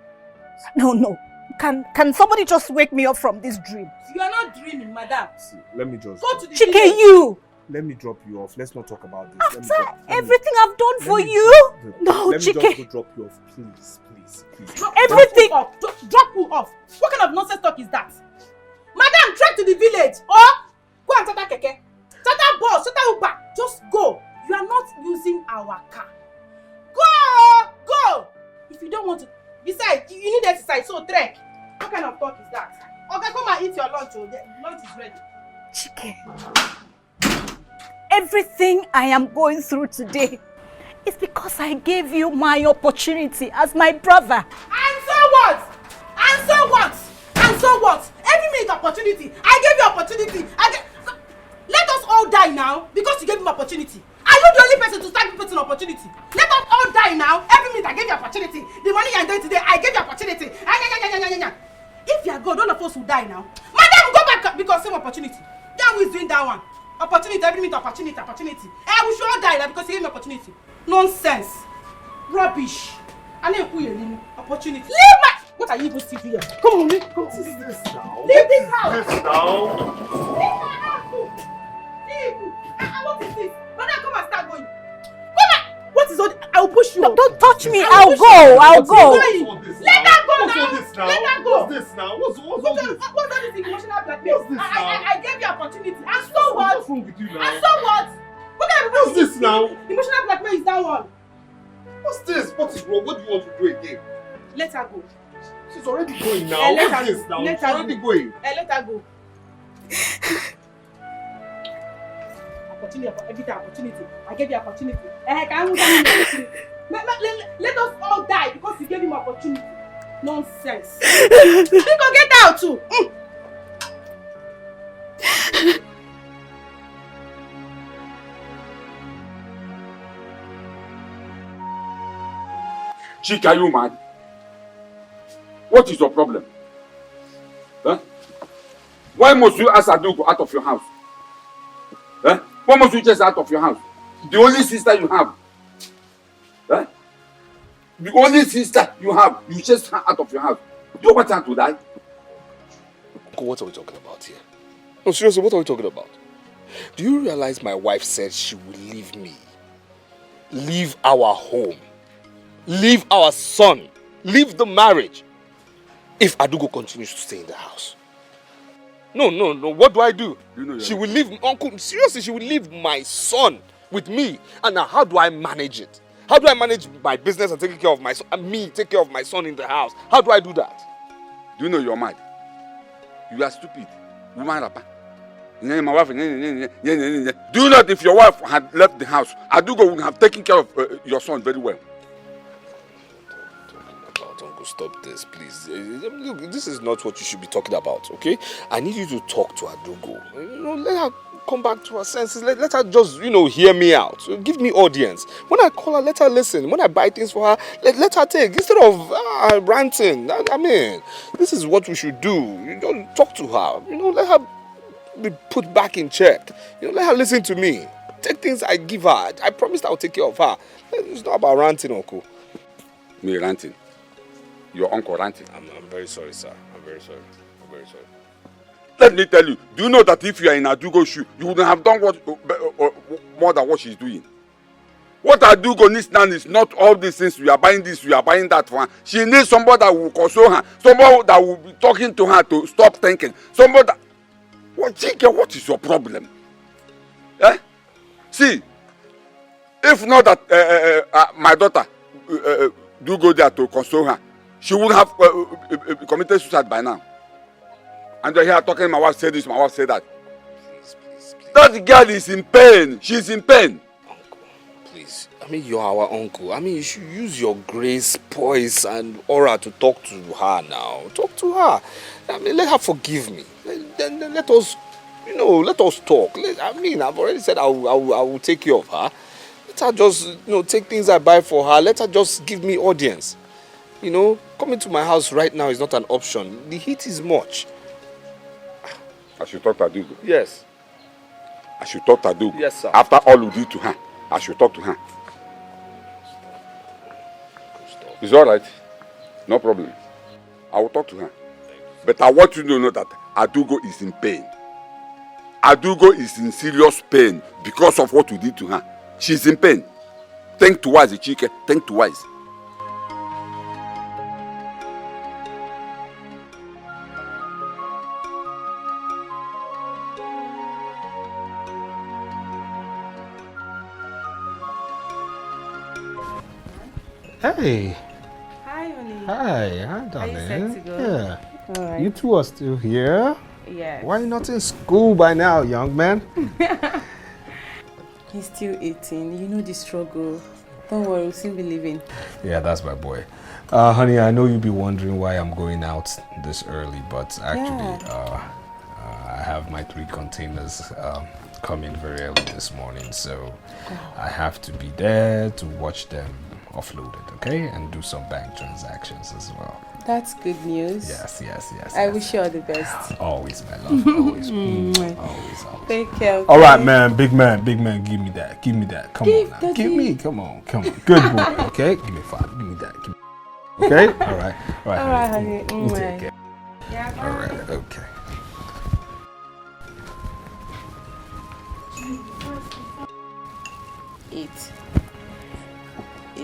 No. Can somebody just wake me up from this dream? You are not dreaming, madam. See, let me just... Go to the Chike, village. you! Let me drop you off. Let's not talk about this. After everything I've done for you? No, let me Chike. just go drop you off. Please. Everything. Drop who off? What kind of nonsense talk is that? Madam, trek to the village or go and tata keke. Tata bus, tata uber. Just go. You are not using our car. Go. If you don't want to. Besides, you need exercise, so trek. What kind of talk is that? Okay, come and eat your lunch. The lunch is ready. Chike. Everything I am going through today is because I gave you my opportunity as my brother. And so what? Every minute opportunity. I gave you opportunity. Let us all die now because you gave me opportunity. Are you the only person to start giving person opportunity? Let us all die now. Every minute I gave you opportunity. The money you are doing today, I gave you opportunity. If you are good, all of us will die now. Madam, go back because same opportunity. Then who is doing that one? Opportunity, every minute opportunity. We should all die now because you gave me opportunity. Nonsense. Rubbish. I need to opportunity. Leave my... What are you even still here? Come on, leave this now. Leave this house. This now. Leave my house. Leave. What is this? I'll push you. Don't touch me. I'll go. I'll go. Let her go now. Let her go. What's this now? What's all this? What's all this emotional blackmail? What's this now? I gave you opportunity. And so what? What's wrong with you now? And so what? What kind of What's this now? Emotional blackmail is that one. What's this? What is wrong? What do you want to do again? Let her go. She's already going now. What's this now? She's already going. Let her go. Opportunity for everything. Opportunity. I gave you opportunity. Let us all die because you gave him opportunity. Nonsense. You go get out too. Chika, are you mad? What is your problem? Huh? Why must you ask Adugo out of your house? Huh? Why must you chase her out of your house? The only sister you have. Huh? The only sister you have, you chase her out of your house. Do you want her to die? Uncle, what are we talking about here? No, seriously, what are we talking about? Do you realize my wife said she will leave me? Leave our home. Leave our son. Leave the marriage. If Adugo continues to stay in the house. No. What do I do? She will leave, Uncle, seriously, she will leave my son with me. And now, how do I manage it? How do I manage my business and taking care of my son, and me take care of my son in the house? How do I do that? Do you know you're mad? You are stupid. Woman, Papa. My wife. Do you know if your wife had left the house, Adugo would have taken care of your son very well? Uncle, stop this, please. Look, this is not what you should be talking about, okay? I need you to talk to Adugo. Let her come back to her senses. Let her just, hear me out. Give me audience. When I call her, let her listen. When I buy things for her, let her take. Instead of ranting. I mean, this is what we should do. You don't talk to her. Let her be put back in check. Let her listen to me. Take things I give her. I promised I would take care of her. It's not about ranting, Uncle. Me ranting? Your uncle ranting? I'm very sorry, sir. I'm very sorry. Let me tell you, do you know that if you are in Adugo's shoe, you wouldn't have done more than what she's doing? What Adugo needs now is not all these things. We are buying this, we are buying that for her. She needs somebody that will console her, somebody that will be talking to her to stop thinking. Somebody that... What is your problem? Eh? See, if not that my daughter do go there to console her, she would have committed suicide by now. And you're here talking, my wife said this, my wife said that. Please. That girl is in pain. She's in pain. Uncle, please. You're our uncle. You should use your grace, poise, and aura to talk to her now. Talk to her. Let her forgive me. Then let us, let us talk. I've already said I will take care of her. Let her just, take things I buy for her. Let her just give me audience. Coming to my house right now is not an option. The heat is much. I should talk to Adugo. Yes. I should talk to Adugo. Yes, sir. After all you did to her, I should talk to her. It's all right. No problem. I will talk to her. But I want you to know that Adugo is in pain. Adugo is in serious pain because of what you did to her. She's in pain. Think twice, Chike. Think twice. Hey. Hi, honey. Hi, darling. Are you set to go? Yeah. All right. You two are still here? Yes. Why are you not in school by now, young man? He's still 18. You know the struggle. Don't worry, we'll soon be leaving. Yeah, that's my boy. Honey, I know you'll be wondering why I'm going out this early, but actually, I have my 3 containers coming very early this morning, so I have to be there to watch them offloaded, okay? And do some bank transactions as well. That's good news. Yes. I wish you all the best. Always, my love. Always. Always. Take care. Okay? All right, man. Big man. Give me that. Come on now. Give me. Come on. Good boy. Okay. Give me 5. Give me that. Okay. All right. All right, honey. You take care. Yeah. All right. Okay.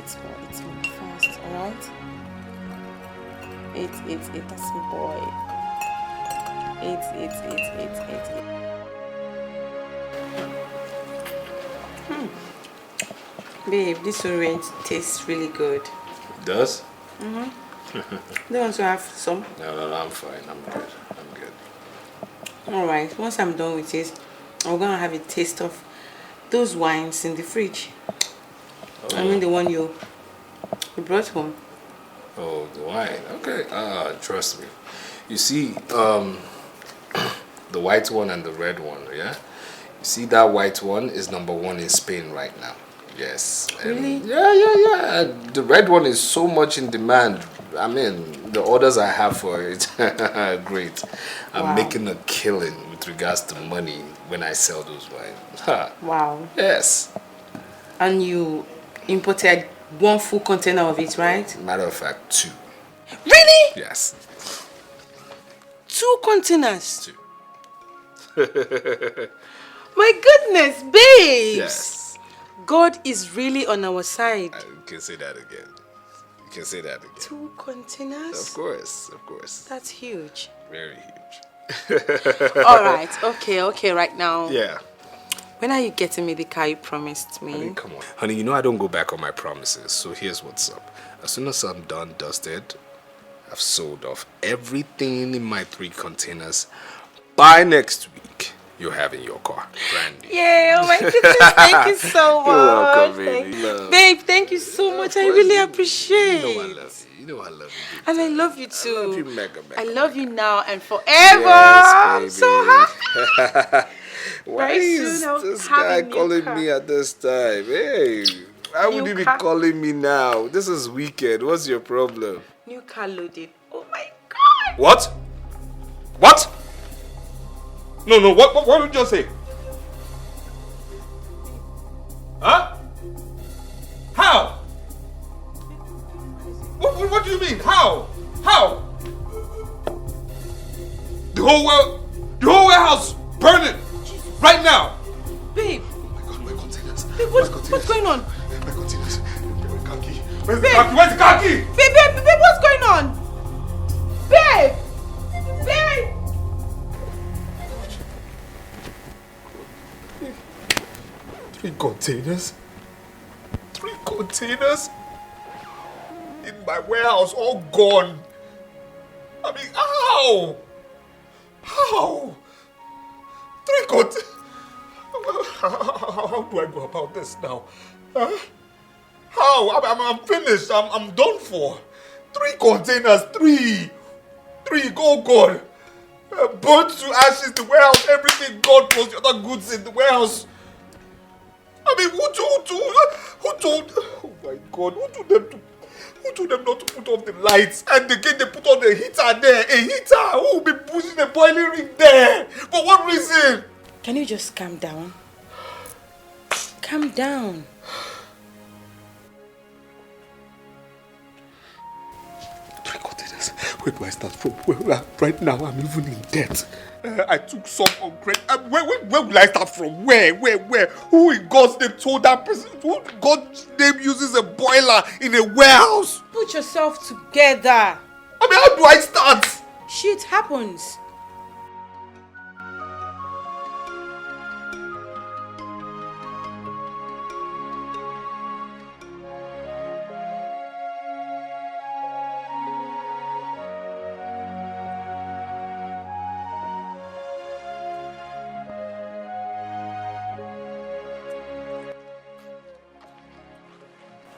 It's me fast, alright? 888, that's me boy. 888. Babe, this orange tastes really good. It does? Mm-hmm. Do you want to have some? No, I'm fine. I'm good. Alright, once I'm done with it, I'm gonna have a taste of those wines in the fridge. Oh. I mean the one you brought home. Oh, the wine. Okay. Trust me. You see, the white one and the red one, yeah? You see that white one is #1 in Spain right now. Yes. Really? Yeah. The red one is so much in demand. I mean, the orders I have for it are great. I'm making a killing with regards to money when I sell those wines. Wow. Yes. And you imported 1 full container of it, right? Matter of fact, 2. Really? Yes. 2 containers? 2. My goodness, babes! Yes. God is really on our side. You can say that again. 2 containers? Of course. That's huge. Very huge. Alright, okay, right now. Yeah. When are you getting me the car you promised me? Honey, come on. Honey, you know I don't go back on my promises, so here's what's up. As soon as I'm done, dusted, I've sold off everything in my 3 containers. By next week, you're having your car. Brand new. Yeah, oh my goodness, thank you so much. You're welcome, baby. Babe, thank you so much. I really appreciate it. You know I love you. And I love you too. I love you mega. I love you now and forever. Yes, I'm so happy. Why Very is soon I'll this have guy a new calling car. me at this time? Hey, why would New you be car. calling me now? This is weekend. What's your problem? New car loaded. Oh my God. What? No, what did you just say? Huh? How? What do you mean? How? The whole warehouse burning right now. Babe. Oh my God, my containers. Babe, what's going on? My containers. Khaki. Where's the khaki? Where's the khaki? Babe, what's going on? Babe! 3 containers? 3 containers? In my warehouse, all gone. I mean, how? 3 containers? How do I go about this now? Huh? How? I'm finished. I'm done for. 3 containers. 3. Go gone. Burnt to ashes, the warehouse, everything gone, plus the other goods in the warehouse. I mean, who told, oh my God, who told them not to put off the lights? And again, they put on the heater there. A heater? Who will be pushing the boiling ring there? For what reason? Can you just calm down? Calm down. Where do I start from? Right now, I'm even in debt. I took some on credit. Where will I start from? Where? Who in God's name told that person? Who in God's name uses a boiler in a warehouse? Put yourself together. I mean, how do I start? Shit happens.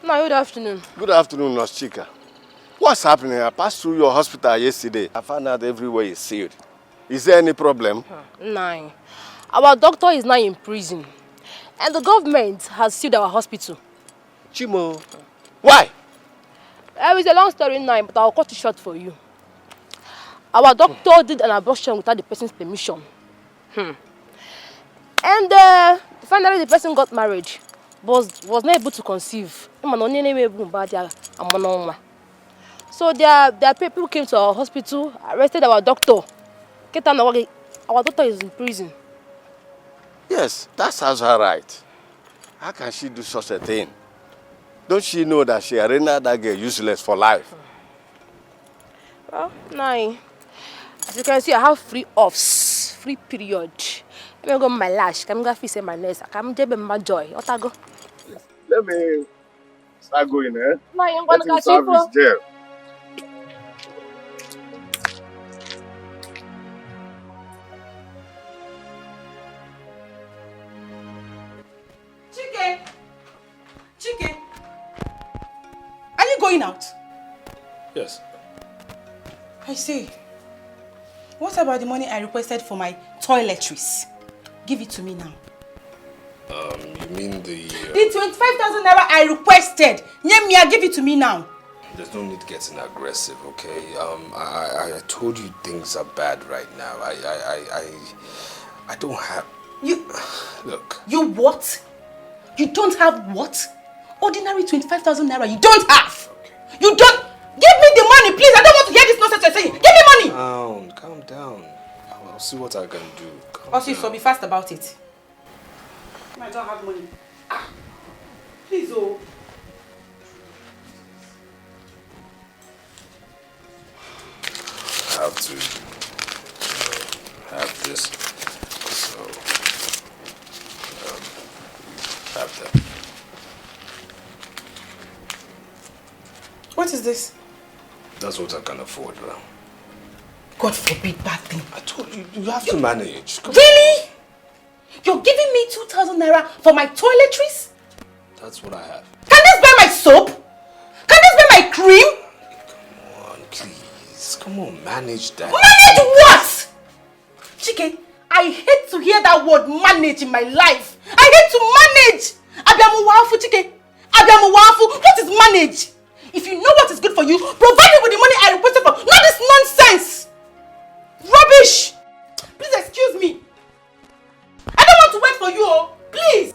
No, good afternoon. Good afternoon, Nurse Chika. What's happening? I passed through your hospital yesterday. I found out everywhere is sealed. Is there any problem? Nine. Our doctor is now in prison. And the government has sealed our hospital. Chimo. Why? It's a long story now, but I'll cut it short for you. Our doctor did an abortion without the person's permission. And finally the person got married. Was not able to conceive. So their people came to our hospital, arrested our doctor. Our doctor is in prison. Yes, that sounds all right. How can she do such a thing? Don't she know that she arena that girl useless for life? Well, Nai, as you can see, I have free offs, free period. I'm going to my lash, I'm going to fix my nails, I'm going to my joy. What I go? Let me start going, eh? Nai, I'm going to Let him catch you serve his for... jail. Chike, are you going out? Yes. I see. What about the money I requested for my toiletries? Give it to me now. You mean the... The 25,000 naira I requested. Nyemia, give it to me now. There's no need getting aggressive, okay? I told you things are bad right now. I don't have... You... Look. You what? You don't have what? Ordinary 25,000 naira you don't have. Okay. You don't... Give me the money, please. I don't want to hear this nonsense you're saying. Give me money. Calm down. I'll see what I can do. Also, so be fast about it. I don't have money. Please, oh. I have to have this. So, have that. What is this? That's what I can afford, bro. God forbid bad thing. I told you, you have to manage. Really? You're giving me 2,000 naira for my toiletries? That's what I have. Can this buy my soap? Can this buy my cream? Come on, please. Come on, manage that. Manage what? Chike, I hate to hear that word manage in my life. I hate to manage. Abiamu wafu, Chike. Abiamu wafu. What is manage? If you know what is good for you, provide me with the money I requested for. Not this nonsense. Rubbish. Please excuse me. I don't want to wait for you, oh. Please.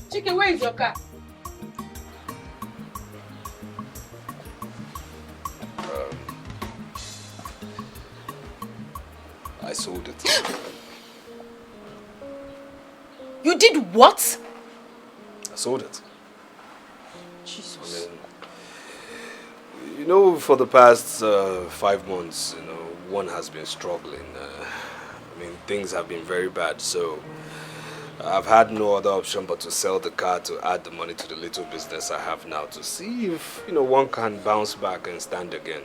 Chike, where is your car? I sold it. You did what? I sold it. Jesus. You know, for the past 5 months, you know, one has been struggling. I mean, things have been very bad, so I've had no other option but to sell the car to add the money to the little business I have now to see if, you know, one can bounce back and stand again.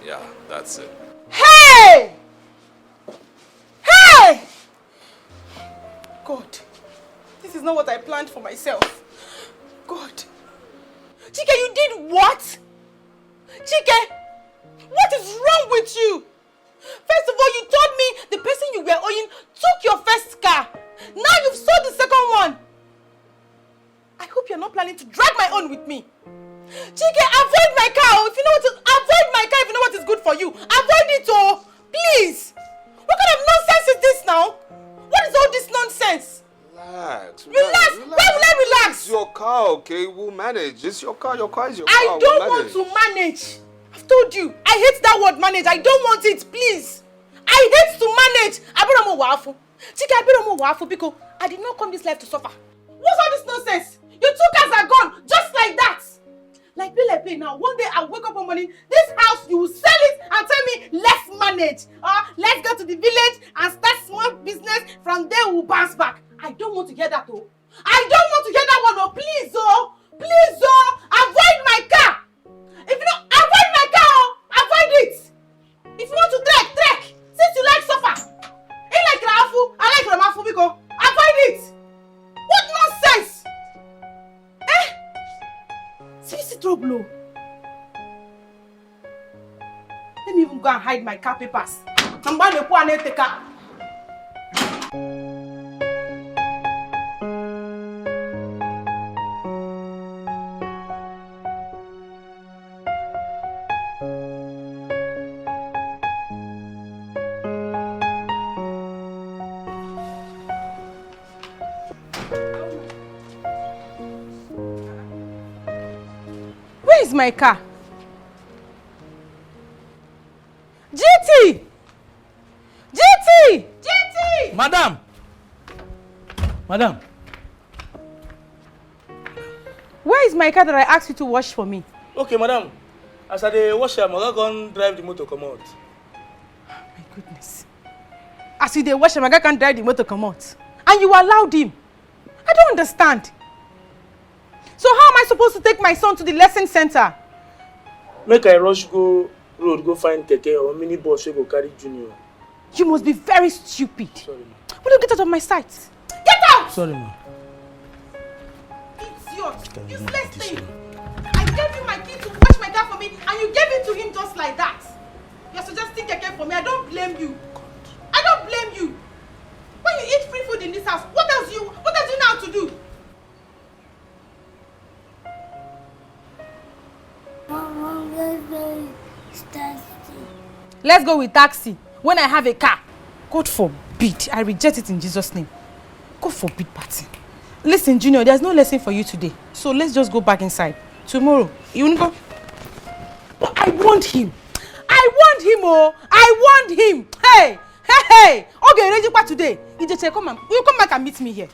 Yeah, that's it. Hey! Hey! God, this is not what I planned for myself. God. Chike, you did what? Chike, what is wrong with you? First of all, you told me the person you were owing took your first car. Now you've sold the second one. I hope you're not planning to drag my own with me. Chike, avoid my car. If you know what to, avoid my car if you know what is good for you. Avoid it, oh. Please. What kind of nonsense is this now? What is all this nonsense? Relax. Relax. Why will I relax? It's your car, okay? We'll manage. It's your car. Your car is your car. I don't want to manage. I've told you. I hate that word manage. I don't want it, please. I hate to manage. Abiramu wafu. Chike, Abiramu wafu because I did not come this life to suffer. What's all this nonsense? Your 2 cars are gone just like that. Like play now. One day I'll wake up one morning, this house, you will sell it and tell me, let's manage. Let's go to the village and start small business. From there we'll bounce back. I don't want to hear that, oh. I don't want to hear that one, oh. Please, oh. Please, oh. Avoid my car. If you don't avoid my car, oh, avoid it. If you want to trek, trek. Since you like suffer. You like Rafu, I like Ramafu, because avoid it. What nonsense? See trouble. Let me even go and hide my car papers. I'm going to put an car. Where is my car? GT! GT! GT! Madam! Madam! Where is my car that I asked you to wash for me? Okay, madam. As I dey wash am, I go drive the motor come out. My goodness. As you dey wash am, my guy can't drive the motor come out. And you allowed him. I don't understand. So how am I supposed to take my son to the lesson center? Make I rush go road, go find Dikeh or mini bus wey go carry Junior. You must be very stupid. Sorry, ma. Will you get out of my sight? Get out! Sorry, ma. Idiot! Useless thing! I gave you my key to wash my car for me and you gave it to him just like that. You're suggesting Dikeh for me. I don't blame you. I don't blame you. When you eat free food in this house, what else do you know how to do? Let's go with taxi when I have a car. God forbid. I reject it in Jesus' name. God forbid, party. Listen, Junior, there's no lesson for you today. So let's just go back inside. Tomorrow, you want to go? But I want him. I want him, oh. I want him. Hey, hey, hey. Okay, ready for today. You just say, come back and meet me here.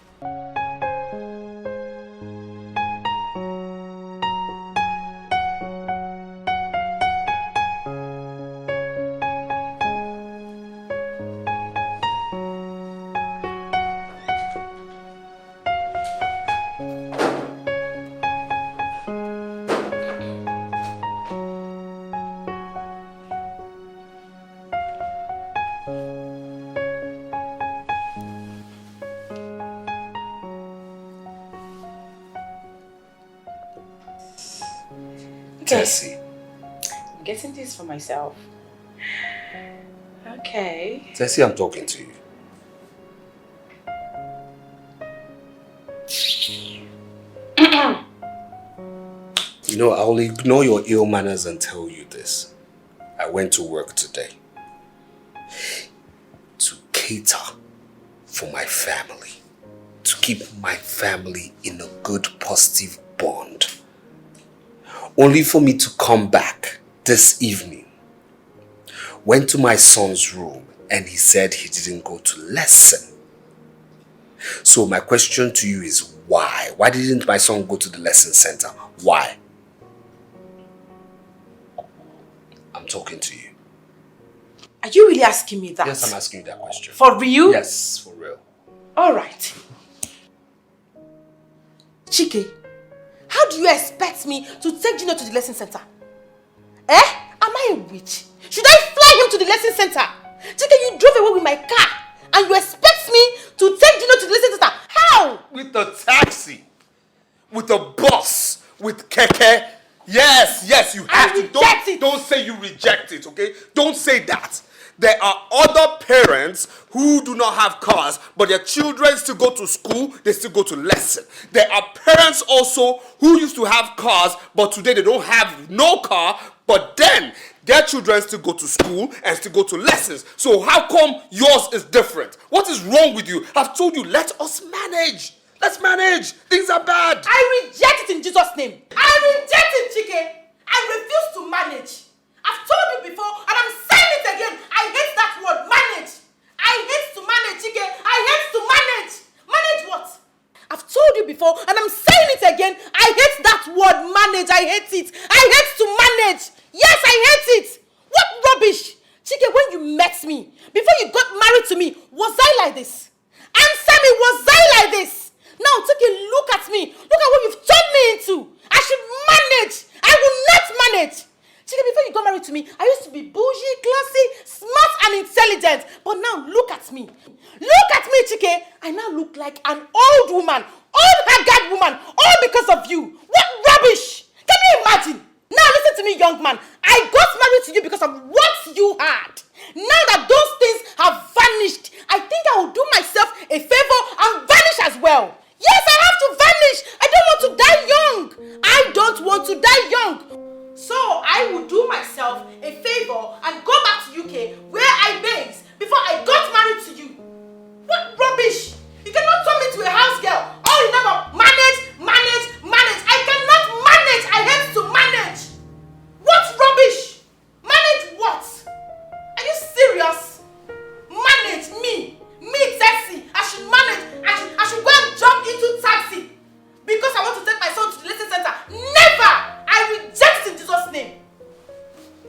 Tessie. I'm getting this for myself. Okay. Tessie, I'm talking to you. You know, I'll ignore your ill manners and tell you this. I went to work today to cater for my family, to keep my family in a good, positive bond. Only for me to come back this evening. Went to my son's room and he said he didn't go to lesson. So my question to you is why? Why didn't my son go to the lesson center? Why? I'm talking to you. Are you really asking me that? Yes, I'm asking you that question. For real? Yes, for real. Alright. Chike, how do you expect me to take Gino to the lesson center? Am I a witch? Should I fly him to the lesson center? Chike, you drove away with my car and you expect me to take Gino to the lesson center? How? With a taxi, with a bus, with keke. Yes, you have to. Don't say you reject it, okay? Don't say that. There are other parents who do not have cars, but their children still go to school, they still go to lesson. There are parents also who used to have cars, but today they don't have no car, but then their children still go to school and still go to lessons. So how come yours is different? What is wrong with you? I've told you, let us manage. Let's manage. Things are bad. I reject it in Jesus' name. I reject it, Chike. I refuse to manage. I've told you before, and I'm saying it again. I hate that word, manage. I hate to manage, Chike. I hate to manage. Manage what? I've told you before, and I'm saying it again. I hate that word, manage. I hate it. you met me, before you got married to me, was I like this? Answer me, was I like this? Now take a look at me. Look at what you've turned me into. I should manage. I will not manage. Chike, before you got married to me, I used to be bougie, classy, smart and intelligent. But now look at me. Look at me, Chike. I now look like an old woman. Old haggard woman. All because of you. What rubbish. Can you imagine? Now listen to me, young man. I got married to you because of what you had. Now that those things have vanished, I think I will do myself a favor and vanish as well. Yes, I have to vanish. I don't want to die young. I don't want to die young. So I will do myself a favor and go back to UK where I base before I got married to you. What rubbish. You cannot turn me to a house girl. All you know about manage. I cannot manage. I hate to manage. What rubbish? Manage what? Are you serious? Manage me. Me, taxi. I should manage. I should go and jump into taxi because I want to take my son to the lesson center. Never! I reject it in Jesus' name.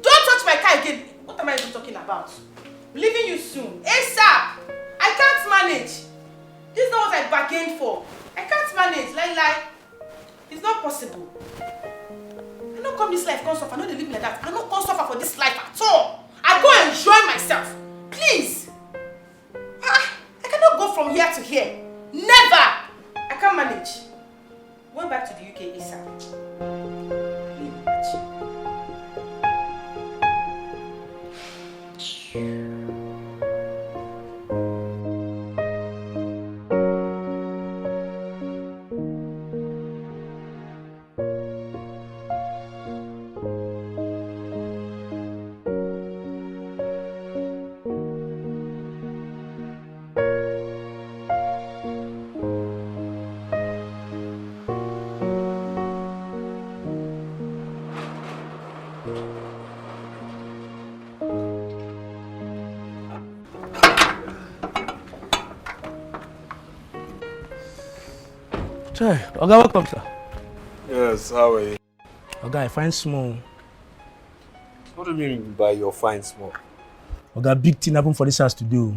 Don't touch my car again. What am I even talking about? I'm leaving you soon. ASAP! I can't manage. This is not what I bargained for. I can't manage. Lie. It's not possible. I don't come this life, come suffer. I know they live like that. I don't come suffer for this life at all. I go enjoy myself. Please. I cannot go from here to here. Never. I can't manage. Going back to the UK ASAP. Chai, Oga, welcome, sir. Yes, how are you? Oga, I find small. What do you mean by your fine small? Oga, big thing happened for this house to do.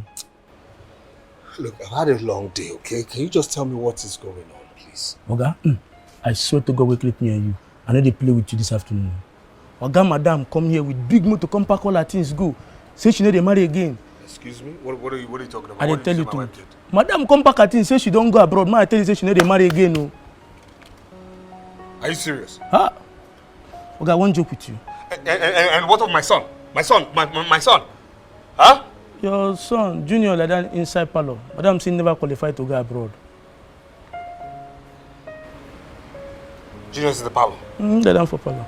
Look, I've had a long day, okay? Can you just tell me what is going on, please? Oga, I swear to God, we click me and you. I know they play with you this afternoon. Oga, madam, come here with big motor, come pack all her things, go. Say she know they marry again. Excuse me? What are you talking about? I didn't tell you to. Madam, come back at things, say she don't go abroad. Man, I tell you, say she know they marry again, no. Are you serious? Huh? Okay, I won't joke with you. And what of my son? My son? Huh? Your son, Junior, like that inside parlor. Madam say never qualified to go abroad. Junior's in the parlor? They're down for parlor.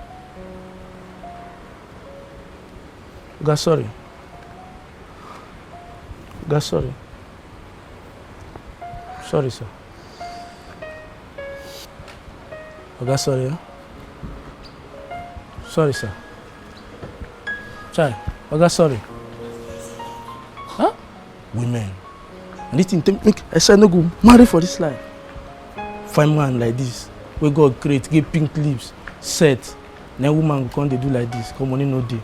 Okay, sorry. Okay, sorry. Sorry, sir. Okay, sorry, huh? Sorry, sir. Chai, okay, sorry. Huh? Women. And this thing make I said no go marry for this life. Fine man like this. We God create, get pink lips, set. Then woman go come they do like this. Come on, no day.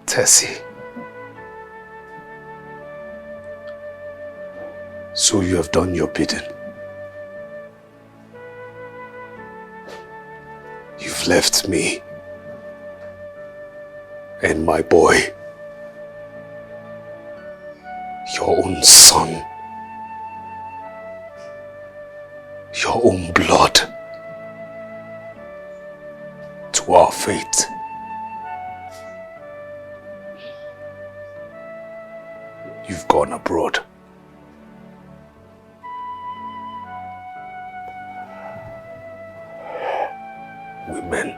Tessie. So you have done your bidding. You've left me and my boy, your own son, your own blood, to our fate. You've gone abroad. Women.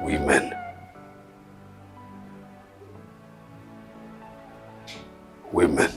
Women. Women.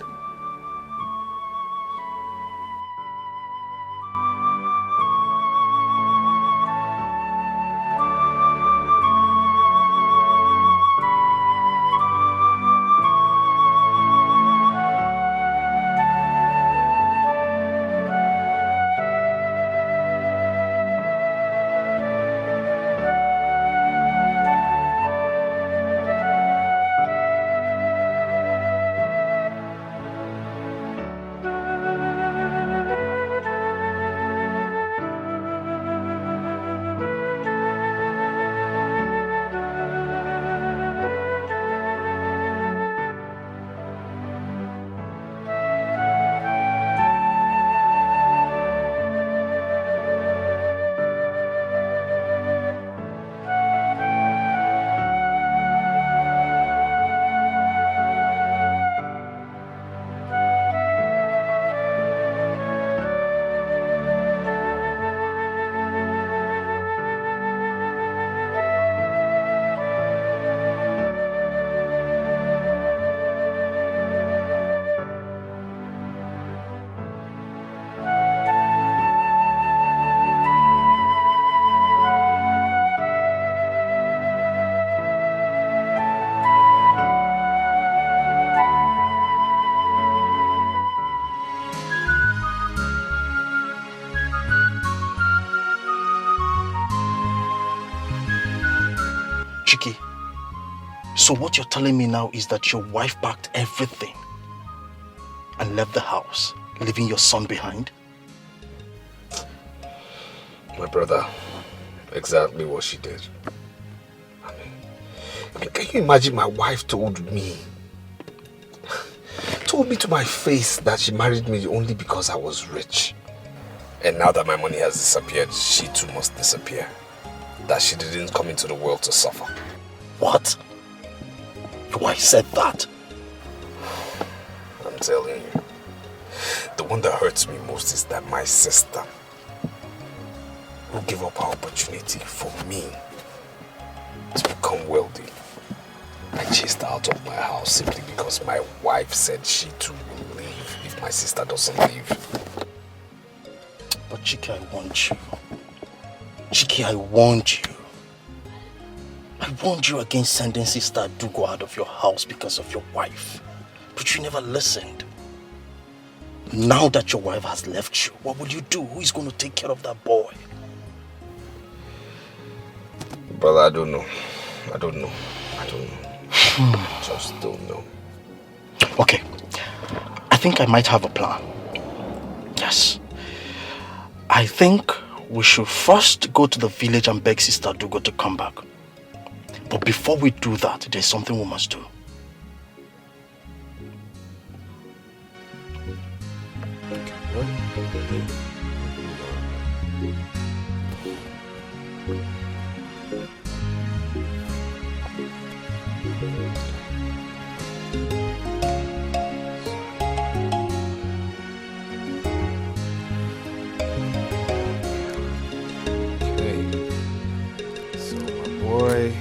Chiki, so what you're telling me now is that your wife packed everything and left the house, leaving your son behind? My brother, exactly what she did. I mean, can you imagine my wife told me to my face that she married me only because I was rich. And now that my money has disappeared, she too must disappear. That she didn't come into the world to suffer. What? Your wife said that? I'm telling you. The one that hurts me most is that my sister, who gave up her opportunity for me to become wealthy, I chased her out of my house simply because my wife said she too will leave if my sister doesn't leave. But Chiki, I want you. Chiki, I warned you. I warned you against sending Sister Adugo out of your house because of your wife. But you never listened. Now that your wife has left you, what will you do? Who is going to take care of that boy? Brother, I don't know. I just don't know. Okay. I think I might have a plan. Yes. I think we should first go to the village and beg Sister Adugo to come back. But before we do that, there's something we must do. Boy.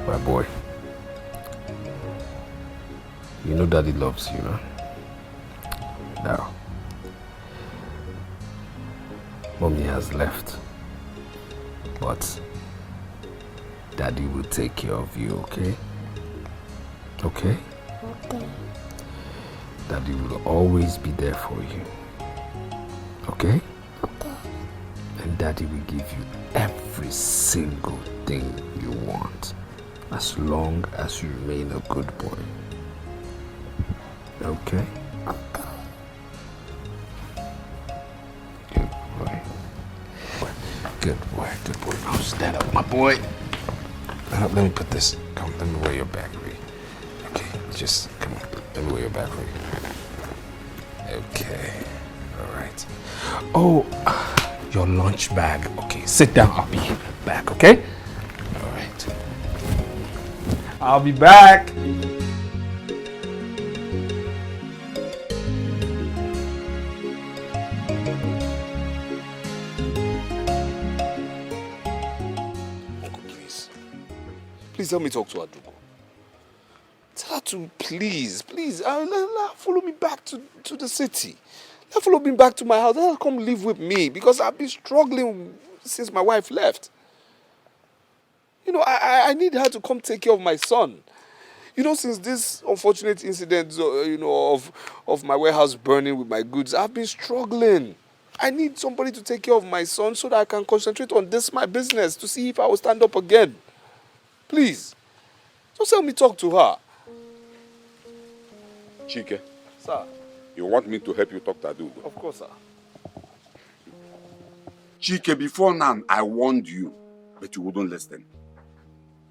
My boy. You know Daddy loves you, no? Now, Mommy has left. But Daddy will take care of you, okay? Okay? Okay. Daddy will always be there for you. Okay? Okay. And Daddy will give you every single thing you want, as long as you remain a good boy. Okay? Okay. Good boy, good boy. Now stand up, my boy. Stand up, let me put this. Come, let me wear your bag for you. Okay, just, come on. Let me wear your bag for you. Okay. All right. Oh, your lunch bag. Okay, sit down. I'll be back, okay? All right. I'll be back. Please help me talk to Adugo. Tell her to please, let her follow me back to the city. Let her follow me back to my house. Let her come live with me because I've been struggling since my wife left. You know, I need her to come take care of my son. You know, since this unfortunate incident, of my warehouse burning with my goods, I've been struggling. I need somebody to take care of my son so that I can concentrate on this, my business, to see if I will stand up again. Please, just help me talk to her. Chike. Sir. You want me to help you talk to Adugo? Of course, sir. Chike, before now, I warned you, but you wouldn't listen.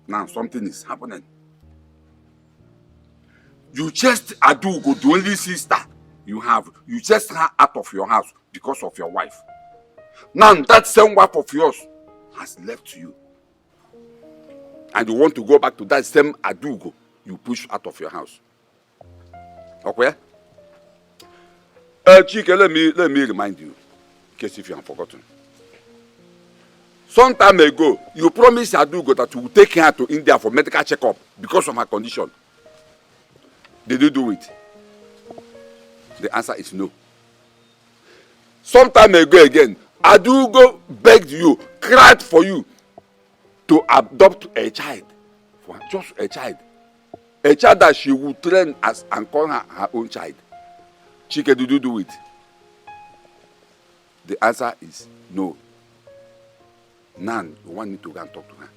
Now, something is happening. You chased Adugo, the only sister you have. You chased her out of your house because of your wife. Now, that same wife of yours has left you. And you want to go back to that same Adugo you push out of your house. Okay? Chike, let me remind you, in case if you have forgotten. Some time ago, you promised Adugo that you would take her to India for medical checkup because of her condition. Did you do it? The answer is no. Some time ago again, Adugo begged you, cried for you to adopt a child, just a child that she would train as and call her own child. Chike, did you do it? The answer is no. Now you want me to go and talk to her.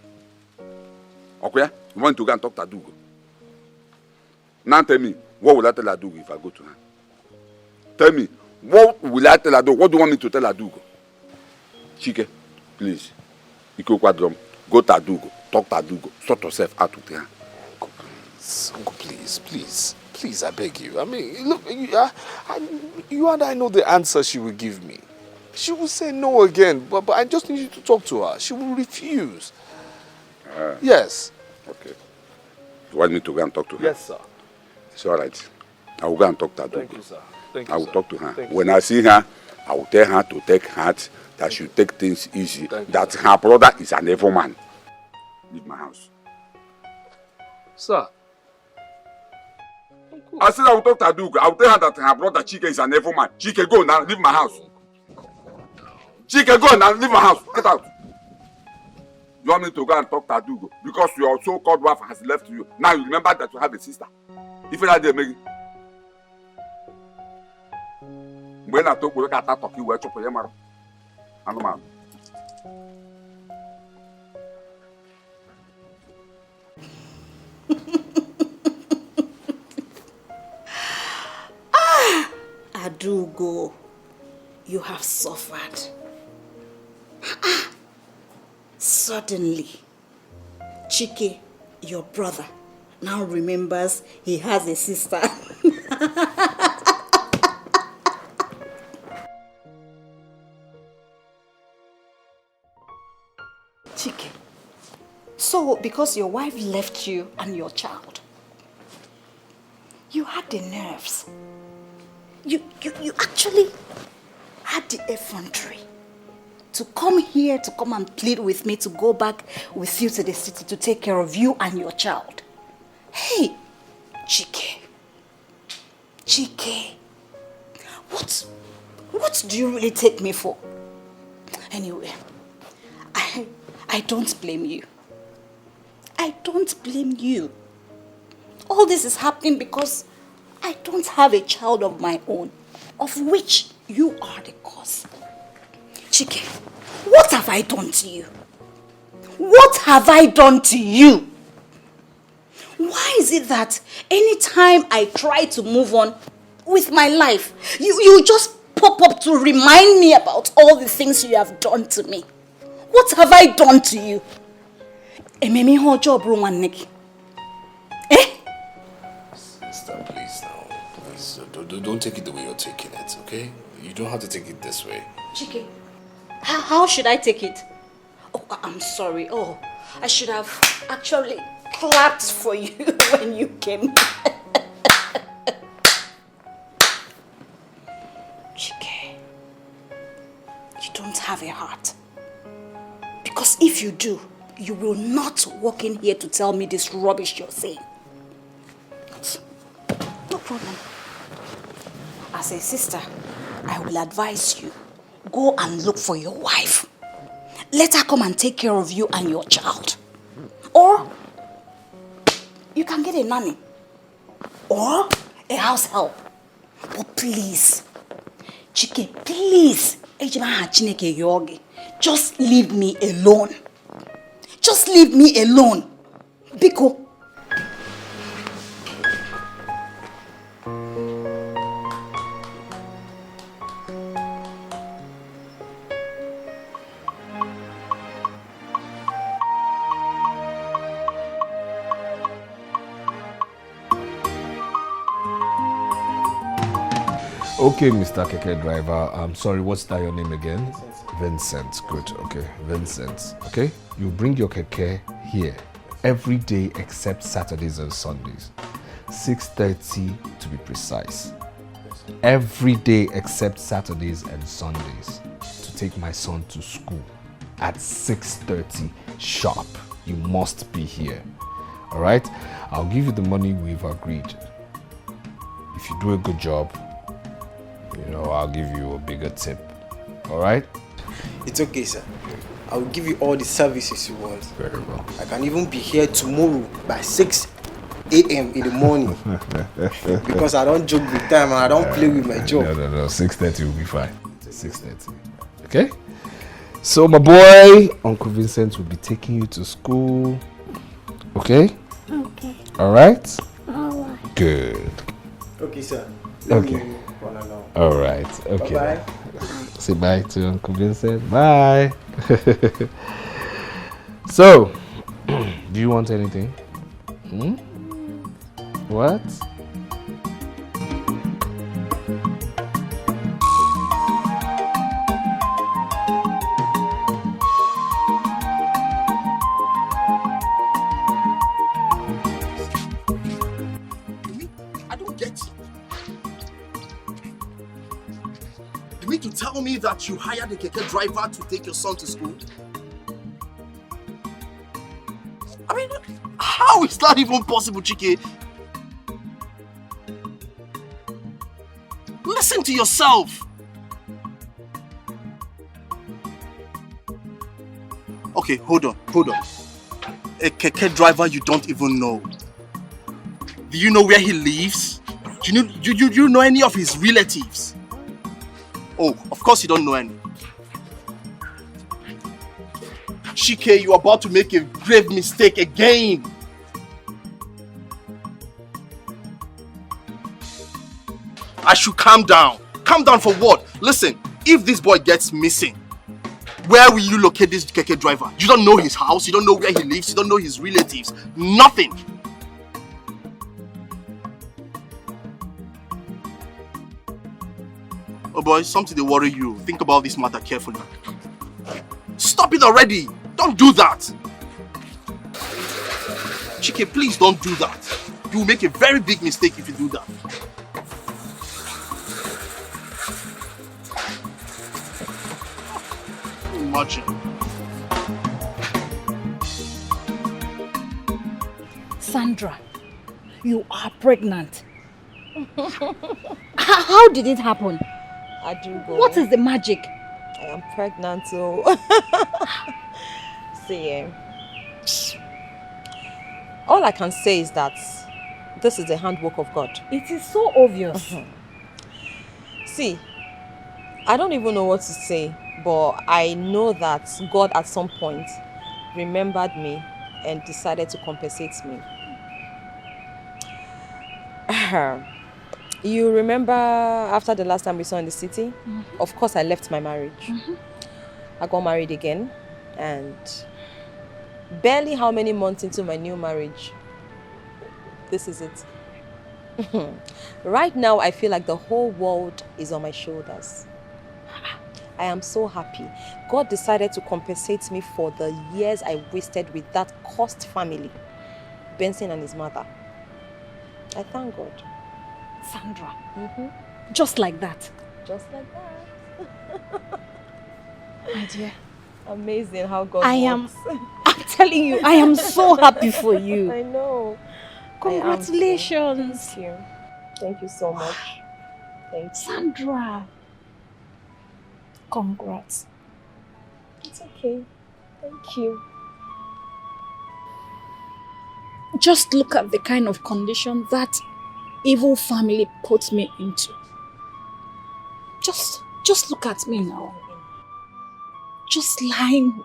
Okay? You want to go and talk to Adugo. Now tell me, what will I tell Adugo if I go to her? Tell me, what will I tell Adugo? What do you want me to tell Adugo? Chike, please. Iko Kwadrom. Go to Adugo, talk to Adugo, sort yourself out with her. Uncle, please, I beg you. I mean, look, you and I know the answer she will give me. She will say no again, but I just need you to talk to her. She will refuse. Yes. Okay. You want me to go and talk to her? Yes, sir. It's all right. I will go and talk to Adugo. Thank you, sir. I will talk to her. When I see her, I will tell her to take heart, that she take things easy, that her brother is an evil man. Leave my house. Sir. I said I will talk to Adugo. I will tell her that her brother Chike is an evil man. Chike, go now, leave my house. Chike, go now, leave my house. Get out. You want me to go and talk to Adugo because your so-called wife has left you. Now you remember that you have a sister. If you like, make when I talk, we look at that talking, we're chopping him around. Adugo, you have suffered. Suddenly, Chike, your brother, now remembers he has a sister. Chike, so because your wife left you and your child, you had the nerves. You actually had the effrontery to come here, to come and plead with me to go back with you to the city to take care of you and your child. Hey, Chike, what do you really take me for? Anyway, I don't blame you. I don't blame you. All this is happening because I don't have a child of my own, of which you are the cause. Chike, what have I done to you? What have I done to you? Why is it that anytime I try to move on with my life, you just pop up to remind me about all the things you have done to me? What have I done to you? Sister, please now. Please. please, don't take it the way you're taking it, okay? You don't have to take it this way. Chike, how should I take it? Oh, I'm sorry. Oh, I should have actually clapped for you when you came. Chike, you don't have a heart. Because if you do, you will not walk in here to tell me this rubbish you're saying. No problem. As a sister, I will advise you, go and look for your wife. Let her come and take care of you and your child. Or you can get a nanny. Or a house help. But please, Chike, please, just leave me alone. Just leave me alone. Biko. Okay, Mr. Keke driver. I'm sorry, what's that your name again? Vincent. Good, okay. Vincent, okay? You bring your keke here every day except Saturdays and Sundays. 6:30 to be precise. Every day except Saturdays and Sundays to take my son to school at 6:30 sharp. You must be here. All right? I'll give you the money we've agreed. If you do a good job, I'll give you a bigger tip. All right? It's okay, sir. I will give you all the services you want. Very well. I can even be here tomorrow by 6 a.m. in the morning. Because I don't joke with time and I don't play with my job. No. 6:30 will be fine. 6:30. Okay? So, my boy, Uncle Vincent will be taking you to school. Okay? Okay. All right? All right. Good. Okay, sir. Okay. All right. Okay. Bye-bye. Say bye to Uncle Vincent. Bye. So, do you want anything? What? I don't get it. You mean to tell me that you hired a keke driver to take your son to school? I mean, how is that even possible, Chike? Listen to yourself. Okay, hold on. A keke driver you don't even know. Do you know where he lives? Do you know any of his relatives? Oh, of course you don't know any. Chike, you're about to make a grave mistake again. I should calm down. Calm down for what? Listen, if this boy gets missing, where will you locate this keke driver? You don't know his house, you don't know where he lives, you don't know his relatives. Nothing. Oh boy, something to worry you. Think about this matter carefully. Stop it already! Don't do that! Chike, please don't do that. You will make a very big mistake if you do that. Imagine. Sandra, you are pregnant. How did it happen? Adugo. What is the magic? I am pregnant, so... See, all I can say is that this is the handwork of God. It is so obvious. See, I don't even know what to say, but I know that God at some point remembered me and decided to compensate me. You remember after the last time we saw in the city? Of course, I left my marriage. I got married again, and barely how many months into my new marriage, this is it. Right now, I feel like the whole world is on my shoulders. I am so happy. God decided to compensate me for the years I wasted with that cursed family, Benson and his mother. I thank God. Sandra, just like that. Just like that. My dear. Amazing how God I'm works. telling you, I am so happy for you. I know. Congratulations. Thank you. Thank you so much. Thank you. Sandra. Congrats. It's okay. Thank you. Just look at the kind of condition that evil family put me into. Just look at me now. Just lying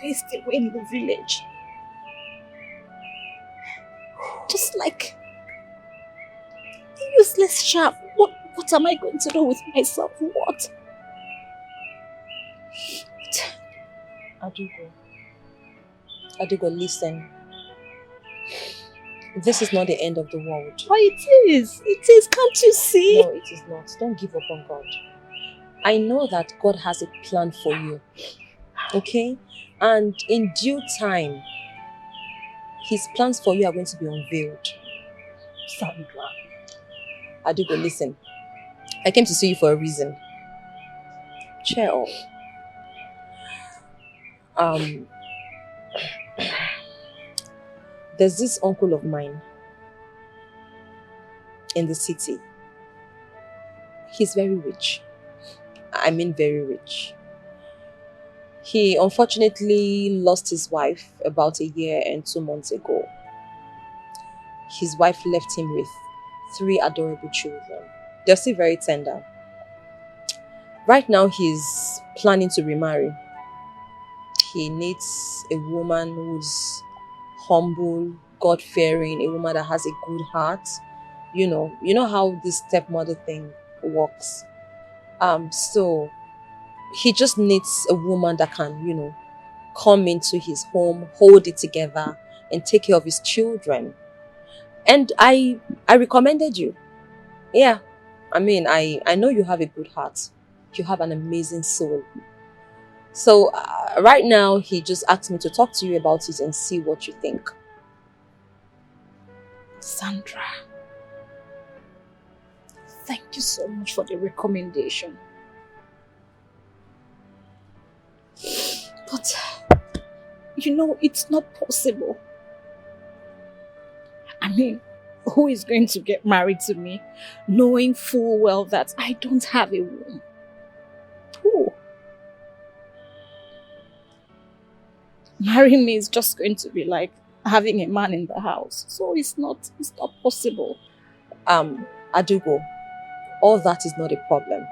raised away in the village. Just like a useless sharp. What am I going to do with myself? What? Adugo, listen. This is not the end of the world. But it is. It is. Can't you see? No, it is not. Don't give up on God. I know that God has a plan for you. Okay? And in due time, His plans for you are going to be unveiled. Sandra. Adugo, listen. I came to see you for a reason. Cheer up. There's this uncle of mine in the city. He's very rich. I mean very rich. He unfortunately lost his wife about 1 year and 2 months ago. His wife left him with 3 adorable children. They're still very tender. Right now he's planning to remarry. He needs a woman who's humble, God-fearing, a woman that has a good heart. You know how this stepmother thing works. So he just needs a woman that can, come into his home, hold it together, and take care of his children. And I recommended you. Yeah. I mean, I know you have a good heart. You have an amazing soul. So right now, he just asked me to talk to you about it and see what you think. Sandra. Thank you so much for the recommendation. But, it's not possible. I mean, who is going to get married to me knowing full well that I don't have a womb? Who? Marrying me is just going to be like having a man in the house. So it's not possible. Adugo, all that is not a problem.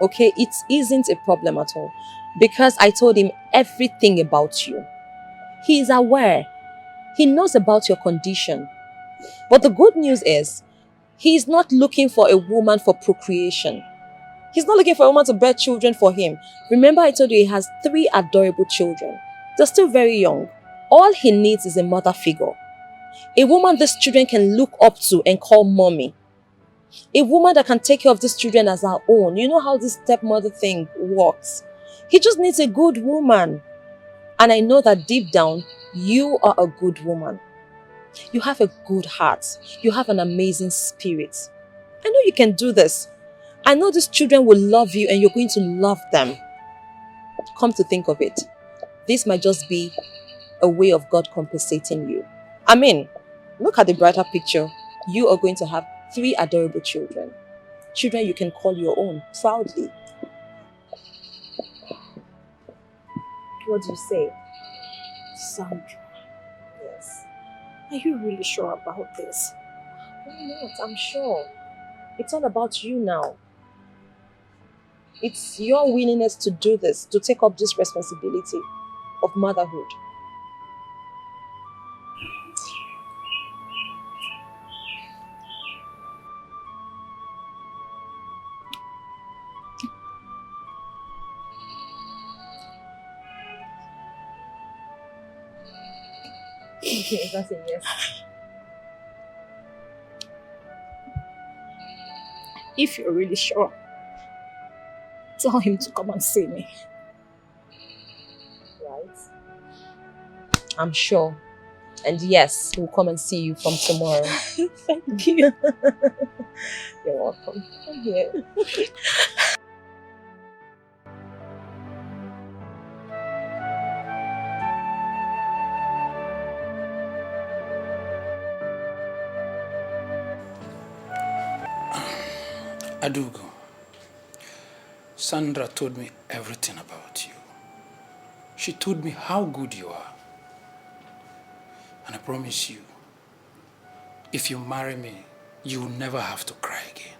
Okay, it isn't a problem at all. Because I told him everything about you. He is aware. He knows about your condition. But the good news is, he is not looking for a woman for procreation. He's not looking for a woman to bear children for him. Remember I told you he has 3 adorable children. They're still very young. All he needs is a mother figure. A woman these children can look up to and call mommy. A woman that can take care of these children as her own. You know how this stepmother thing works. He just needs a good woman. And I know that deep down, you are a good woman. You have a good heart. You have an amazing spirit. I know you can do this. I know these children will love you and you're going to love them. Come to think of it, this might just be a way of God compensating you. I mean, look at the brighter picture. You are going to have 3 adorable children. Children you can call your own, proudly. What do you say? Sandra. Yes. Are you really sure about this? Why not? I'm sure. It's all about you now. It's your willingness to do this, to take up this responsibility of motherhood. Okay, that's a yes. If you're really sure, tell him to come and see me. Right? I'm sure. And yes, we'll come and see you from tomorrow. Thank you. You're welcome. Come here. Adugo, Sandra told me everything about you. She told me how good you are. And I promise you, if you marry me, you will never have to cry again.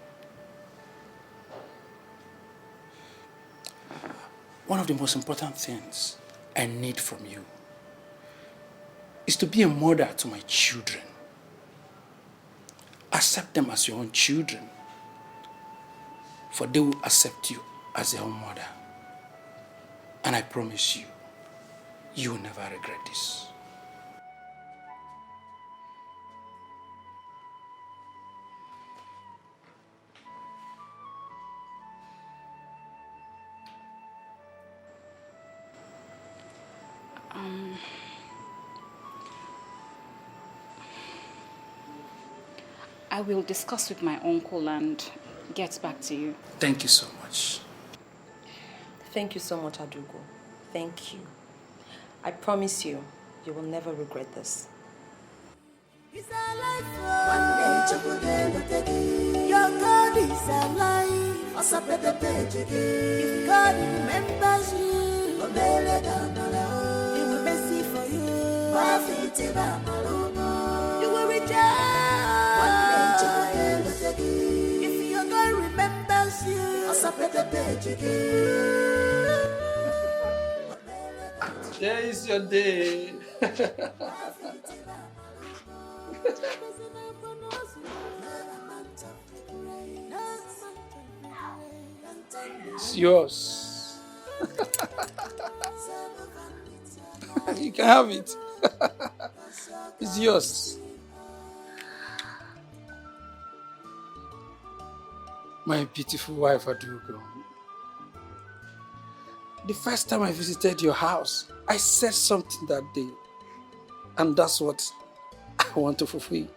One of the most important things I need from you is to be a mother to my children. Accept them as your own children, for they will accept you as their own mother. And I promise you, you will never regret this. I will discuss with my uncle and get back to you. Thank you so much. Thank you so much, Adugo. Thank you. I promise you, you will never regret this. Your God is alive. If God remembers you, He will mercy for you. You will rejoice. If your God remembers you, Today is your day. It's yours. You can have it. It's yours. My beautiful wife, Adugo. The first time I visited your house, I said something that day. And that's what I want to fulfill.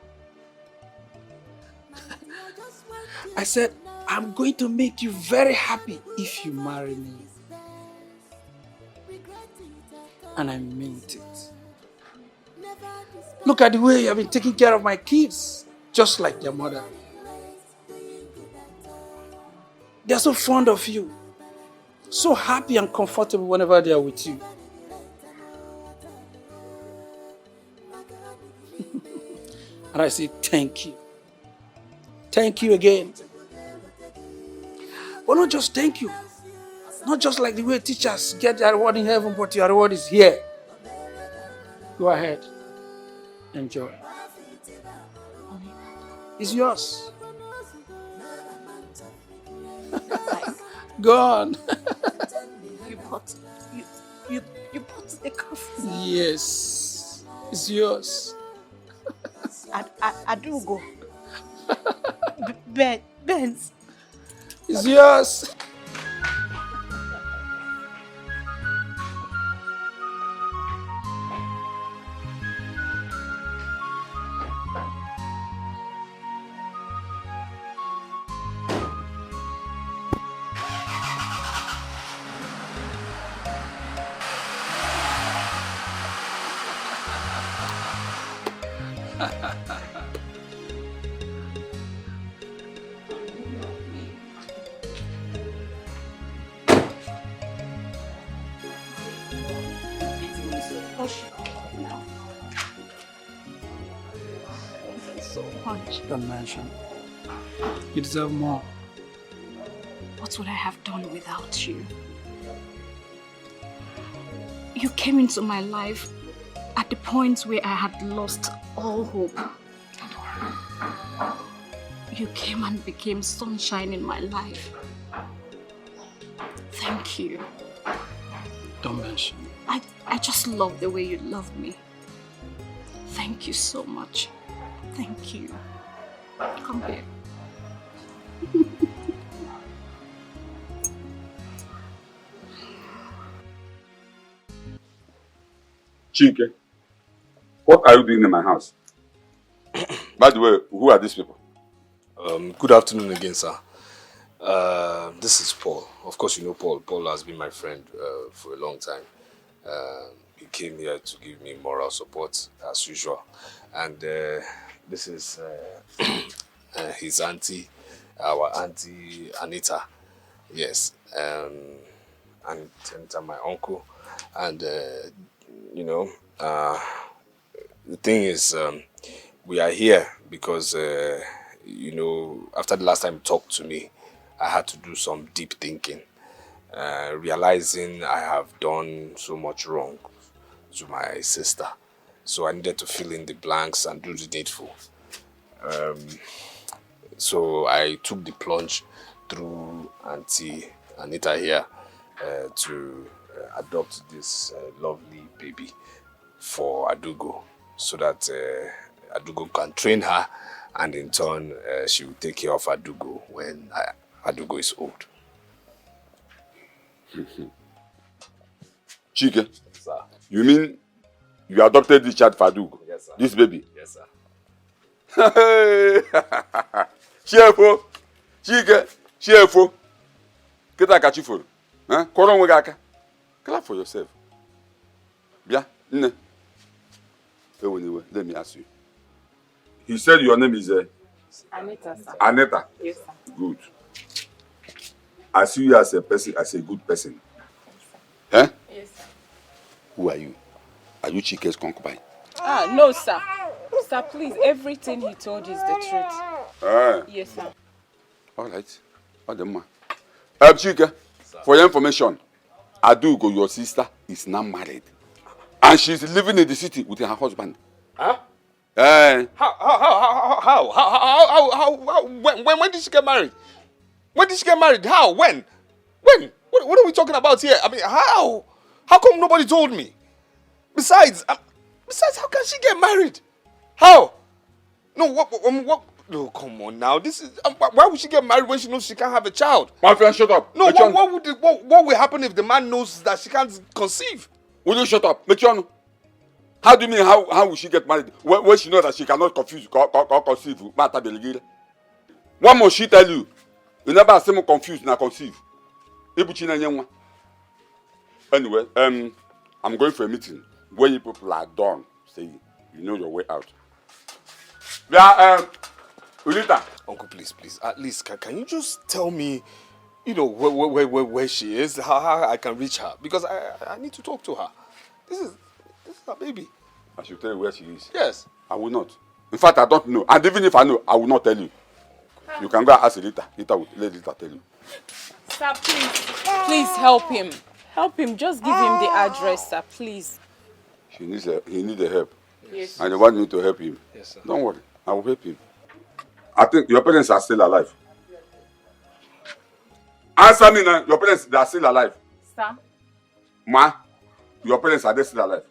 I said, I'm going to make you very happy if you marry me. And I meant it. Look at the way you have been taking care of my kids, just like their mother. They're so fond of you, so happy and comfortable whenever they are with you. And I say, thank you. Thank you again. But not just thank you. Not just like the way teachers get their reward in heaven, but your reward is here. Go ahead. Enjoy. It's yours. Go on. You bought the coffee. Yes. It's yours. Adugo. Benz. It's yours. Don't mention. You deserve more. What would I have done without you? You came into my life at the point where I had lost all hope. You came and became sunshine in my life. Thank you. Don't mention. I just love the way you love me. Thank you so much. Thank you. Come here. Chinke, what are you doing in my house? By the way, who are these people? Good afternoon again, sir. This is Paul. Of course, you know Paul. Paul has been my friend for a long time. He came here to give me moral support, as usual. And this is his auntie, our auntie Anita. Yes. And Anita, my uncle. And, the thing is, we are here because, after the last time you talked to me, I had to do some deep thinking, realizing I have done so much wrong to my sister. So I needed to fill in the blanks and do the needful. So I took the plunge through Auntie Anita here to adopt this lovely baby for Adugo, so that Adugo can train her, and in turn she will take care of Adugo when Adugo is old. Chike, sir. You mean you adopted this child for Adugo? Yes, sir. This baby? Yes, sir. Chiefo, Chike, Chiefo. Keta kachiforo. Koro onwe aka. Clap for yourself. Bia, nne. Let me ask you. He said your name is Anita, sir. Anita. Yes, sir. Good. I see you as a person, as a good person. Eh? Yes, sir. Who are you? Are you Chike's concubine? No, sir. Sir, please, everything he told you is the truth. Yes, sir. All right. Chike, for your information, Adugo, your sister, is now married. And she's living in the city with her husband. Huh? How? When did she get married? When did she get married? How? When? What are we talking about here? I mean, how? How come nobody told me? Besides, how can she get married? How? No, what? No, come on now. This is why would she get married when she knows she can't have a child? My friend, shut up. No, what will happen if the man knows that she can't conceive? Will you shut up? Mechionu. How do you mean how will she get married when she knows that she cannot conceive? What must she tell you? You never seem confused now conceive. Anyway, I'm going for a meeting where you people are done. Say you know your way out. Yeah, Ulita. Uncle, please, at least can you just tell me, where she is, how I can reach her, because I need to talk to her. This is her baby. I should tell you where she is. Yes. I will not. In fact, I don't know. And even if I know, I will not tell you. You can go and ask Lita. Lita will let Lita tell you. Sir, please help him. Help him. Just give him the address, sir, please. He needs help. Yes. And you want me to help him. Yes, sir. Don't worry. I will help him. I think your parents are still alive. Answer me now. Your parents, they are still alive. Sir? Ma, your parents, are they still alive?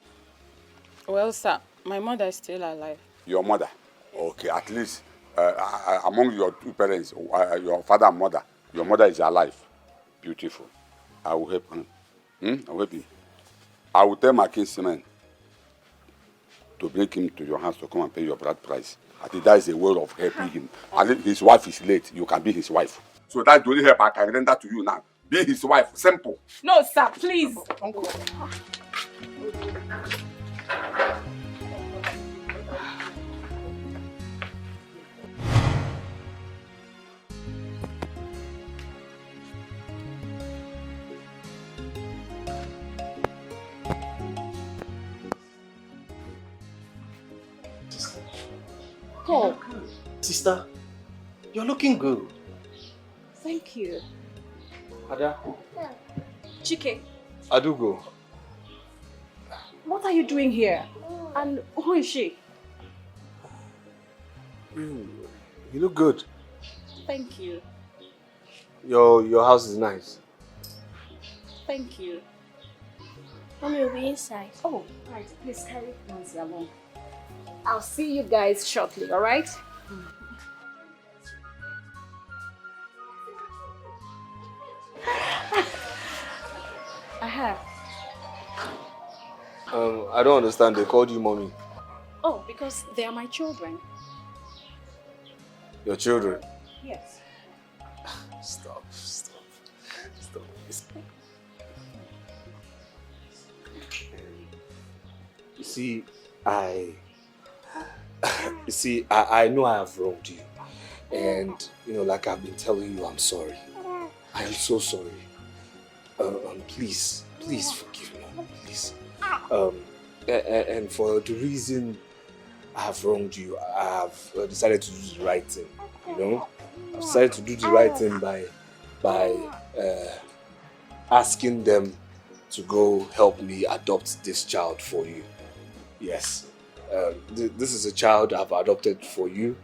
Well, sir, my mother is still alive. Your mother? Okay, at least among your two parents, your father and mother, your mother is alive. Beautiful. I will help him. I will help him. I will tell my kinsman to bring him to your house to come and pay your bride price. I think that is a way of helping him. And his wife is late. You can be his wife. So that's the only help I can render to you now. Be his wife. Simple. No, sir, please. Uncle. Oh, sister, you're looking good. Thank you. Ada. Chike, Adugo. what are you doing here? And who is she? You look good. Thank you. Your house is nice. Thank you. Mommy will be inside. Oh, right. Please carry Nancy along. I'll see you guys shortly, all right? Aha. I don't understand. They called you mommy. Oh, because they are my children. Your children? Yes. Stop. You see, I know I have wronged you. And, like I've been telling you, I'm sorry. I am so sorry. Please forgive me, please. And for the reason I have wronged you, I have decided to do the right thing, I've decided to do the right thing by asking them to go help me adopt this child for you. Yes. This is a child I've adopted for you,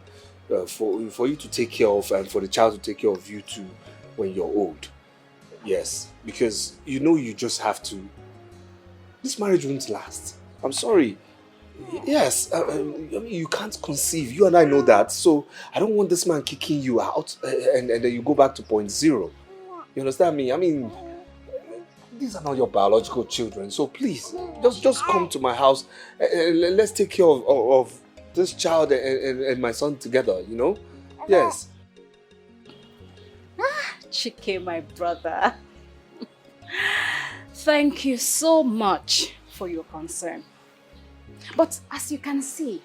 for you to take care of, and for the child to take care of you too when you're old. Yes, because you just have to. This marriage won't last. I'm sorry. Yes, you can't conceive. You and I know that. So I don't want this man kicking you out and then you go back to point zero. You understand me? I mean, these are not your biological children. So please, just come to my house and let's take care of this child and my son together, Yes. Chike, my brother. Thank you so much for your concern. But as you can see,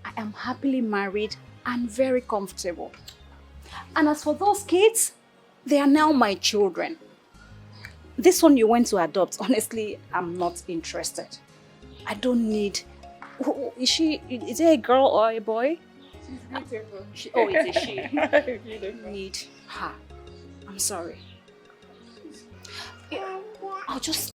I am happily married and very comfortable. And as for those kids, they are now my children. This one you went to adopt, honestly, I'm not interested. I don't need... Is it a girl or a boy? She's beautiful. It's a she. You don't need her. I'm sorry. I'll just